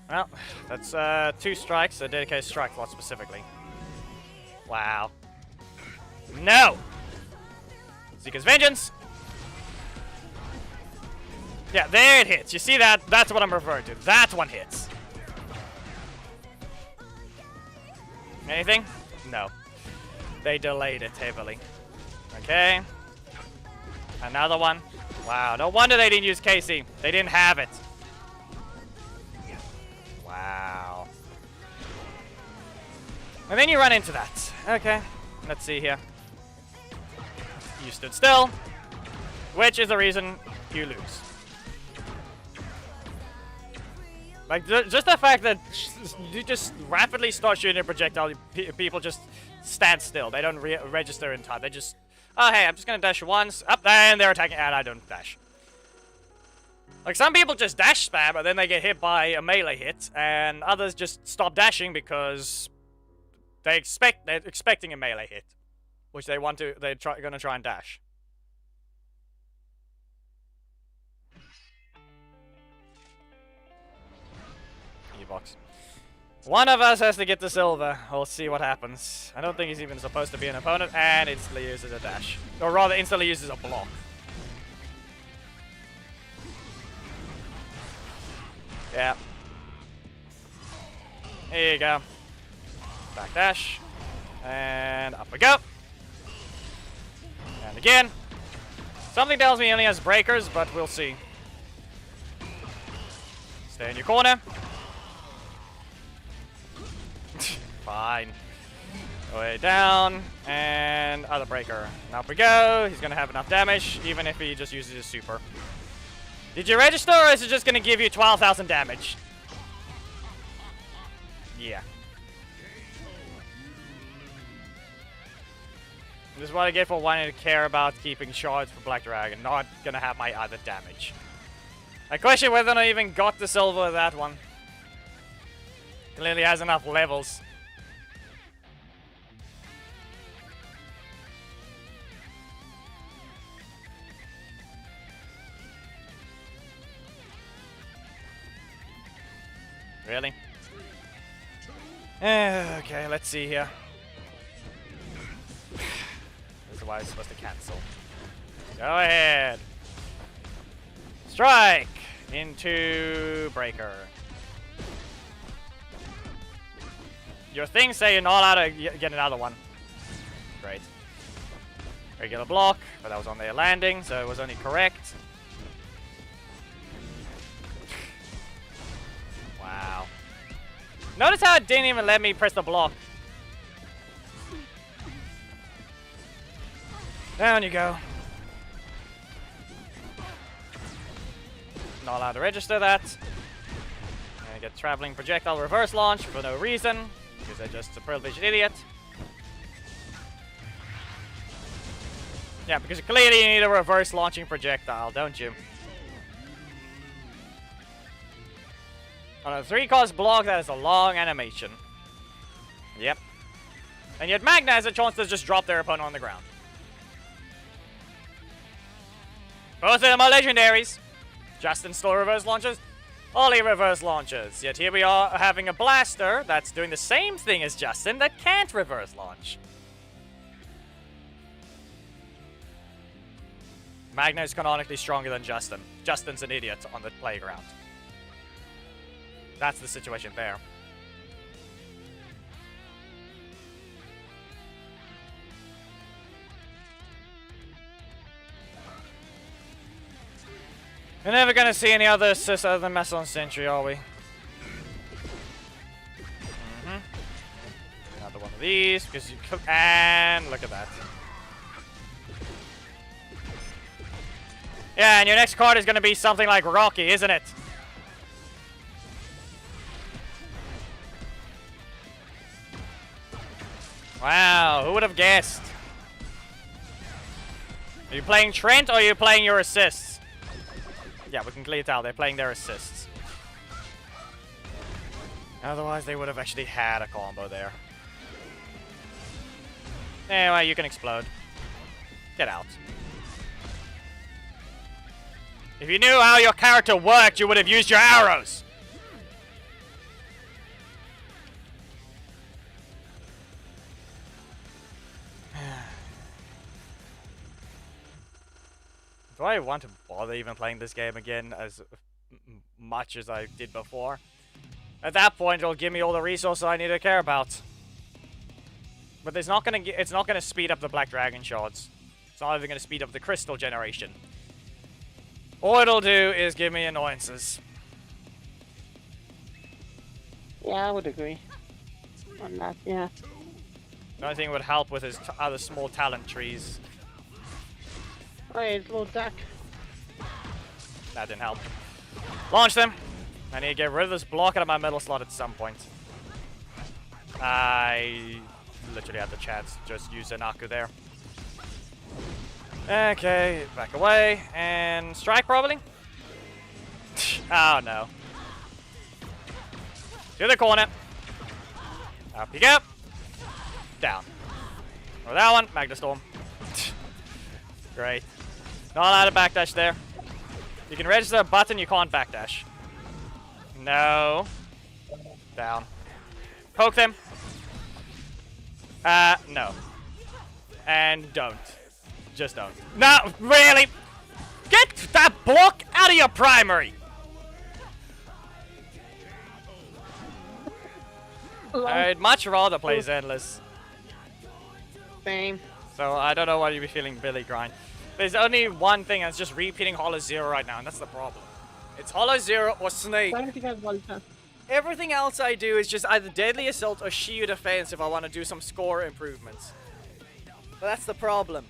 Well, that's 2 strikes, a dedicated strike slot specifically. Wow. No! Zika's Vengeance! Yeah, there it hits. You see that? That's what I'm referring to. That one hits. Anything? No. They delayed it heavily. Okay. Another one. Wow, no wonder they didn't use Casey. They didn't have it. Wow. And then you run into that. Okay. Let's see here. You stood still, which is the reason you lose. Like, just the fact that you just rapidly start shooting a projectile, people just stand still. They don't register in time. They just, oh, hey, I'm just going to dash once. Up, and they're attacking, and I don't dash. Like, some people just dash spam, and then they get hit by a melee hit, and others just stop dashing because they're expecting a melee hit, which they're gonna try and dash. E-box. One of us has to get the silver. We'll see what happens. I don't think he's even supposed to be an opponent, and instantly uses a dash. Or rather, instantly uses a block. Yeah. Here you go. Back dash. And up we go. And again. Something tells me he only has breakers, but we'll see. Stay in your corner. Fine. Way down. And other breaker. And up we go. He's going to have enough damage, even if he just uses his super. Did you register, or is it just going to give you 12,000 damage? Yeah. This is what I get for wanting to care about keeping shards for Black Dragon. Not going to have my other damage. I question whether I even got the silver with that one. Clearly has enough levels. Really? Okay, let's see here. This is why I was supposed to cancel. Go ahead. Strike into breaker. Your things say you're not allowed to get another one. Great. Regular block, but that was on their landing, so it was only correct. Wow. Notice how it didn't even let me press the block. Down you go. Not allowed to register that. And I get traveling projectile reverse launch for no reason, because I'm just a privileged idiot. Yeah, because clearly you need a reverse launching projectile, don't you? On a 3-cost block, that is a long animation. Yep. And yet Magna has a chance to just drop their opponent on the ground. Both of them are legendaries. Justin still reverse launches. Ollie reverse launches. Yet here we are having a blaster that's doing the same thing as Justin that can't reverse launch. Magna is canonically stronger than Justin. Justin's an idiot on the playground. That's the situation there. We're never gonna see any other assists other than Mason Sentry, are we? Another one of these, because you could. And look at that. Yeah, and your next card is gonna be something like Rocky, isn't it? Wow, who would have guessed? Are you playing Trent or are you playing your assists? Yeah, we can clearly tell they're playing their assists. Otherwise, they would have actually had a combo there. Anyway, you can explode. Get out. If you knew how your character worked, you would have used your arrows. Do I want to bother even playing this game again as much as I did before? At that point, it'll give me all the resources I need to care about. But it's not gonna speed up the Black Dragon shards. It's not even gonna speed up the crystal generation. All it'll do is give me annoyances. Yeah, I would agree on that, yeah. The only thing it would help with is other small talent trees. Oh, yeah, it's a little duck. That didn't help. Launch them. I need to get rid of this block out of my middle slot at some point. I literally had the chance to just use an Aku there. Okay, back away. And strike probably? Oh no. To the corner. Up you go. Down. Or that one, Magna Storm. Great. Not allowed to backdash there. You can register a button, you can't backdash. No. Down. Poke them. No. And don't. Just don't. No, really? Get that block out of your primary! I'd much rather play Zenless. Same. So I don't know why you'd be feeling Billy Grind. There's only one thing that's just repeating Hollow Zero right now, and that's the problem. It's Hollow Zero or Snake. Why don't you guys want to? Everything else I do is just either Deadly Assault or Shield Defense if I want to do some score improvements. But that's the problem.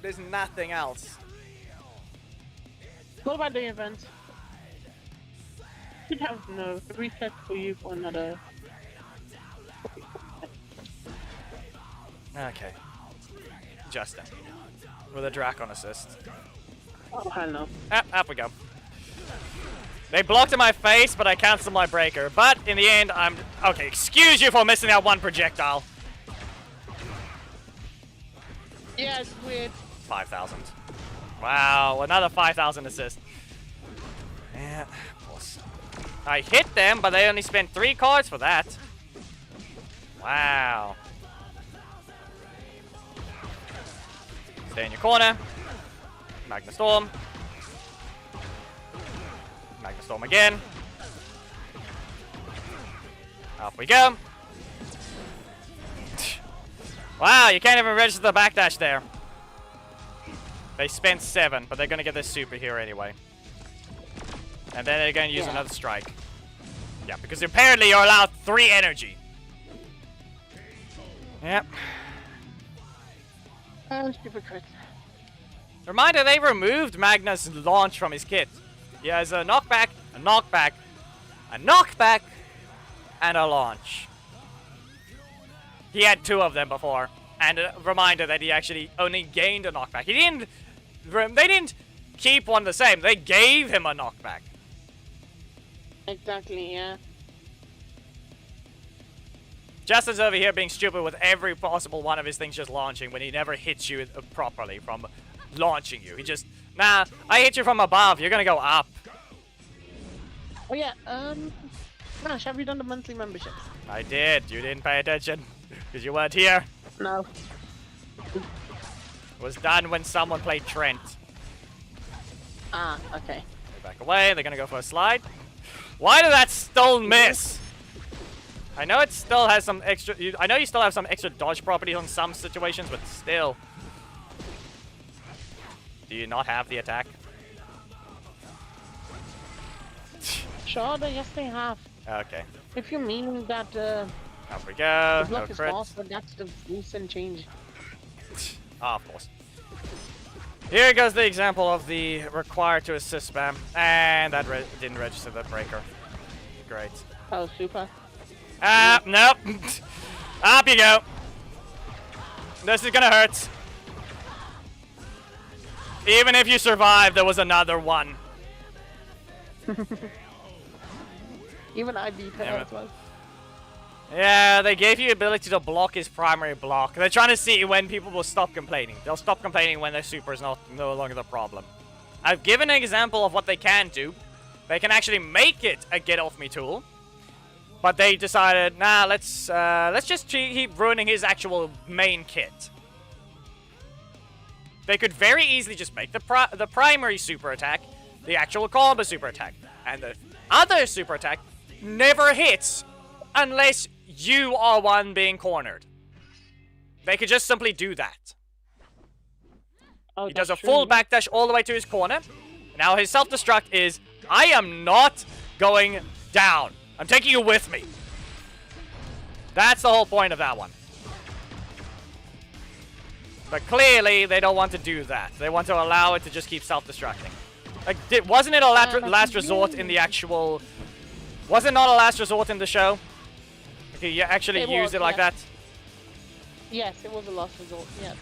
There's nothing else. What about the event? You'd have no reset for you for another. Okay. Justin. With a Drakkon assist. Oh, hell no. Ah, up we go. They blocked in my face, but I canceled my breaker. But in the end, I'm... Okay, excuse you for missing that one projectile. Yeah, it's weird. 5,000. Wow, another 5,000 assist. Yeah, plus. I hit them, but they only spent 3 cards for that. Wow. Stay in your corner. Magna Storm. Magna Storm again. Up we go. Wow, you can't even register the backdash there. They spent 7, but they're going to get this super here anyway. And then they're going to use another strike. Yeah, because apparently you're allowed 3 energy. Yep. Stupid crit. Reminder, they removed Magnus' launch from his kit. He has a knockback, a knockback, a knockback, and a launch. He had 2 of them before. And a reminder that he actually only gained a knockback. He didn't... They didn't keep one the same. They gave him a knockback. Exactly, yeah. Justin's over here being stupid with every possible one of his things just launching when he never hits you properly from launching you. He just, nah, I hit you from above, you're gonna go up. Oh yeah, Nash, have you done the monthly membership? I did, you didn't pay attention, because you weren't here. No. It was done when someone played Trent. Ah, okay. They back away, they're gonna go for a slide. Why did that still miss? I know it still has some extra, I know you still have some extra dodge properties on some situations, but still. Do you not have the attack? Sure, yes they have. Okay. If you mean that, Up we go. the No block is crits. fast, but that's the recent change. Ah, of course. Here goes the example of the required to assist spam. And that didn't register the breaker. Great. Oh, super. Nope. Up you go. This is gonna hurt. Even if you survive, there was another one. Even I beat her as well. Yeah, they gave you ability to block his primary block. They're trying to see when people will stop complaining. They'll stop complaining when their super is no longer the problem. I've given an example of what they can do. They can actually make it a get off me tool. But they decided, nah, let's just keep ruining his actual main kit. They could very easily just make the primary super attack the actual combo super attack. And the other super attack never hits unless you are one being cornered. They could just simply do that. Oh, He does a that's full true. backdash all the way to his corner. Now his self-destruct is, I am not going down. I'm taking you with me. That's the whole point of that one. But clearly, they don't want to do that. They want to allow it to just keep self-destructing. Like, wasn't it a last resort in the actual... Was it not a last resort in the show? Okay, you actually used it like that? Yes, it was a last resort, yeah.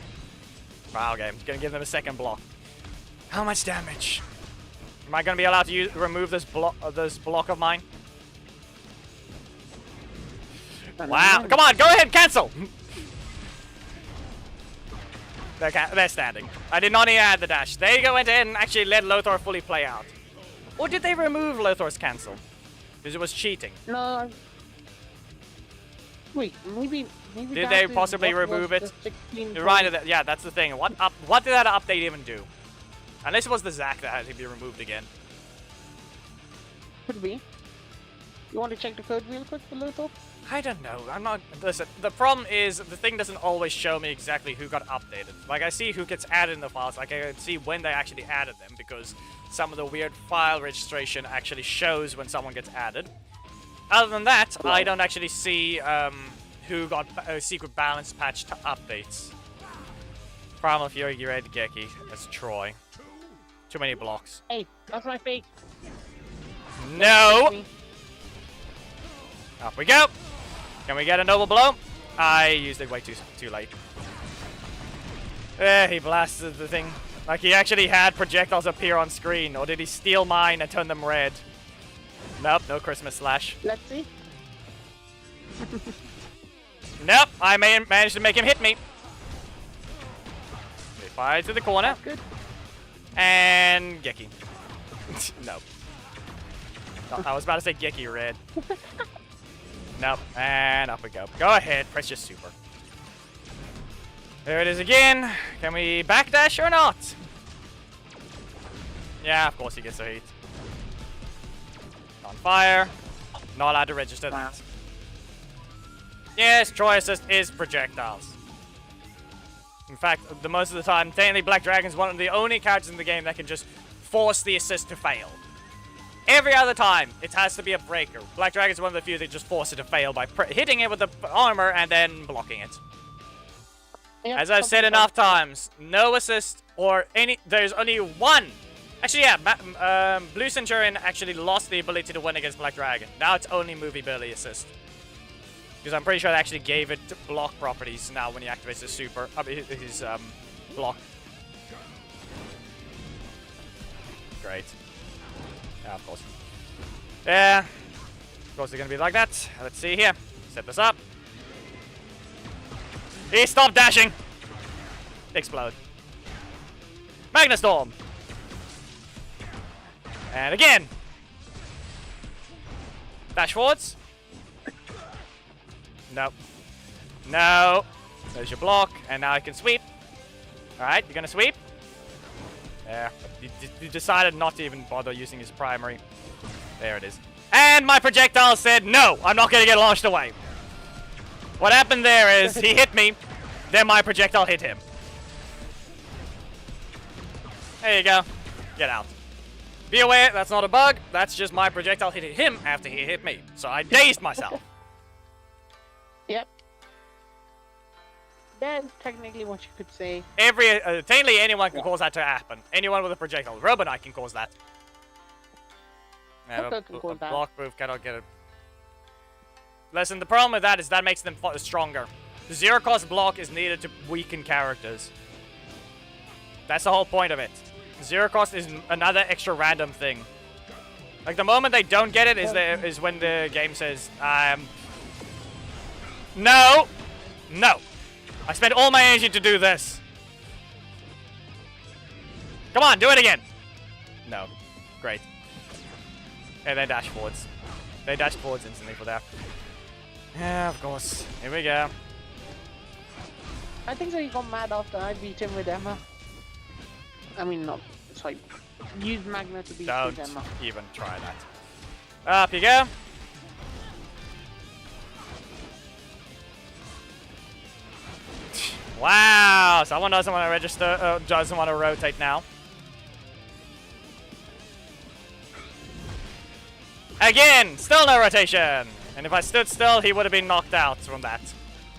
Wow, okay, I'm gonna give them a second block. How much damage? Am I gonna be allowed to remove this block of mine? Wow, come on, go ahead, cancel! They're standing. I did not even add the dash. They went in and actually let Lothar fully play out. Or did they remove Lothar's cancel? Because it was cheating. No. Wait, maybe Did they possibly remove it? Right, yeah, that's the thing. What did that update even do? Unless it was the Zac that had to be removed again. Could be. You want to check the code real quick for Lothar? I don't know. I'm not... Listen, the problem is the thing doesn't always show me exactly who got updated. Like, I see who gets added in the files. Like, I can see when they actually added them because some of the weird file registration actually shows when someone gets added. Other than that, I don't actually see who got a secret balance patch to updates. Primal Fury, Red Geki. That's Troy. Too many blocks. Hey, that's my fake. No! Up we go! Can we get a noble blow? I used it way too late. He blasted the thing. Like he actually had projectiles appear on screen, or did he steal mine and turn them red? Nope, no Christmas slash. Let's see. Nope, I managed to make him hit me. Okay, fire to the corner. That's good. And Geki. Nope. No, I was about to say Geki red. Nope, and up we go. Go ahead, press your super. There it is again. Can we backdash or not? Yeah, of course he gets a heat. On fire. Not allowed to register that. Yes, Troy assist is projectiles. In fact, the most of the time, technically Black Dragon's one of the only characters in the game that can just force the assist to fail. Every other time, it has to be a breaker. Black Dragon is one of the few that just force it to fail by hitting it with the armor and then blocking it. Yep, As I've said enough times, no assist or any. There's only one. Actually, yeah, Blue Centurion actually lost the ability to win against Black Dragon. Now it's only movie ability assist. Because I'm pretty sure they actually gave it block properties now when he activates his super, his block. Great. Yeah, of course. Yeah. Of course they're gonna be like that. Let's see here. Set this up. He stopped dashing. Explode. Magnastorm. And again. Dash forwards. No. No. There's your block. And now I can sweep. Alright, you're gonna sweep. Yeah. You decided not to even bother using his primary. There it is. And my projectile said, no, I'm not gonna get launched away. What happened there is he hit me, then my projectile hit him. There you go. Get out. Be aware, that's not a bug. That's just my projectile hitting him after he hit me. So I dazed myself. Yep. That's technically what you could say. Technically anyone can cause that to happen. Anyone with a projectile. Robot Knight can cause that. Yeah, a block proof cannot get it. Listen, the problem with that is that makes them stronger. The zero cost block is needed to weaken characters. That's the whole point of it. Zero cost is another extra random thing. Like the moment they don't get it is when the game says, no, no. I spent all my energy to do this. Come on, do it again. No. Great. And they dash forwards. They dash forwards instantly for that. Yeah, of course. Here we go. I think so he got mad after I beat him with Emma. I mean, not. Sorry. Use Magna to beat Don't Emma. even try that. Up you go. Wow, someone doesn't want to register, doesn't want to rotate now. Again, still no rotation. And if I stood still, he would have been knocked out from that.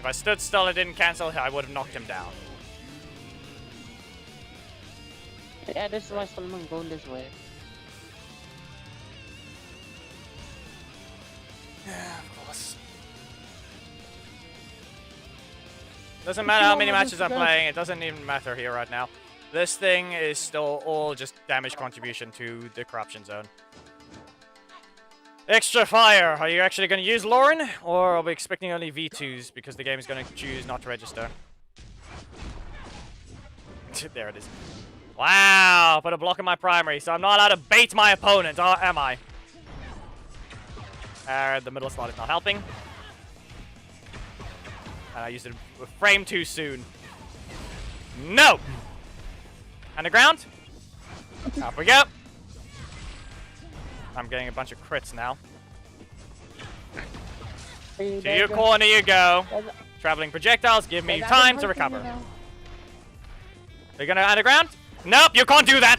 If I stood still and didn't cancel, I would have knocked him down. Yeah, this is why Solomon going this way. Yeah, of course. Doesn't matter how many matches I'm playing, it doesn't even matter here right now. This thing is still all just damage contribution to the corruption zone. Extra fire! Are you actually going to use Lauren? Or are we expecting only V2s because the game is going to choose not to register? There it is. Wow! Put a block in my primary, so I'm not allowed to bait my opponent, am I? The middle slot is not helping. And I used it a frame too soon. No! Underground? Up we go. I'm getting a bunch of crits now. To your corner you go. Traveling projectiles give me time to recover. They're gonna underground? Nope, you can't do that!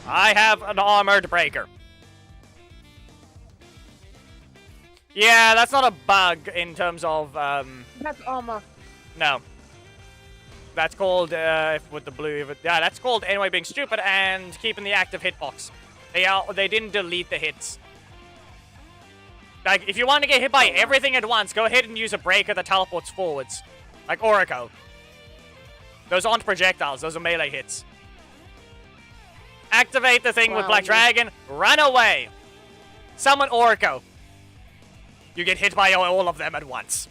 I have an armored breaker. Yeah, that's not a bug in terms of, That's armor. No. That's called, with the blue, yeah, that's called anyway being stupid and keeping the active hitbox. They didn't delete the hits. Like, if you want to get hit by everything at once, go ahead and use a breaker that teleports forwards. Like Orico. Those aren't projectiles, those are melee hits. Activate the thing with Black Dragon, run away. Summon Orico. You get hit by all of them at once.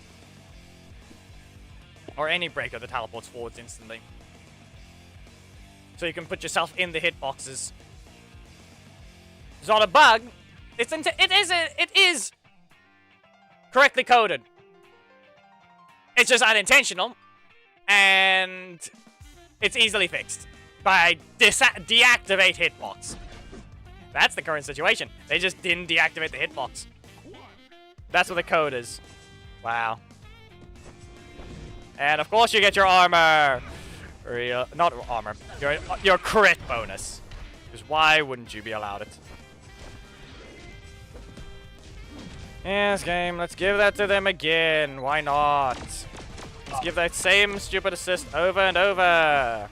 Or any breaker that teleports forwards instantly. So you can put yourself in the hitboxes. It's not a bug. It is correctly coded. It's just unintentional. And it's easily fixed by deactivate hitbox. That's the current situation. They just didn't deactivate the hitbox. That's what the code is. Wow. And of course you get your armor. Or not armor. Your crit bonus. Because why wouldn't you be allowed it? Yes, game. Let's give that to them again. Why not? Let's give that same stupid assist over and over.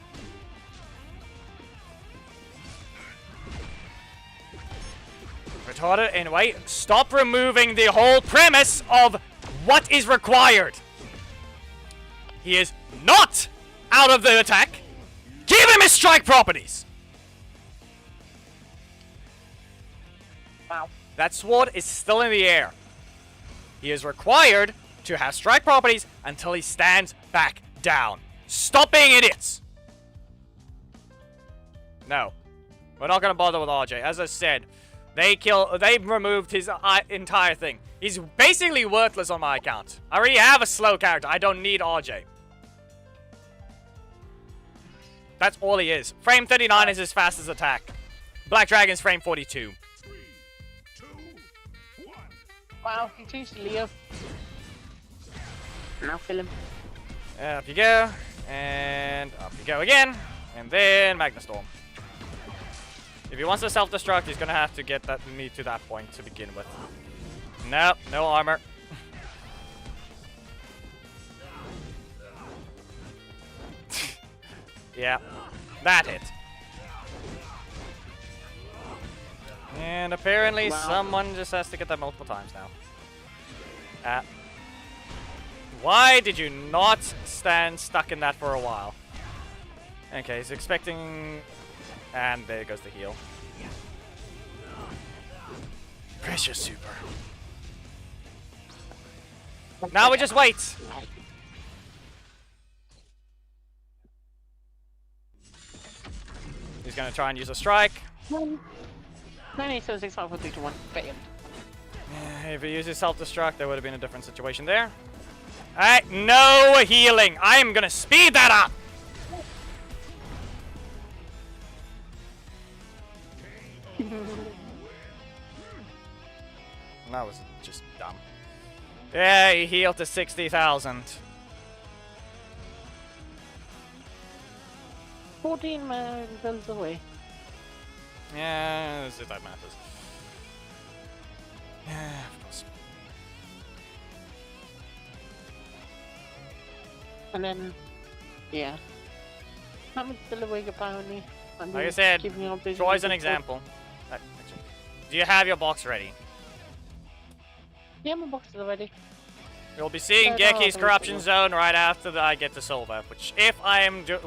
Retarded. Anyway, stop removing the whole premise of what is required. He is not out of the attack. Give him his strike properties. Wow. That sword is still in the air. He is required to have strike properties until he stands back down. Stop being idiots. No. We're not gonna bother with RJ. As I said, they removed his entire thing. He's basically worthless on my account. I already have a slow character. I don't need RJ. That's all he is. Frame 39 is his fastest attack. Black Dragon's frame 42. 3, 2, 1. Wow, he changed to Leo. Now kill him. Up you go. And up you go again. And then Magnastorm. If he wants to self-destruct, he's gonna have to get me to that point to begin with. Nope, no armor. Yeah, that hit. And apparently someone just has to get that multiple times now. Why did you not stand stuck in that for a while? Okay, he's expecting... And there goes the heal. Precious super. Now we just wait. He's gonna try and use a strike. 9876 4 3 2 1. Failed. If he uses self-destruct, there would have been a different situation there. Alright, no healing. I am gonna speed that up. That was just dumb. Yeah, he healed to 60,000. 14 man guns away. Yeah, that matters. Yeah, of course. And then, yeah. How much delivery apparently? Like I said, Troy's an example. Do you have your box ready? Yeah, my box is ready. You'll be seeing Geki's Corruption Zone right after I get to Silver, which if I am do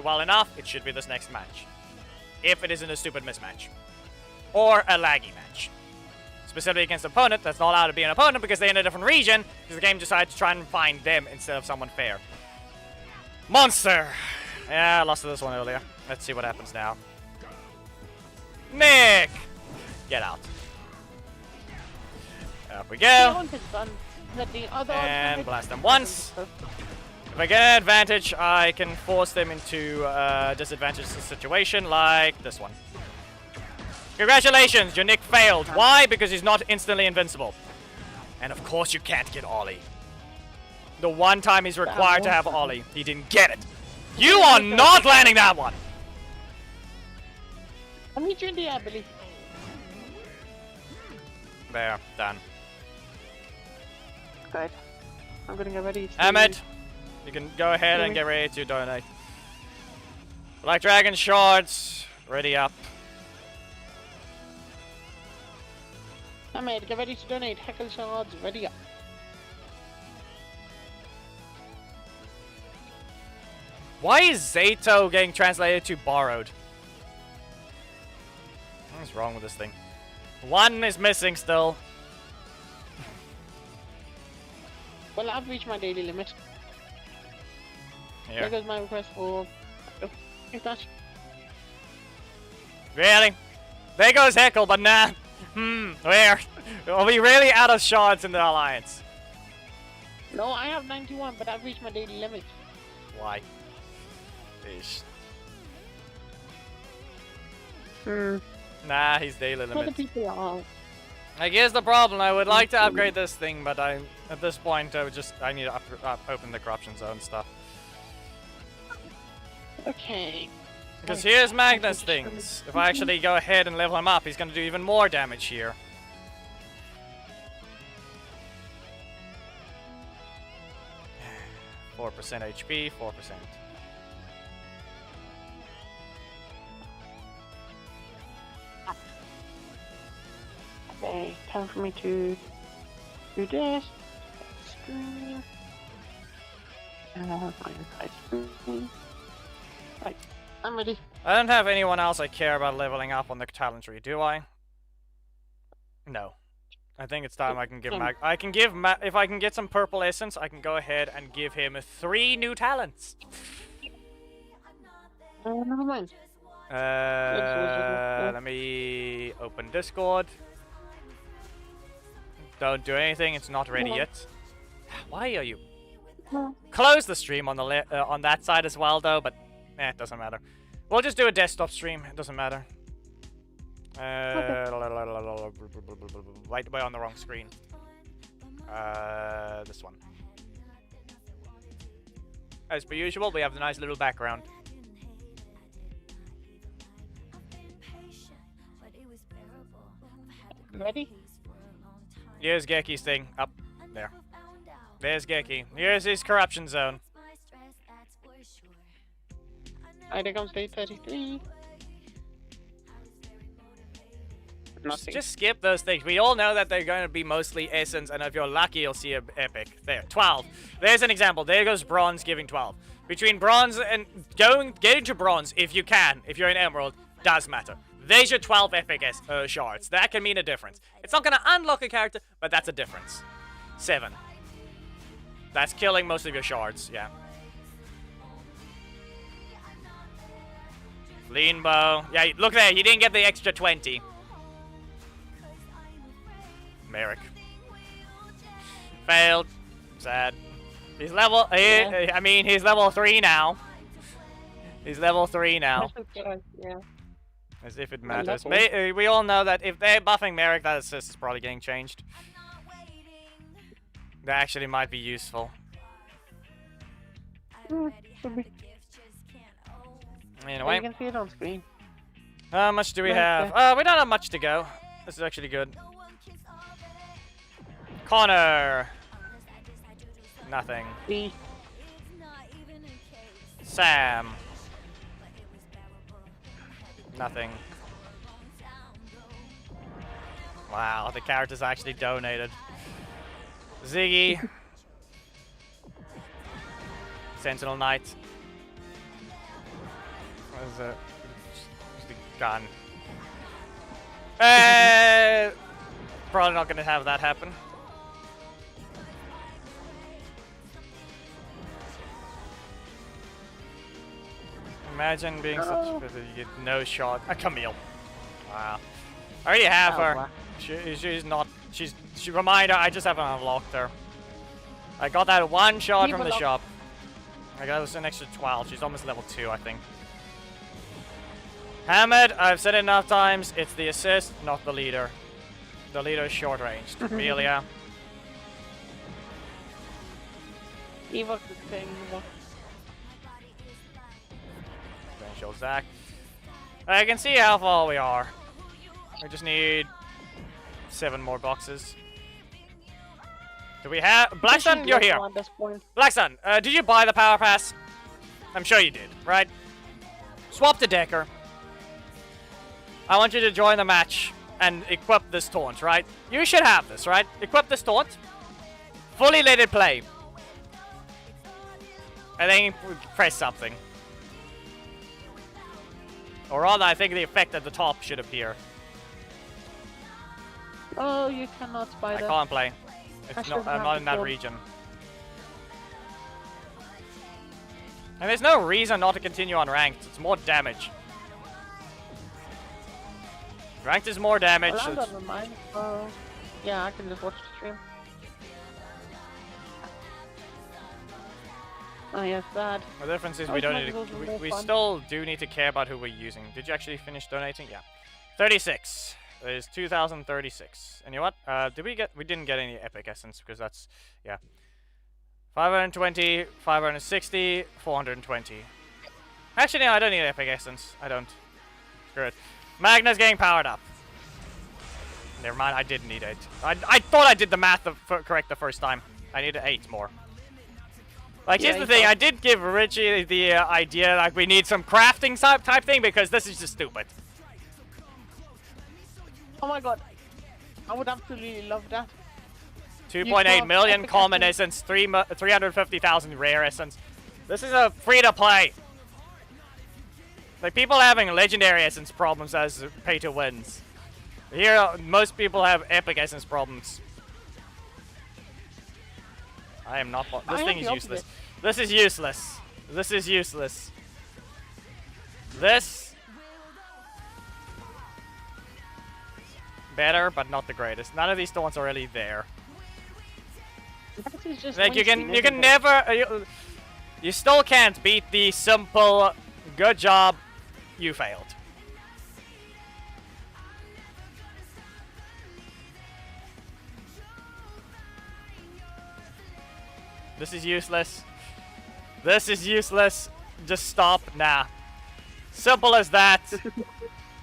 well enough, it should be this next match. If it isn't a stupid mismatch. Or a laggy match. Specifically against an opponent that's not allowed to be an opponent because they're in a different region, because the game decided to try and find them instead of someone fair. Monster! Yeah, I lost to this one earlier. Let's see what happens now. Nick! Get out. Up we go. And blast them once. If I get an advantage, I can force them into a disadvantaged situation like this one. Congratulations, your Nick failed. Why? Because he's not instantly invincible. And of course you can't get Ollie. The one time he's required to have Ollie, he didn't get it. You are not landing that one! I'll meet you in the air, Billy. There, done. Good. I'm gonna get ready to... Ahmed, you can go ahead and get ready to donate. Black Dragon Shards, ready up. Ahmed, get ready to donate. Heckle Shards, ready up. Why is Zato getting translated to borrowed? What's wrong with this thing? One is missing still. Well, I've reached my daily limit. Here. There goes my request for... Oh, thanks, Dash. Really? There goes Heckle, but nah. Where? Are we really out of shards in the alliance? No, I have 91, but I've reached my daily limit. Why? Ish. Nah, he's daily Other limit. people are... Like, here's the problem. I would like to upgrade this thing, but at this point, I need to open the corruption zone stuff. Okay. Because here's Magnus things. If I actually go ahead and level him up, he's gonna do even more damage here. Four % HP, 4%. Okay, time for me to do this. Screen. Screen. Right, I'm ready. I don't have anyone else I care about leveling up on the talent tree, do I? No. I think it's time I can give if I can get some purple essence, I can go ahead and give him 3 new talents. Never mind. Let me open Discord. Don't do anything, it's not ready yet. Why are you? Close the stream on the on that side as well though, but it doesn't matter. We'll just do a desktop stream, it doesn't matter. Wait, on the wrong screen. This one. As per usual, we have the nice little background. Ready? Here's Geki's thing. Up there. There's Geki. Here's his corruption zone. Alright, there comes day 33. Nothing. Just skip those things. We all know that they're going to be mostly essence, and if you're lucky, you'll see a epic. There, 12. There's an example. There goes bronze giving 12. Between bronze and getting to bronze, if you can, if you're in emerald, does matter. There's your 12 epic shards. That can mean a difference. It's not going to unlock a character, but that's a difference. 7. That's killing most of your shards, yeah. Lean bow. Yeah, look there. You didn't get the extra 20. Merrick. Failed. Sad. He's level... Yeah. I mean, he's level 3 now. He's level 3 now. Yeah. As if it matters. We all know that if they're buffing Merrick, that assist is probably getting changed. That actually might be useful. Anyway. You can see it on screen. How much do we have? We don't have much to go. This is actually good. Connor. Nothing. B. Sam. Nothing. Wow, the characters actually donated. Ziggy. Sentinel Knight. What is it? Just a gun. Probably not gonna have that happen. Imagine being such a you get no shot. A Camille. Wow. I already have her. She's not. She reminder. I just haven't unlocked her. I got that one shot from the shop. I got an extra 12. She's almost level 2, I think. Hamid, I've said it enough times. It's the assist, not the leader. The leader is short ranged. Amelia. Evo's the thing. Potential Zach. I can see how far we are. We just need 7 more boxes. Do we have... Blackstone, you're here. Blackstone, did you buy the power pass? I'm sure you did, right? Swap to Decker. I want you to join the match and equip this taunt, right? You should have this, right? Equip this taunt. Fully let it play. And then press something. Or rather, I think the effect at the top should appear. Oh, you cannot spy that. I can't play. It's not, I'm not in that region. And there's no reason not to continue on ranked. It's more damage. Ranked is more damage. Well, I don't mind. Yeah, I can just watch the stream. Oh yes, that. The difference is we don't need to, we still do need to care about who we're using. Did you actually finish donating? Yeah. 36. There's 2036. And you know what? We didn't get any epic essence because that's, yeah. 520, 560, 420. Actually, no, I don't need Epic Essence. I don't. Screw it. Magna's getting powered up. Never mind, I didn't need 8. I thought I did the math correct the first time. I needed 8 more. Like, here's the thing, I did give Richie the idea, like, we need some crafting type thing, because this is just stupid. Oh my god. I would absolutely love that. 2.8 million common essence, 350,000 rare essence. This is a free-to-play. Like, people having legendary essence problems as pay-to-wins. Here, most people have epic essence problems. I am not. This thing is useless. This is useless. This is useless. This. Better, but not the greatest. None of these stones are really there. Like you can never. You still can't beat the simple. Good job. You failed. This is useless. This is useless. Just stop. Nah. Simple as that.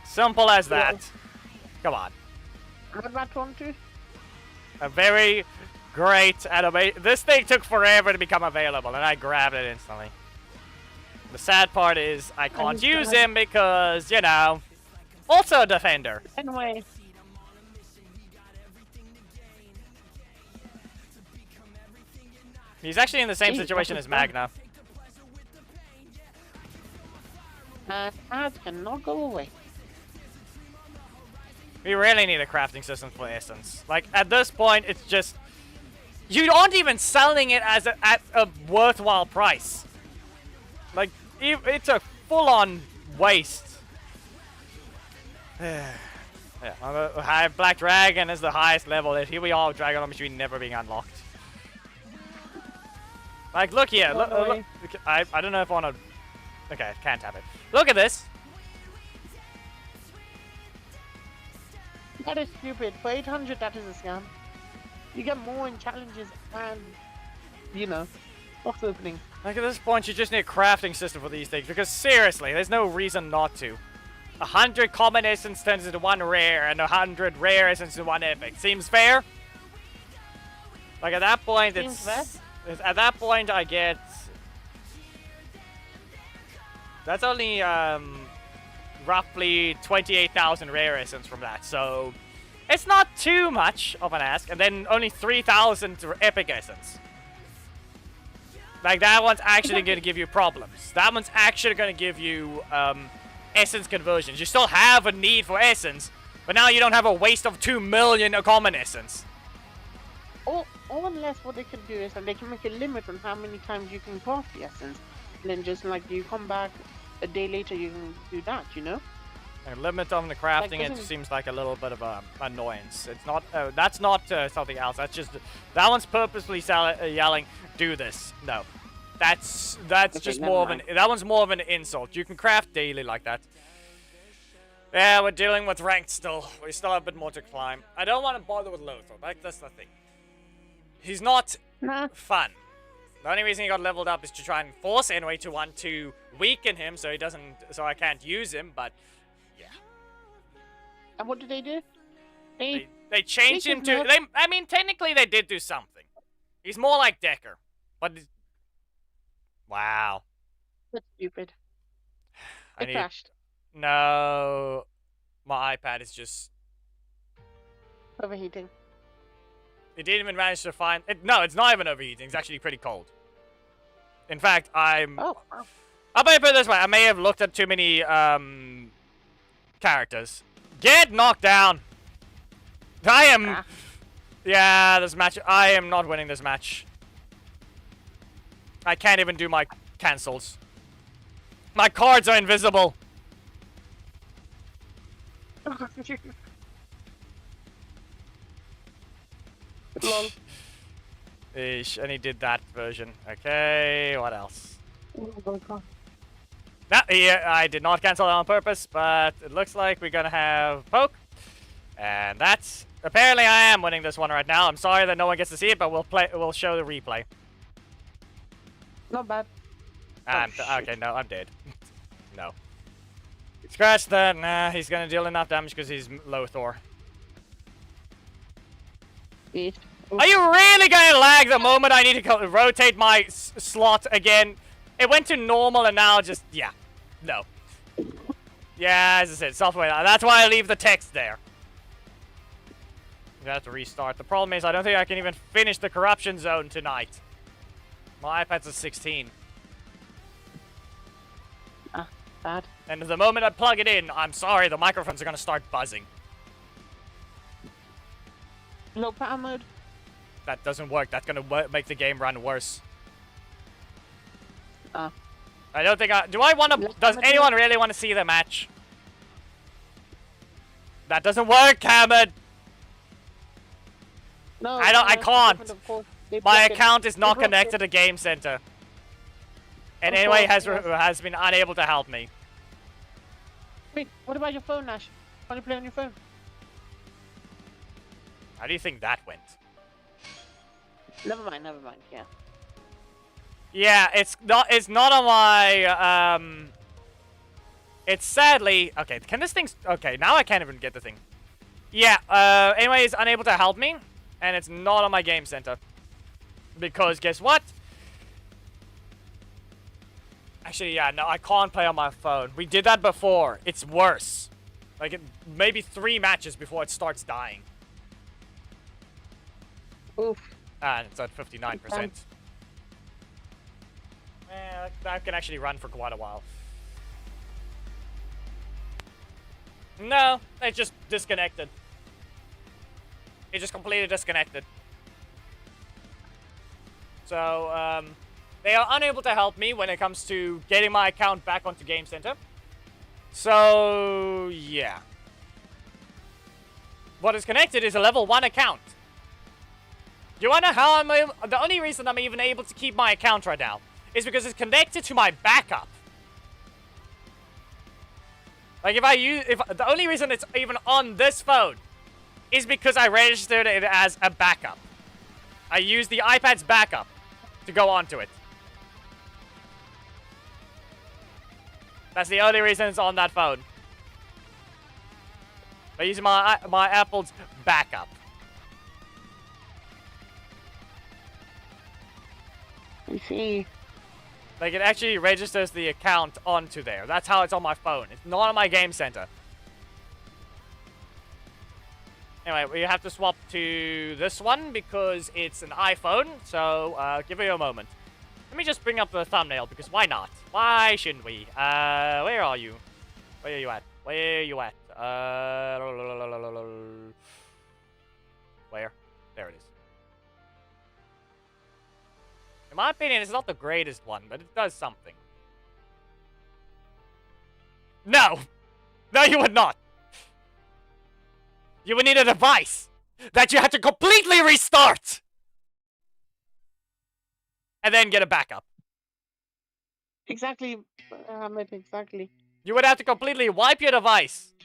Simple as that. Come on. What about one too? A very great animation. This thing took forever to become available, and I grabbed it instantly. The sad part is I can't use him because, you know, also a defender. Anyway. He's actually in the same situation as Magna. Ads cannot go away. We really need a crafting system for Essence. Like, at this point, it's just... You aren't even selling it as at a worthwhile price. Like, it's a full-on waste. Yeah, Black Dragon is the highest level. Here we are, Dragon on Machine never being unlocked. Like, look here. Look, I don't know if I want to... Okay, I can't have it. Look at this. That is stupid. For 800, that is a scam. You get more in challenges and, you know, box opening. Like, at this point, you just need a crafting system for these things. Because, seriously, there's no reason not to. 100 common essence turns into 1 rare, and 100 rare essence into 1 epic. Seems fair? Like, at that point, at that point, I get... That's only, roughly 28,000 rare essence from that, so... It's not too much of an ask, and then only 3,000 epic essence. Like, that one's actually going to give you problems. That one's actually going to give you, essence conversions. You still have a need for essence, but now you don't have a waste of 2 million common essence. Or unless what they can do is that they can make a limit on how many times you can craft the essence. And then just like you come back a day later, you can do that, you know? A limit on the crafting, it seems like a little bit of a annoyance. It's not. That's not something else. That's just that one's purposely yelling, "Do this." No, that's okay, just more of an. That one's more of an insult. You can craft daily like that. Yeah, we're dealing with ranked still. We still have a bit more to climb. I don't want to bother with Lothar. Like, that's the thing. He's not fun. The only reason he got leveled up is to try and force Enway to want to weaken him, so he doesn't. So I can't use him, but. And what did they do? They changed him to... I mean, technically they did do something. He's more like Decker. But... Wow. That's stupid. It need... crashed. No. My iPad is just... Overheating. It didn't even manage to find... No, it's not even overheating. It's actually pretty cold. In fact, I'm... Oh, wow. I'll put it this way. I may have looked at too many, characters. Get knocked down! I am... Yeah, this match... I am not winning this match. I can't even do my cancels. My cards are invisible. Lol. Eesh, and he did that version. Okay, what else? I did not cancel it on purpose, but it looks like we're gonna have poke. And that's... Apparently I am winning this one right now. I'm sorry that no one gets to see it, but we'll show the replay. Not bad. Okay, no, I'm dead. No. Scratch that. Nah, he's gonna deal enough damage because he's low Thor. Beast. Are you really gonna lag the moment I need to rotate my slot again? It went to normal and now just, yeah. No. Yeah, as I said, software. That's why I leave the text there. You have to restart. The problem is I don't think I can even finish the corruption zone tonight. My iPad's a 16. Ah, bad. And the moment I plug it in, I'm sorry, the microphones are gonna start buzzing. Low power mode. That doesn't work. That's gonna make the game run worse. Ah. I don't think I... Do I want to... Does anyone really want to see the match? That doesn't work, Cameron! No, I can't. My block account is not block connected it. to Game Center. And Of anyway, course, has yes. has been unable to help me. Wait, what about your phone, Nash? Can you play on your phone? How do you think that went? Never mind, yeah. Yeah, it's not on my, It's sadly... Okay, can this thing... Okay, now I can't even get the thing. Yeah, anyway, it's unable to help me. And it's not on my Game Center. Because, guess what? Actually, yeah, no, I can't play on my phone. We did that before. It's worse. Like, maybe 3 matches before it starts dying. Oof. And it's at 59%. That can actually run for quite a while. No, it just disconnected. It just completely disconnected. So, they are unable to help me when it comes to getting my account back onto Game Center. So, yeah. What is connected is a level 1 account. You wanna know how the only reason I'm even able to keep my account right now is because it's connected to my backup. Like the only reason it's even on this phone is because I registered it as a backup. I used the iPad's backup to go onto it. That's the only reason it's on that phone. By using my Apple's backup. I see. Like, it actually registers the account onto there. That's how it's on my phone. It's not on my Game Center. Anyway, we have to swap to this one because it's an iPhone. So, give me a moment. Let me just bring up the thumbnail because why not? Why shouldn't we? Where are you? Where are you at? Where are you at? Where? There it is. In my opinion, it's not the greatest one, but it does something. No! No, you would not! You would need a device that you had to completely restart! And then get a backup. Exactly, Ahmed, exactly. You would have to completely wipe your device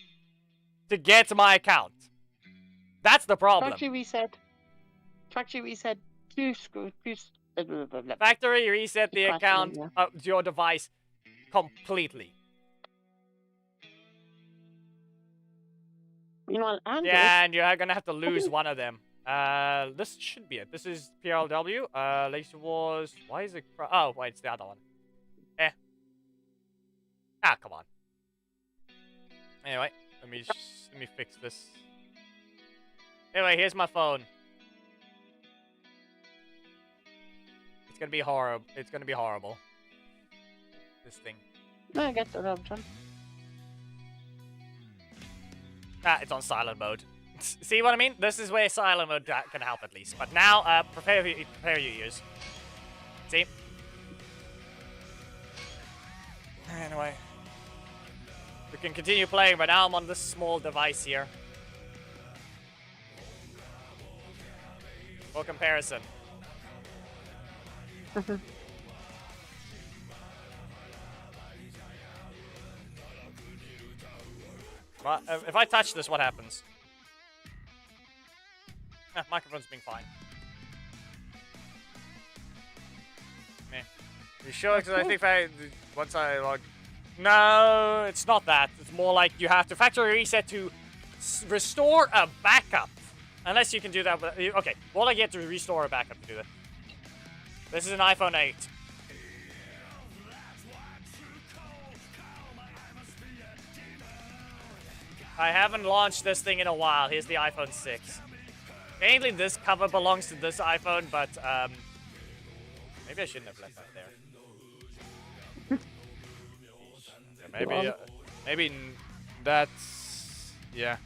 to get to my account. That's the problem. Factory reset. Factory reset. Factory reset the Good question, account yeah. of your device completely. Meanwhile, Android. Yeah, and you're gonna have to lose one of them. This should be it. This is PLW. Laser Wars. Why is it? Oh, wait, it's the other one. Ah, come on. Anyway, let me fix this. Anyway, here's my phone. It's gonna be horrible. It's gonna be horrible. This thing. No, I get the job done. Ah, it's on silent mode. See what I mean? This is where silent mode can help at least. But now, prepare your ears. See? Anyway. We can continue playing, but now I'm on this small device here. For comparison. But if I touch this, what happens? Microphone's being fine. Meh. You sure? Because I think once I log No, it's not that. It's more like you have to factory reset to restore a backup. Unless you can do that with... Okay, well, I get to restore a backup to do that. This is an iPhone 8. I haven't launched this thing in a while. Here's the iPhone 6. Mainly this cover belongs to this iPhone, but maybe I shouldn't have left that there. Yeah, maybe that's... Yeah.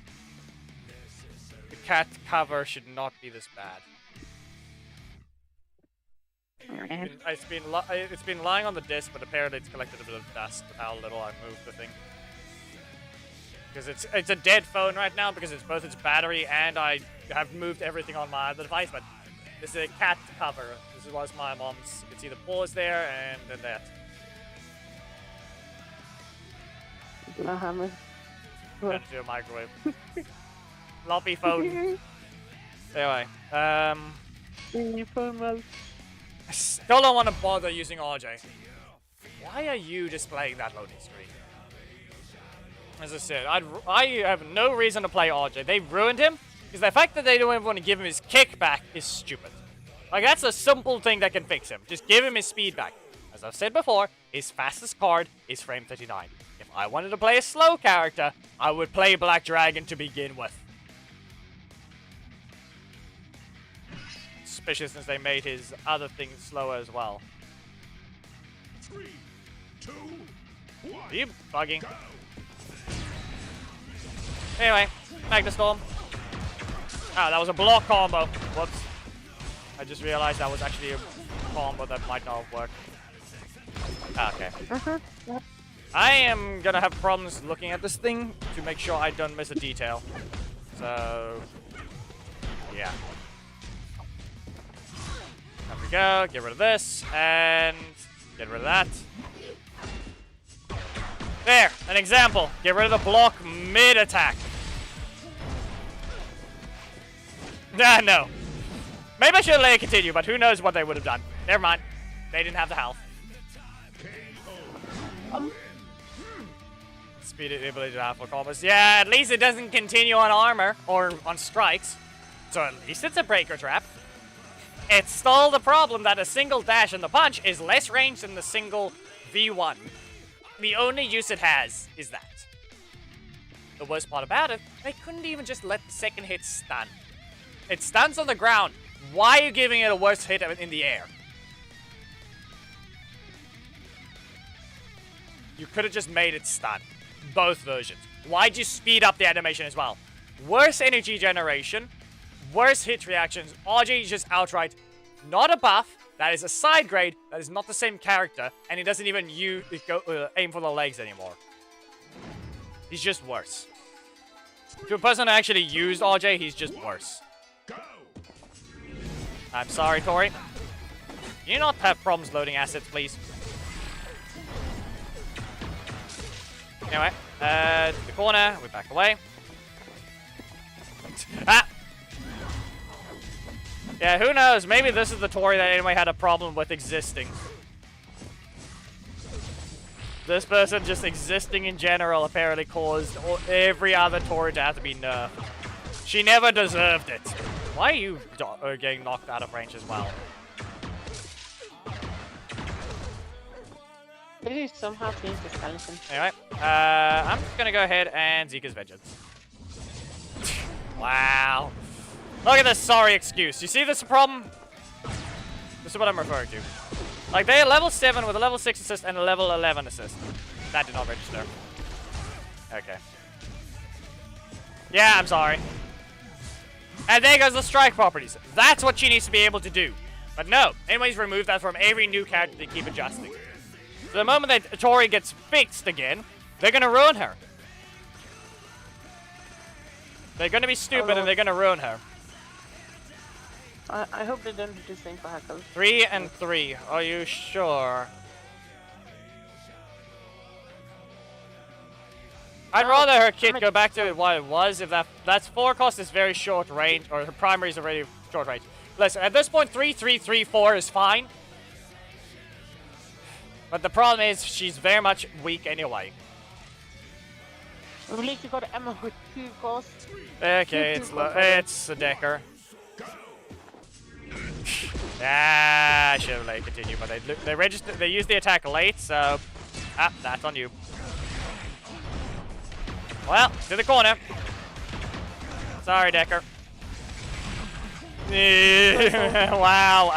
The cat cover should not be this bad. It's been lying on the disc, but apparently it's collected a bit of dust with how little I moved the thing. Because it's a dead phone right now because it's both its battery and I have moved everything on my other device, but this is a cat cover. This was my mom's. You can see the paws there and then that. Turn into a microwave. Floppy phone. Anyway, I still don't want to bother using RJ. Why are you displaying that loading screen? As I said, I have no reason to play RJ. They ruined him because the fact that they don't even want to give him his kick back is stupid. Like, that's a simple thing that can fix him. Just give him his speed back. As I've said before, his fastest card is frame 39. If I wanted to play a slow character, I would play Black Dragon to begin with. Especially since they made his other things slower as well. 3, 2, 1. Are you bugging? Anyway, Magnastorm. Ah, that was a block combo. Whoops. I just realized that was actually a combo that might not work. Ah, okay. I am gonna have problems looking at this thing to make sure I don't miss a detail. So, yeah. There we go. Get rid of this and get rid of that. There, an example. Get rid of the block mid-attack. Nah, no. Maybe I should have let it continue, but who knows what they would have done. Never mind. They didn't have the health. Speed it, ability to have full combos. Yeah, at least it doesn't continue on armor or on strikes. So at least it's a breaker trap. It's still the problem that a single dash and the punch is less range than the single V1. The only use it has is that. The worst part about it, they couldn't even just let the second hit stun. It stuns on the ground. Why are you giving it a worse hit in the air? You could have just made it stun. Both versions. Why'd you speed up the animation as well? Worse energy generation, worse hit reactions. RJ is just outright not a buff. That is a side grade. That is not the same character, and he doesn't even aim for the legs anymore. He's just worse. To a person who actually used RJ, he's just worse. I'm sorry, Tori. Can you not have problems loading assets, please? Anyway, to the corner, we back away. Ah! Yeah, who knows? Maybe this is the Tori that anyway had a problem with existing. This person just existing in general apparently caused every other Tori to have to be nerfed. She never deserved it. Why are you getting knocked out of range as well? Did he somehow change the skeleton? Anyway, I'm just gonna go ahead and Zika's Vengeance. Wow. Look at this sorry excuse. You see this problem? This is what I'm referring to. Like, they are level 7 with a level 6 assist and a level 11 assist. That did not register. Okay. Yeah, I'm sorry. And there goes the strike properties. That's what she needs to be able to do. But no. Anyways, remove that from every new character they keep adjusting. So the moment that Tori gets fixed again, they're gonna ruin her. They're gonna be stupid and they're gonna ruin her. I hope they don't do the same for Hackles. 3 and 3. Are you sure? I'd rather her kit go back to what it was. If that's 4 cost is very short range, or her primary is already short range. Listen, at this point, 3-3-3-4 is fine. But the problem is she's very much weak anyway. At least you got Emma with 2 costs. Okay, it's a Decker. Ah, I should have let it continue, but they used the attack late, so that's on you. Well, to the corner. Sorry, Decker. Wow.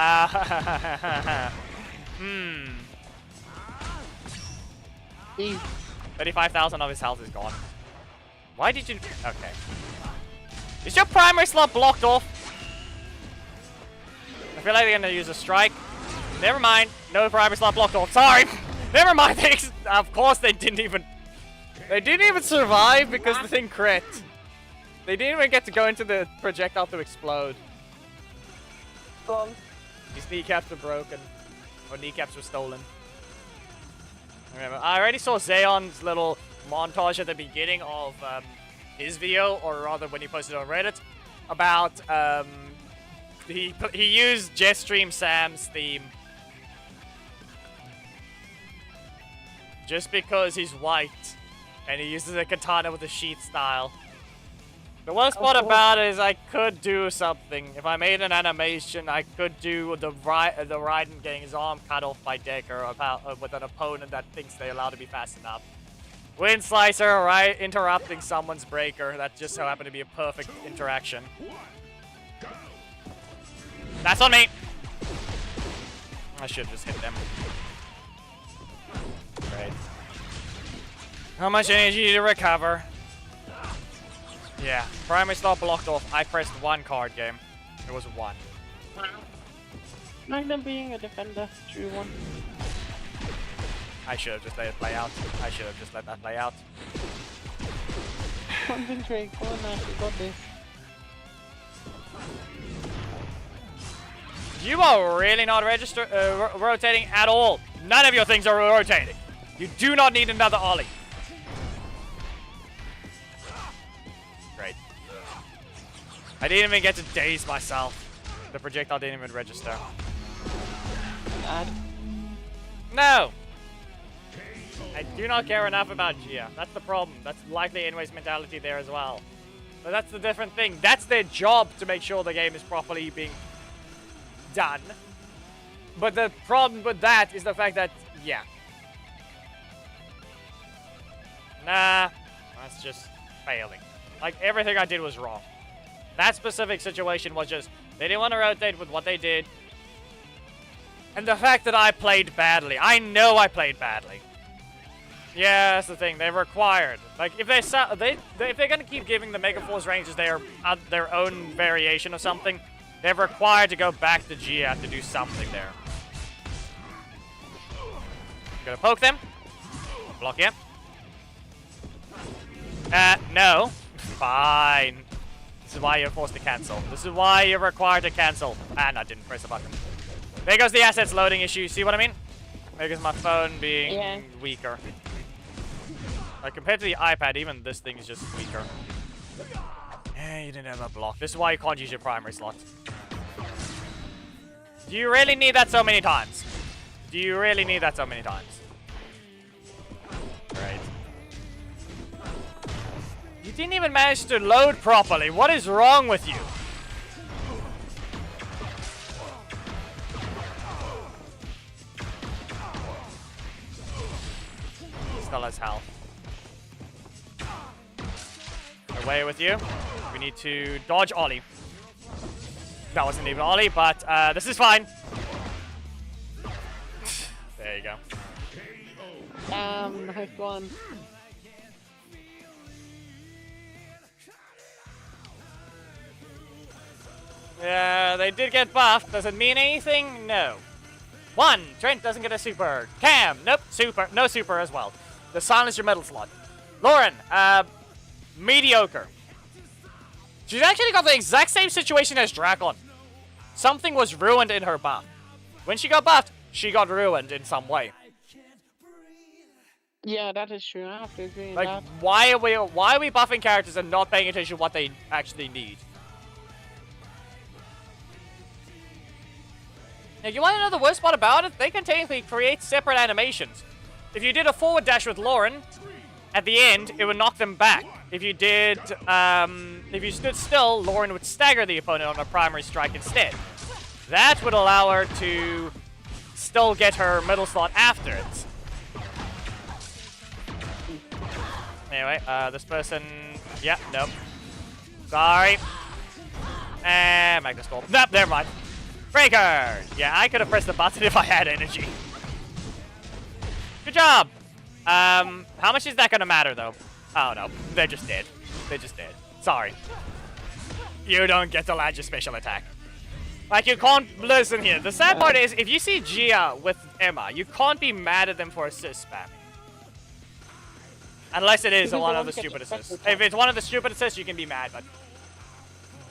35,000 of his health is gone. Why did you... Okay. Is your primary slot blocked off? I feel like they're gonna use a strike. Never mind. No primary slot blocked off. Sorry. Never mind. Of course they didn't even... They didn't even survive because the thing crit. They didn't even get to go into the projectile to explode. Gone. His kneecaps were broken. Or kneecaps were stolen. Remember, I already saw Zeon's little montage at the beginning of his video, or rather when he posted it on Reddit, about he used Jetstream Sam's theme just because he's white, and he uses a katana with a sheath style. The worst part about it is I could do something. If I made an animation, I could do the Raiden getting his arm cut off by Decker with an opponent that thinks they're allowed to be fast enough. Wind Slicer, right? Interrupting someone's breaker. That just so happened to be a perfect interaction. That's on me! I should just hit them. Great. How much energy to recover? Yeah, primary slot blocked off. I pressed 1 card game. It was 1. Like them being a defender, true one. I should have just let it play out. I should have just let that play out. Concentrate, come on Nash, you got this. You are really not rotating at all. None of your things are rotating. You do not need another ollie. Great. I didn't even get to daze myself. The projectile didn't even register. Bad. No! I do not care enough about Gia. That's the problem. That's likely anyways mentality there as well. But that's the different thing. That's their job to make sure the game is properly being done. But the problem with that is the fact that, yeah. Nah, that's just failing. Like, everything I did was wrong. That specific situation was just, they didn't want to rotate with what they did. And the fact that I played badly. I know I played badly. Yeah, that's the thing. They're required. Like, if they're gonna keep giving the Mega Force Rangers their own variation of something, they're required to go back to Gia to do something there. Gonna poke them. Block him. No. Fine. This is why you're forced to cancel. This is why you're required to cancel. And I didn't press a button. There goes the assets loading issue. See what I mean? There goes my phone being weaker. Like, compared to the iPad, even this thing is just weaker. Yeah, you didn't have a block. This is why you can't use your primary slot. Do you really need that so many times? Do you really need that so many times? Great. You didn't even manage to load properly. What is wrong with you? Still has health. Away with you. We need to dodge Ollie. That wasn't even Ollie, but this is fine. There you go. Nice one. Yeah, they did get buffed. Does it mean anything? No. 1. Trent doesn't get a super. Cam, nope, super. No super as well. The silence your metal slot. Lauren, mediocre. She's actually got the exact same situation as Drakkon. Something was ruined in her buff. When she got buffed, she got ruined in some way. Yeah, that is true. I have to agree with Like, that. why are we buffing characters and not paying attention to what they actually need? Now, you want to know the worst part about it? They can technically create separate animations. If you did a forward dash with Lauren, at the end, it would knock them back. If you did, if you stood still, Lauren would stagger the opponent on a primary strike instead. That would allow her to still get her middle slot after it. Anyway, this person... Yeah, nope. Sorry. And Magnus Gold. Nope, never mind. Breaker! Yeah, I could have pressed the button if I had energy. Good job! How much is that gonna matter, though? Oh, no. They're just dead. They're just dead. Sorry. You don't get to land your special attack. Like, you can't... Listen here. The sad part is, if you see Gia with Emma, you can't be mad at them for assist spamming. Unless it is one of the stupid assists. If it's one of the stupid assists, you can be mad, but...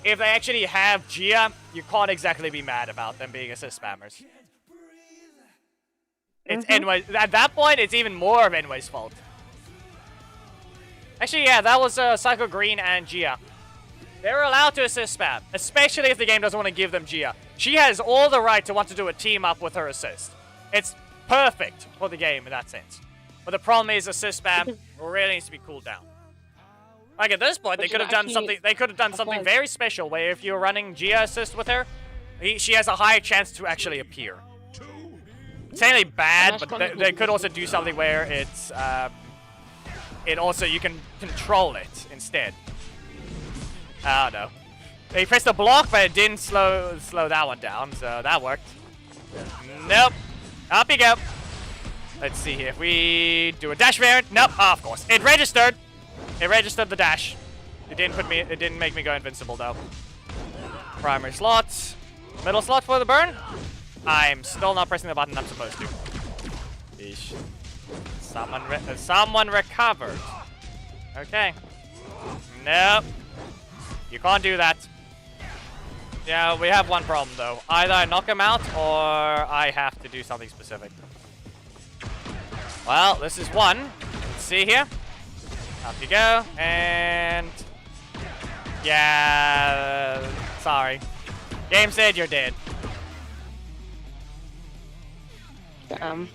If they actually have Gia, you can't exactly be mad about them being assist spammers. It's Enway's... At that point, it's even more of Enway's fault. Actually, yeah, that was Psycho Green and Gia. They're allowed to assist spam, especially if the game doesn't want to give them Gia. She has all the right to want to do a team up with her assist. It's perfect for the game in that sense. But the problem is assist spam really needs to be cooled down. Like at this point, they could have done something. They could have done something very special where if you're running Gia assist with her, she has a higher chance to actually appear. It's really bad, but they could also do something where it's it also you can control it instead. Oh no. They pressed the block, but it didn't slow that one down, so that worked. Nope. Up you go. Let's see here. If we do a dash variant, nope. Oh, of course. It registered. It registered the dash. It didn't make me go invincible though. Primary slots. Middle slot for the burn. I'm still not pressing the button I'm supposed to. Eesh. Someone recovered. Okay. Nope. You can't do that. Yeah, we have one problem though. Either I knock him out or I have to do something specific. Well, this is one. Let's see here. Up you go. And... yeah... sorry. Game said you're dead. How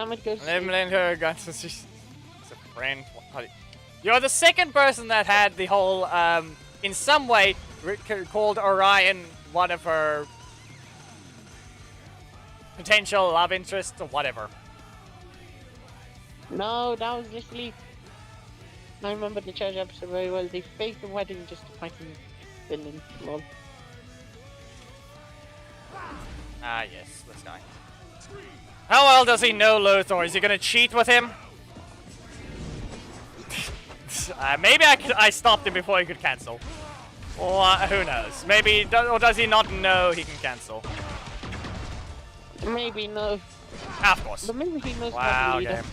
much goes Let me lend her a gun since she's a friend. You're the second person that had the whole, in some way, called Orion one of her potential love interests or whatever. No, that was literally... I remember the church episode very well. They faked the wedding just to fight him villain. Lol. Ah, yes, this guy. How well does he know Lothar? Is he gonna cheat with him? Maybe I stopped him before he could cancel. Or who knows? Maybe, or does he not know he can cancel? Maybe no. Ah, of course. But maybe he knows wow, how to lead okay. us.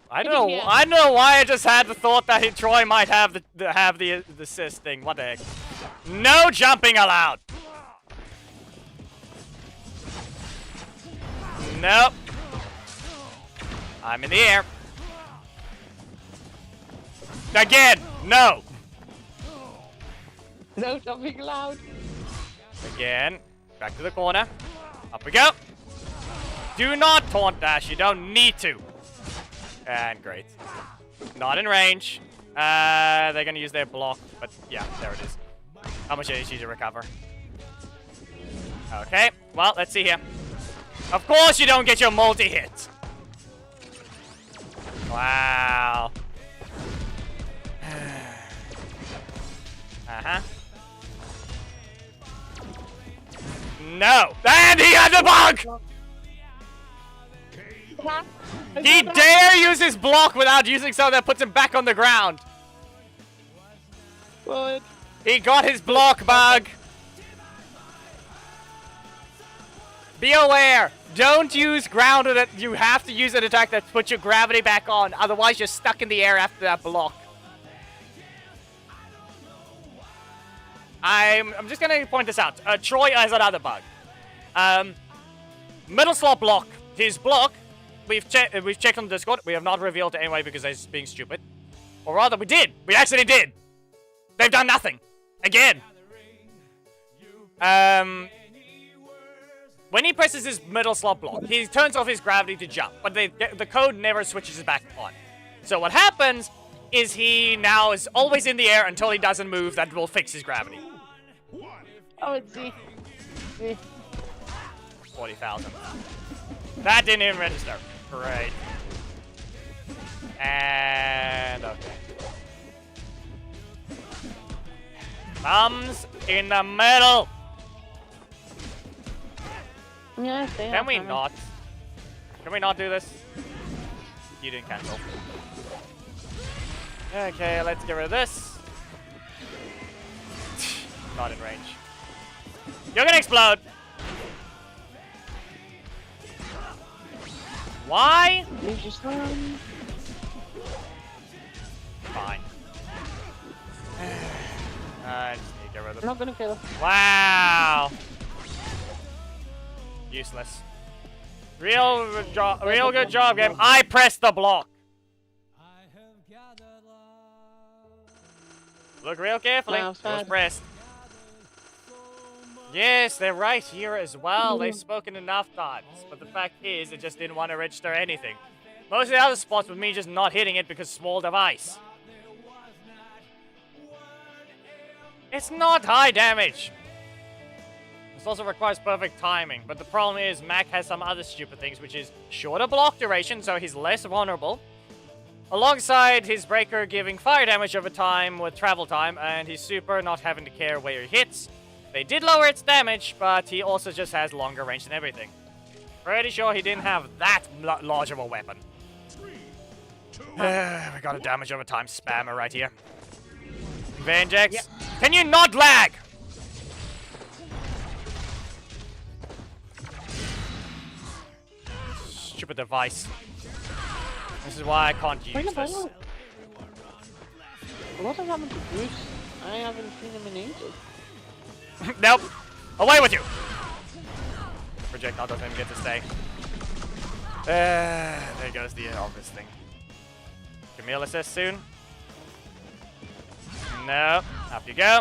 I don't know. I don't know why I just had the thought that Troy might have the assist thing. What the heck? No jumping allowed. Nope. I'm in the air. Again, no. No jumping allowed. Again, back to the corner. Up we go. Do not taunt dash. You don't need to. And great. Not in range. They're gonna use their block, but yeah, there it is. How much energy to recover? Okay, well, let's see here. Of course you don't get your multi-hit. Wow. Uh-huh. No! And he had the bug! He dare use his block without using something that puts him back on the ground. What? He got his block bug. Be aware. Don't use grounded. You have to use an attack that puts your gravity back on. Otherwise, you're stuck in the air after that block. I'm just gonna point this out. Troy has another bug. Middle slot block. His block. We've checked on Discord. We have not revealed it anyway because he's being stupid. Or rather, we did. We actually did. They've done nothing. Again. when he presses his middle slot block, he turns off his gravity to jump, but the code never switches it back on. So what happens is he now is always in the air until he doesn't move. That will fix his gravity. Oh, it's Z. 40,000. That didn't even register. Great. And okay. Thumbs in the middle. Yeah, Can we not? Can we not do this? You didn't cancel. Okay, let's get rid of this. Not in range. You're gonna explode. Why? Leave your son. Fine. I just need to get rid of I'm them. not gonna kill him. Wow. Useless. Real good job, game. I pressed the block. Look real carefully. Wow, It was sad. pressed. Yes, they're right here as well. They've spoken enough times. But the fact is, it just didn't want to register anything. Most of the other spots with me just not hitting it because small device. It's not high damage. This also requires perfect timing. But the problem is, Mac has some other stupid things, which is shorter block duration, so he's less vulnerable. Alongside his breaker giving fire damage over time with travel time, and his super not having to care where he hits. They did lower its damage, but he also just has longer range than everything. Pretty sure he didn't have that large of a weapon. We got a damage over time spammer right here. Vengex, Yep. Can you not lag? Stupid device. This is why I can't use this. What has happened to Bruce? I haven't seen him in ages. Nope. Away with you. Projectile doesn't even get to stay. There goes the obvious thing. Camille assist soon. No. Up you go.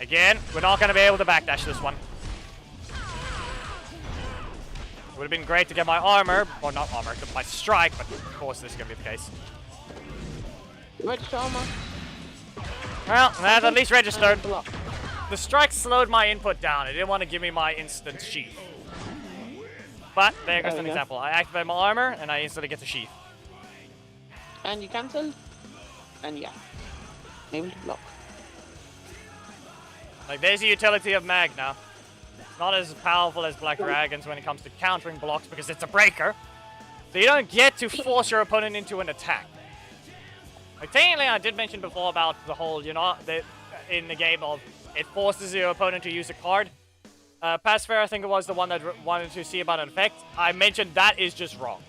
Again, we're not going to be able to backdash this one. Would have been great to get my armor, or not armor, my strike, but of course this is going to be the case. Register armor. Well, that at least registered. Block. The strike slowed my input down. It didn't want to give me my instant sheath. But there goes There an we go. example. I activate my armor, and I instantly get the sheath. And you cancel. And yeah. Able to block. Like, there's the utility of Mag now. It's not as powerful as Black Dragons when it comes to countering blocks because it's a breaker. So you don't get to force your opponent into an attack. Like, technically, I did mention before about the whole, you know, in the game of it forces your opponent to use a card. Passfair, I think it was the one that wanted to see about an effect. I mentioned that is just wrong.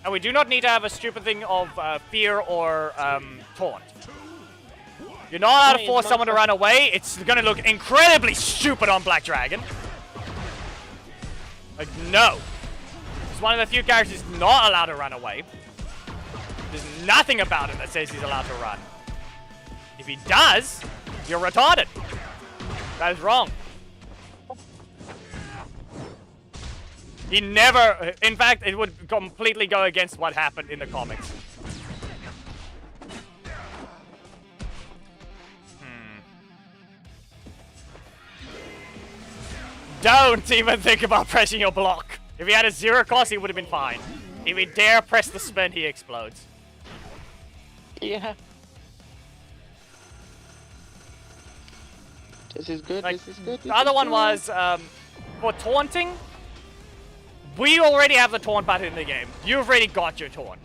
And we do not need to have a stupid thing of fear or taunt. You're not allowed to force someone to run away. It's going to look incredibly stupid on Black Dragon. Like, no. He's one of the few characters who's not allowed to run away. There's nothing about him that says he's allowed to run. If he does, you're retarded. That is wrong. He never... In fact, it would completely go against what happened in the comics. Don't even think about pressing your block. If he had a 0 cost, he would have been fine. If he dare press the spin, he explodes. Yeah. This is good, Like, this is good. The other one was, for taunting, we already have the taunt button in the game. You've already got your taunt.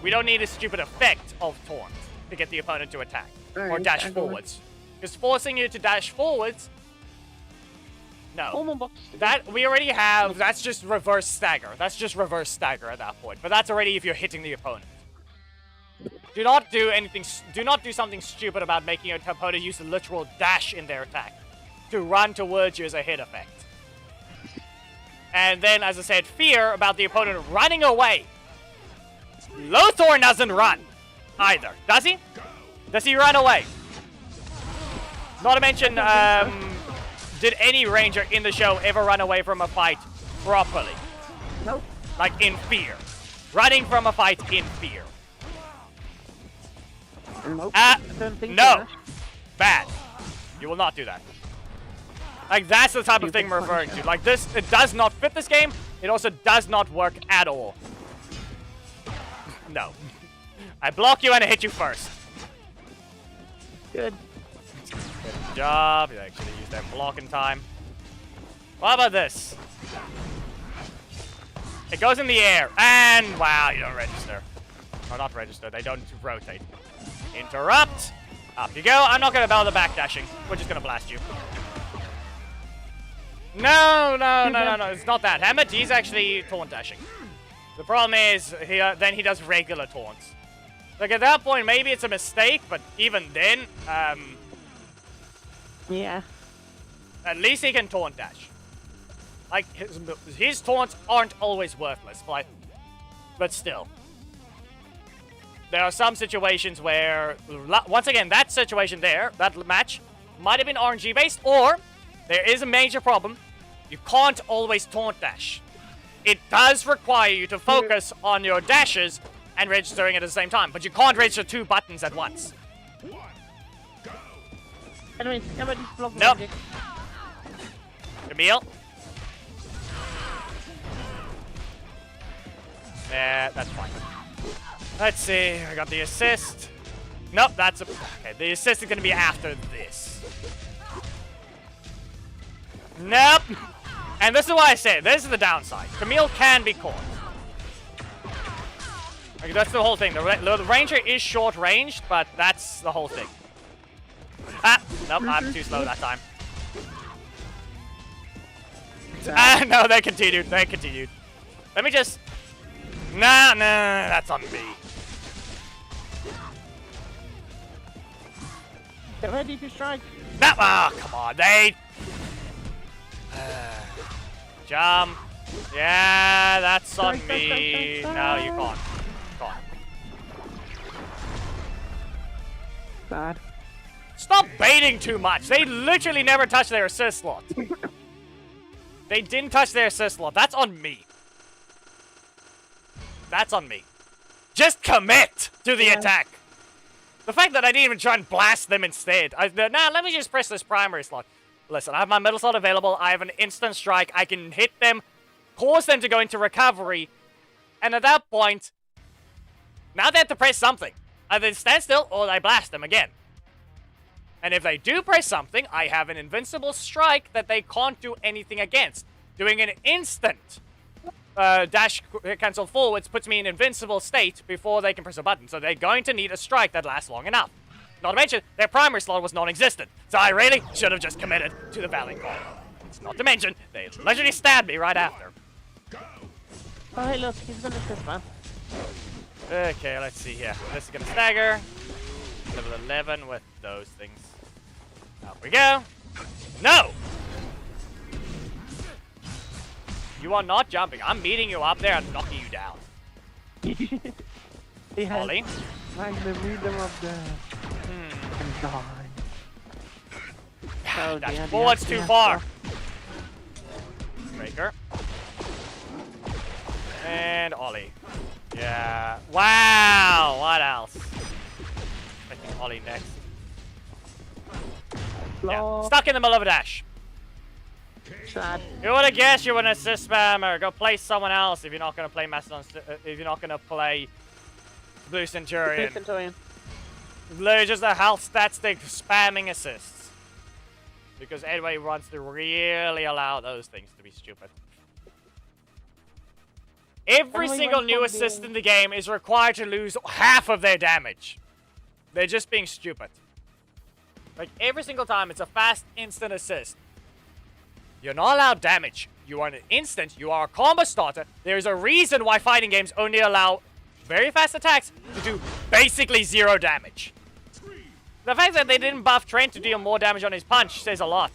We don't need a stupid effect of taunt to get the opponent to attack. Or Alright, dash I got it. forwards. Because forcing you to dash forwards... No. Oh my box. That we already have. That's just reverse stagger. That's just reverse stagger at that point. But that's already if you're hitting the opponent. Do not do anything. Do not do something stupid about making your opponent use a literal dash in their attack to run towards you as a hit effect. And then, as I said, fear about the opponent running away. Lothorn doesn't run either, does he? Does he run away? Not to mention, did any ranger in the show ever run away from a fight properly? Nope. Like in fear. Running from a fight in fear. Nope. I don't think No. so. Bad. You will not do that. Like, that's the type of thing we're referring to. Like, this, it does not fit this game. It also does not work at all. No. I block you and I hit you first. Good. Good job. You actually used that blocking time. What about this? It goes in the air. And, wow, you don't register. Or not register. They don't rotate. Interrupt. Up you go. I'm not going to bother backdashing. We're just going to blast you. No. It's not that. Hammett, he's actually taunt dashing. The problem is, then he does regular taunts. Like, at that point, maybe it's a mistake, but even then, Yeah. at least he can taunt dash. Like, his taunts aren't always worthless, but still. There are some situations where, once again, that situation there, that match, might have been RNG based, or there is a major problem. You can't always taunt dash. It does require you to focus on your dashes and registering at the same time, but you can't register 2 buttons at once. Anyway, somebody's blocking Nope. magic. Camille? Yeah, that's fine. Let's see, I got the assist. Nope, that's okay, the assist is gonna be after this. Nope. And this is why I say, this is the downside. Camille can be caught. Like, that's the whole thing. The Ranger is short-ranged, but that's the whole thing. Ah, nope, I'm too slow that time. Ah, no, they continued. Let me just... Nah, that's on me. Get ready to strike. No, oh, come on, they... Jump. Yeah, that's on me. No, you can't. Bad. Stop baiting too much. They literally never touch their assist slot. They didn't touch their assist slot. That's on me. That's on me. Just commit to the attack. The fact that I didn't even try and blast them instead. Nah, let me just press this primary slot. Listen, I have my middle slot available. I have an instant strike. I can hit them, cause them to go into recovery. And at that point, now they have to press something. Either stand still or I blast them again. And if they do press something, I have an invincible strike that they can't do anything against. Doing an instant dash cancel forwards puts me in invincible state before they can press a button. So they're going to need a strike that lasts long enough. Not to mention, their primary slot was non-existent. So I really should have just committed to the Valley Call. Not to mention, they literally stabbed me right after. Oh, hey, look, he's gonna assist, man. Okay, let's see here. This is gonna stagger. Level 11 with those things. Up we go. No! You are not jumping. I'm meeting you up there and knocking you down. He has Ollie. like the rhythm of the and die. Oh, Dash dear, forwards dear, too dear. far. Breaker. And Ollie. Yeah. Wow. What else? I think Ollie next. Yeah. Lord. Stuck in the middle of a dash. Sad. You would have guessed you were an assist spammer. Go play someone else if you're not gonna play Mastodon. If you're not gonna play Blue Centurion. Centurion. Literally just a health stat stick spamming assists. Because anybody wants to really allow those things to be stupid. Every Anyway, single went new from assist being- in the game is required to lose half of their damage. They're just being stupid. Like, every single time it's a fast instant assist. You're not allowed damage. You are an instant. You are a combo starter. There's a reason why fighting games only allow very fast attacks to do basically 0 damage. The fact that they didn't buff Trent to deal more damage on his punch says a lot.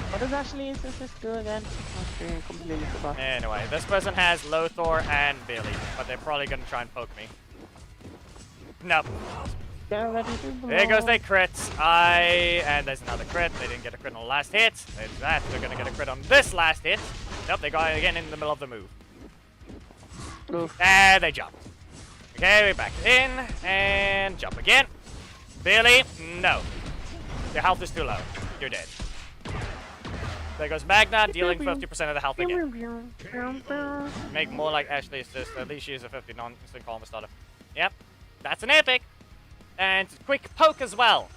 What does Ashley assist do again? I completely forgot. Anyway, this person has Lothar and Billy, but they're probably gonna try and poke me. Nope. Get ready to blow. There goes their crits. And there's another crit. They didn't get a crit on the last hit. There's that. They're gonna get a crit on this last hit. Nope, they got it again in the middle of the move. Oof. And they jump. Okay, we back in and jump again. Billy, no. Your health is too low. You're dead. There goes Magna, dealing 50% of the health again. Make more like Ashley assist. At least she is a 50 non-instant combo starter. Yep, that's an epic. And quick poke as well.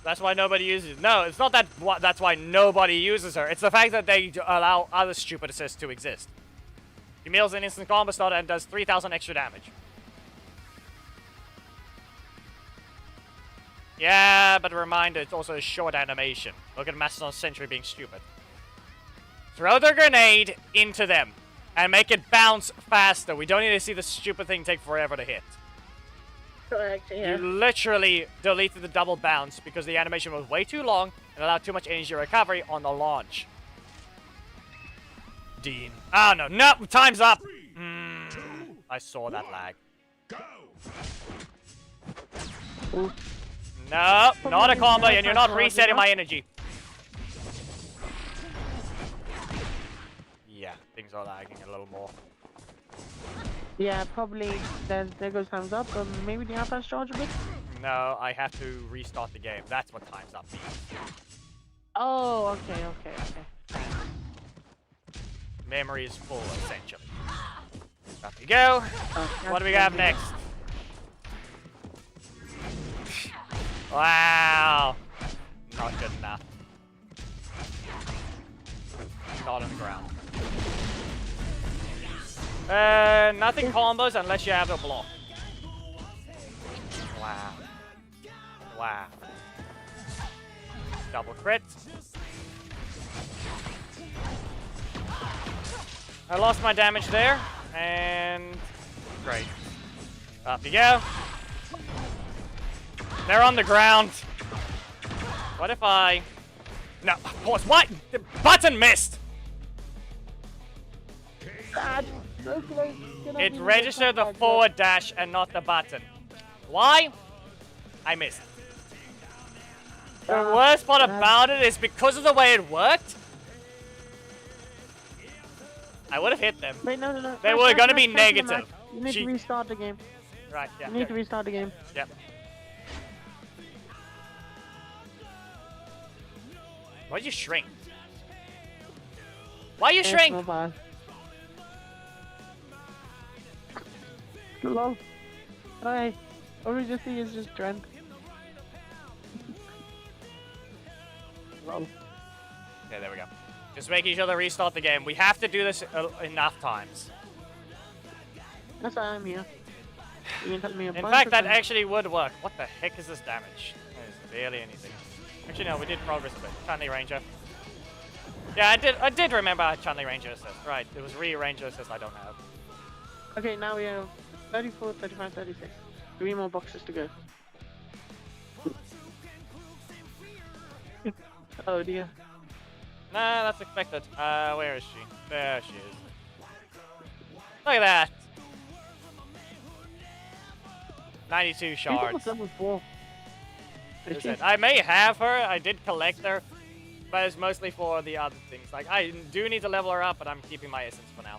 That's why nobody uses it. No, it's not that that's why nobody uses her. It's the fact that they allow other stupid assists to exist. Camille's an instant combo starter and does 3,000 extra damage. Yeah, but a reminder, it's also a short animation. Look at Mastodon Sentry being stupid. Throw the grenade into them and make it bounce faster. We don't need to see the stupid thing take forever to hit. Correct, yeah. You literally deleted the double bounce because the animation was way too long and allowed too much energy recovery on the launch. Dean. Oh, no. No, time's up. I saw that lag. Ooh. No, not a combo, and you're not resetting my energy. Yeah, things are lagging a little more. Yeah, probably. There goes time's up, but maybe the app has charged a bit? No, I have to restart the game. That's what time's up means. Oh, okay. Memory is full, essentially. Up we go. What do we have next? Wow. Not good enough. Not on the ground. Nothing combos unless you have a block. Wow. Wow. Double crit. I lost my damage there, and great. Up you go. They're on the ground. What if I... No, pause. What? The button missed. God. It registered the forward dash and not the button. Why? I missed. The worst part about it is because of the way it worked, I would have hit them. Wait, no. They were going to be negative. You need to restart the game. Right, yeah. You need to restart the game. Yep. Why'd you shrink? Why you shrink? No bad. Lol. Hi. All we just see is just Trent. Lol. Yeah, there we go. Just making sure to restart the game. We have to do this enough times. That's why I'm here. You can tell me a In bunch fact, of that things. actually would work. What the heck is this damage? There's barely anything. Actually, no, we did progress a bit. Chun-Li Ranger. Yeah, I did remember Chun-Li Ranger assist. Right, it was Ranger assist I don't have. Okay, now we have 34, 35, 36. 3 more boxes to go. Oh dear. Nah, that's expected. Where is she? There she is. Look at that! 92 shards. Level 4. As I said, I may have her, I did collect her, but it's mostly for the other things. Like, I do need to level her up, but I'm keeping my essence for now.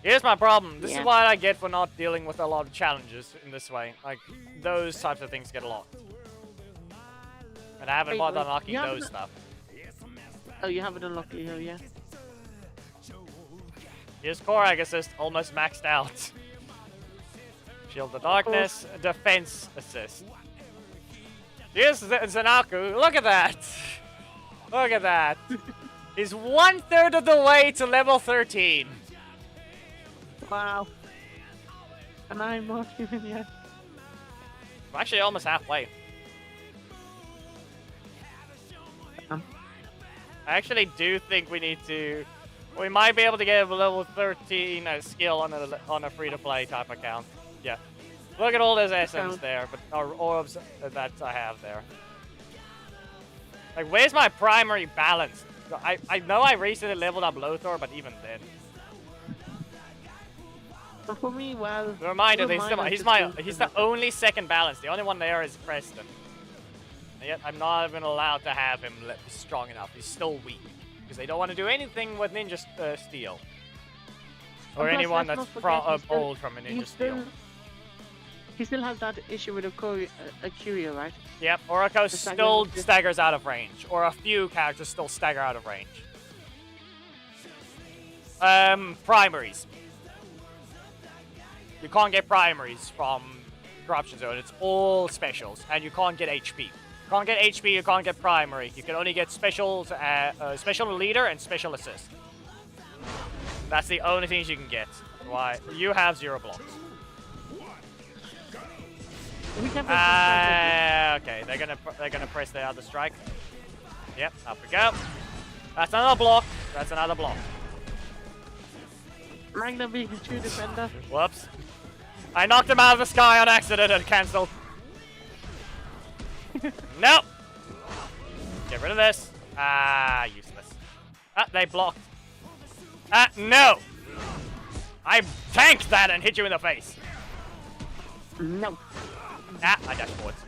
Here's my problem. This is what I get for not dealing with a lot of challenges in this way. Like, those types of things get locked. And I haven't bothered unlocking those stuff. Oh, you haven't unlocked it, oh yeah. Here's Korag assist, almost maxed out. Shield of Darkness, defense assist. Here's Zanaku, look at that! Look at that! He's 1/3 of the way to level 13. Wow. And I'm not even yet. I'm actually almost halfway. I actually do think we need to... We might be able to get a level 13 skill on a free-to-play type account. Yeah. Look at all this essence there, but or orbs that I have there. Like, where's my primary balance? I know I recently leveled up Lothar, but even then. But for me, well... A reminder, for mine, he's the only second balance. The only one there is Preston. And yet I'm not even allowed to have him strong enough. He's still weak. Because they don't want to do anything with Ninja Steel. Or plus, anyone let's that's not forget, old from a Ninja Steel. He still has that issue with Curia, right? Yep, Orako still staggers out of range. Or a few characters still stagger out of range. Primaries. You can't get primaries from Corruption Zone. It's all specials. And you can't get HP. You can't get HP, you can't get primary. You can only get specials, special leader and special assist. That's the only things you can get. Why? You have 0 blocks. Okay, they're gonna press the other strike. Yep, up we go. That's another block. That's another block. Magna being a true defender. Whoops. I knocked him out of the sky on accident and cancelled. Nope. Get rid of this. Useless. They blocked. No. I tanked that and hit you in the face. No. I dashed forwards.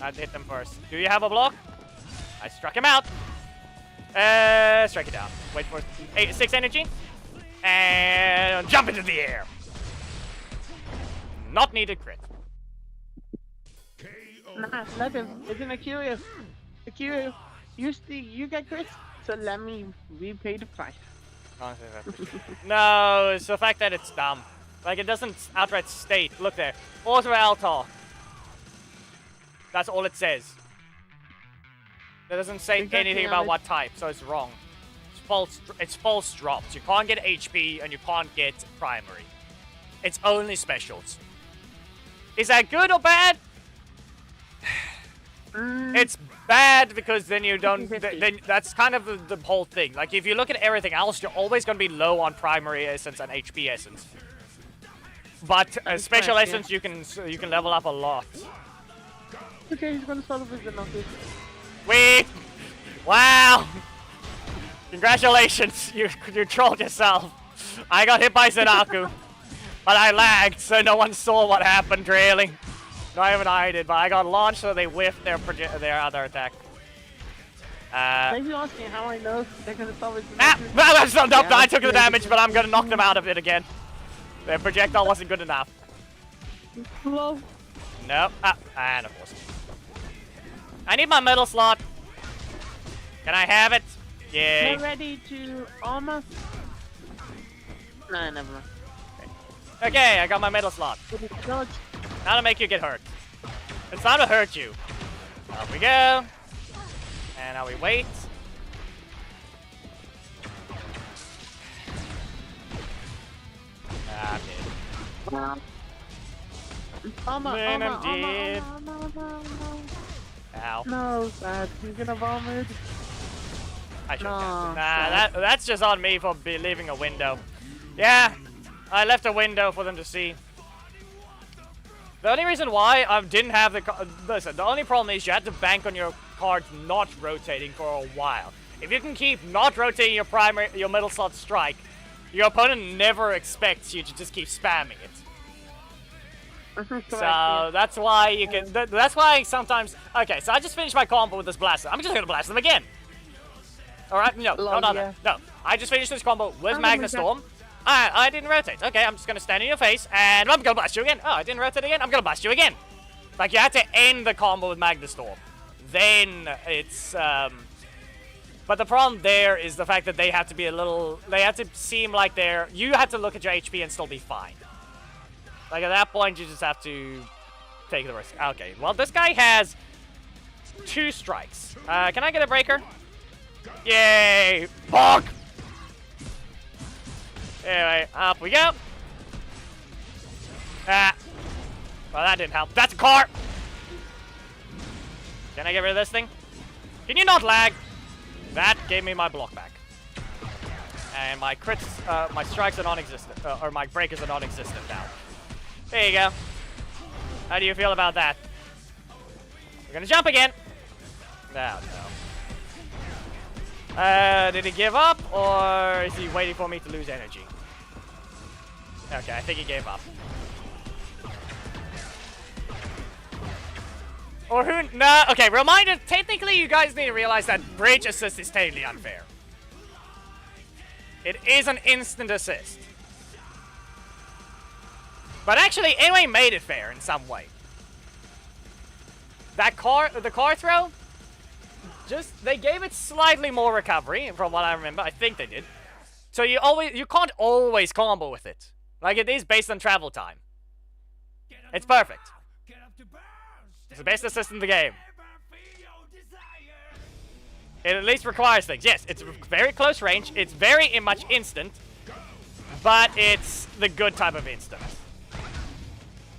I'd hit them first. Do you have a block? I struck him out. Strike it down. Wait for 6 energy. And jump into the air. Not needed crit. Nah, let him. It's an Akira. Akira, you get crit, so let me repay the price. No, it's the fact that it's dumb. Like, it doesn't outright state. Look there. Auto Altar. That's all it says. It doesn't say anything about what type, so it's wrong. It's false drops. You can't get HP and you can't get primary. It's only specials. Is that good or bad? It's bad because then you don't. Then that's kind of the whole thing. Like, if you look at everything else, you're always going to be low on primary essence and HP essence. But special essence, you can level up a lot. Okay, he's gonna solve with the knockers. Wait! Wow! Congratulations, you trolled yourself. I got hit by Zanaku, but I lagged, so no one saw what happened. Really, not even I did. But I got launched, so they whiffed their other attack. Maybe ask me how I know they're gonna solve with the knockers. I took the damage, but I'm gonna knock them out of it again. Their projectile wasn't good enough. Hello? Nope. And of course. I need my middle slot. Can I have it? Yay. Not ready to armor? Nah, never mind. Okay, I got my middle slot. Now to make you get hurt. It's time to hurt you. Up we go. And now we wait. Okay. Armor, Then armor, I'm dead. armor. Ow. No, Dad, you're gonna vomit. I should No, have. Nah, that's just on me for leaving a window. Yeah, I left a window for them to see. The only reason why I didn't have listen, the only problem is you had to bank on your cards not rotating for a while. If you can keep not rotating your middle slot strike, your opponent never expects you to just keep spamming it. So that's why you can. That's why sometimes. Okay, so I just finished my combo with this blaster. I'm just gonna blast them again. All right, no. I just finished this combo with Magna Storm. I didn't rotate. Okay, I'm just gonna stand in your face and I'm gonna blast you again. Oh, I didn't rotate again. I'm gonna blast you again. Like, you had to end the combo with Magna Storm. Then it's But the problem there is the fact that they have to be a little. They have to seem like they're. You have to look at your HP and still be fine. Like, at that point, you just have to take the risk. Okay, well, this guy has 2 strikes. Can I get a breaker? Yay! Bonk! Anyway, up we go. Well, that didn't help. That's a car! Can I get rid of this thing? Can you not lag? That gave me my block back. And my crits, my strikes are non-existent. Or my breakers are non-existent now. There you go. How do you feel about that? We're gonna jump again. No. Did he give up, or is he waiting for me to lose energy? Okay, I think he gave up. Or who? Nah, okay, reminder, technically you guys need to realize that bridge assist is totally unfair. It is an instant assist. But actually, anyway, made it fair in some way. That the car throw, they gave it slightly more recovery, from what I remember. I think they did. So you can't always combo with it. Like, it is based on travel time. It's perfect. It's the best assist in the game. It at least requires things. Yes, it's very close range. It's very much instant. But it's the good type of instant.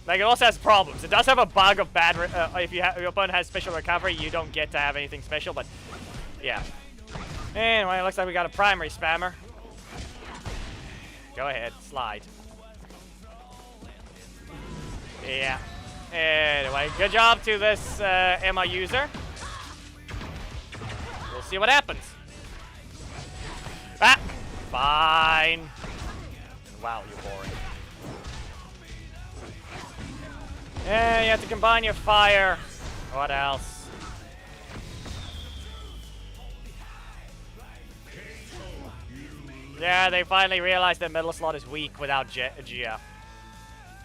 Like, it also has problems. It does have a bug of bad... if your opponent has special recovery, you don't get to have anything special, but... Yeah. Anyway, it looks like we got a primary spammer. Go ahead, slide. Yeah. Anyway, good job to this Emma user. We'll see what happens. Ah! Fine. Wow, you're boring. Yeah, you have to combine your fire. What else? Yeah, they finally realized that middle slot is weak without Gia.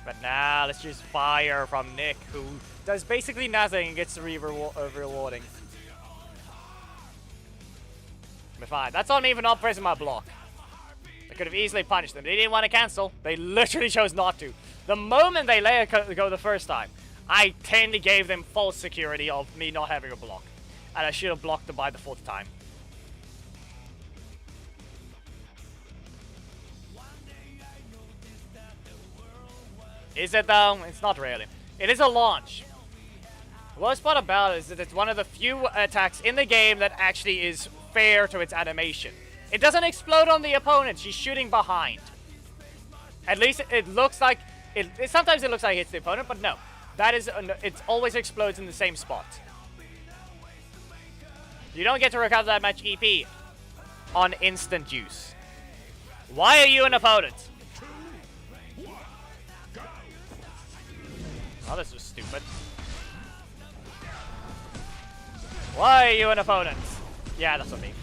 But now, let's use fire from Nick, who does basically nothing and gets to be rewarding. But fine. That's on me for not pressing my block. I could have easily punished them. They didn't want to cancel. They literally chose not to. The moment they let it go the first time, I totally gave them false security of me not having a block. And I should have blocked them by the 4th time. Is it though? It's not really. It is a launch. The worst part about it is that it's one of the few attacks in the game that actually is fair to its animation. It doesn't explode on the opponent. She's shooting behind. At least it looks like... sometimes it looks like it hits the opponent, but no. That is... it always explodes in the same spot. You don't get to recover that much EP on instant use. Why are you an opponent? Oh, this was stupid. Why are you an opponent? Yeah, that's what I mean.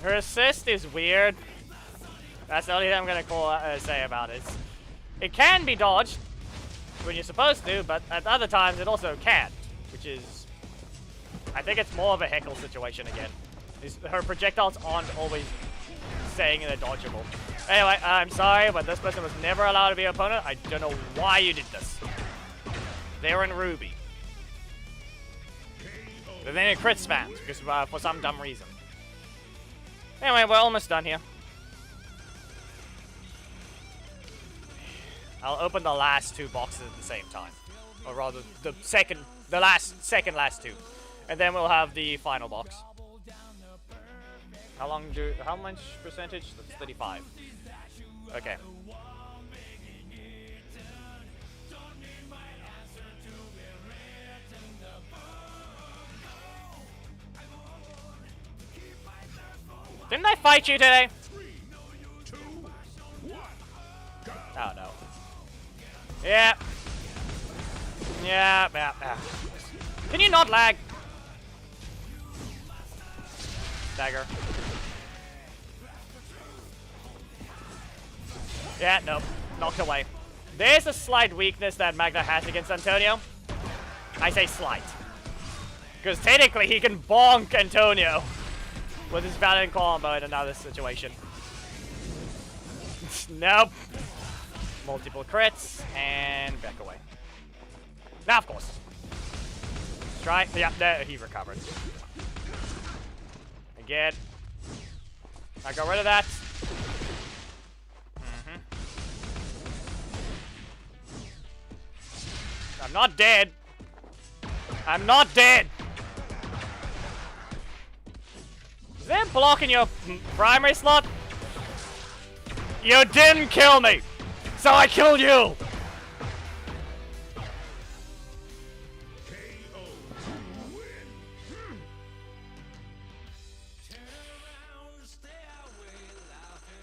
Her assist is weird. That's the only thing I'm gonna say about it. It can be dodged when you're supposed to, but at other times it also can't, which is... I think it's more of a heckle situation again. Her projectiles aren't always saying they're dodgeable. Anyway, I'm sorry, but this person was never allowed to be an opponent. I don't know why you did this. They were in Ruby. But then it crit spams, because for some dumb reason. Anyway, we're almost done here. I'll open the last 2 boxes at the same time. Or rather, the last 2. And then we'll have the final box. How much percentage? That's 35. Okay. Didn't I fight you today? 3, 2, 1, go. Oh no. Yeah. Yeah. Can you not lag? Dagger. Yeah, nope. Knocked away. There's a slight weakness that Magna has against Antonio. I say slight. Because technically he can bonk Antonio with his Valiant combo in another situation. Nope. Multiple crits, and back away. Now, of course. Try. Yeah, there, he recovered. Again. I got rid of that. I'm not dead. I'm not dead. Is that blocking your primary slot? You didn't kill me, so I killed you.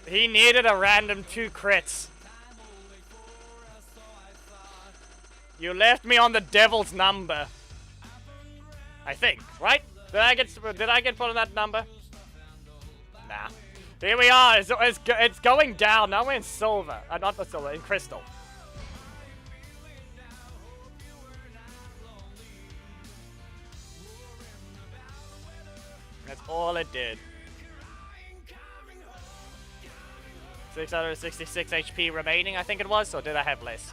He needed a random 2 crits. You left me on the devil's number. I think, right? Did I get put on that number? Nah. Here we are. It's going down. Now we're in silver. Not the silver, in crystal. That's all it did. 666 HP remaining, I think it was, or did I have less?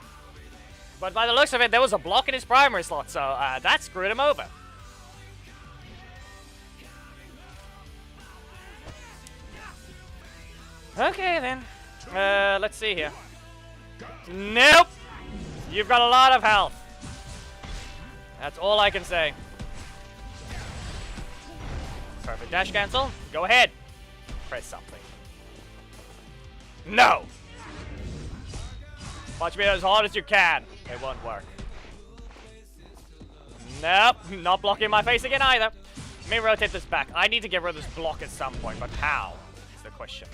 But by the looks of it, there was a block in his primary slot, so that screwed him over. Okay, then. Let's see here. Nope! You've got a lot of health. That's all I can say. Perfect dash cancel. Go ahead. Press something. No! Punch me as hard as you can. It won't work. Nope. Not blocking my face again either. Let me rotate this back. I need to get rid of this block at some point, but how is the question.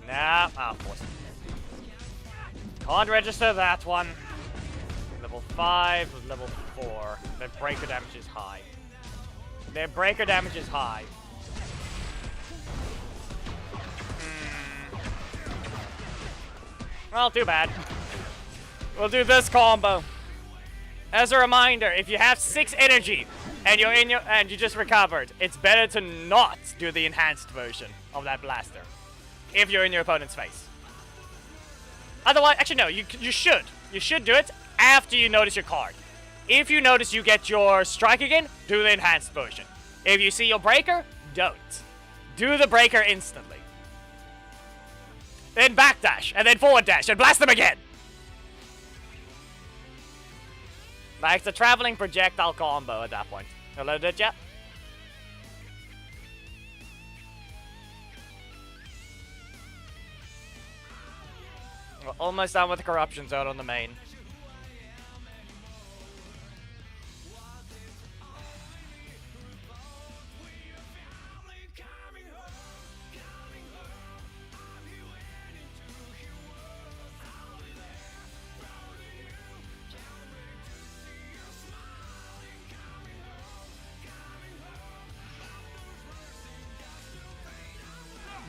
Nah. Ah, of course. Can't register that one. Level 5 with level 4. Their breaker damage is high. Their breaker damage is high. Well, too bad. We'll do this combo. As a reminder, if you have 6 energy and you just recovered, it's better to not do the enhanced version of that blaster if you're in your opponent's face. Otherwise, actually no, you should. You should do it after you notice your card. If you notice you get your strike again, do the enhanced version. If you see your breaker, don't. Do the breaker instantly. Then backdash, and then forward dash, and blast them again! Like the traveling projectile combo at that point. Hello, did ya? We're almost done with the corruption zone on the main.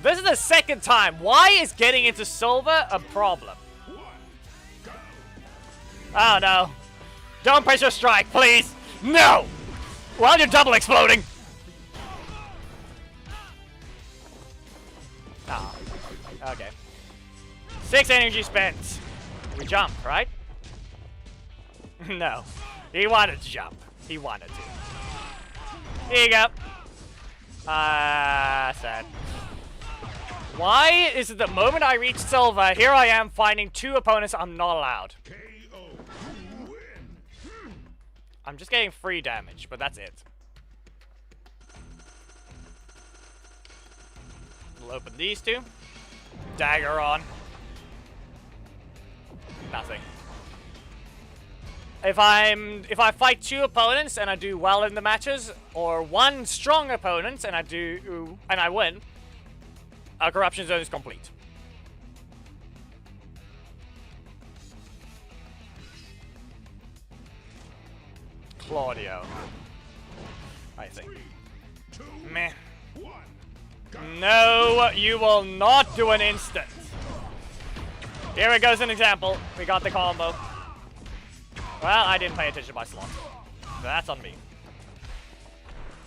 This is the second time. Why is getting into silver a problem? Oh no. Don't press your strike, please. No! While you're double exploding. Ah. Okay. 6 energy spent. We jump, right? No. He wanted to jump. He wanted to. Here you go. Sad. Why is it the moment I reach silver, here I am finding 2 opponents I'm not allowed? I'm just getting free damage, but that's it. We'll open these 2. Dagger on. Nothing. If I fight 2 opponents and I do well in the matches, or 1 strong opponent and I win, our corruption zone is complete. Claudio, I think. Meh. No, you will not do an instant. Here it goes, an example. We got the combo. Well, I didn't pay attention to my slot. That's on me.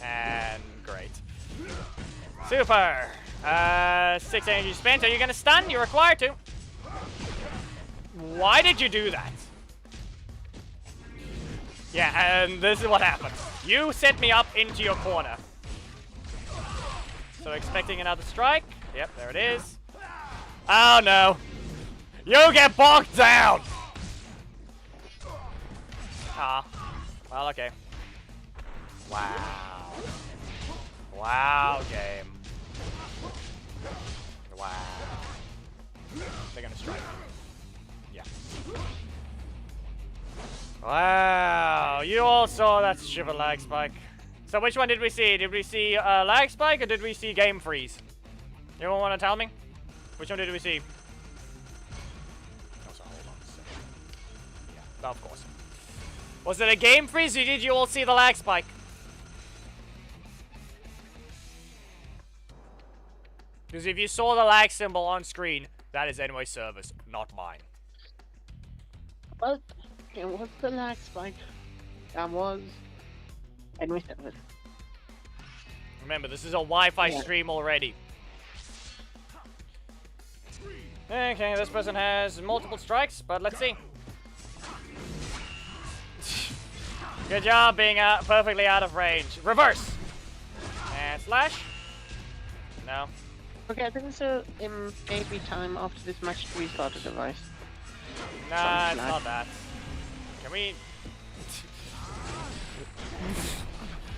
And great. Super. 6 energy spent. Are you gonna stun? You're required to. Why did you do that? Yeah, and this is what happened. You set me up into your corner. So expecting another strike. Yep, there it is. Oh no. You get bogged down! Ah. Well, okay. Wow. Wow, game. Wow. They're gonna strike. Yeah. Wow. You all saw that stupid lag spike. So which one did we see? Did we see lag spike or did we see game freeze? Anyone want to tell me? Which one did we see? Oh, sorry, hold on a second. Yeah, of course. Was it a game freeze or did you all see the lag spike? Because if you saw the lag symbol on screen, that is anyway service, not mine. But it was the lag spike. That was anyway service. Remember, this is a Wi-Fi stream already. Okay, this person has multiple strikes, but let's see. Good job being perfectly out of range. Reverse! And slash. No. Okay, I think so. Maybe time after this match to restart the device. Nah, it's not that. Can we...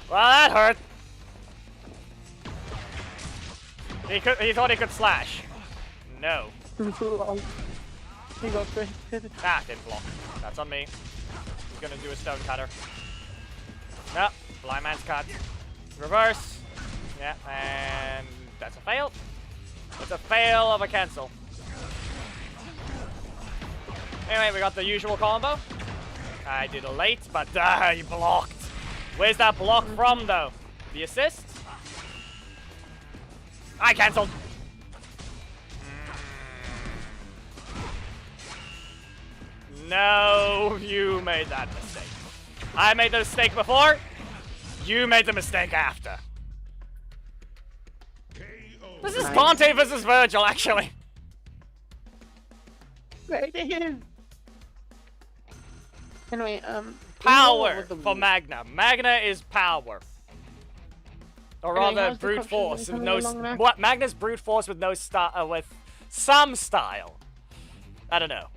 Well, that hurt. He thought he could slash. No. He got twisted. Ah, didn't block. That's on me. He's gonna do a stone cutter. No, blind man's cut. Reverse. Yeah, and that's a fail. It's a fail of a cancel. Anyway, we got the usual combo. I did a late, but he blocked. Where's that block from, though? The assist? I cancelled. No, you made that mistake. I made the mistake before. You made the mistake after. This is Dante versus Virgil, actually. Right here. Anyway, power for Magna. Magna is power. Or rather, brute force with no. What Magna's brute force with no with some style. I don't know.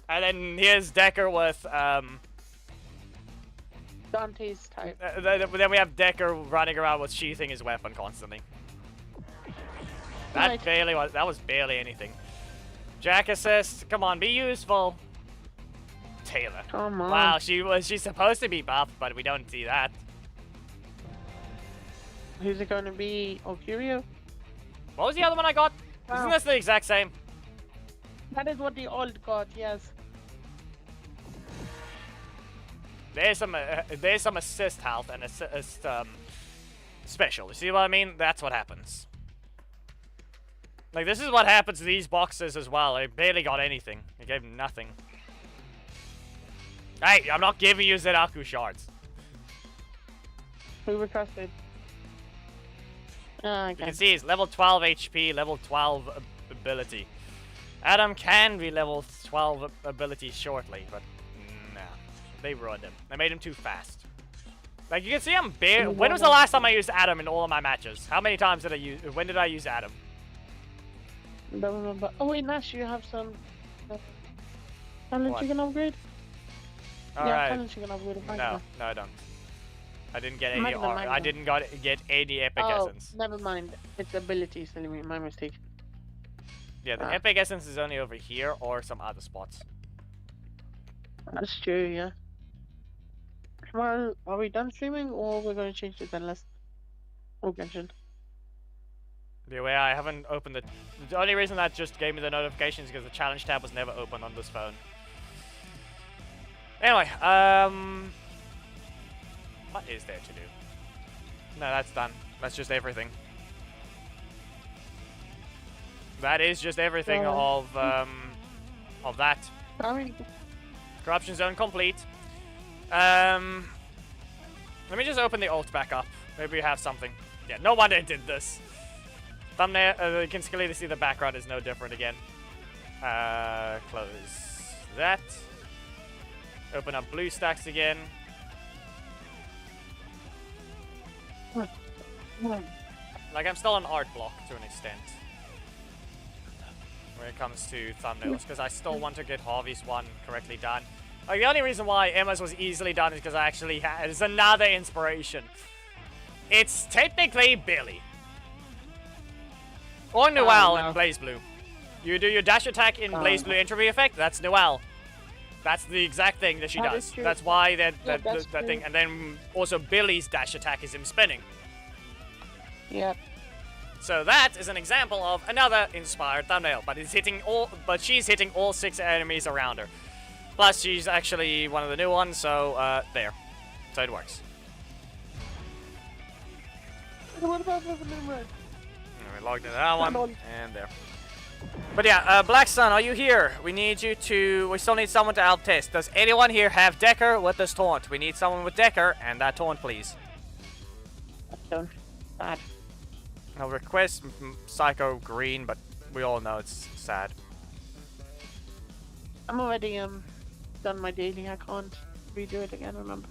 And then here's Decker with Dante's type. Then we have Decker running around with sheathing his weapon constantly. That Right. barely was. That was barely anything. Jack assist. Come on, be useful. Taylor. Come on. Wow, she's supposed to be buffed, but we don't see that. Who's it going to be? Ocurio? What was the other one I got? Wow. Isn't this the exact same? That is what the old got, yes. There's some assist health and assist special. You see what I mean? That's what happens. Like, this is what happens to these boxes as well. I barely got anything. I gave nothing. Hey, I'm not giving you Zeraku shards. Who requested? You can see he's level 12 HP, level 12 ability. Adam can be level 12 ability shortly, but nah. They ruined him. They made him too fast. Like, you can see I'm bare. When was the last time I used Adam in all of my matches? How many times did I use? When did I use Adam? Don't remember. Oh wait, Nash, you have some talent you can upgrade? Alright. Talent you can upgrade. No, I don't. I didn't get any. Magna. I didn't get any epic essence. Never mind. It's abilities, my mistake. Yeah, the epic essence is only over here or some other spots. That's true, yeah. Well, are we done streaming or we're going to change this unless... Oh, Genshin. The way I haven't opened it. The only reason that just gave me the notifications is because the challenge tab was never open on this phone. Anyway, what is there to do? No, that's done. That's just everything. That is just everything of that. Corruption zone complete. Let me just open the ult back up. Maybe we have something. Yeah, no wonder it did this. Thumbnail, you can clearly see the background is no different again. Close that. Open up BlueStacks again. Like, I'm still an art block to an extent. When it comes to thumbnails, because I still want to get Harvey's one correctly done. Like, the only reason why Emma's was easily done is because I actually had... It's another inspiration. It's technically Billy. Or Noelle in Blaze Blue. You do your dash attack in Blaze Blue entropy effect, that's Noelle. That's the exact thing that she does. That's why that thing. And then also Billy's dash attack is him spinning. Yeah. So that is an example of another inspired thumbnail, but she's hitting all 6 enemies around her. Plus, she's actually one of the new ones, so there. So it works. What about the red? We logged into that one, and there. But yeah, Black Sun, are you here? We still need someone to help test. Does anyone here have Decker with this taunt? We need someone with Decker and that taunt, please. Don't. Bad. I'll request Psycho Green, but we all know it's sad. I'm already done my daily. I can't redo it again, remember?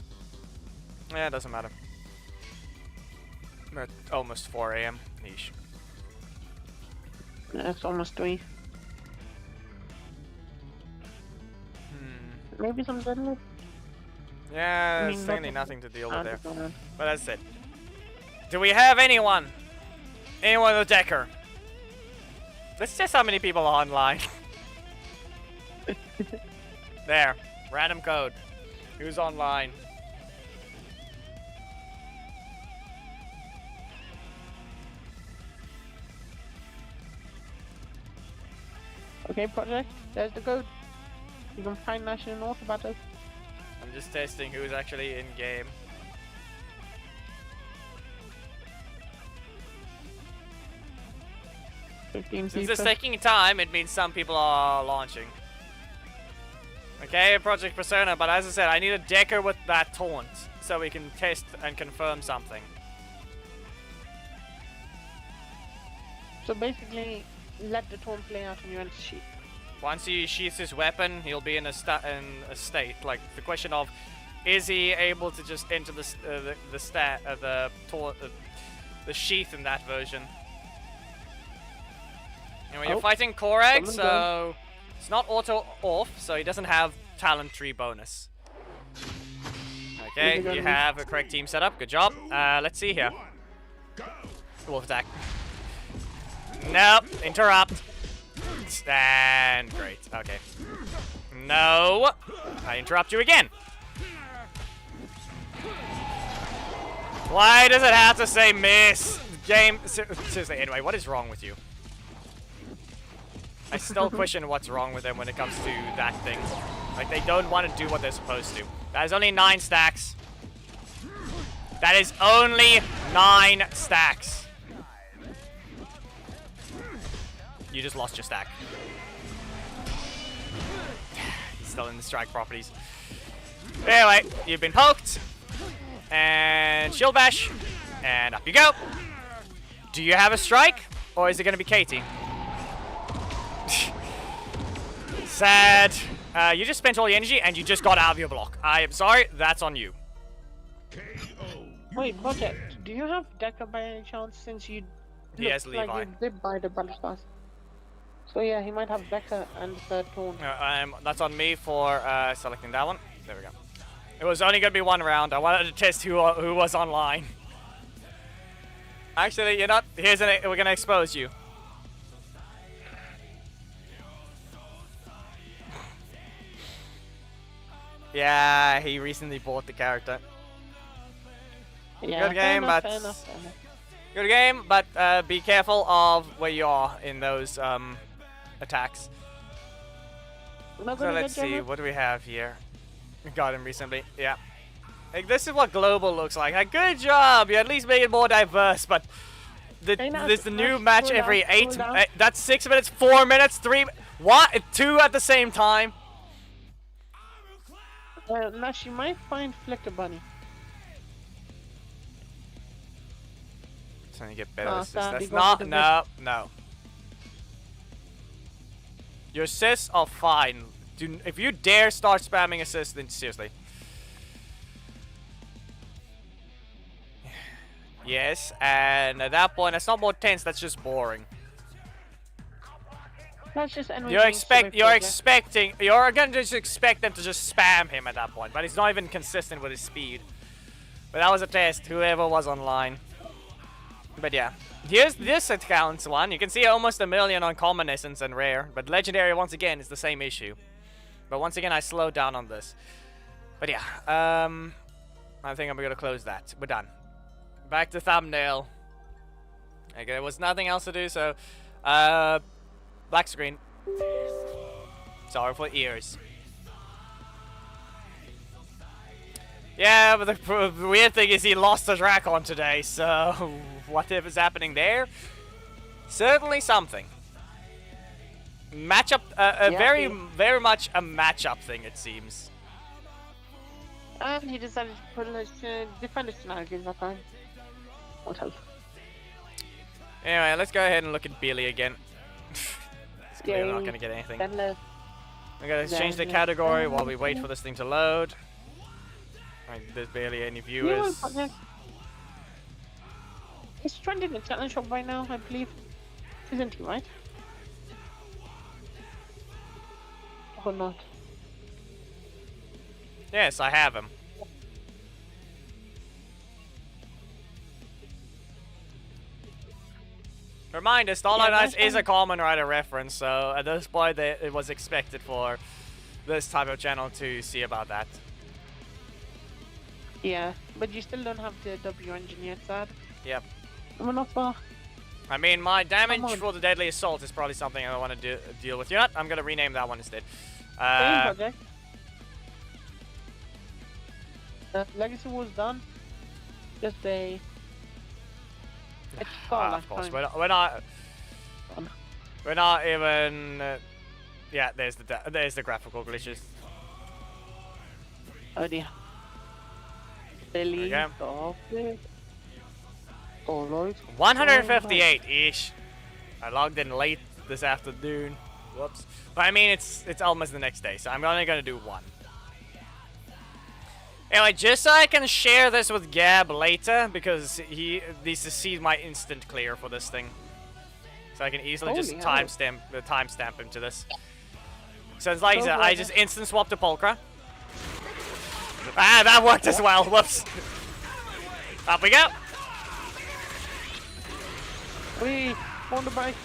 Yeah, it doesn't matter. We're at almost 4 AM. Niche. Yeah, it's almost 3. Maybe some deadlift? Yeah, I mean, there's really nothing to deal with there. Understand. But that's it. Do we have anyone? Anyone with Decker? Let's test how many people are online. There. Random code. Who's online? Okay, project. There's the code. You can find National North about it. I'm just testing who's actually in game. 15 Since people. it's taking time, it means some people are launching. Okay, Project Persona, but as I said, I need a Decker with that taunt, so we can test and confirm something. So basically, let the taunt play out on your end sheet. Once he sheaths his weapon, he'll be in a state. Like the question of, is he able to just enter the sheath in that version? And when you're fighting Korag, so it's not auto off, so he doesn't have talent tree bonus. Okay, you have a correct team setup. Good job. Let's see here. Wolf attack. Nope. Interrupt. And great. Okay. No. I interrupt you again. Why does it have to say miss? Game. Seriously, anyway, what is wrong with you? I still question what's wrong with them when it comes to that thing. Like, they don't want to do what they're supposed to. That is only 9 stacks. That is only 9 stacks. You just lost your stack. He's still in the strike properties. Anyway, you've been poked. And shield bash. And up you go. Do you have a strike? Or is it going to be Katie? Sad. You just spent all your energy and you just got out of your block. I am sorry, that's on you. Wait, Project, do you have Decker by any chance, since you He has looked like Levi. you did buy the battle stars? So yeah, he might have Decker and third taunt. That's on me for selecting that one. There we go. It was only going to be 1 round. I wanted to test who was online. Actually, you're not. We're going to expose you. Yeah, he recently bought the character. Yeah, Good game, but fair enough. good game, but be careful of where you are in those attacks. Not So gonna let's get see, Gemma? what do we have here? We got him recently, yeah. Like, this is what global looks like. Good job, you at least made it more diverse, but there's the new match cool every down, 8. cool down. That's 6 minutes, 4 minutes, 3. What? 2 at the same time? Nash, you might find Flicker Bunny. It's gonna get better. Oh, That's Sandy, not. go for the No. Your assists are fine. If you dare start spamming assists, then seriously. Yes, and at that point, that's not more tense. That's just boring. That's just NYG You're gonna just expect them to just spam him at that point, but he's not even consistent with his speed. But that was a test, whoever was online. But yeah, here's this account's one. You can see almost 1 million on common essence and rare, but legendary once again is the same issue. But once again, I slowed down on this. But yeah, I think I'm gonna close that. We're done. Back to thumbnail. Okay, there was nothing else to do, so black screen. Sorry for ears. Yeah, but the weird thing is he lost to Drakkon today, so whatever's happening there, certainly something. Matchup, very much a matchup thing, it seems. And he decided to put his defender shenanigans that time. What else? Anyway, let's go ahead and look at Billy again. We're not gonna get anything. Then I'm gonna change the category while we wait for this thing to load. There's barely any viewers. He's Trent in the challenge shop right now, I believe. Isn't he, right? Or not? Yes, I have him. Remind us, Starlight Knights is a Common Rider reference, so at this point it was expected for this type of channel to see about that. Yeah, but you still don't have the W engine yet, sad. Yep. We're not far. I mean, my damage for the Deadly Assault is probably something I want to deal with. You know what? I'm going to rename that one instead. Same project. Legacy was done. Just a... It's of course, we're not even... yeah, there's the graphical glitches. Oh dear. Delete off it. Alright. 158-ish. I logged in late this afternoon. Whoops. But I mean, it's almost the next day, so I'm only gonna do one. Anyway, just so I can share this with Gab later, because he needs to see my instant clear for this thing. So I can easily just timestamp him to this. So it's like I just instant swapped to Pulchra. Ah, that worked as well. Whoops. Up we go. We on the bike.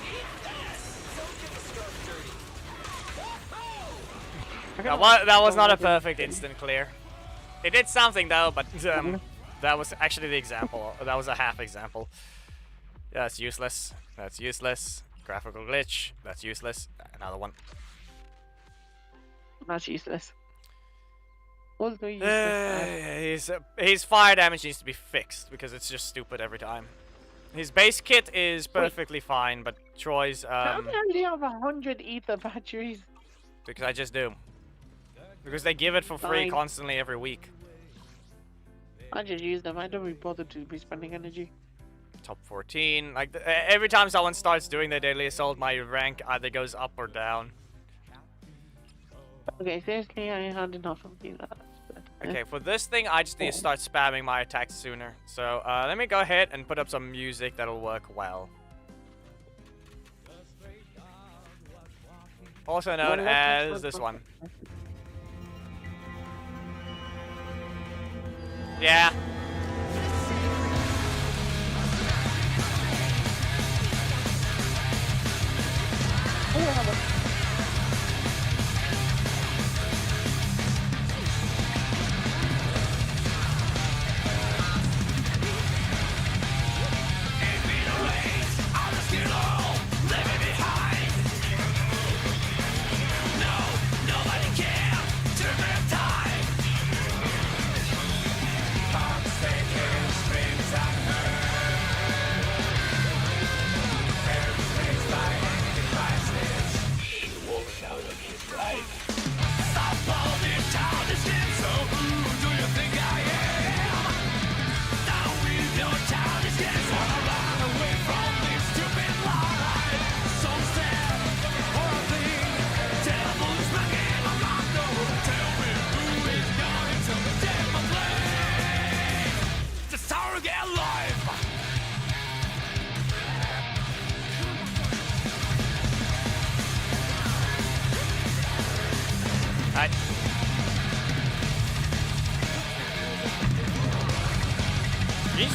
That was not a perfect instant clear. It did something though, but that was actually the example. That was a half example. That's useless. That's useless. Graphical glitch. That's useless. Another one. That's useless. Also useless. His fire damage needs to be fixed because it's just stupid every time. His base kit is perfectly fine, but Troy's How do you have 100 ether batteries? Because I just do. Because they give it for free constantly every week. I just use them. I don't really bother to be spending energy. Top 14. Like every time someone starts doing their Deadly Assault, my rank either goes up or down. Okay, seriously, I had enough of you. Okay, for this thing, I just need to start spamming my attacks sooner. So let me go ahead and put up some music that'll work well. Also known as this one. Yeah.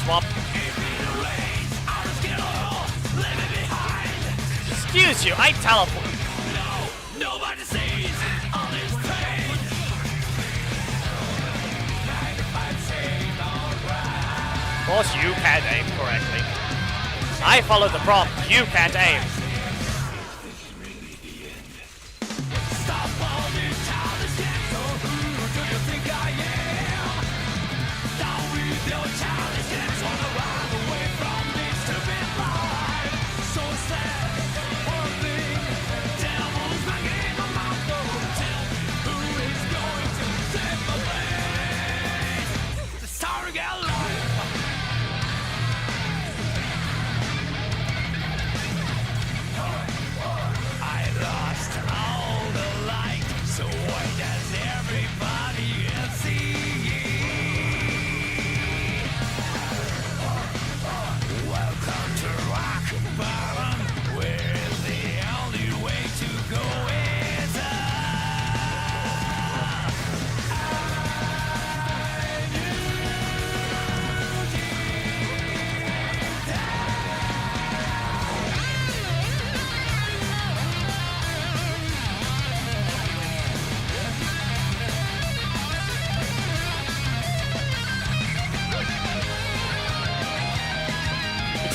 Swap. Excuse you, I teleport. No, nobody sees all this pain. Of course you can aim correctly. I followed the prompt. You can't aim.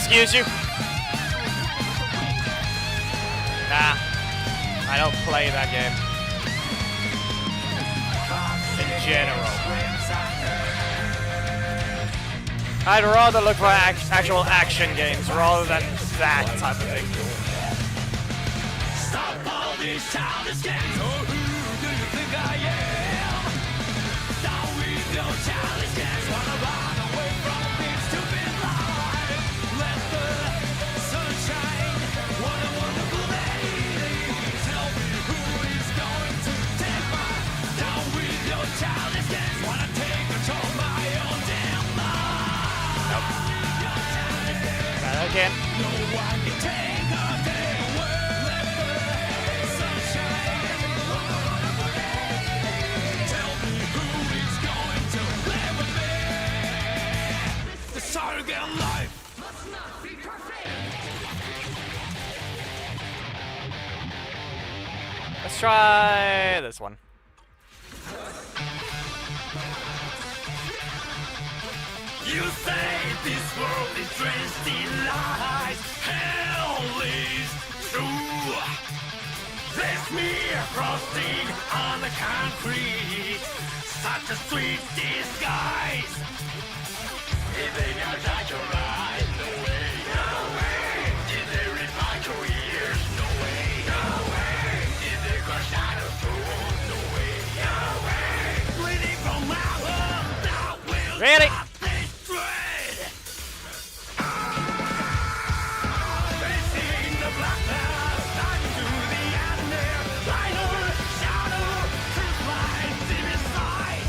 Excuse you? Nah, I don't play that game. In general. I'd rather look for actual action games rather than that type of thing. Stop all these childish games. Oh, who do you think I am? Down with your childish games. Wanna run away from this stupid life. Let the sunshine. What a wonderful day. Tell me who is going to take my. Down with your childish games. Wanna take control of my own damn life. Nope. Try that again. No one can take a day away. Let the sunshine. What a wonderful day. Tell me who is going to play with me. The Sargon life. Let's try this one. You say this world is drenched in lies. Hell is true. There's mere frosting on the concrete. Such a sweet disguise. If they got touch your eyes, no way, no way. Did they refine your ears? No way, no way. Did they crush out your throat? No way, no way. Bleeding from my heart, that will Really? stop this dread. Facing the black clouds, diving through the atmosphere. Light over, shadow, truth lies deep inside.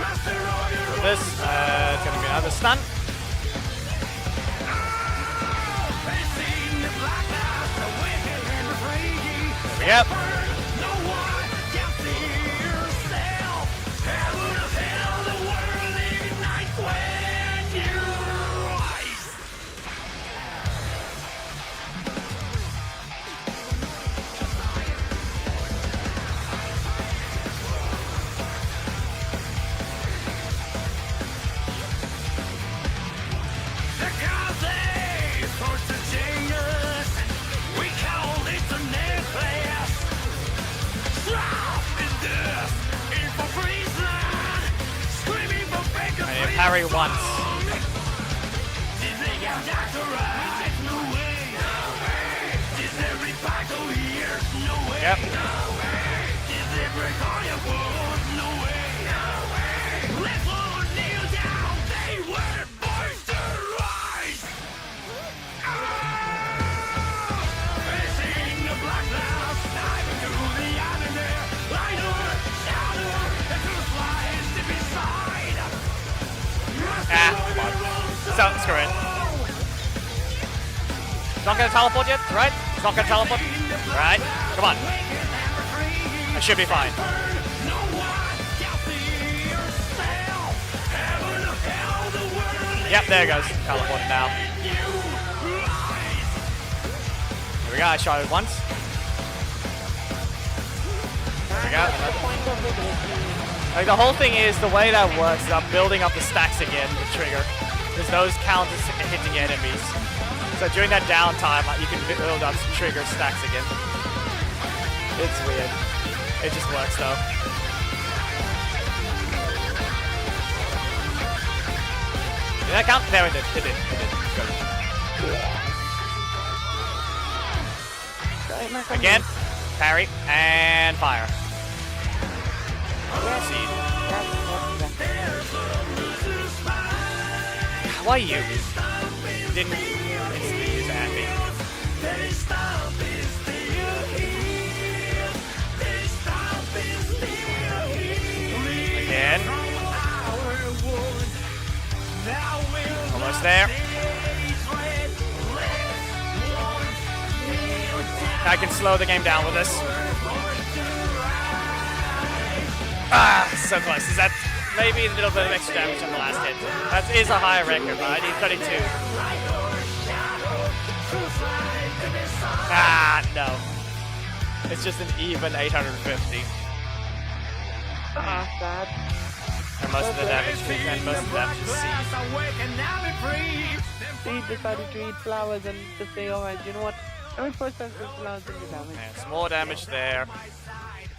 Master of your This, it's gonna be another stun. facing the black clouds, the wicked and the free. Yep. No one can see yourself. Heaven of hell, the world ignites when you rise. The cause is forced to change us. We call it the necklace. Drop in death, in for prison. Screaming for bacon. I need parry once. Did they have Dr. Right? No way. No way. Did they revive the years? No way. Yep. No way. Did they break all your bones? No way. No way. Let's all kneel down. They were forced to rise. Facing the black clouds, diving through the atmosphere. Light over, shadow, the truth lies deep inside. Ah, come on. So, screw it. It's not gonna teleport yet, right? It's not gonna teleport. Right? Come on. I should be fine. Yep, there it goes. Teleported now. Here we go, I shot it once. There we go. Like, the whole thing is, the way that works is I'm building up the stacks again with trigger. because those count as hitting enemies. So during that downtime, you can build up trigger stacks again. It's weird. It just works though. Did that count? There it did. It did. Good. Again, parry, and fire. Proceed. Why you? Didn't instantly use Andy. Again. Almost there. I can slow the game down with this. Ah, so close. Is that maybe a little bit of extra damage on the last hit? That is a higher record, but I need 32. Ah, no. It's just an even 850. Ah, sad. And most of the damage, and most of the damage is seed. Seed decided to eat flowers and to say, alright, you know what? Let me put some flowers in the damage. Yeah, some more damage there.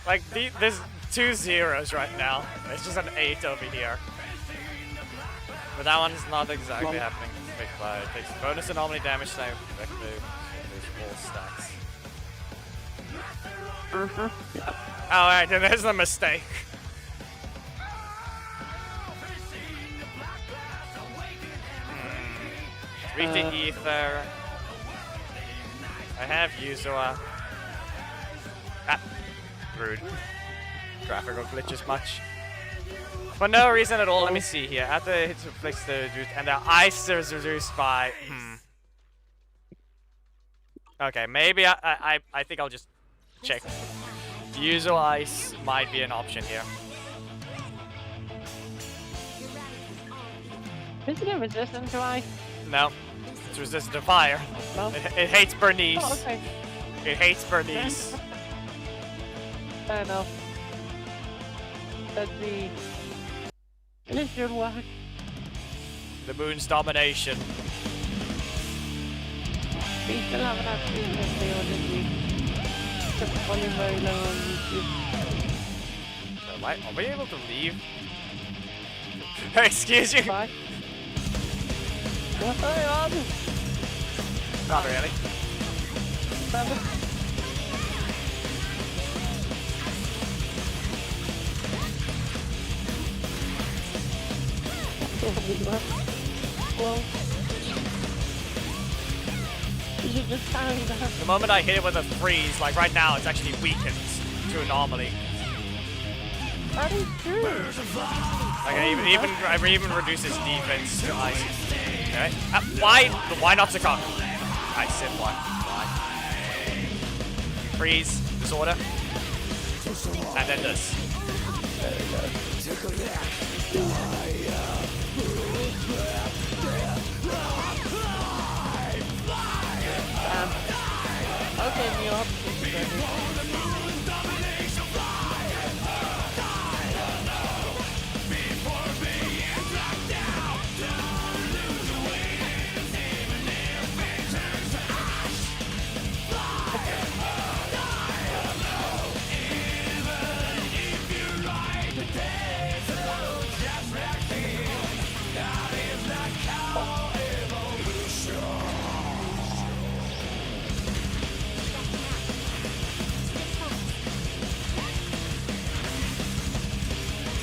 Like, there's 2 zeros right now. It's just an 8 over here. But that one's not exactly happening. But it takes bonus anomaly damage time. There's 4 stacks. Alright, then there's a mistake. Read the ether. I have Yuzua. Ah, rude. Graphical glitches much. For no reason at all, let me see here. After it inflicts the dude, and the ice is reduced by. Okay, maybe I think I'll just check. Yuzua ice might be an option here. Isn't it resistant to ice? No, it's resistant to fire. No? It hates Bernice. Oh, okay. It hates Bernice. Fair enough. Let's see. This should work. The moon's domination. We still haven't had seen this video, did we? Kept the volume very low on YouTube. Are we able to leave? Excuse you. Bye. What's going on? Not really. Well, you should just carry that. The moment I hit it with a freeze, like right now, it's actually weakened to anomaly. That is true. Like I even reduce its defense to ice. Okay. Why not Zakon? I said why. Freeze, disorder, and then this. There we go. Okay, new options.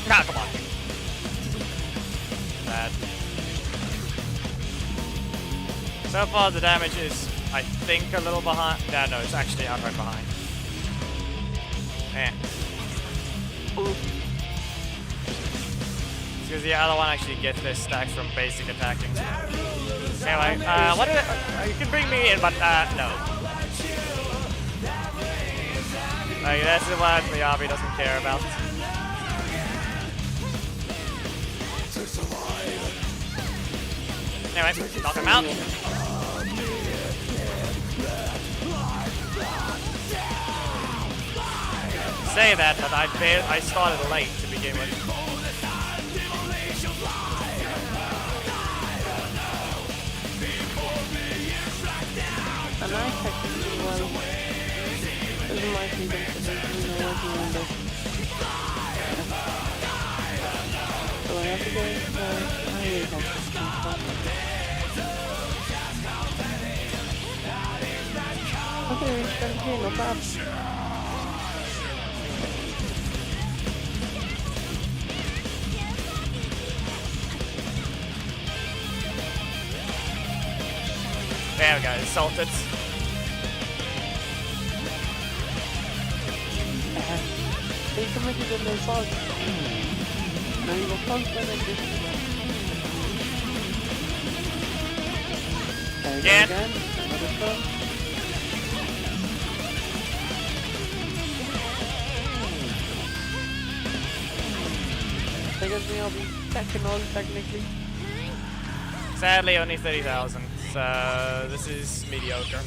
Ah, come on. Bad. So far, the damage is, I think, a little behind. No, it's actually outright behind. It's because the other one actually gets their stacks from basic attacking. Anyway, what did you can bring me in, but no. Like, that's the one Miyabi doesn't care about. Anyway, knock him out. Say that, but I started late to begin with. I technically well. Doesn't my kingdom working on this. So I have to go I really hope this is fun. Okay, it's gonna be not bad. There we go, salted. They committed in their song. Now you will punch them and this Yeah. again. Another shot. I guess I'll be second on technically. Sadly, only 30,000. So this is mediocre.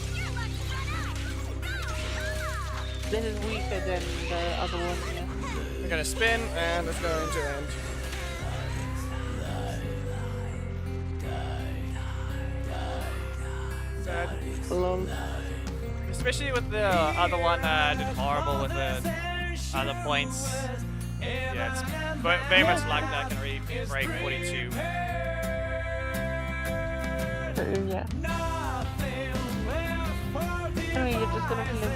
This is weaker than the other one, yeah. We're gonna spin, and it's going to end. Sad. Lol. Especially with the other one did horrible with the other points. Yeah, it's very much like that can really break 42. Yeah. Anyway, you're just gonna kill him.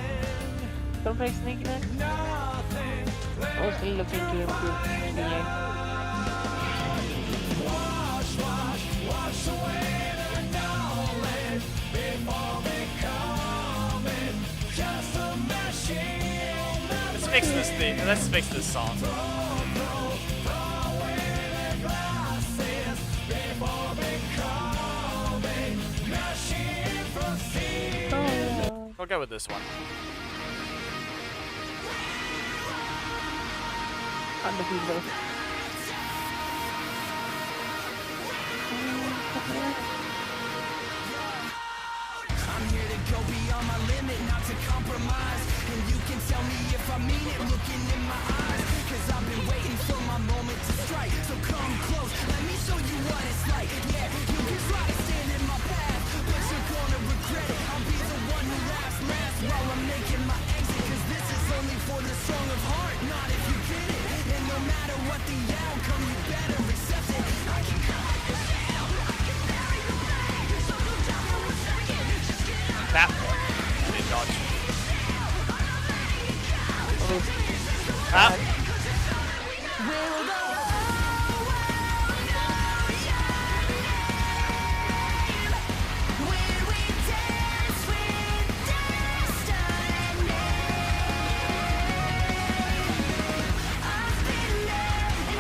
Don't play sneaky then? Or still looking to improve the Let's fix this song. We'll go with this one. Undefeatable. I'm here to go beyond my limit, not to compromise. And you can tell me if I mean it, looking in my eyes. Cause I've been waiting for my moment to strike. So come close, let me show you what it's like. Yeah, you can try to stand in my path, but you're gonna regret it. I'll be the one who laughs last while I'm making my exit. Cause this is only for the strong of heart, not if you get it. And no matter what the outcome, you better accept it. I can cut the shell, I can bury the blade. So don't tell me what's second, just get out. That did dodge.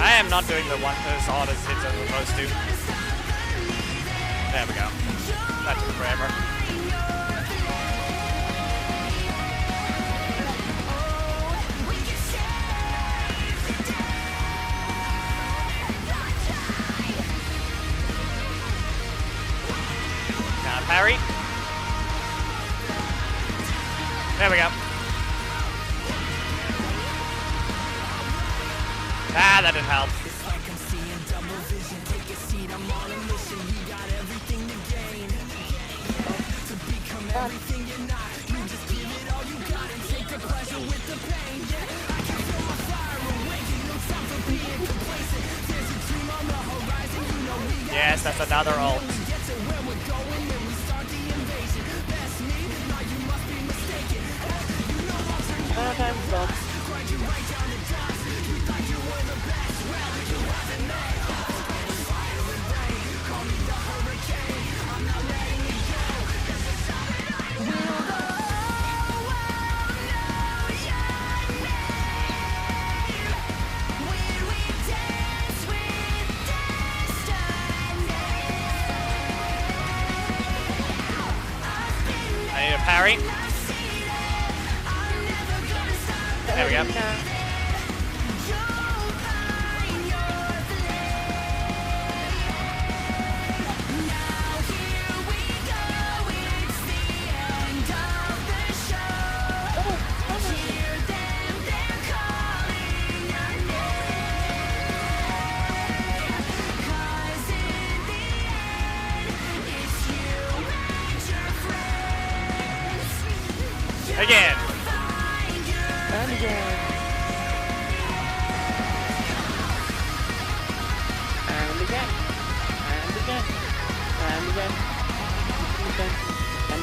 I am not doing the one as hard as it's supposed to. There we go. That took forever. Now parry. There we go. Ah, that didn't help. It's like I'm seeing double vision. Take a seat, I'm on a mission. We got everything to gain. To become everything you're not. You just give it all you got and take the pleasure with the pain. Yeah, I can feel my fire awaken. No time for being complacent. There's a dream on the horizon. You know we got. Yes, that's another ult. Get to where we're going when we start the invasion. That's me. Now you must be mistaken. You know I'll turn you Time stop. grind you right down to dust. You thought you were the best. Well, you wasn't there. Fire and rain. Call me the hurricane. I'm not letting it go. This is something I will go. When we dance with destiny. I need a parry. There we go. Again. And again. And again. And again. And again.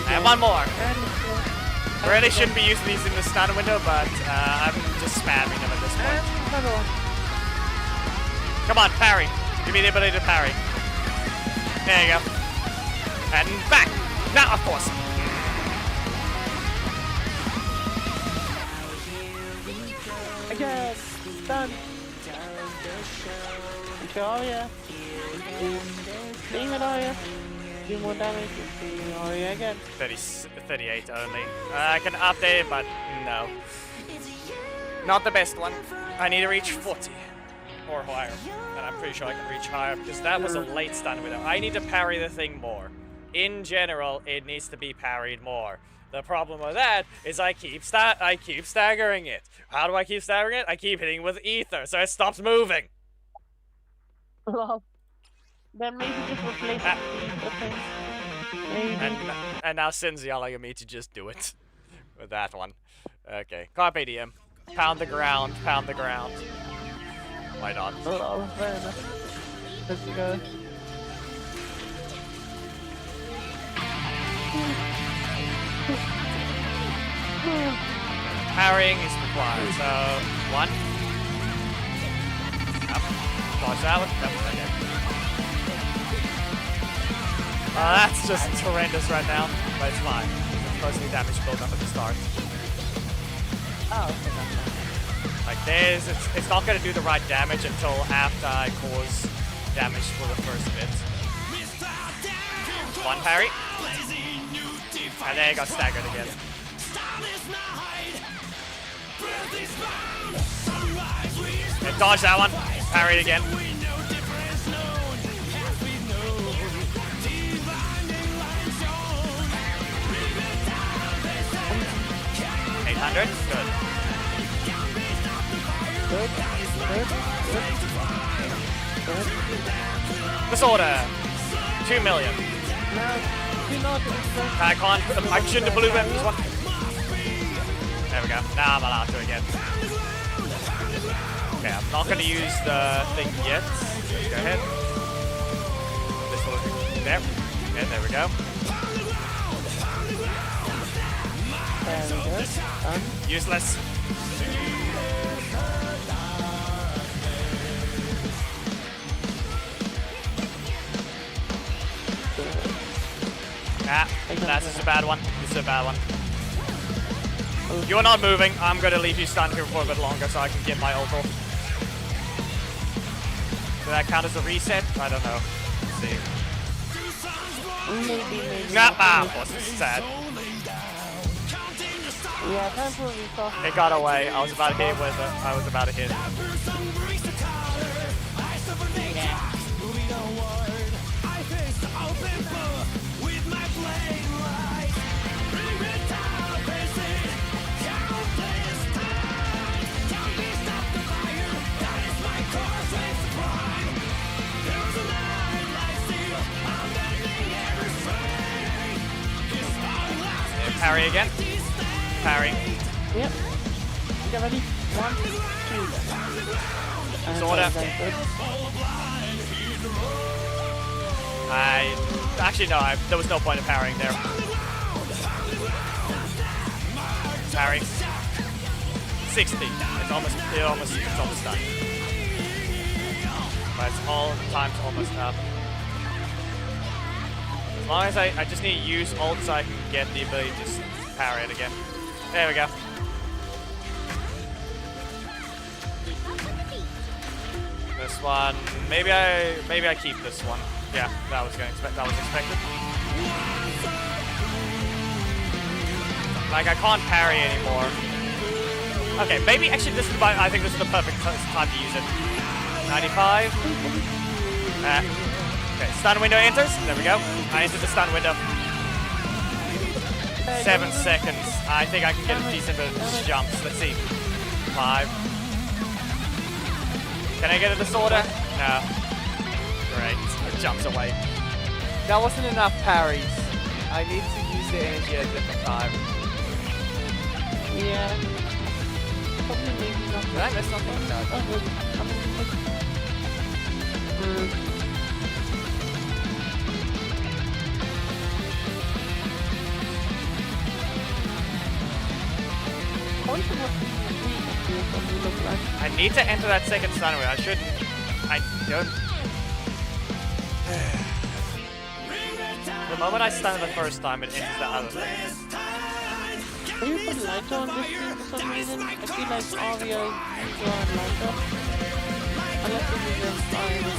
And one more. And again. Really shouldn't be using these in the stun window, but I'm just spamming them at this point. And another one. Come on, parry. Give me the ability to parry. There you go. And back. Now, of course. Again. Done. Victoria. Leave it, Arya. Do more damage. Arya again. 38 only. I can update it, but no. Not the best one. I need to reach 40 or higher. And I'm pretty sure I can reach higher because that was a late stun window. I need to parry the thing more. In general, it needs to be parried more. The problem with that is I keep staggering it. How do I keep staggering it? I keep hitting with ether, so it stops moving. Well, then maybe just replace it with the thing. Maybe. And now Sin's yelling at me to just do it with that one. Okay, Carpe Diem. Pound the ground, pound the ground. Why not? Oh, fair enough. Let's go. Parrying is required, so 1. Up. Dodge that one. Yep, okay. That's just horrendous right now, but it's fine. It's mostly damage build up at the start. Oh, okay. Like this, it's not gonna do the right damage until after I cause damage for the first bit. 1 parry. And there you got staggered again. And dodge that one. Parried again. 800. Good. Disorder. 2 million. I can't. I shouldn't have blue weapon this one. There we go. Now I'm allowed to again. Okay, I'm not going to use the thing yet. Let's go ahead. This will. There. Okay, there we go. Useless. Ah, that's just a bad one. This is a bad one. You're not moving. I'm going to leave you stunned here for a bit longer so I can get my ult off. Does that count as a reset? I don't know. Let's see. Maybe. Nah, was sad. Yeah, time for a recall. It got away. I was about to hit with it. I was about to hit. Parry again. Parry. Yep. Get ready. 1, 2. Sorta. Actually no. There was no point in parrying there. Parry. 60. It's almost done. But it's all time's almost up. As long as I just need to use ult so I can get the ability to just parry it again. There we go. This one, maybe I keep this one. Yeah, that was expected. Like I can't parry anymore. Okay, maybe actually I think this is the perfect time to use it. 95. Okay, stun window enters. There we go. I entered the stun window. 7 seconds. I think I can get a decent bit of jumps. Let's see. 5. Can I get a disorder? No. Great. It jumps away. That wasn't enough parries. I need to use the energy at a different time. Yeah. Probably maybe not. Did I miss something? No. Oh, really? I wonder what the probably look like. I need to enter that second stun wheel. I shouldn't. I don't. The moment I stun it the first time, it enters the other thing. Can you put lighter on this thing for some reason? I feel like Aria is usually on lighter. Unless it is just fire.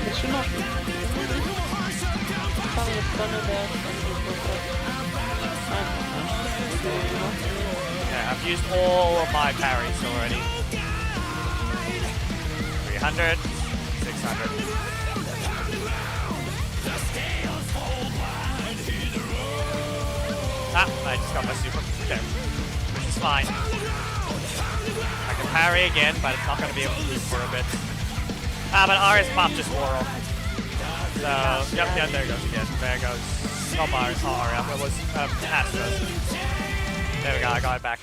It should not be. Having a stunner there, Yeah, I've used all of my parries already. 300, 600. Ah, I just got my super. Okay. Which is fine. I can parry again, but it's not going to be able to loop for a bit. Ah, but Aria's pop just wore off. So, yep, there it goes again. There it goes. Not Aria, it was Astro's. There we go, I got it back.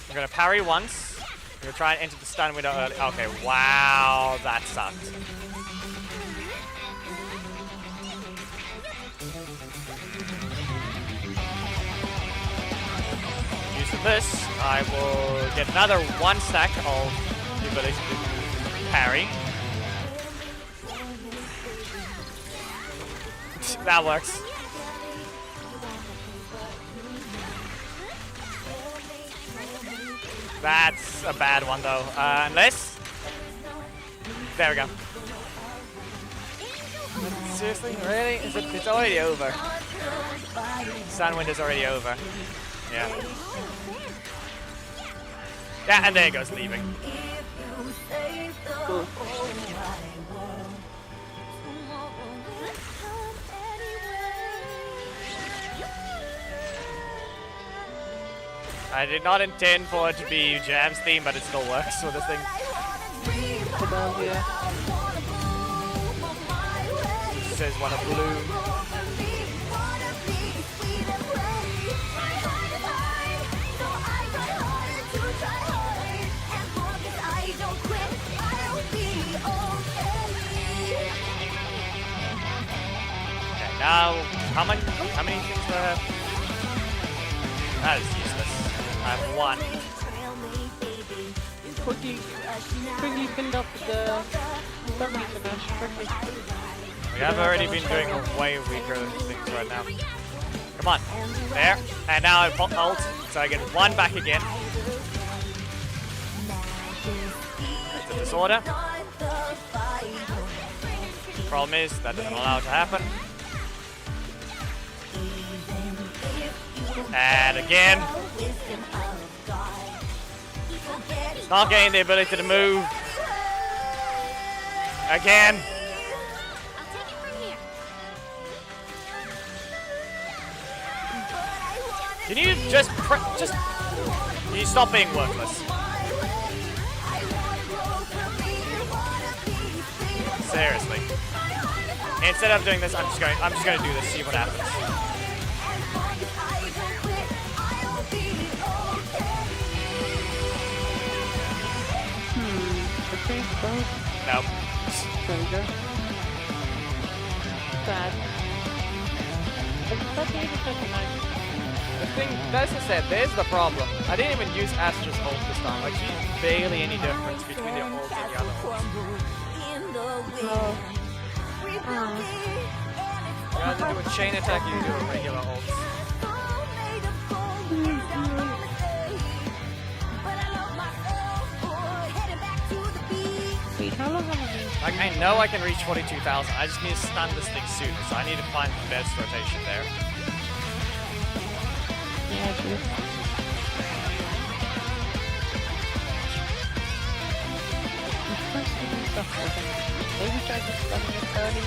I'm going to parry once. I'm going to try and enter the stun window early. Okay, wow, that sucked. Using this, I will get another one stack of the ability to parry. That works. That's a bad one though. Unless... There we go. Seriously? Really? It's already over. Sun window's already over. Yeah. Yeah, and there it goes, leaving. cool. I did not intend for it to be Jam's theme, but it still works for this thing. About here. It says one of blue. Okay, now how many things do I have? That is useless. I have one. Quickly build up the zombies and dash quickly. We have already been doing way weaker things right now. Come on. There. And now I ult, so I get one back again. That's the disorder. Problem is, that doesn't allow it to happen. And again. It's not getting the ability to move. Again. Can you just can you stop being worthless? Seriously. Instead of doing this, I'm just gonna do this, see what happens. Okay, so Nope. there we go. Sad. It's okay to take a knife. The thing, as I said, there's the problem. I didn't even use Astra's ult this time. Like, she's barely any difference between the ult and the other ones. Oh. You either do a chain attack or you do a regular ult. Wait, how long have I been? Like, I know I can reach 42,000. I just need to stun this thing sooner, so I need to find the best rotation there. Yeah, true. Maybe try to stun it early.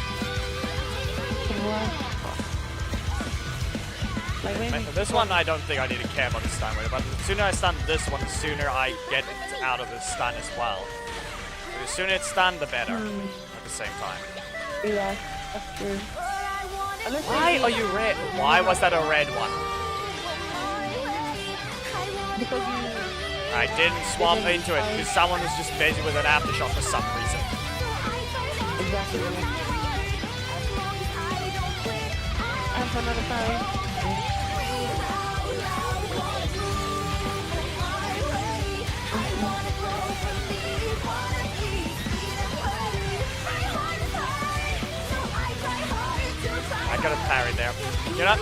Like maybe This one, I don't think I need to care about the stun rate, but the sooner I stun this one, the sooner I get it out of the stun as well. The sooner it's stunned, the better. At the same time. Yeah, that's true. Why are you red? Why was that a red one? Because you... I didn't swap into it because someone was just busy with an aftershock for some reason. Exactly. I have another parry. I got a parry there. Get up.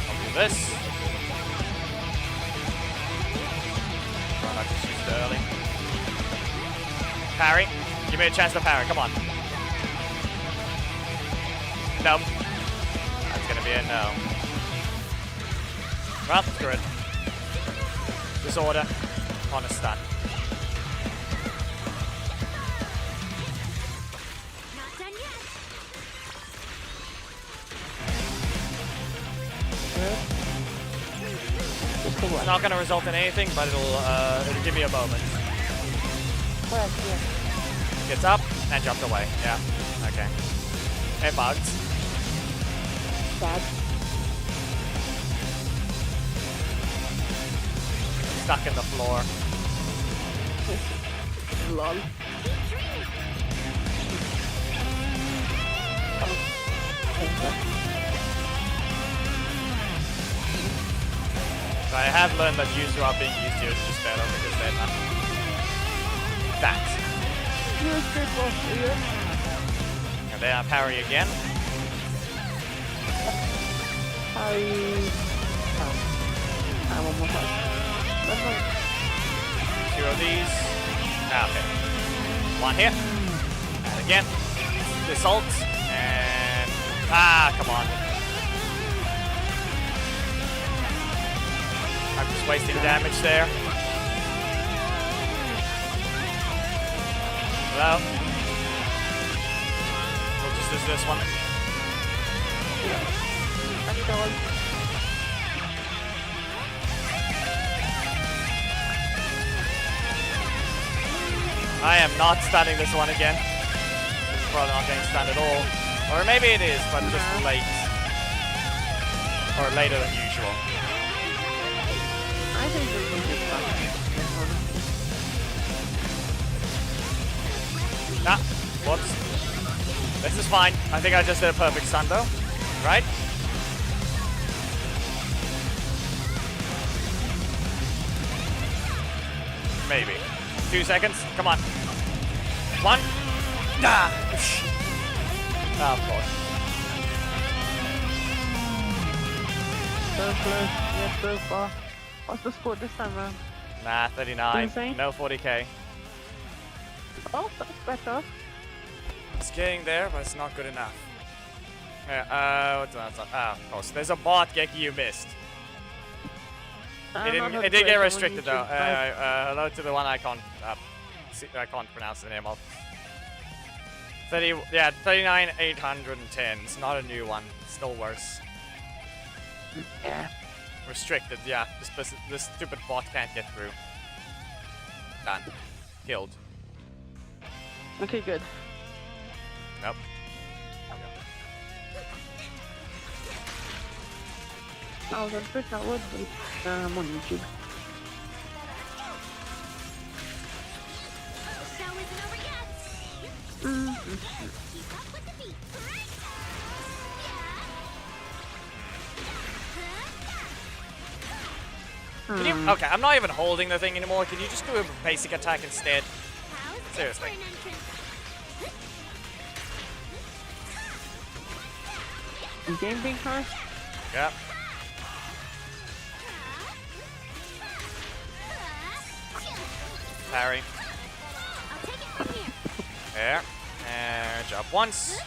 I'll do this. Oh, I just used it early. Parry. Give me a chance to parry. Come on. Nope. That's gonna be a no. Well, screw it. Disorder on a stun. It's not going to result in anything, but it'll give me a moment. Well, yeah. Gets up and jumped away. Yeah. Okay. It bugged. Sad. Stuck in the floor. Lol. But I have learned that user are being used here is just better because they're not that. And then I parry again. One more time. Two of these. Okay. One here. And again. This ult. And... come on. I'm just wasting damage there. Hello? We'll just use this one. I am not stunning this one again. Probably not getting stunned at all. Or maybe it is, but just late. Or later than usual. I think this will be fun. Nah, whoops. This is fine. I think I just did a perfect stun though. Right? Maybe. 2 seconds. Come on. 1. Ah! Oh, of course. So close, yet so far. What's the score this time around? Nah, 39. Insane? No 40k. Oh, that's better. It's getting there, but it's not good enough. Yeah, what's that? Of course. There's a bot, Geki, you missed. It did get restricted though. Hello to the one I can't pronounce the name of. 39,810. It's not a new one. Still worse. Yeah. Restricted, yeah. This stupid bot can't get through. Done. Killed. Okay, good. Nope. I was on Twitch, I would be on YouTube. Can you, okay, I'm not even holding the thing anymore. Can you just do a basic attack instead? Seriously. Game being first? Yep. Parry. There. And jump once.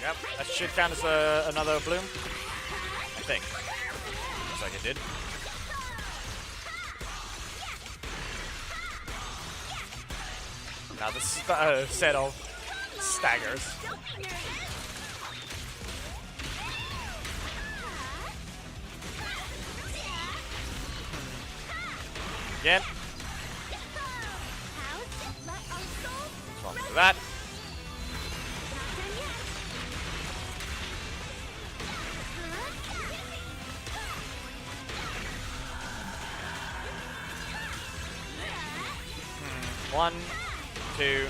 Yep, that should count as another bloom. I think. Looks like it did. Now this set of staggers. Again. What's wrong with that? 1, 2.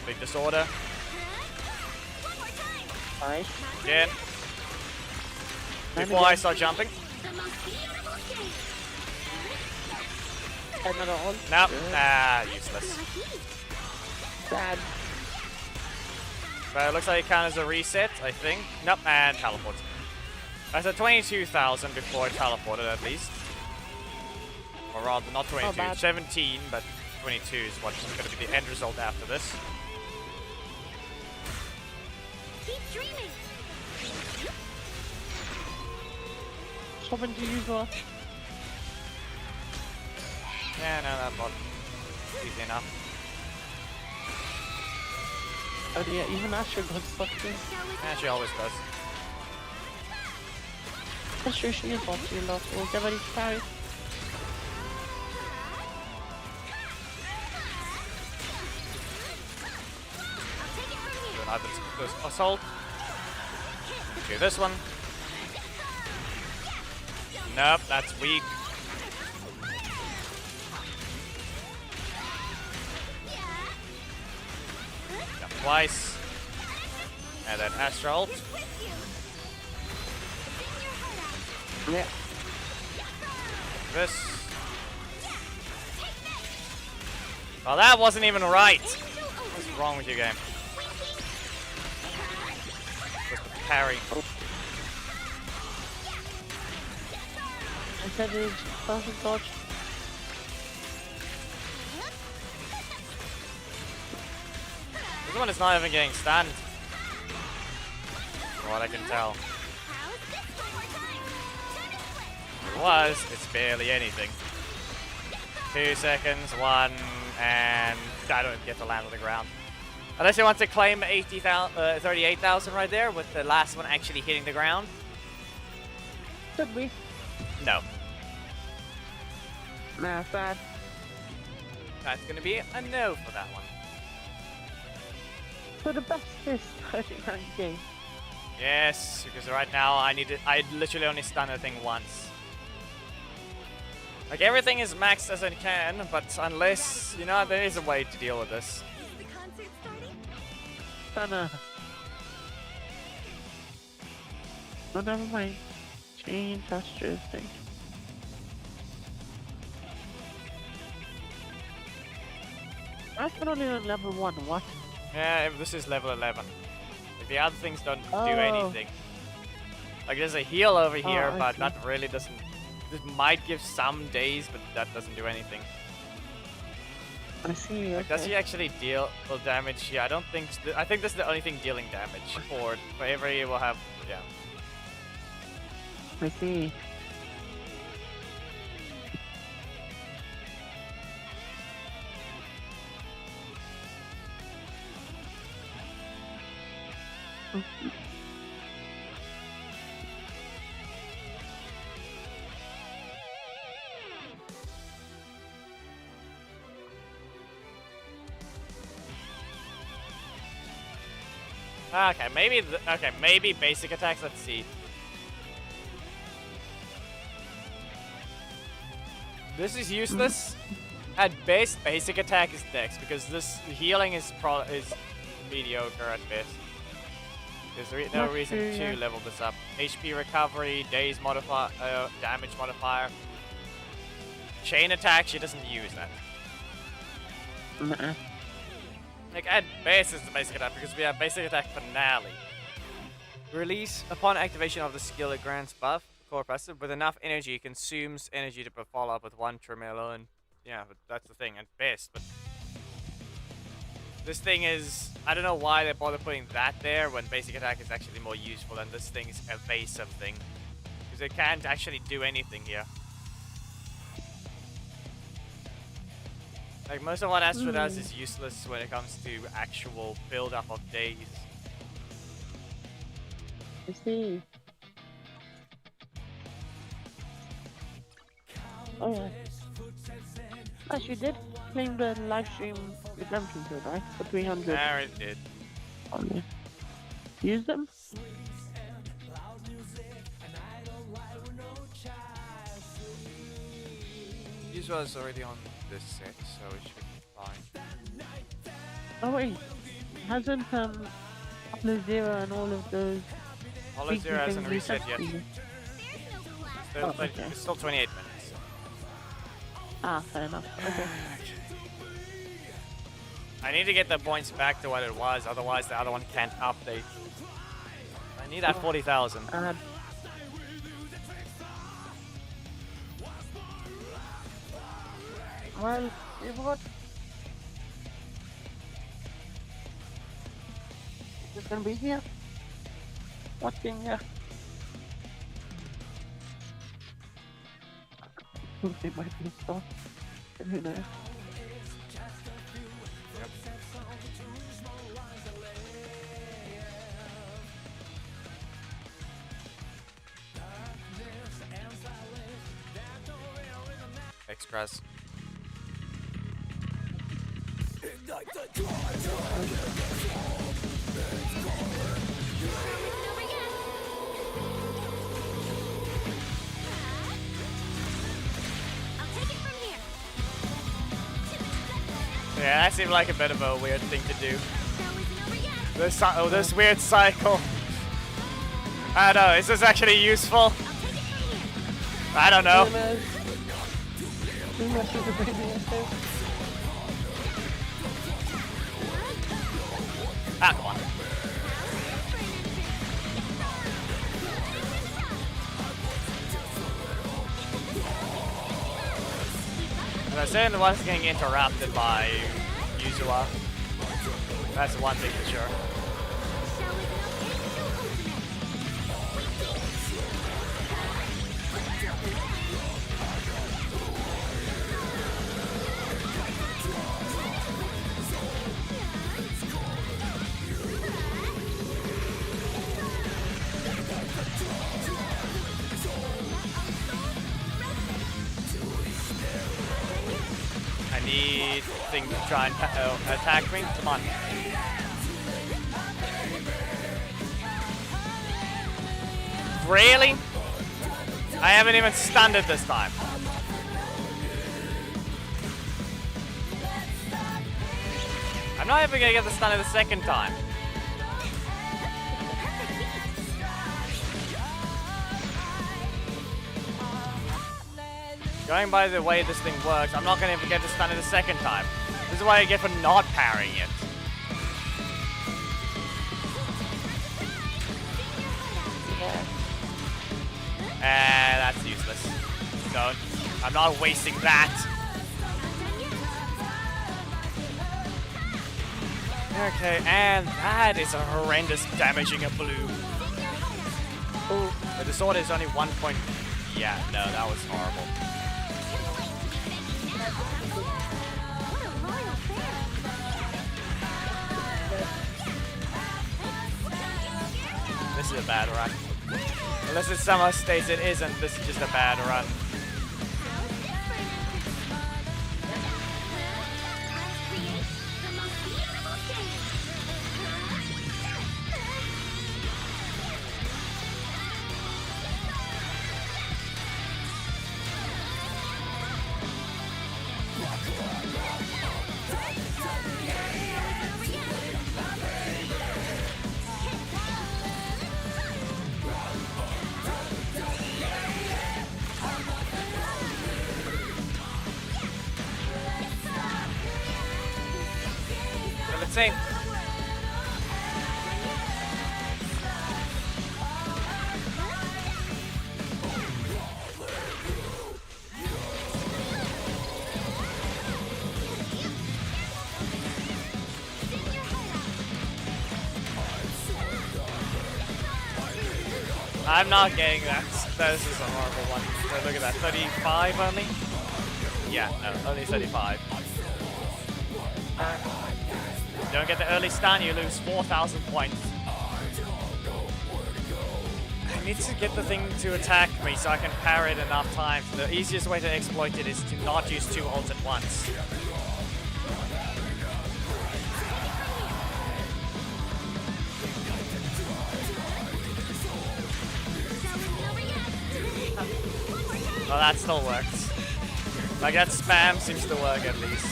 Big disorder. Nice. Again. Before I start jumping. Another one. Nope. Ah, useless. Sad. But it looks like it counts as a reset, I think. Nope, and teleport. I said 22,000 before I teleported at least. Or rather, not 22, bad. 17, but 22 is what's going to be the end result after this. Keep dreaming. Something to use for. Yeah, no, that bot. Easy enough. Oh yeah, even Asher got stuck in. Yeah, she always does. That's true, she is boxy a lot. We'll get ready to carry. Do another assault. Do this one. Nope, that's weak. Jump twice. And then Astra ult. Yeah. This. Well, that wasn't even right. What's wrong with you, game? Just the parry. I said it's perfect dodge. This one is not even getting stunned. From what I can tell. If it was, it's barely anything. 2 seconds, 1, and I don't get to land on the ground. Unless you want to claim 38,000 right there, with the last one actually hitting the ground. Could we? No. Nah, sad. That's gonna be a no for that one. So the best is 30 rank game. Yes, because right now I literally only stun the thing once. Like everything is maxed as I can, but unless, you know, there is a way to deal with this. The concert starting? Stunner. Oh, never mind. Change Astra's thing. That's only on level 1, what? Yeah, this is level 11. Like, the other things don't do Oh. anything. Like there's a heal over here, I but see. that really doesn't. This might give some days, but that doesn't do anything. I see, Like, does okay. he actually deal damage? Yeah, I don't think. I think this is the only thing dealing damage. For every will have. Yeah. I see. Okay, maybe. Okay, maybe basic attacks. Let's see. This is useless. At best, basic attack is dex because this healing is mediocre at best. There's no Not reason true, to yeah. level this up. HP recovery, days modifier, damage modifier. Chain attack, she doesn't use that. Nah. Like at base is the basic attack because we have basic attack finale. Release upon activation of the skill it grants buff. Core passive with enough energy consumes energy to follow up with 1 tremolo and yeah, but that's the thing at best. But this thing is, I don't know why they bother putting that there when basic attack is actually more useful and this thing is evasive thing because it can't actually do anything here. Like most of what Astra does is useless when it comes to actual build up of days. I see. Oh yeah. As you did claim the live stream redemption code, right? For 300. I already did. Oh, yeah. Use them? Yuzua is already on the 6, so it should be fine. Oh wait, hasn't Hollow Zero and all of those Hollow freaky Zero hasn't things reset yet. for you? Still, Oh, okay. It's still 28 minutes. Ah, fair enough. Okay. I need to get the points back to what it was, otherwise the other one can't update. I need that 40,000. Well, you know what? Just gonna be here, watching. They might be stuff. Who knows? Express. Yeah, that seemed like a bit of a weird thing to do. This weird cycle. I don't know, is this actually useful? I don't know. Ah, come on. I'm saying the one's getting interrupted by Yuzua. That's one thing for sure. I need thing to try and attack me. Come on. Really? I haven't even stunned it this time. I'm not even gonna get the stun the second time. Going by the way this thing works, I'm not gonna even get the stun the second time. This is what I get for not parrying it. That's useless. Don't. I'm not wasting that. Okay, and that is a horrendous damaging a blue. Oh, but the sword is only 1 point. Yeah, no, that was horrible. This is a bad run. Unless it somehow states it isn't, this is just a bad run. Let's see. I'm not getting that. This is a horrible one. So look at that. 35 only? Yeah, no, only 35. Don't get the early stun, you lose 4,000 points. I need to get the thing to attack me so I can parry it enough times. The easiest way to exploit it is to not use 2 ults at once. Well, that still works. Like that spam seems to work at least.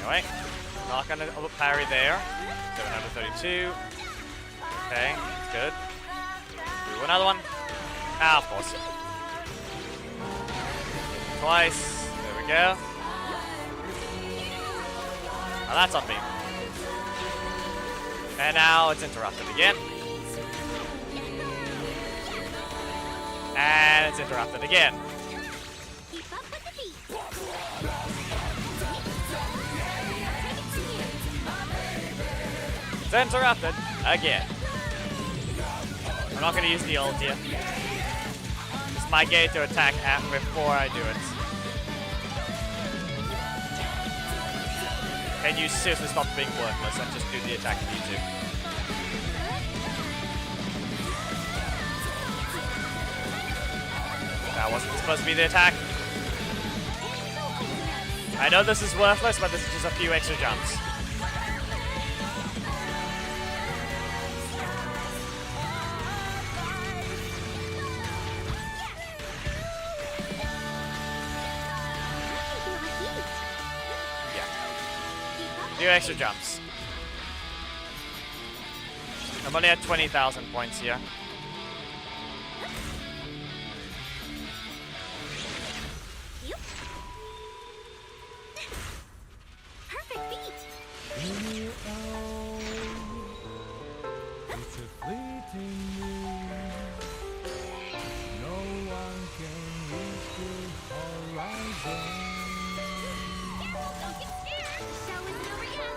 Anyway, not gonna parry there. 732. Okay, that's good. Do another one. Ah, of course. Twice. There we go. Oh, that's on me. And now it's interrupted again. And it's interrupted again. Keep up with the beat. It's interrupted again. I'm not gonna use the ult yet. It's my gate to attack before I do it. Can you seriously stop being worthless and just do the attack if you do? That wasn't supposed to be the attack. I know this is worthless, but this is just a few extra jumps. Yeah. Few extra jumps. I'm only at 20,000 points here. Perfect beat. Don't get scared. The show isn't over yet.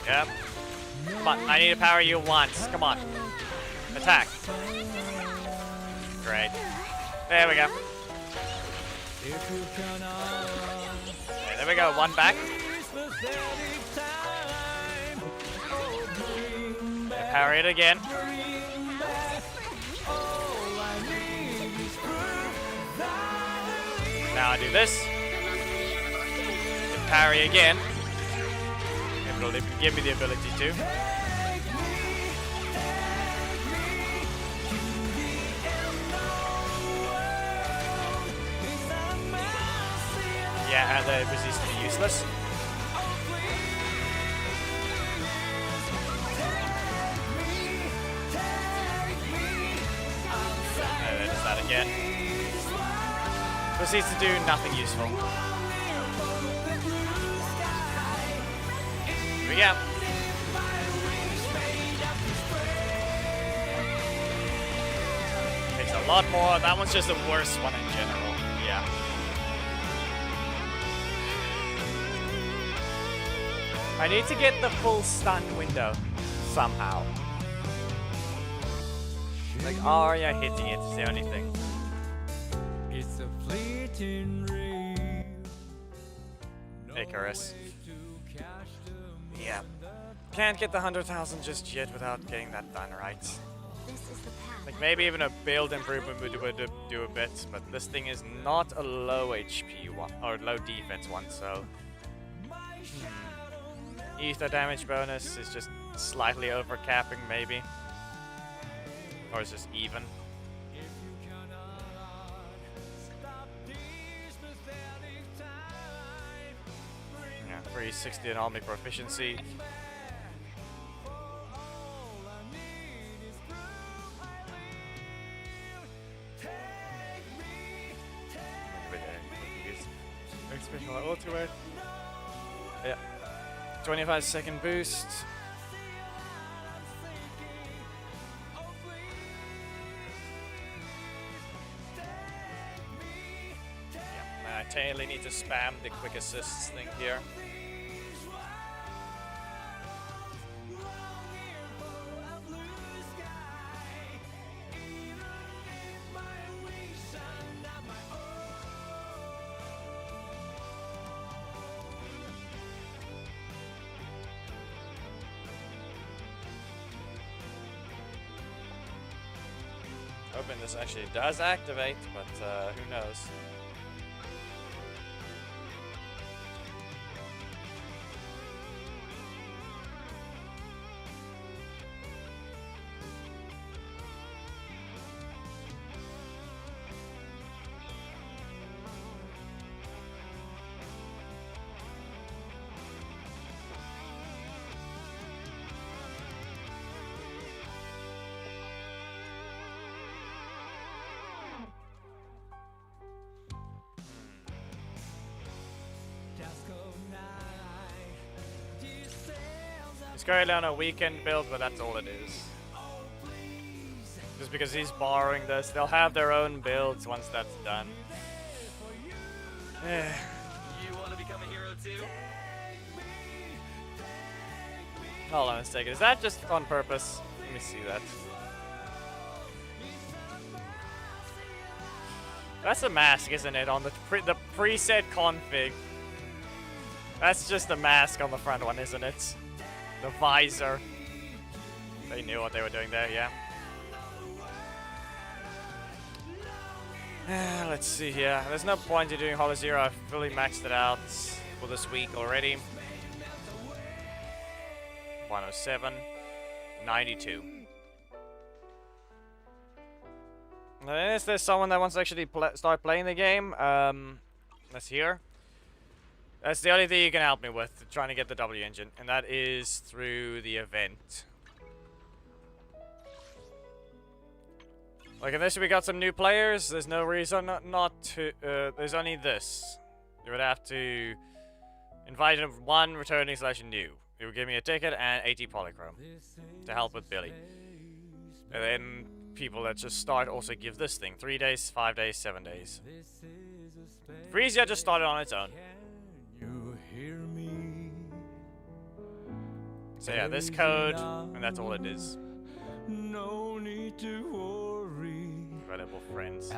Yep. Come on, I need to power you once. Come on. Attack. Great. There we go. Okay, there we go. One back. Parry it again. Now I do this. Parry again. It'll even give me the ability to. Yeah, and the resist is useless. And then it's that again. Proceeds to do nothing useful. Here we go. Takes a lot more. That one's just the worst one in general. Yeah. I need to get the full stun window somehow. Like, are you hitting it? Is the only thing. It's a fleeting dream. Icarus. Yeah. Can't get the 100,000 just yet without getting that done right. This is the path. Like, maybe even a build improvement would do a bit, but this thing is not a low HP one, or low defense one, so... Ether damage bonus is just slightly overcapping, maybe. Or is this even? Yeah, 360 in Omni proficiency. Special ultimate. Yeah. 25-second boost. Yeah, I totally need to spam the quick assists thing here. Hoping this actually does activate, but who knows. He's currently on a weekend build, but that's all it is. Just because he's borrowing this, they'll have their own builds once that's done. You want to become a hero too? Hold on a second. Is that just on purpose? Let me see that. That's a mask, isn't it? On the preset config. That's just a mask on the front one, isn't it? The visor. They knew what they were doing there, yeah. Let's see here. There's no point in doing Hollow Zero. I've fully maxed it out for this week already. 107. 92. Is there someone that wants to actually start playing the game? Let's hear. That's the only thing you can help me with, trying to get the W engine, and that is through the event. Like, unless we got some new players, there's no reason not to. There's only this. You would have to invite one returning / new. It would give me a ticket and 80 polychrome to help with Billy. And then people that just start also give this thing 3 days, 5 days, 7 days. Freesia just started on its own. So yeah, this code, and that's all it is. No need to worry. Incredible friends.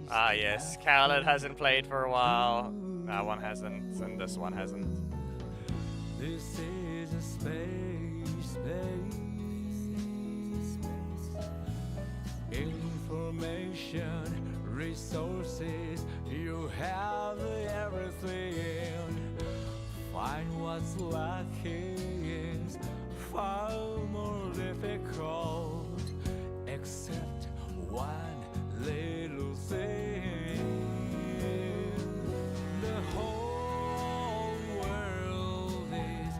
Ah yes, Khaled hasn't played for a while. That one hasn't, and this one hasn't. This is a space. Information, resources, you have everything. Find what's lacking, far more difficult, except one little thing. The whole world is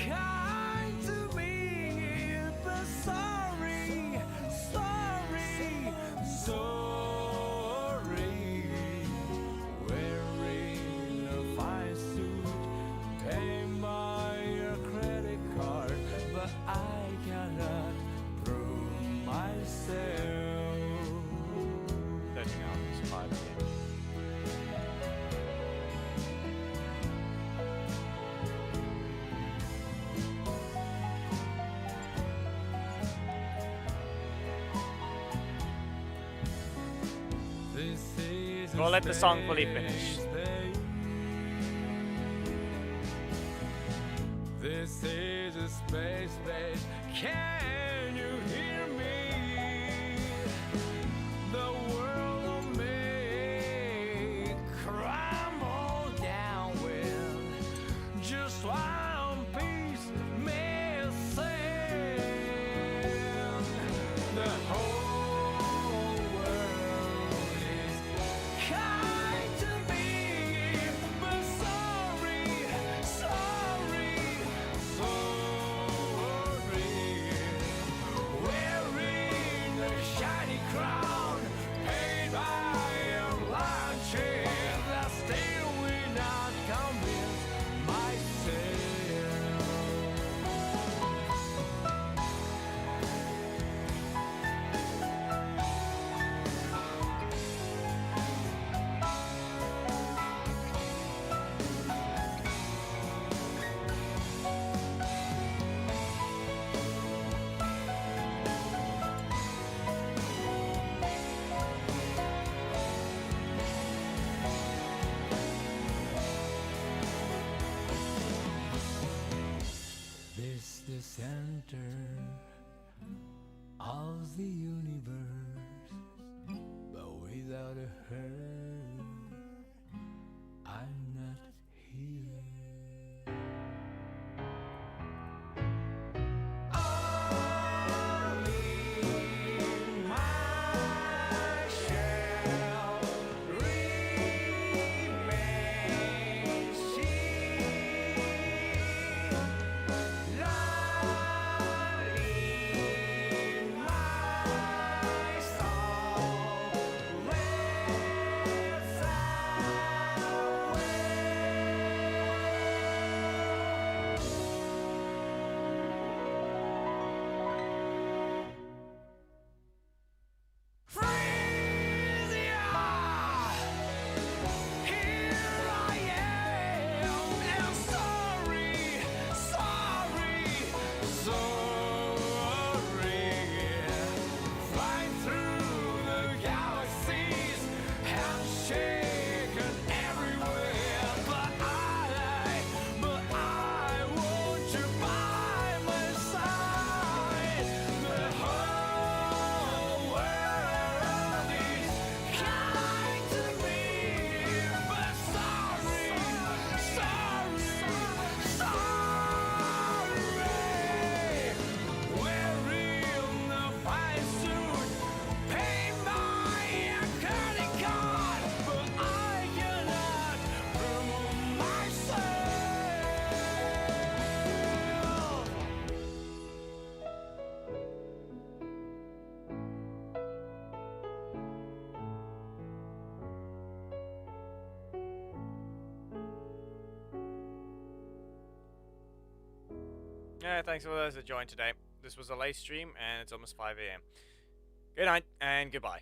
kind to me, but sorry. Wearing a fine suit, paying by your credit card, but I cannot prove myself. Setting out this 5 game. We'll let the song fully finish. This is a space. Can you hear me? The world of me crumble down with just one piece missing. The whole world is kind to me, but sorry. Wearing a shiny crown, paid by a lion chain, I still will not convince myself. This the center of the universe, but without a her, I'm not here. Only my shell remains she. Yeah, thanks for those that joined today. This was a late stream, and it's almost 5 a.m. Good night, and goodbye.